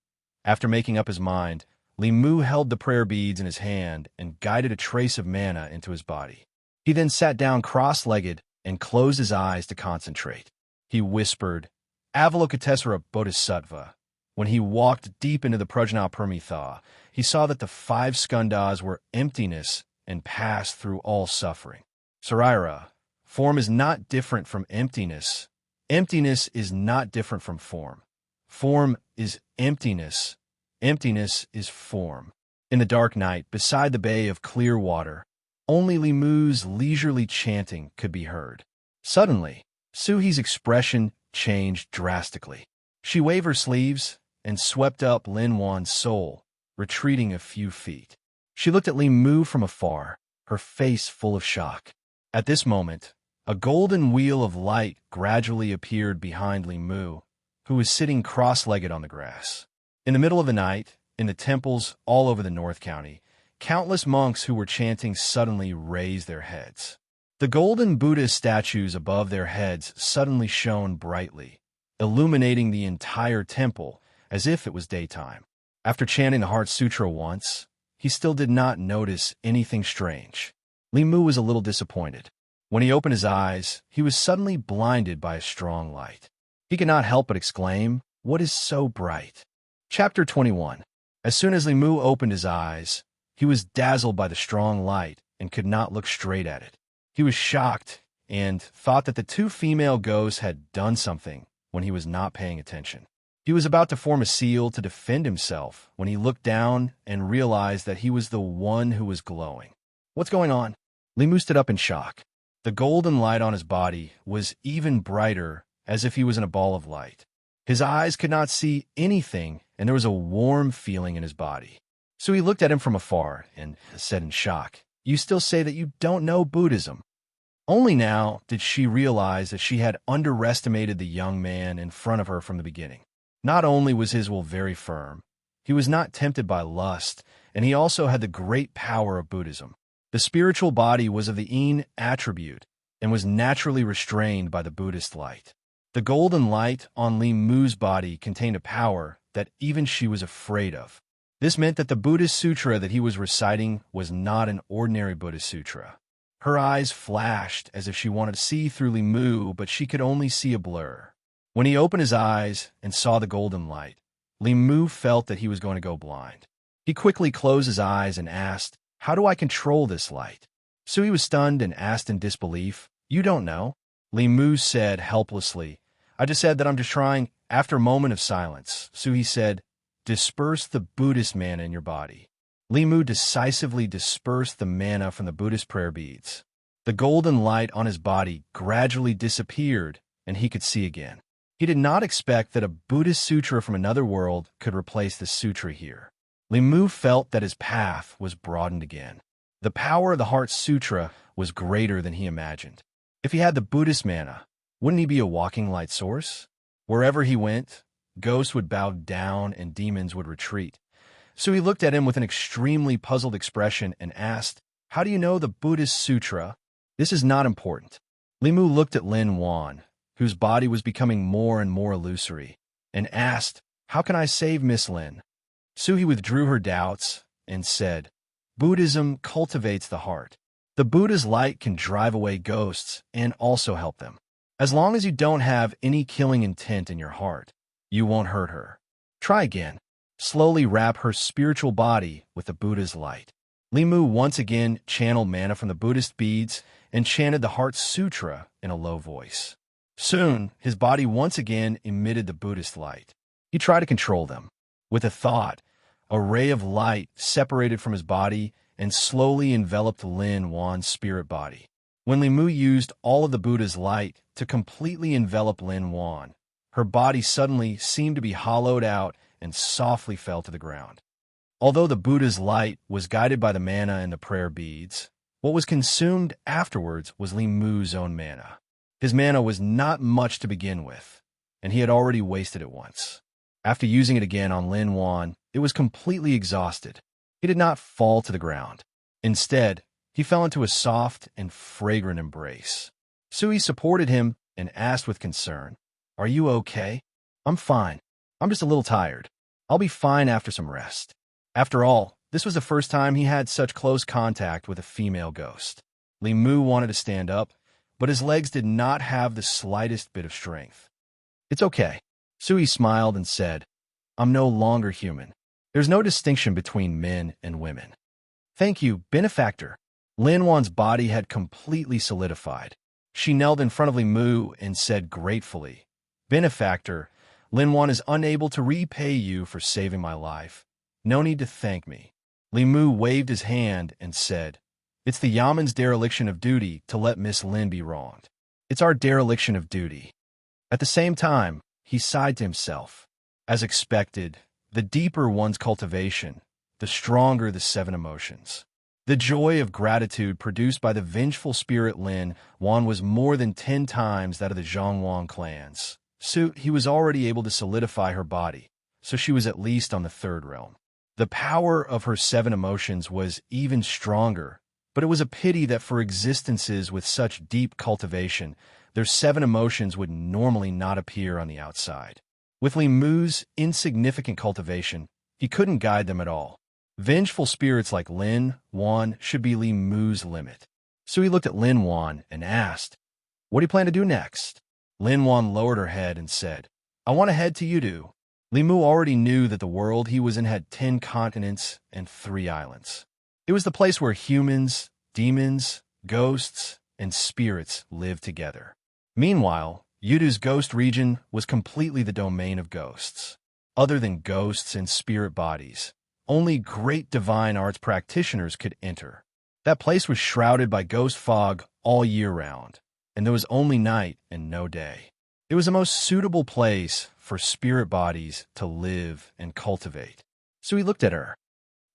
After making up his mind, Li Mu held the prayer beads in his hand and guided a trace of mana into his body. He then sat down cross-legged and closed his eyes to concentrate. He whispered, Avalokitesvara Bodhisattva. When he walked deep into the Prajnaparamita, he saw that the 5 skandhas were emptiness and passed through all suffering. Saraira, form is not different from emptiness. Emptiness is not different from form. Form is emptiness. Emptiness is form. In the dark night, beside the bay of clear water, only Li Mu's leisurely chanting could be heard. Suddenly, Suhi's expression changed drastically. She waved her sleeves and swept up Lin Wan's soul, retreating a few feet. She looked at Li Mu from afar, her face full of shock. At this moment, a golden wheel of light gradually appeared behind Li Mu, who was sitting cross-legged on the grass. In the middle of the night, in the temples all over the North County, countless monks who were chanting suddenly raised their heads. The golden Buddha statues above their heads suddenly shone brightly, illuminating the entire temple as if it was daytime. After chanting the Heart Sutra once, he still did not notice anything strange. Li Mu was a little disappointed. When he opened his eyes, he was suddenly blinded by a strong light. He could not help but exclaim, "What is so bright?" Chapter 21. As soon as Li Mu opened his eyes, he was dazzled by the strong light and could not look straight at it. He was shocked and thought that the 2 female ghosts had done something when he was not paying attention. He was about to form a seal to defend himself when he looked down and realized that he was the one who was glowing. What's going on? Li Mu stood up in shock. The golden light on his body was even brighter, as if he was in a ball of light. His eyes could not see anything, and there was a warm feeling in his body. So he looked at him from afar and said in shock, "You still say that you don't know Buddhism." Only now did she realize that she had underestimated the young man in front of her from the beginning. Not only was his will very firm, he was not tempted by lust, and he also had the great power of Buddhism. The spiritual body was of the Yin attribute and was naturally restrained by the Buddhist light. The golden light on Li Mu's body contained a power that even she was afraid of. This meant that the Buddhist sutra that he was reciting was not an ordinary Buddhist sutra. Her eyes flashed as if she wanted to see through Li Mu, but she could only see a blur. When he opened his eyes and saw the golden light, Li Mu felt that he was going to go blind. He quickly closed his eyes and asked, "How do I control this light?" Sui was stunned and asked in disbelief, "You don't know?" Li Mu said helplessly, "I just said that I'm just trying." After a moment of silence, Sui said, "Disperse the Buddhist mana in your body." Li Mu decisively dispersed the mana from the Buddhist prayer beads. The golden light on his body gradually disappeared, and he could see again. He did not expect that a Buddhist sutra from another world could replace the sutra here. Li Mu felt that his path was broadened again. The power of the Heart Sutra was greater than he imagined. If he had the Buddhist mana, wouldn't he be a walking light source? Wherever he went, ghosts would bow down and demons would retreat. So he looked at him with an extremely puzzled expression and asked, "How do you know the Buddhist sutra?" "This is not important." Li Mu looked at Lin Wan, whose body was becoming more and more illusory, and asked, "How can I save Miss Lin?" Suhi withdrew her doubts and said, "Buddhism cultivates the heart. The Buddha's light can drive away ghosts and also help them. As long as you don't have any killing intent in your heart, you won't hurt her. Try again. Slowly wrap her spiritual body with the Buddha's light." Li Mu once again channeled mana from the Buddhist beads and chanted the Heart Sutra in a low voice. Soon, his body once again emitted the Buddhist light. He tried to control them. With a thought, a ray of light separated from his body and slowly enveloped Lin Wan's spirit body. When Li Mu used all of the Buddha's light to completely envelop Lin Wan, her body suddenly seemed to be hollowed out and softly fell to the ground. Although the Buddha's light was guided by the mana and the prayer beads, what was consumed afterwards was Li Mu's own mana. His mana was not much to begin with, and he had already wasted it once. After using it again on Lin Wan, it was completely exhausted. He did not fall to the ground. Instead, he fell into a soft and fragrant embrace. Sui supported him and asked with concern, "Are you okay?" "I'm fine. I'm just a little tired. I'll be fine after some rest." After all, this was the first time he had such close contact with a female ghost. Li Mu wanted to stand up, but his legs did not have the slightest bit of strength. "It's okay." Sui smiled and said, "I'm no longer human. There's no distinction between men and women." "Thank you, benefactor." Lin Wan's body had completely solidified. She knelt in front of Li Mu and said gratefully, "Benefactor, Lin Wan is unable to repay you for saving my life. No need to thank me." Li Mu waved his hand and said, "It's the Yaman's dereliction of duty to let Miss Lin be wronged. It's our dereliction of duty." At the same time, he sighed to himself. As expected, the deeper one's cultivation, the stronger the seven emotions. The joy of gratitude produced by the vengeful spirit Lin Wan was more than 10 times that of the Zhongwang clans. So he was already able to solidify her body, so she was at least on the third realm. The power of her 7 emotions was even stronger, but it was a pity that for existences with such deep cultivation, their 7 emotions would normally not appear on the outside. With Li Mu's insignificant cultivation, he couldn't guide them at all. Vengeful spirits like Lin Wan should be Li Mu's limit. So he looked at Lin Wan and asked, "What do you plan to do next?" Lin Wan lowered her head and said, "I want to head to Yudu." Li Mu already knew that the world he was in had 10 continents and 3 islands. It was the place where humans, demons, ghosts, and spirits lived together. Meanwhile, Yudu's ghost region was completely the domain of ghosts. Other than ghosts and spirit bodies, only great divine arts practitioners could enter. That place was shrouded by ghost fog all year round, and there was only night and no day. It was the most suitable place for spirit bodies to live and cultivate. So he looked at her.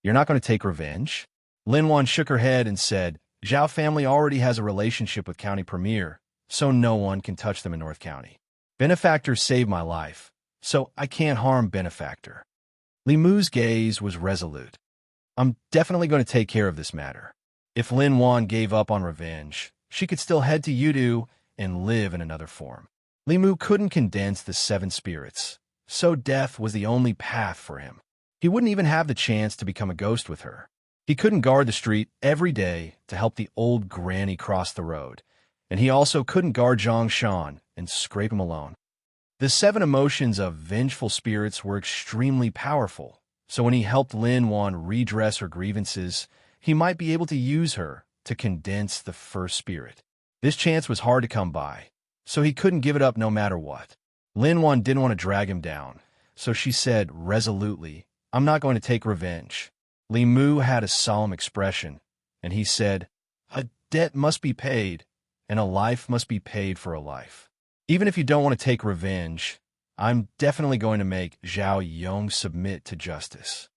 "You're not going to take revenge?" Lin Wan shook her head and said, "Zhao family already has a relationship with County Premier, so no one can touch them in North County. Benefactor saved my life, so I can't harm Benefactor." Li Mu's gaze was resolute. "I'm definitely going to take care of this matter." If Lin Wan gave up on revenge, she could still head to Yudu and live in another form. Li Mu couldn't condense the 7 spirits, so death was the only path for him. He wouldn't even have the chance to become a ghost with her. He couldn't guard the street every day to help the old granny cross the road, and he also couldn't guard Zhang Shan and scrape him alone. The 7 emotions of vengeful spirits were extremely powerful, so when he helped Lin Wan redress her grievances, he might be able to use her to condense the first spirit. This chance was hard to come by, so he couldn't give it up no matter what. Lin Wan didn't want to drag him down, so she said resolutely, "I'm not going to take revenge." Li Mu had a solemn expression, and he said, "A debt must be paid, and a life must be paid for a life. Even if you don't want to take revenge, I'm definitely going to make Zhao Yong submit to justice."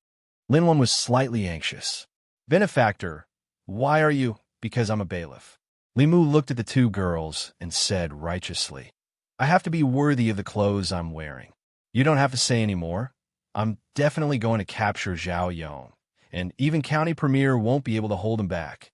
Lin Wan was slightly anxious. "Benefactor, why are you?" "Because I'm a bailiff." Li Mu looked at the 2 girls and said righteously, "I have to be worthy of the clothes I'm wearing. You don't have to say any more. I'm definitely going to capture Zhao Yong, and even County Premier won't be able to hold him back."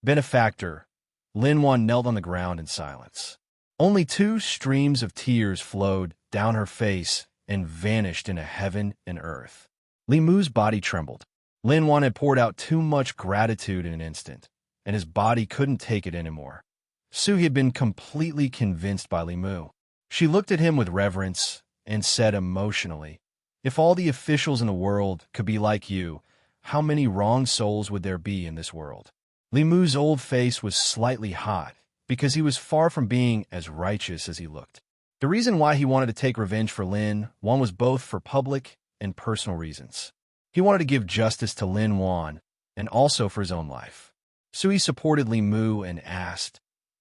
"Benefactor." Lin Wan knelt on the ground in silence. Only 2 streams of tears flowed down her face and vanished into heaven and earth. Li Mu's body trembled. Lin Wan had poured out too much gratitude in an instant, and his body couldn't take it anymore. Sui had been completely convinced by Li Mu. She looked at him with reverence and said emotionally, "If all the officials in the world could be like you, how many wrong souls would there be in this world?" Li Mu's old face was slightly hot, because he was far from being as righteous as he looked. The reason why he wanted to take revenge for Lin Wan was both for public and personal reasons. He wanted to give justice to Lin Wan, and also for his own life. Sui supported Li Mu and asked,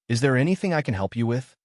"Is there anything I can help you with?"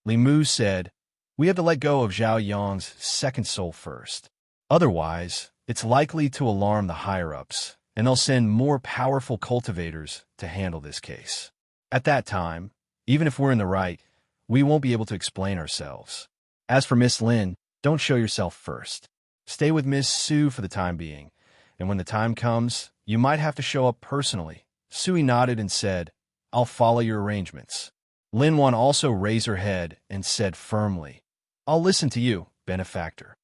Li Mu said, "We have to let go of Zhao Yong's second soul first. Otherwise, it's likely to alarm the higher-ups, and they'll send more powerful cultivators to handle this case. At that time, even if we're in the right, we won't be able to explain ourselves. As for Miss Lin, don't show yourself first. Stay with Miss Su for the time being, and when the time comes, you might have to show up personally." Sui nodded and said, "I'll follow your arrangements." Lin Wan also raised her head and said firmly, "I'll listen to you, benefactor."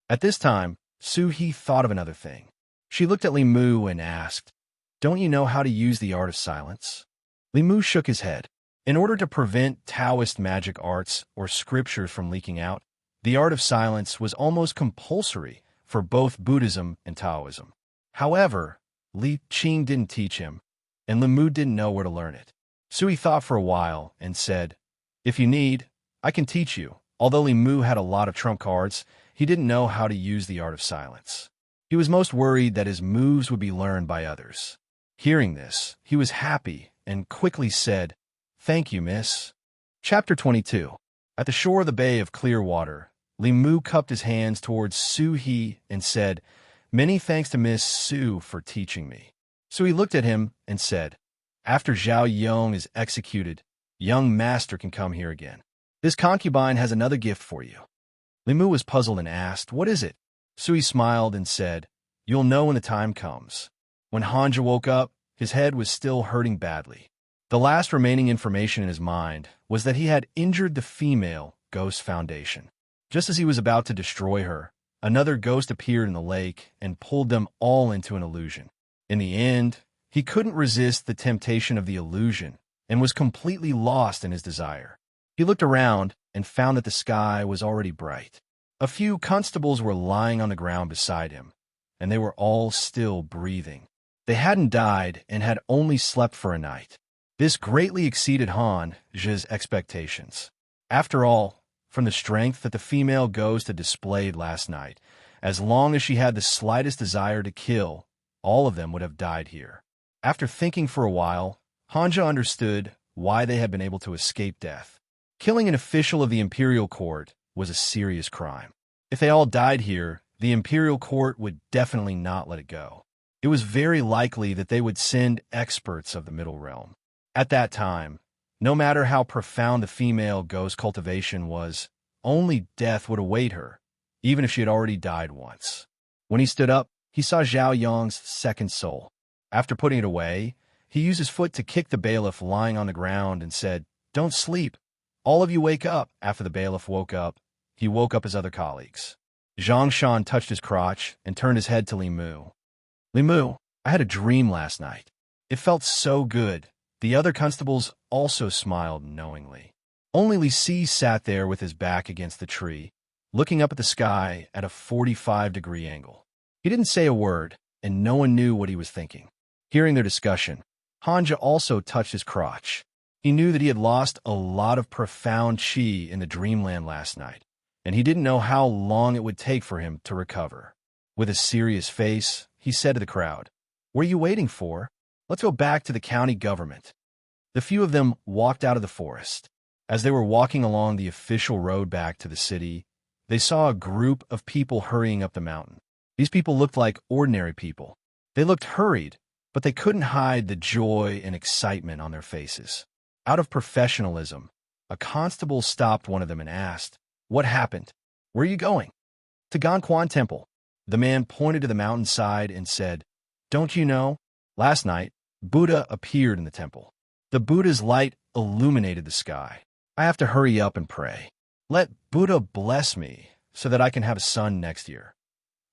At this time, Su He thought of another thing. She looked at Li Mu and asked, "Don't you know how to use the art of silence?" Li Mu shook his head. In order to prevent Taoist magic arts or scriptures from leaking out, the art of silence was almost compulsory for both Buddhism and Taoism. However, Li Qing didn't teach him, and Li Mu didn't know where to learn it. Sui thought for a while and said, "If you need, I can teach you." Although Li Mu had a lot of trump cards, he didn't know how to use the art of silence. He was most worried that his moves would be learned by others. Hearing this, he was happy and quickly said, "Thank you, miss." Chapter 22. At the shore of the bay of clear water, Li Mu cupped his hands towards Su He and said, "Many thanks to Miss Su for teaching me." So he looked at him and said, "After Zhao Yong is executed, young master can come here again. This concubine has another gift for you." Li Mu was puzzled and asked, "What is it?" Sui smiled and said, "You'll know when the time comes." When Hanja woke up, his head was still hurting badly. The last remaining information in his mind was that he had injured the female Ghost Foundation. Just as he was about to destroy her, another ghost appeared in the lake and pulled them all into an illusion. In the end, he couldn't resist the temptation of the illusion and was completely lost in his desire. He looked around and found that the sky was already bright. A few constables were lying on the ground beside him, and they were all still breathing. They hadn't died and had only slept for a night. This greatly exceeded Han's expectations. After all, from the strength that the female ghost had displayed last night, as long as she had the slightest desire to kill, all of them would have died here. After thinking for a while, Hanja understood why they had been able to escape death. Killing an official of the imperial court was a serious crime. If they all died here, the imperial court would definitely not let it go. It was very likely that they would send experts of the Middle Realm. At that time, no matter how profound the female ghost cultivation was, only death would await her, even if she had already died once. When he stood up, he saw Zhao Yong's second soul. After putting it away, he used his foot to kick the bailiff lying on the ground and said, "Don't sleep. All of you wake up." After the bailiff woke up, he woke up his other colleagues. Zhang Shan touched his crotch and turned his head to Li Mu. "Li Mu, I had a dream last night. It felt so good." The other constables also smiled knowingly. Only Li Si sat there with his back against the tree, looking up at the sky at a 45-degree angle. He didn't say a word, and no one knew what he was thinking. Hearing their discussion, Hanja also touched his crotch. He knew that he had lost a lot of profound qi in the dreamland last night, and he didn't know how long it would take for him to recover. With a serious face, he said to the crowd, "What are you waiting for? Let's go back to the county government." The few of them walked out of the forest. As they were walking along the official road back to the city, they saw a group of people hurrying up the mountain. These people looked like ordinary people. They looked hurried, but they couldn't hide the joy and excitement on their faces. Out of professionalism, a constable stopped one of them and asked, "What happened? Where are you going?" "To Ganquan Temple." The man pointed to the mountainside and said, "Don't you know? Last night, Buddha appeared in the temple. The Buddha's light illuminated the sky. I have to hurry up and pray. Let Buddha bless me so that I can have a son next year."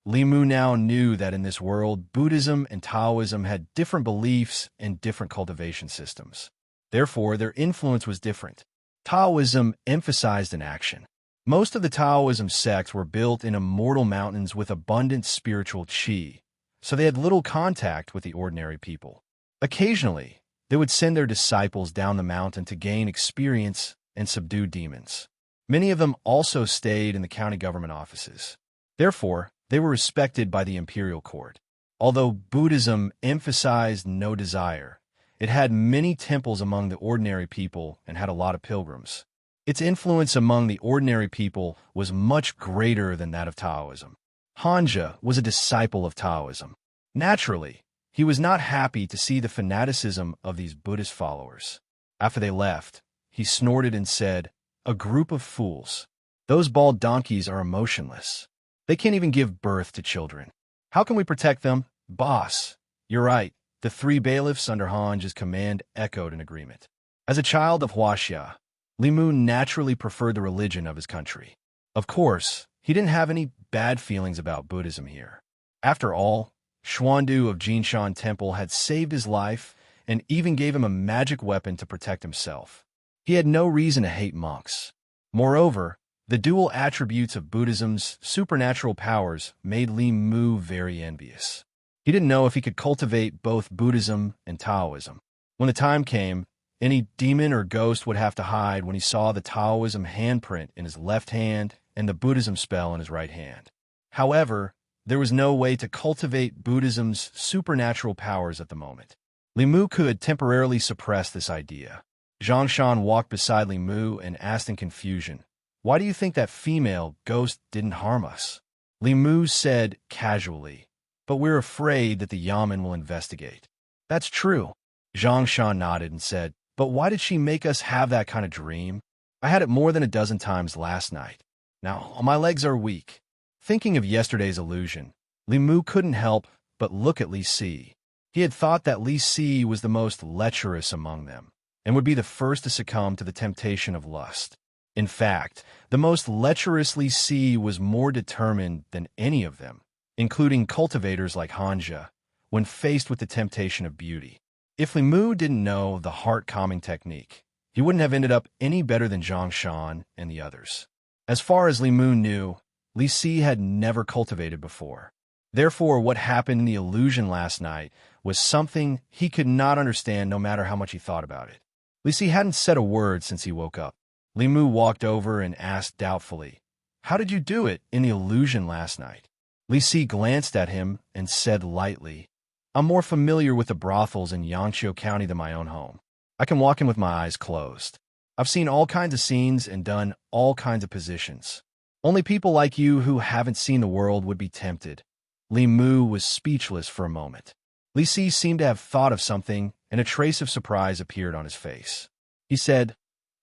Li Mu now knew that in this world, Buddhism and Taoism had different beliefs and different cultivation systems. Therefore, their influence was different. Taoism emphasized an action. Most of the Taoism sects were built in immortal mountains with abundant spiritual qi, so they had little contact with the ordinary people. Occasionally, they would send their disciples down the mountain to gain experience and subdue demons. Many of them also stayed in the county government offices. Therefore, they were respected by the imperial court. Although Buddhism emphasized no desire, it had many temples among the ordinary people and had a lot of pilgrims. Its influence among the ordinary people was much greater than that of Taoism. Hanja was a disciple of Taoism. Naturally, he was not happy to see the fanaticism of these Buddhist followers. After they left, he snorted and said, "A group of fools. Those bald donkeys are emotionless. They can't even give birth to children. How can we protect them? Boss, you're right." The three bailiffs under Hanja's command echoed in agreement. As a child of Huaxia, Li Mu naturally preferred the religion of his country. Of course, he didn't have any bad feelings about Buddhism here. After all, Xuandu of Jinshan Temple had saved his life and even gave him a magic weapon to protect himself. He had no reason to hate monks. Moreover, the dual attributes of Buddhism's supernatural powers made Li Mu very envious. He didn't know if he could cultivate both Buddhism and Taoism. When the time came, any demon or ghost would have to hide when he saw the Taoism handprint in his left hand and the Buddhism spell in his right hand. However, there was no way to cultivate Buddhism's supernatural powers at the moment. Li Mu could temporarily suppress this idea. Zhang Shan walked beside Li Mu and asked in confusion, "Why do you think that female ghost didn't harm us?" Li Mu said casually, "But we're afraid that the Yamen will investigate." "That's true." Zhang Shan nodded and said, "But why did she make us have that kind of dream? I had it more than a dozen times last night. Now, my legs are weak." Thinking of yesterday's illusion, Li Mu couldn't help but look at Li Si. He had thought that Li Si was the most lecherous among them, and would be the first to succumb to the temptation of lust. In fact, the most lecherous Li Si was more determined than any of them, including cultivators like Hanja, when faced with the temptation of beauty. If Li Mu didn't know the heart-calming technique, he wouldn't have ended up any better than Zhang Shan and the others. As far as Li Mu knew, Li Si had never cultivated before. Therefore, what happened in the illusion last night was something he could not understand no matter how much he thought about it. Li Si hadn't said a word since he woke up. Li Mu walked over and asked doubtfully, "How did you do it in the illusion last night?" Li Si glanced at him and said lightly, "I'm more familiar with the brothels in Yangqiu County than my own home. I can walk in with my eyes closed. I've seen all kinds of scenes and done all kinds of positions. Only people like you who haven't seen the world would be tempted." Li Mu was speechless for a moment. Li Si seemed to have thought of something, and a trace of surprise appeared on his face. He said,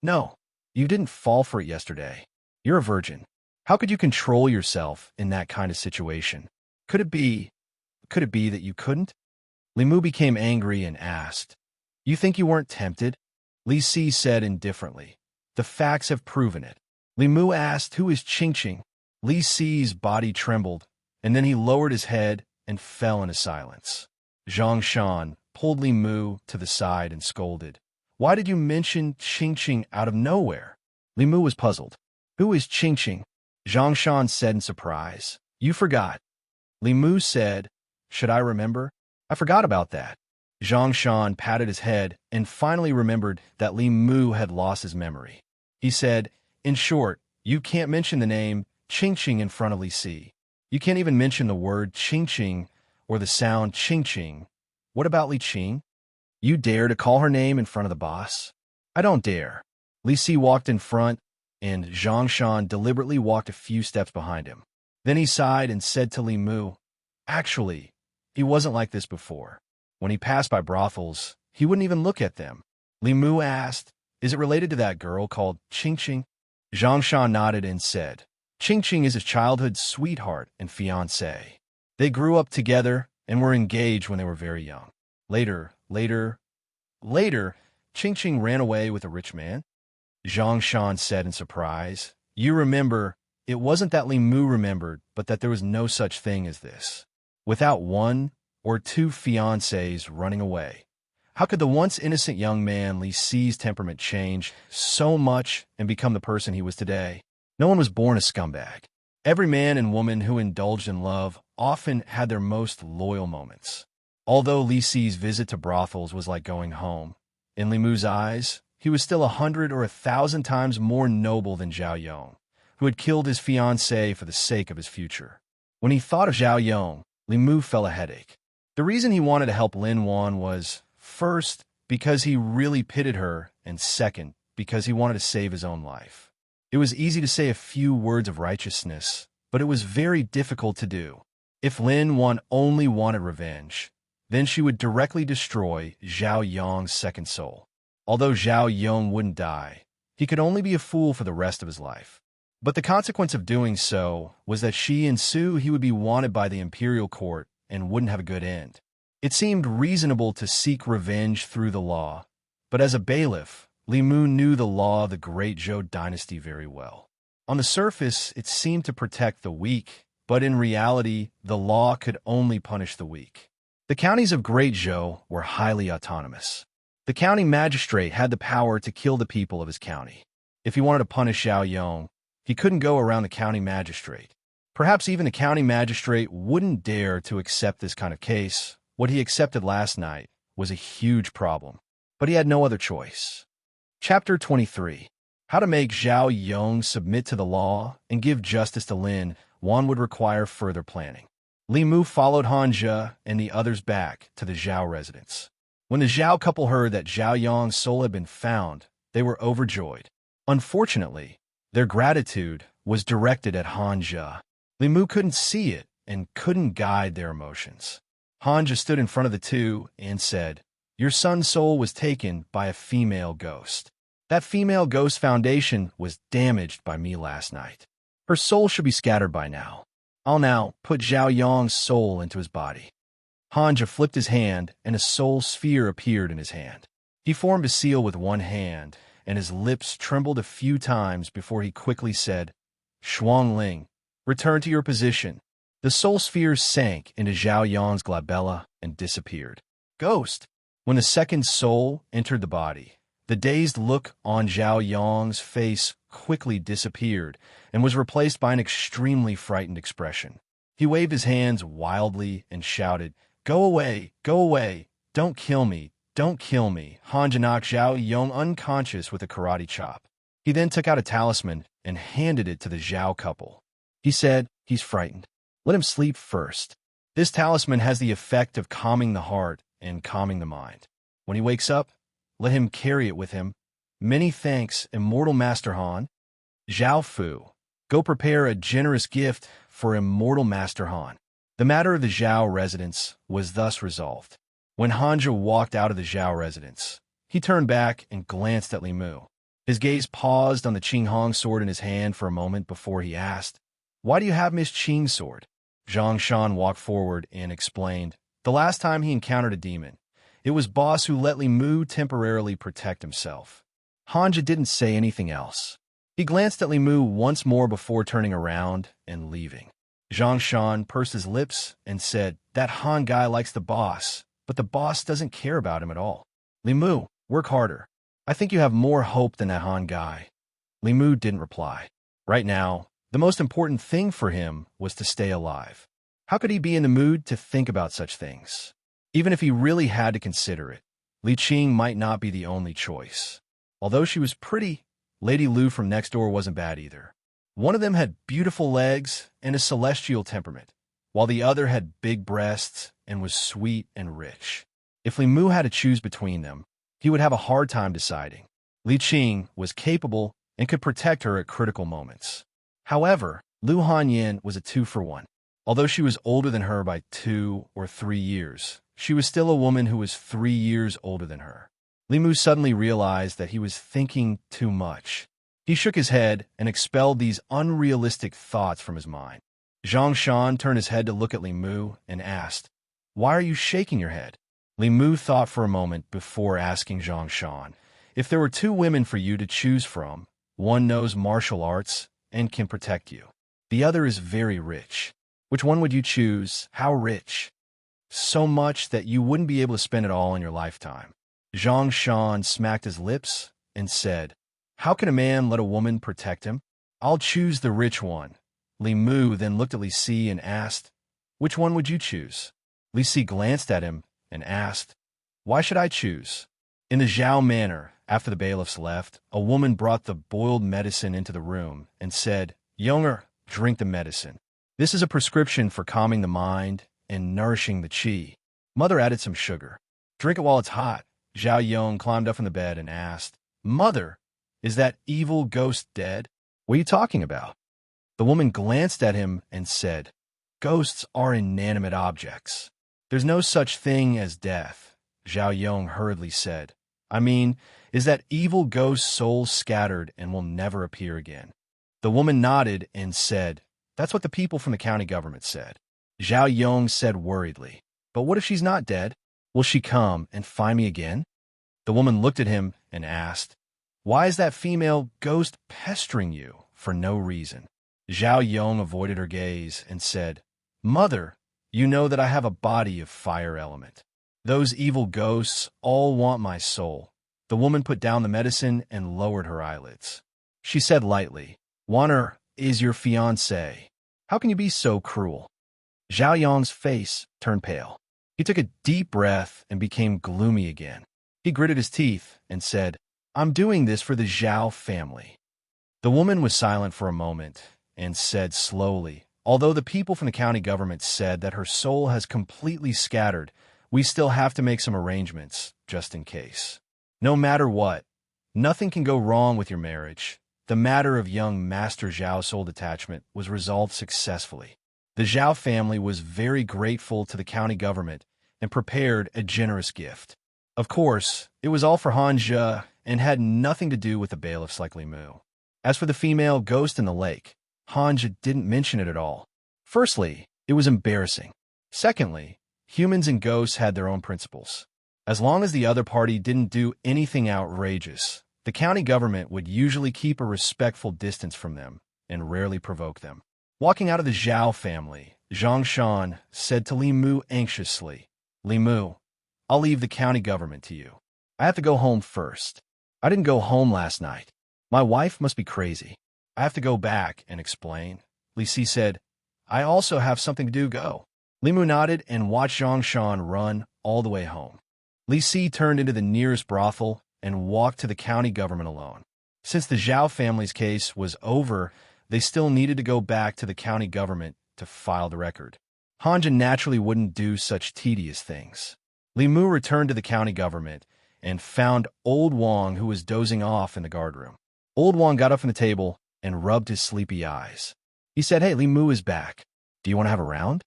"No, you didn't fall for it yesterday. You're a virgin. How could you control yourself in that kind of situation? Could it be that you couldn't?" Li Mu became angry and asked, "You think you weren't tempted?" Li Si said indifferently, "The facts have proven it." Li Mu asked, "Who is Qingqing?" Li Si's body trembled, and then he lowered his head and fell into silence. Zhang Shan pulled Li Mu to the side and scolded, "Why did you mention Qingqing out of nowhere?" Li Mu was puzzled. "Who is Qingqing?" Zhang Shan said in surprise. "You forgot." Li Mu said, "Should I remember? I forgot about that." Zhang Shan patted his head and finally remembered that Li Mu had lost his memory. He said, "In short, you can't mention the name Qingqing in front of Li Si. You can't even mention the word Qingqing or the sound Qingqing. What about Li Qing? You dare to call her name in front of the boss?" "I don't dare." Li Si walked in front, and Zhang Shan deliberately walked a few steps behind him. Then he sighed and said to Li Mu, "Actually, he wasn't like this before. When he passed by brothels, he wouldn't even look at them." Li Mu asked, "Is it related to that girl called Qingqing?" Zhang Shan nodded and said, "Qingqing is his childhood sweetheart and fiancée. They grew up together and were engaged when they were very young. Later, Qingqing ran away with a rich man." Zhang Shan said in surprise, "You remember, it wasn't that Li Mu remembered, but that there was no such thing as this. Without one or two fiancés running away, how could the once innocent young man Li Si's temperament change so much and become the person he was today? No one was born a scumbag. Every man and woman who indulged in love often had their most loyal moments." Although Li Si's visit to brothels was like going home, in Li Mu's eyes, he was still 100 or 1,000 times more noble than Zhao Yong, who had killed his fiancée for the sake of his future. When he thought of Zhao Yong, Li Mu felt a headache. The reason he wanted to help Lin Wan was, first, because he really pitied her, and second, because he wanted to save his own life. It was easy to say a few words of righteousness, but it was very difficult to do. If Lin Wan only wanted revenge, then she would directly destroy Zhao Yong's second soul. Although Zhao Yong wouldn't die, he could only be a fool for the rest of his life. But the consequence of doing so was that she and Su he would be wanted by the imperial court and wouldn't have a good end. It seemed reasonable to seek revenge through the law, but as a bailiff, Li Mu knew the law of the great Zhou dynasty very well. On the surface, it seemed to protect the weak, but in reality, the law could only punish the weak. The counties of Great Zhou were highly autonomous. The county magistrate had the power to kill the people of his county. If he wanted to punish Zhao Yong, he couldn't go around the county magistrate. Perhaps even the county magistrate wouldn't dare to accept this kind of case. What he accepted last night was a huge problem, but he had no other choice. Chapter 23. How to make Zhao Yong submit to the law and give justice to Lin Wan would require further planning. Li Mu followed Han Zhe and the others back to the Zhao residence. When the Zhao couple heard that Zhao Yong's soul had been found, they were overjoyed. Unfortunately, their gratitude was directed at Han Zhe. Li Mu couldn't see it and couldn't guide their emotions. Han Zhe stood in front of the two and said, "Your son's soul was taken by a female ghost. That female ghost foundation was damaged by me last night. Her soul should be scattered by now. I'll now put Zhao Yong's soul into his body." Han Zhe flipped his hand, and a soul sphere appeared in his hand. He formed a seal with one hand, and his lips trembled a few times before he quickly said, "Shuang Ling, return to your position." The soul sphere sank into Zhao Yong's glabella and disappeared. Ghost! When the second soul entered the body, the dazed look on Zhao Yong's face quickly disappeared and was replaced by an extremely frightened expression. He waved his hands wildly and shouted, "Go away! Go away! Don't kill me! Don't kill me!" Han Zhe knocked Zhao Yong unconscious with a karate chop. He then took out a talisman and handed it to the Zhao couple. He said, "He's frightened. Let him sleep first. This talisman has the effect of calming the heart and calming the mind. When he wakes up, let him carry it with him. Many thanks, Immortal Master Han." Zhao Fu, go prepare a generous gift for Immortal Master Han. The matter of the Zhao residence was thus resolved. When Han Zhe walked out of the Zhao residence, he turned back and glanced at Li Mu. His gaze paused on the Qing Hong sword in his hand for a moment before he asked, "Why do you have Miss Qing's sword?" Zhang Shan walked forward and explained, "The last time he encountered a demon, it was Boss who let Li Mu temporarily protect himself." Han Zhe didn't say anything else. He glanced at Li Mu once more before turning around and leaving. Zhang Shan pursed his lips and said, "That Han guy likes the boss, but the boss doesn't care about him at all. Li Mu, work harder. I think you have more hope than that Han guy." Li Mu didn't reply. Right now, the most important thing for him was to stay alive. How could he be in the mood to think about such things? Even if he really had to consider it, Li Qing might not be the only choice. Although she was pretty, Lady Lu from next door wasn't bad either. One of them had beautiful legs and a celestial temperament, while the other had big breasts and was sweet and rich. If Li Mu had to choose between them, he would have a hard time deciding. Li Qing was capable and could protect her at critical moments. However, Lu Hanyan was a 2-for-1. Although she was older than her by 2 or 3 years, she was still a woman who was 3 years older than her. Li Mu suddenly realized that he was thinking too much. He shook his head and expelled these unrealistic thoughts from his mind. Zhang Shan turned his head to look at Li Mu and asked, "Why are you shaking your head?" Li Mu thought for a moment before asking Zhang Shan, "If there were 2 women for you to choose from, one knows martial arts and can protect you. The other is very rich. Which one would you choose? How rich?" "So much that you wouldn't be able to spend it all in your lifetime." Zhang Shan smacked his lips and said, "How can a man let a woman protect him? I'll choose the rich one." Li Mu then looked at Li Si and asked, "Which one would you choose?" Li Si glanced at him and asked, "Why should I choose?" In the Zhao manor, after the bailiffs left, a woman brought the boiled medicine into the room and said, "Younger, drink the medicine. This is a prescription for calming the mind and nourishing the qi." Mother added some sugar. "Drink it while it's hot." Zhao Yong climbed up from the bed and asked, "Mother, is that evil ghost dead?" "What are you talking about?" The woman glanced at him and said, "Ghosts are inanimate objects. There's no such thing as death." Zhao Yong hurriedly said, "I mean, is that evil ghost's soul scattered and will never appear again?" The woman nodded and said, "That's what the people from the county government said." Zhao Yong said worriedly, "But what if she's not dead? Will she come and find me again?" The woman looked at him and asked, "Why is that female ghost pestering you for no reason?" Zhao Yong avoided her gaze and said, "Mother, you know that I have a body of fire element. Those evil ghosts all want my soul." The woman put down the medicine and lowered her eyelids. She said lightly, "Wanner is your fiancé. How can you be so cruel?" Zhao Yong's face turned pale. He took a deep breath and became gloomy again. He gritted his teeth and said, "I'm doing this for the Zhao family." The woman was silent for a moment and said slowly, "Although the people from the county government said that her soul has completely scattered, we still have to make some arrangements, just in case. No matter what, nothing can go wrong with your marriage." The matter of young Master Zhao's soul detachment was resolved successfully. The Zhao family was very grateful to the county government and prepared a generous gift. Of course, it was all for Han Zhe and had nothing to do with the bailiffs like Li Mu. As for the female ghost in the lake, Han Zhe didn't mention it at all. Firstly, it was embarrassing. Secondly, humans and ghosts had their own principles. As long as the other party didn't do anything outrageous, the county government would usually keep a respectful distance from them and rarely provoke them. Walking out of the Zhao family, Zhang Shan said to Li Mu anxiously, "Li Mu, I'll leave the county government to you. I have to go home first. I didn't go home last night. My wife must be crazy. I have to go back and explain." Li Si said, "I also have something to do, go." Li Mu nodded and watched Zhang Shan run all the way home. Li Si turned into the nearest brothel and walked to the county government alone. Since the Zhao family's case was over, they still needed to go back to the county government to file the record. Han Zhe naturally wouldn't do such tedious things. Li Mu returned to the county government and found Old Wang, who was dozing off in the guardroom. Old Wang got up from the table and rubbed his sleepy eyes. He said, "Hey, Li Mu is back. Do you want to have a round?"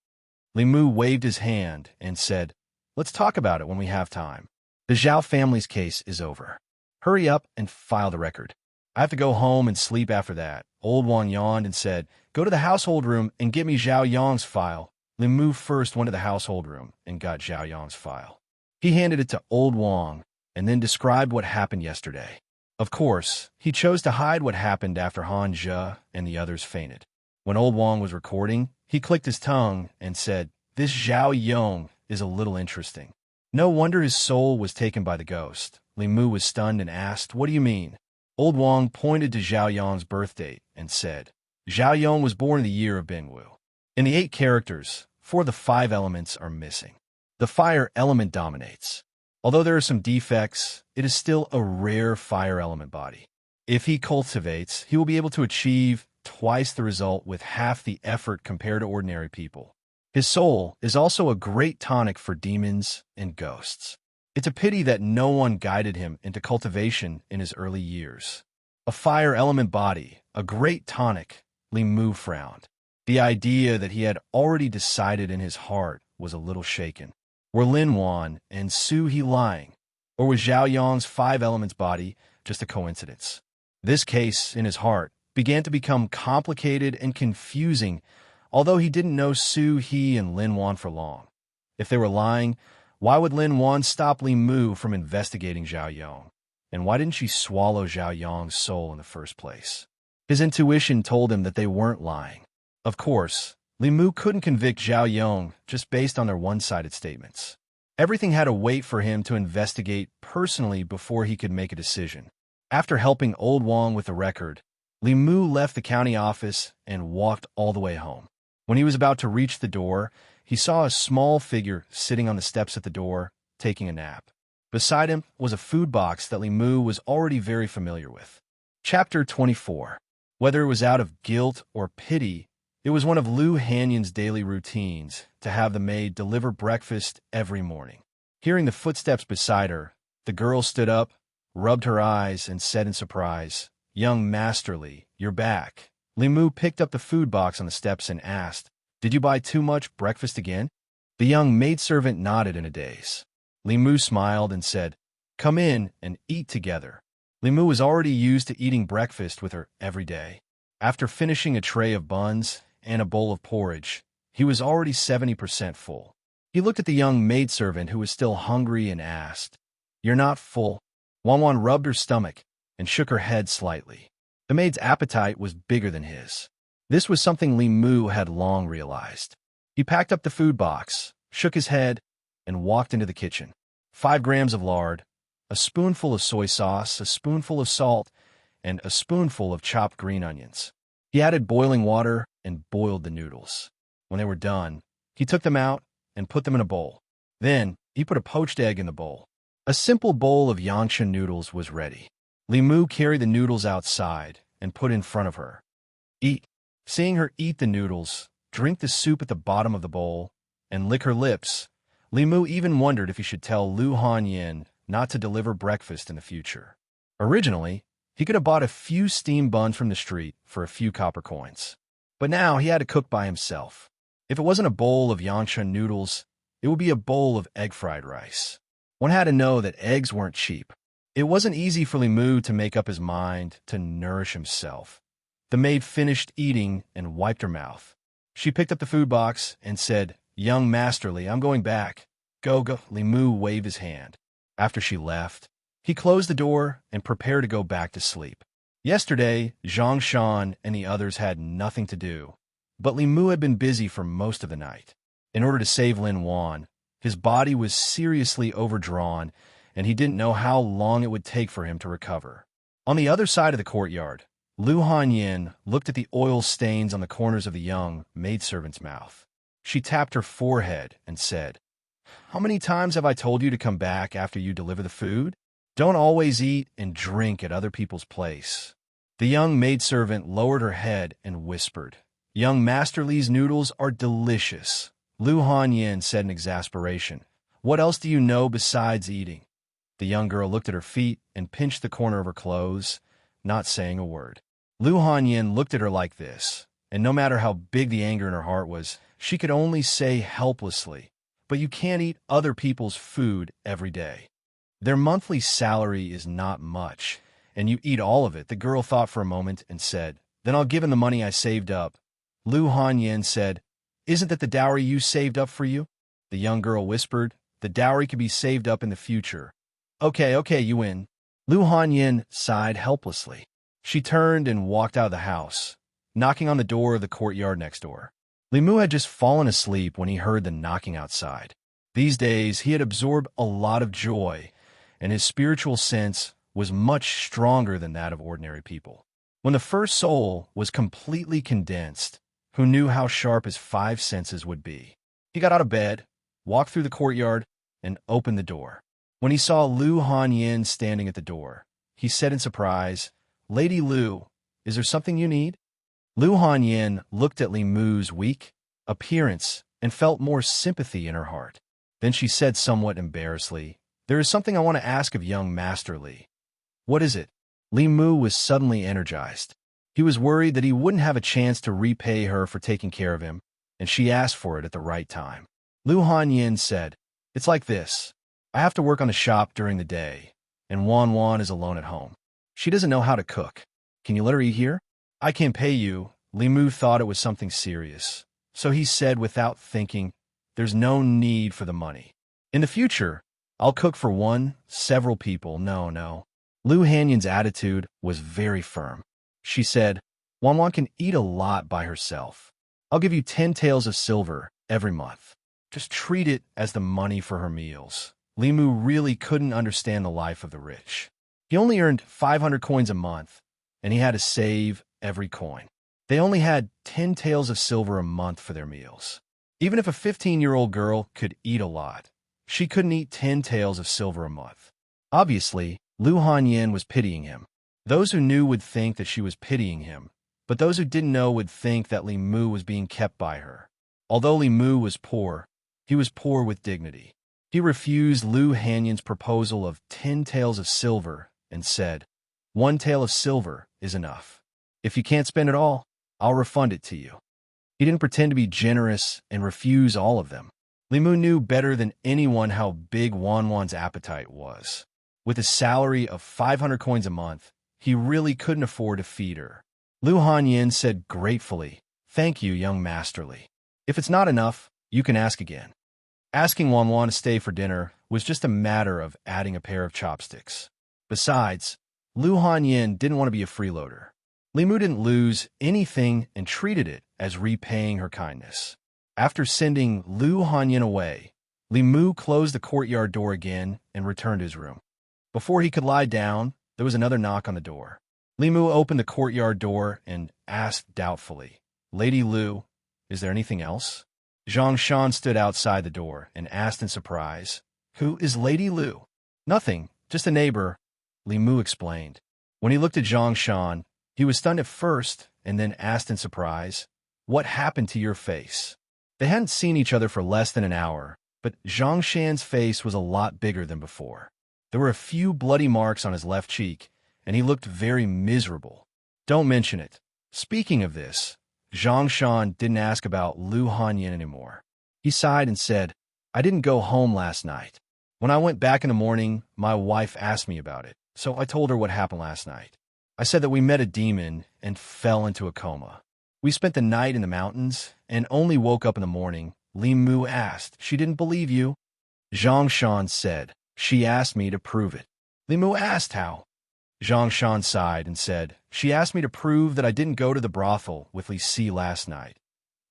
Li Mu waved his hand and said, "Let's talk about it when we have time. The Zhao family's case is over. Hurry up and file the record. I have to go home and sleep after that." Old Wang yawned and said, "Go to the household room and get me Zhao Yong's file." Li Mu first went to the household room and got Zhao Yong's file. He handed it to Old Wang and then described what happened yesterday. Of course, he chose to hide what happened after Han Zhe and the others fainted. When Old Wang was recording, he clicked his tongue and said, "This Zhao Yong is a little interesting. No wonder his soul was taken by the ghost." Li Mu was stunned and asked, "What do you mean?" Old Wang pointed to Zhao Yong's birth date and said, "Zhao Yong was born in the year of Bingwu. In the 8 characters, 4 of the 5 elements are missing. The fire element dominates. Although there are some defects, it is still a rare fire element body. If he cultivates, he will be able to achieve twice the result with half the effort compared to ordinary people. His soul is also a great tonic for demons and ghosts. It's a pity that no one guided him into cultivation in his early years. A fire element body, a great tonic," Li Mu frowned. The idea that he had already decided in his heart was a little shaken. Were Lin Wan and Su He lying, or was Zhao Yong's 5 elements body just a coincidence? This case, in his heart, began to become complicated and confusing, although he didn't know Su He and Lin Wan for long. If they were lying, why would Lin Wan stop Li Mu from investigating Zhao Yong? And why didn't she swallow Zhao Yong's soul in the first place? His intuition told him that they weren't lying. Of course, Li Mu couldn't convict Zhao Yong just based on their one-sided statements. Everything had to wait for him to investigate personally before he could make a decision. After helping Old Wang with the record, Li Mu left the county office and walked all the way home. When he was about to reach the door, he saw a small figure sitting on the steps at the door, taking a nap. Beside him was a food box that Li Mu was already very familiar with. Chapter 24. Whether it was out of guilt or pity, it was one of Lu Hanyon's daily routines to have the maid deliver breakfast every morning. Hearing the footsteps beside her, the girl stood up, rubbed her eyes, and said in surprise, "Young Master Li, you're back." Li Mu picked up the food box on the steps and asked, "Did you buy too much breakfast again?" The young maidservant nodded in a daze. Li Mu smiled and said, "Come in and eat together." Li Mu was already used to eating breakfast with her every day. After finishing a tray of buns and a bowl of porridge, he was already 70% full. He looked at the young maidservant who was still hungry and asked, "You're not full?" Wan rubbed her stomach and shook her head slightly. The maid's appetite was bigger than his. This was something Li Mu had long realized. He packed up the food box, shook his head, and walked into the kitchen. 5 grams of lard, a spoonful of soy sauce, a spoonful of salt, and a spoonful of chopped green onions. He added boiling water and boiled the noodles. When they were done, he took them out and put them in a bowl. Then, he put a poached egg in the bowl. A simple bowl of yangshan noodles was ready. Li Mu carried the noodles outside and put in front of her. Eat. Seeing her eat the noodles, drink the soup at the bottom of the bowl, and lick her lips, Li Mu even wondered if he should tell Lu Hanyin not to deliver breakfast in the future. Originally, he could have bought a few steam buns from the street for a few copper coins. But now he had to cook by himself. If it wasn't a bowl of yangshan noodles, it would be a bowl of egg-fried rice. One had to know that eggs weren't cheap. It wasn't easy for Li Mu to make up his mind to nourish himself. The maid finished eating and wiped her mouth. She picked up the food box and said, "Young Masterly, I'm going back. Go, go." Li Mu waved his hand. After she left, he closed the door and prepared to go back to sleep. Yesterday, Zhang Shan and the others had nothing to do, but Li Mu had been busy for most of the night. In order to save Lin Wan, his body was seriously overdrawn, and he didn't know how long it would take for him to recover. On the other side of the courtyard, Lu Hanyin looked at the oil stains on the corners of the young maidservant's mouth. She tapped her forehead and said, "How many times have I told you to come back after you deliver the food? Don't always eat and drink at other people's place." The young maidservant lowered her head and whispered, "Young Master Li's noodles are delicious." Lu Hanyin said in exasperation, "What else do you know besides eating?" The young girl looked at her feet and pinched the corner of her clothes, not saying a word. Lu Hanyin looked at her like this, and no matter how big the anger in her heart was, she could only say helplessly, "But you can't eat other people's food every day. Their monthly salary is not much, and you eat all of it." The girl thought for a moment and said, "Then I'll give him the money I saved up." Lu Hanyin said, "Isn't that the dowry you saved up for you?" The young girl whispered, "The dowry could be saved up in the future." Okay, you win." Lu Hanyin sighed helplessly. She turned and walked out of the house, knocking on the door of the courtyard next door. Li Mu had just fallen asleep when he heard the knocking outside. These days, he had absorbed a lot of joy, and his spiritual sense was much stronger than that of ordinary people. When the first soul was completely condensed, who knew how sharp his 5 senses would be? He got out of bed, walked through the courtyard, and opened the door. When he saw Lu Hanyin standing at the door, he said in surprise, "Lady Lu, is there something you need?" Lu Hanyin looked at Li Mu's weak appearance and felt more sympathy in her heart. Then she said somewhat embarrassedly, "There is something I want to ask of young Master Li." "What is it?" Li Mu was suddenly energized. He was worried that he wouldn't have a chance to repay her for taking care of him, and she asked for it at the right time. Lu Hanyin said, "It's like this. I have to work on the shop during the day, and Wan Wan is alone at home. She doesn't know how to cook. Can you let her eat here?" "I can't pay you." Li Mu thought it was something serious, so he said without thinking, "There's no need for the money. In the future, I'll cook for several people." No. Lu Hanyin's attitude was very firm. She said, "Wan Wan can eat a lot by herself. I'll give you 10 taels of silver every month. Just treat it as the money for her meals." Li Mu really couldn't understand the life of the rich. He only earned 500 coins a month, and he had to save every coin. They only had 10 taels of silver a month for their meals. Even if a 15-year-old girl could eat a lot, she couldn't eat 10 taels of silver a month. Obviously, Lu Hanyin was pitying him. Those who knew would think that she was pitying him, but those who didn't know would think that Li Mu was being kept by her. Although Li Mu was poor, he was poor with dignity. He refused Lu Hanyin's proposal of 10 taels of silver and said, "1 tael of silver is enough. If you can't spend it all, I'll refund it to you." He didn't pretend to be generous and refuse all of them. Li Mu knew better than anyone how big Wan Wan's appetite was. With a salary of 500 coins a month, he really couldn't afford to feed her. Lu Hanyin said gratefully, "Thank you, young Master Li. If it's not enough, you can ask again." Asking Wan Wan to stay for dinner was just a matter of adding a pair of chopsticks. Besides, Lu Hanyin didn't want to be a freeloader. Li Mu didn't lose anything and treated it as repaying her kindness. After sending Lu Hanyin away, Li Mu closed the courtyard door again and returned to his room. Before he could lie down, there was another knock on the door. Li Mu opened the courtyard door and asked doubtfully, "Lady Lu, is there anything else?" Zhang Shan stood outside the door and asked in surprise, "Who is Lady Lu?" "Nothing, just a neighbor," Li Mu explained. When he looked at Zhang Shan, he was stunned at first and then asked in surprise, "What happened to your face?" They hadn't seen each other for less than an hour, but Zhang Shan's face was a lot bigger than before. There were a few bloody marks on his left cheek, and he looked very miserable. "Don't mention it." Speaking of this, Zhang Shan didn't ask about Lu Hanyin anymore. He sighed and said, "I didn't go home last night. When I went back in the morning, my wife asked me about it, so I told her what happened last night. I said that we met a demon and fell into a coma. We spent the night in the mountains and only woke up in the morning." Li Mu asked, "She didn't believe you?" Zhang Shan said, "She asked me to prove it." Li Mu asked how. Zhang Shan sighed and said, "She asked me to prove that I didn't go to the brothel with Li Si last night."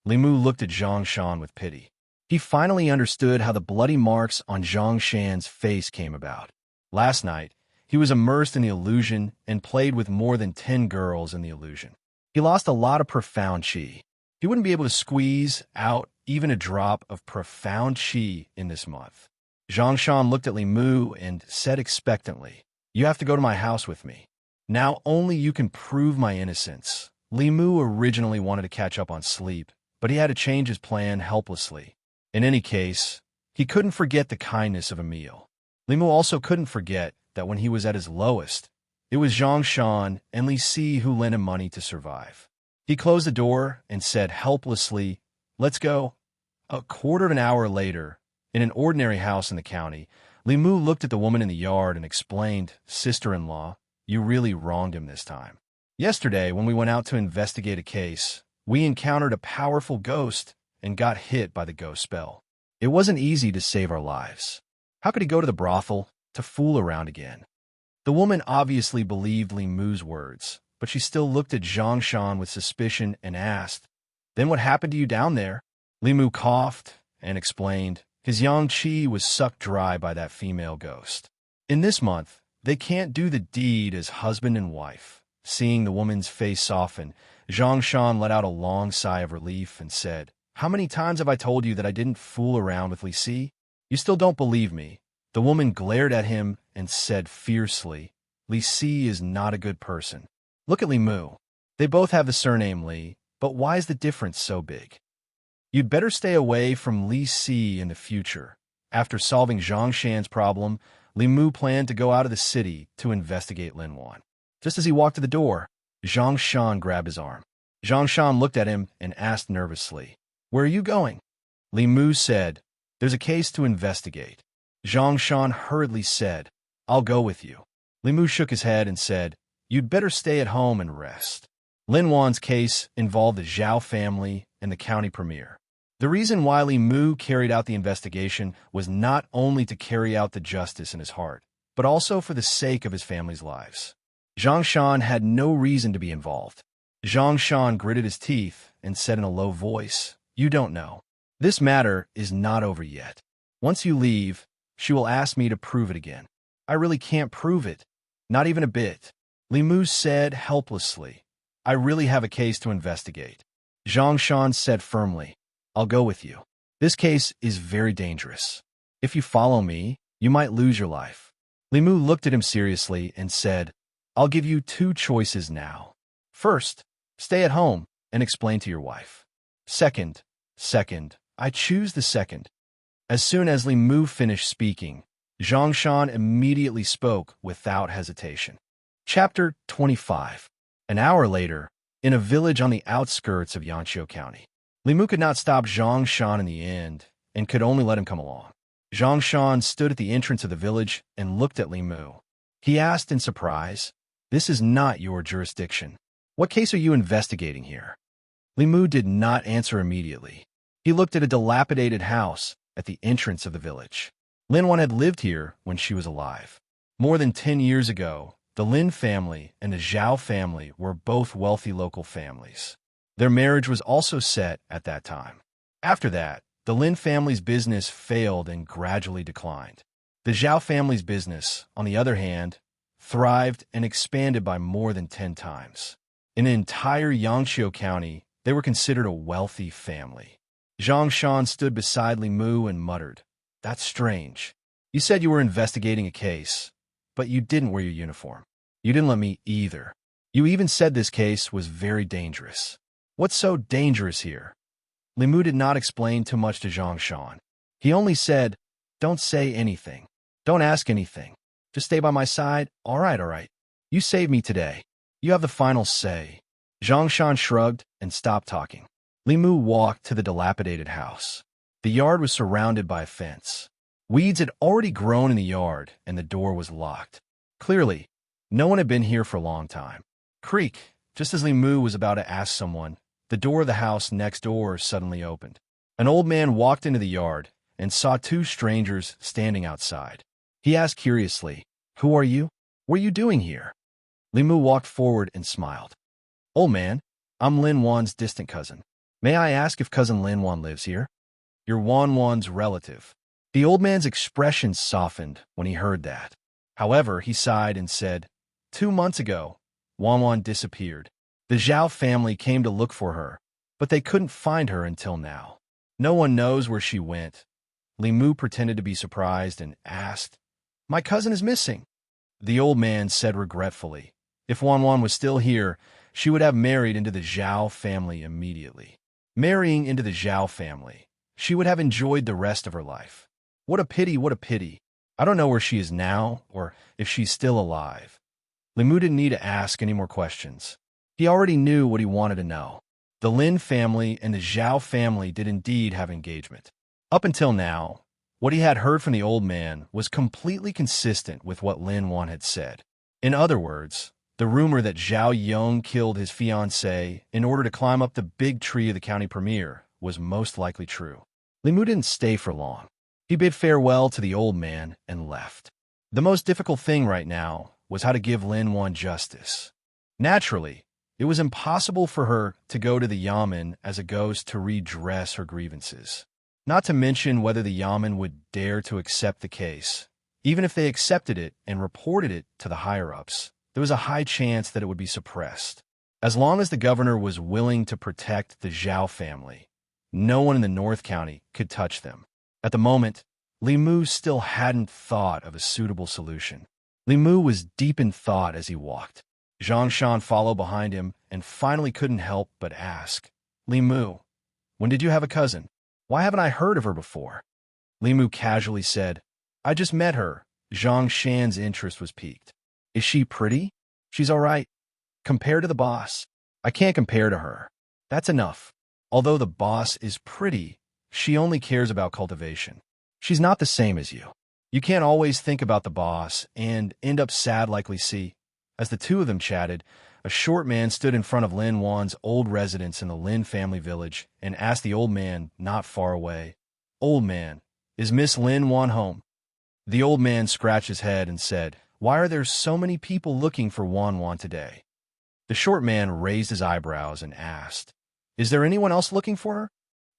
Li Mu looked at Zhang Shan with pity. He finally understood how the bloody marks on Zhang Shan's face came about. Last night, he was immersed in the illusion and played with more than 10 girls in the illusion. He lost a lot of profound qi. He wouldn't be able to squeeze out even a drop of profound qi in this month. Zhang Shan looked at Li Mu and said expectantly, "You have to go to my house with me. Now only you can prove my innocence." Li Mu originally wanted to catch up on sleep, but he had to change his plan helplessly. In any case, he couldn't forget the kindness of a meal. Li Mu also couldn't forget that when he was at his lowest, it was Zhang Shan and Li Si who lent him money to survive. He closed the door and said helplessly, "Let's go." A quarter of an hour later, in an ordinary house in the county, Li Mu looked at the woman in the yard and explained, "Sister-in-law, you really wronged him this time. Yesterday, when we went out to investigate a case, we encountered a powerful ghost and got hit by the ghost spell. It wasn't easy to save our lives. How could he go to the brothel to fool around again?" The woman obviously believed Li Mu's words, but she still looked at Zhang Shan with suspicion and asked, "Then what happened to you down there?" Li Mu coughed and explained, his yang qi was sucked dry by that female ghost. In this month, they can't do the deed as husband and wife. Seeing the woman's face soften, Zhang Shan let out a long sigh of relief and said, "How many times have I told you that I didn't fool around with Li Si? You still don't believe me." The woman glared at him and said fiercely, "Li Si is not a good person. Look at Li Mu. They both have the surname Li, but why is the difference so big? You'd better stay away from Li Si in the future." After solving Zhang Shan's problem, Li Mu planned to go out of the city to investigate Linwan. Just as he walked to the door, Zhang Shan grabbed his arm. Zhang Shan looked at him and asked nervously, "Where are you going?" Li Mu said, "There's a case to investigate." Zhang Shan hurriedly said, "I'll go with you." Li Mu shook his head and said, "You'd better stay at home and rest." Linwan's case involved the Zhao family and the county premier. The reason why Li Mu carried out the investigation was not only to carry out the justice in his heart, but also for the sake of his family's lives. Zhang Shan had no reason to be involved. Zhang Shan gritted his teeth and said in a low voice, "You don't know. This matter is not over yet. Once you leave, she will ask me to prove it again. I really can't prove it, not even a bit." Li Mu said helplessly, "I really have a case to investigate." Zhang Shan said firmly, "I'll go with you. This case is very dangerous. If you follow me, you might lose your life." Li Mu looked at him seriously and said, "I'll give you 2 choices now. First, stay at home and explain to your wife. Second, I choose the second." As soon as Li Mu finished speaking, Zhang Shan immediately spoke without hesitation. Chapter 25. An hour later, in a village on the outskirts of Yanqiu County, Li Mu could not stop Zhang Shan in the end and could only let him come along. Zhang Shan stood at the entrance of the village and looked at Li Mu. He asked in surprise, "This is not your jurisdiction. What case are you investigating here?" Li Mu did not answer immediately. He looked at a dilapidated house at the entrance of the village. Linwan had lived here when she was alive. More than 10 years ago, The Lin family and the Zhao family were both wealthy local families. Their marriage was also set at that time. After that, the Lin family's business failed and gradually declined. The Zhao family's business, on the other hand, thrived and expanded by more than 10 times. In the entire Yangqiu County, they were considered a wealthy family. Zhang Shan stood beside Li Mu and muttered, "That's strange. You said you were investigating a case, but you didn't wear your uniform. You didn't let me either. You even said this case was very dangerous. What's so dangerous here?" Li Mu did not explain too much to Zhang Shan. He only said, "Don't say anything. Don't ask anything. Just stay by my side. All right. You saved me today. You have the final say." Zhang Shan shrugged and stopped talking. Li Mu walked to the dilapidated house. The yard was surrounded by a fence. Weeds had already grown in the yard, and the door was locked. Clearly, no one had been here for a long time. Creak, just as Li Mu was about to ask someone, the door of the house next door suddenly opened. An old man walked into the yard and saw two strangers standing outside. He asked curiously, "Who are you? What are you doing here?" Li Mu walked forward and smiled. "Old man, I'm Lin Wan's distant cousin. May I ask if cousin Lin Wan lives here?" "You're Wan's relative." The old man's expression softened when he heard that. However, he sighed and said, 2 months ago, Wan disappeared. The Zhao family came to look for her, but they couldn't find her until now. No one knows where she went. Li Mu pretended to be surprised and asked, "My cousin is missing." The old man said regretfully, if Wan was still here, she would have married into the Zhao family immediately. Marrying into the Zhao family, she would have enjoyed the rest of her life. What a pity, what a pity. I don't know where she is now, or if she's still alive. Li Mu didn't need to ask any more questions. He already knew what he wanted to know. The Lin family and the Zhao family did indeed have engagement. Up until now, what he had heard from the old man was completely consistent with what Lin Wan had said. In other words, the rumor that Zhao Yong killed his fiancée in order to climb up the big tree of the county premier was most likely true. Li Mu didn't stay for long. He bid farewell to the old man and left. The most difficult thing right now was how to give Lin Wan justice. Naturally, it was impossible for her to go to the Yamen as a ghost to redress her grievances. Not to mention whether the Yamen would dare to accept the case. Even if they accepted it and reported it to the higher-ups, there was a high chance that it would be suppressed. As long as the governor was willing to protect the Zhao family, no one in the North County could touch them. At the moment, Li Mu still hadn't thought of a suitable solution. Li Mu was deep in thought as he walked. Zhang Shan followed behind him and finally couldn't help but ask, "Li Mu, when did you have a cousin? Why haven't I heard of her before?" Li Mu casually said, "I just met her." Zhang Shan's interest was piqued. "Is she pretty?" "She's all right. Compared to the boss, I can't compare to her. That's enough. Although the boss is pretty, she only cares about cultivation. She's not the same as you. You can't always think about the boss and end up sad like Li Si." As the two of them chatted, a short man stood in front of Lin Wan's old residence in the Lin family village and asked the old man not far away, "Old man, is Miss Lin Wan home?" The old man scratched his head and said, "Why are there so many people looking for Wan today?" The short man raised his eyebrows and asked, "Is there anyone else looking for her?"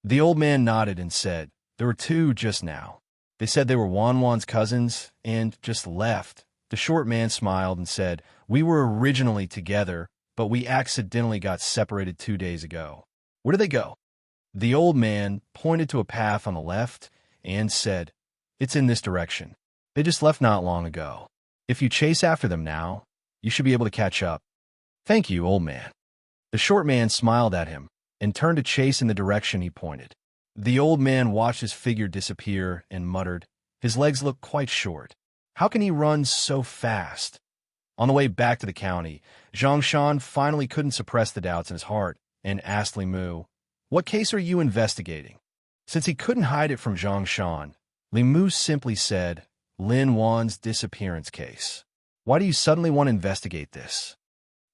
The old man nodded and said, "There were two just now. They said they were Wan's cousins and just left." The short man smiled and said, "We were originally together, but we accidentally got separated 2 days ago." "Where did they go?" The old man pointed to a path on the left and said, "It's in this direction. They just left not long ago. If you chase after them now, you should be able to catch up." "Thank you, old man." The short man smiled at him and turned to chase in the direction he pointed. The old man watched his figure disappear and muttered, "His legs look quite short. How can he run so fast?" On the way back to the county, Zhang Shan finally couldn't suppress the doubts in his heart and asked Li Mu, "What case are you investigating?" Since he couldn't hide it from Zhang Shan, Li Mu simply said, "Lin Wan's disappearance case." "Why do you suddenly want to investigate this?"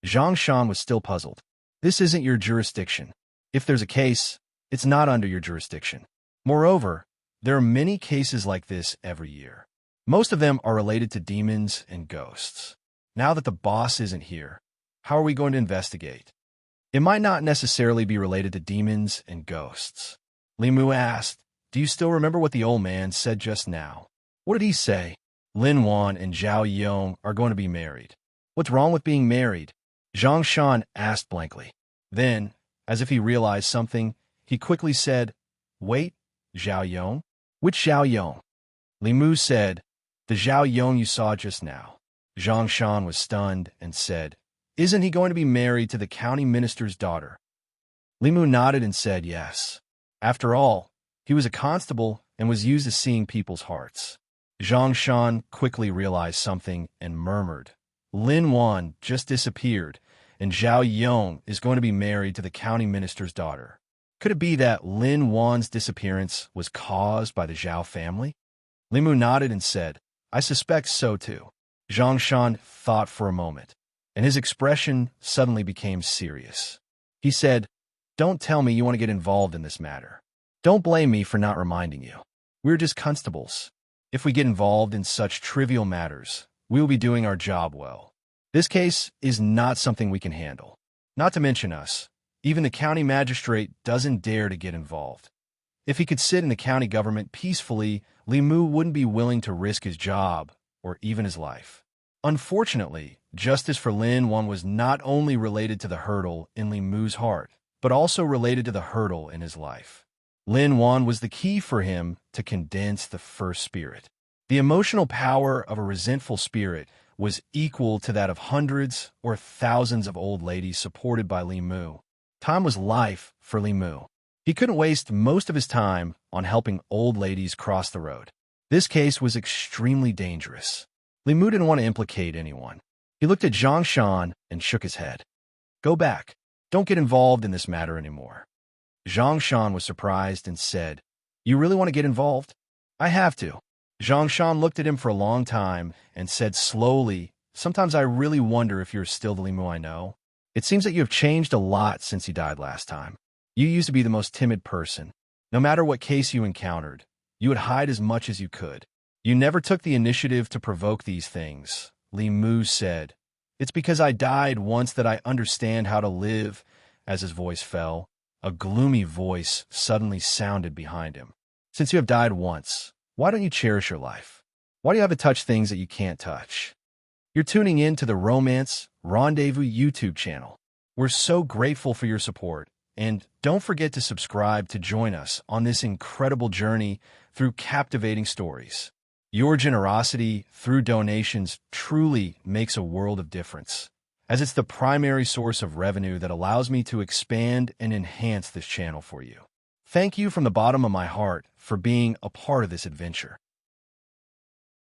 Zhang Shan was still puzzled. "This isn't your jurisdiction. If there's a case, it's not under your jurisdiction. Moreover, there are many cases like this every year. Most of them are related to demons and ghosts. Now that the boss isn't here, how are we going to investigate? It might not necessarily be related to demons and ghosts. Li Mu asked, do you still remember what the old man said just now? What did he say? Lin Wan and Zhao Yong are going to be married. What's wrong with being married? Zhang Shan asked blankly. Then, as if he realized something, he quickly said, wait, Zhao Yong? Which Zhao Yong? Li Mu said, the Zhao Yong you saw just now. Zhang Shan was stunned and said, isn't he going to be married to the county minister's daughter? Li Mu nodded and said yes. After all, he was a constable and was used to seeing people's hearts. Zhang Shan quickly realized something and murmured, Lin Wan just disappeared, and Zhao Yong is going to be married to the county minister's daughter. Could it be that Lin Wan's disappearance was caused by the Zhao family? Li Mu nodded and said, I suspect so too. Zhang Shan thought for a moment, and his expression suddenly became serious. He said, don't tell me you want to get involved in this matter. Don't blame me for not reminding you. We're just constables. If we get involved in such trivial matters, we will be doing our job well. This case is not something we can handle. Not to mention us. Even the county magistrate doesn't dare to get involved. If he could sit in the county government peacefully, Li Mu wouldn't be willing to risk his job or even his life. Unfortunately, justice for Lin Wan was not only related to the hurdle in Li Mu's heart, but also related to the hurdle in his life. Lin Wan was the key for him to condense the first spirit. The emotional power of a resentful spirit was equal to that of hundreds or thousands of old ladies supported by Li Mu. Time was life for Li Mu. He couldn't waste most of his time on helping old ladies cross the road. This case was extremely dangerous. Li Mu didn't want to implicate anyone. He looked at Zhang Shan and shook his head. Go back. Don't get involved in this matter anymore. Zhang Shan was surprised and said, you really want to get involved? I have to. Zhang Shan looked at him for a long time and said slowly, sometimes I really wonder if you're still the Li Mu I know. It seems that you have changed a lot since you died last time. You used to be the most timid person. No matter what case you encountered, you would hide as much as you could. You never took the initiative to provoke these things. Li Mu said, it's because I died once that I understand how to live. As his voice fell, a gloomy voice suddenly sounded behind him. Since you have died once, why don't you cherish your life? Why do you have to touch things that you can't touch? You're tuning in to the Romance Rendezvous YouTube channel. We're so grateful for your support, and don't forget to subscribe to join us on this incredible journey through captivating stories. Your generosity through donations truly makes a world of difference, as it's the primary source of revenue that allows me to expand and enhance this channel for you. Thank you from the bottom of my heart for being a part of this adventure.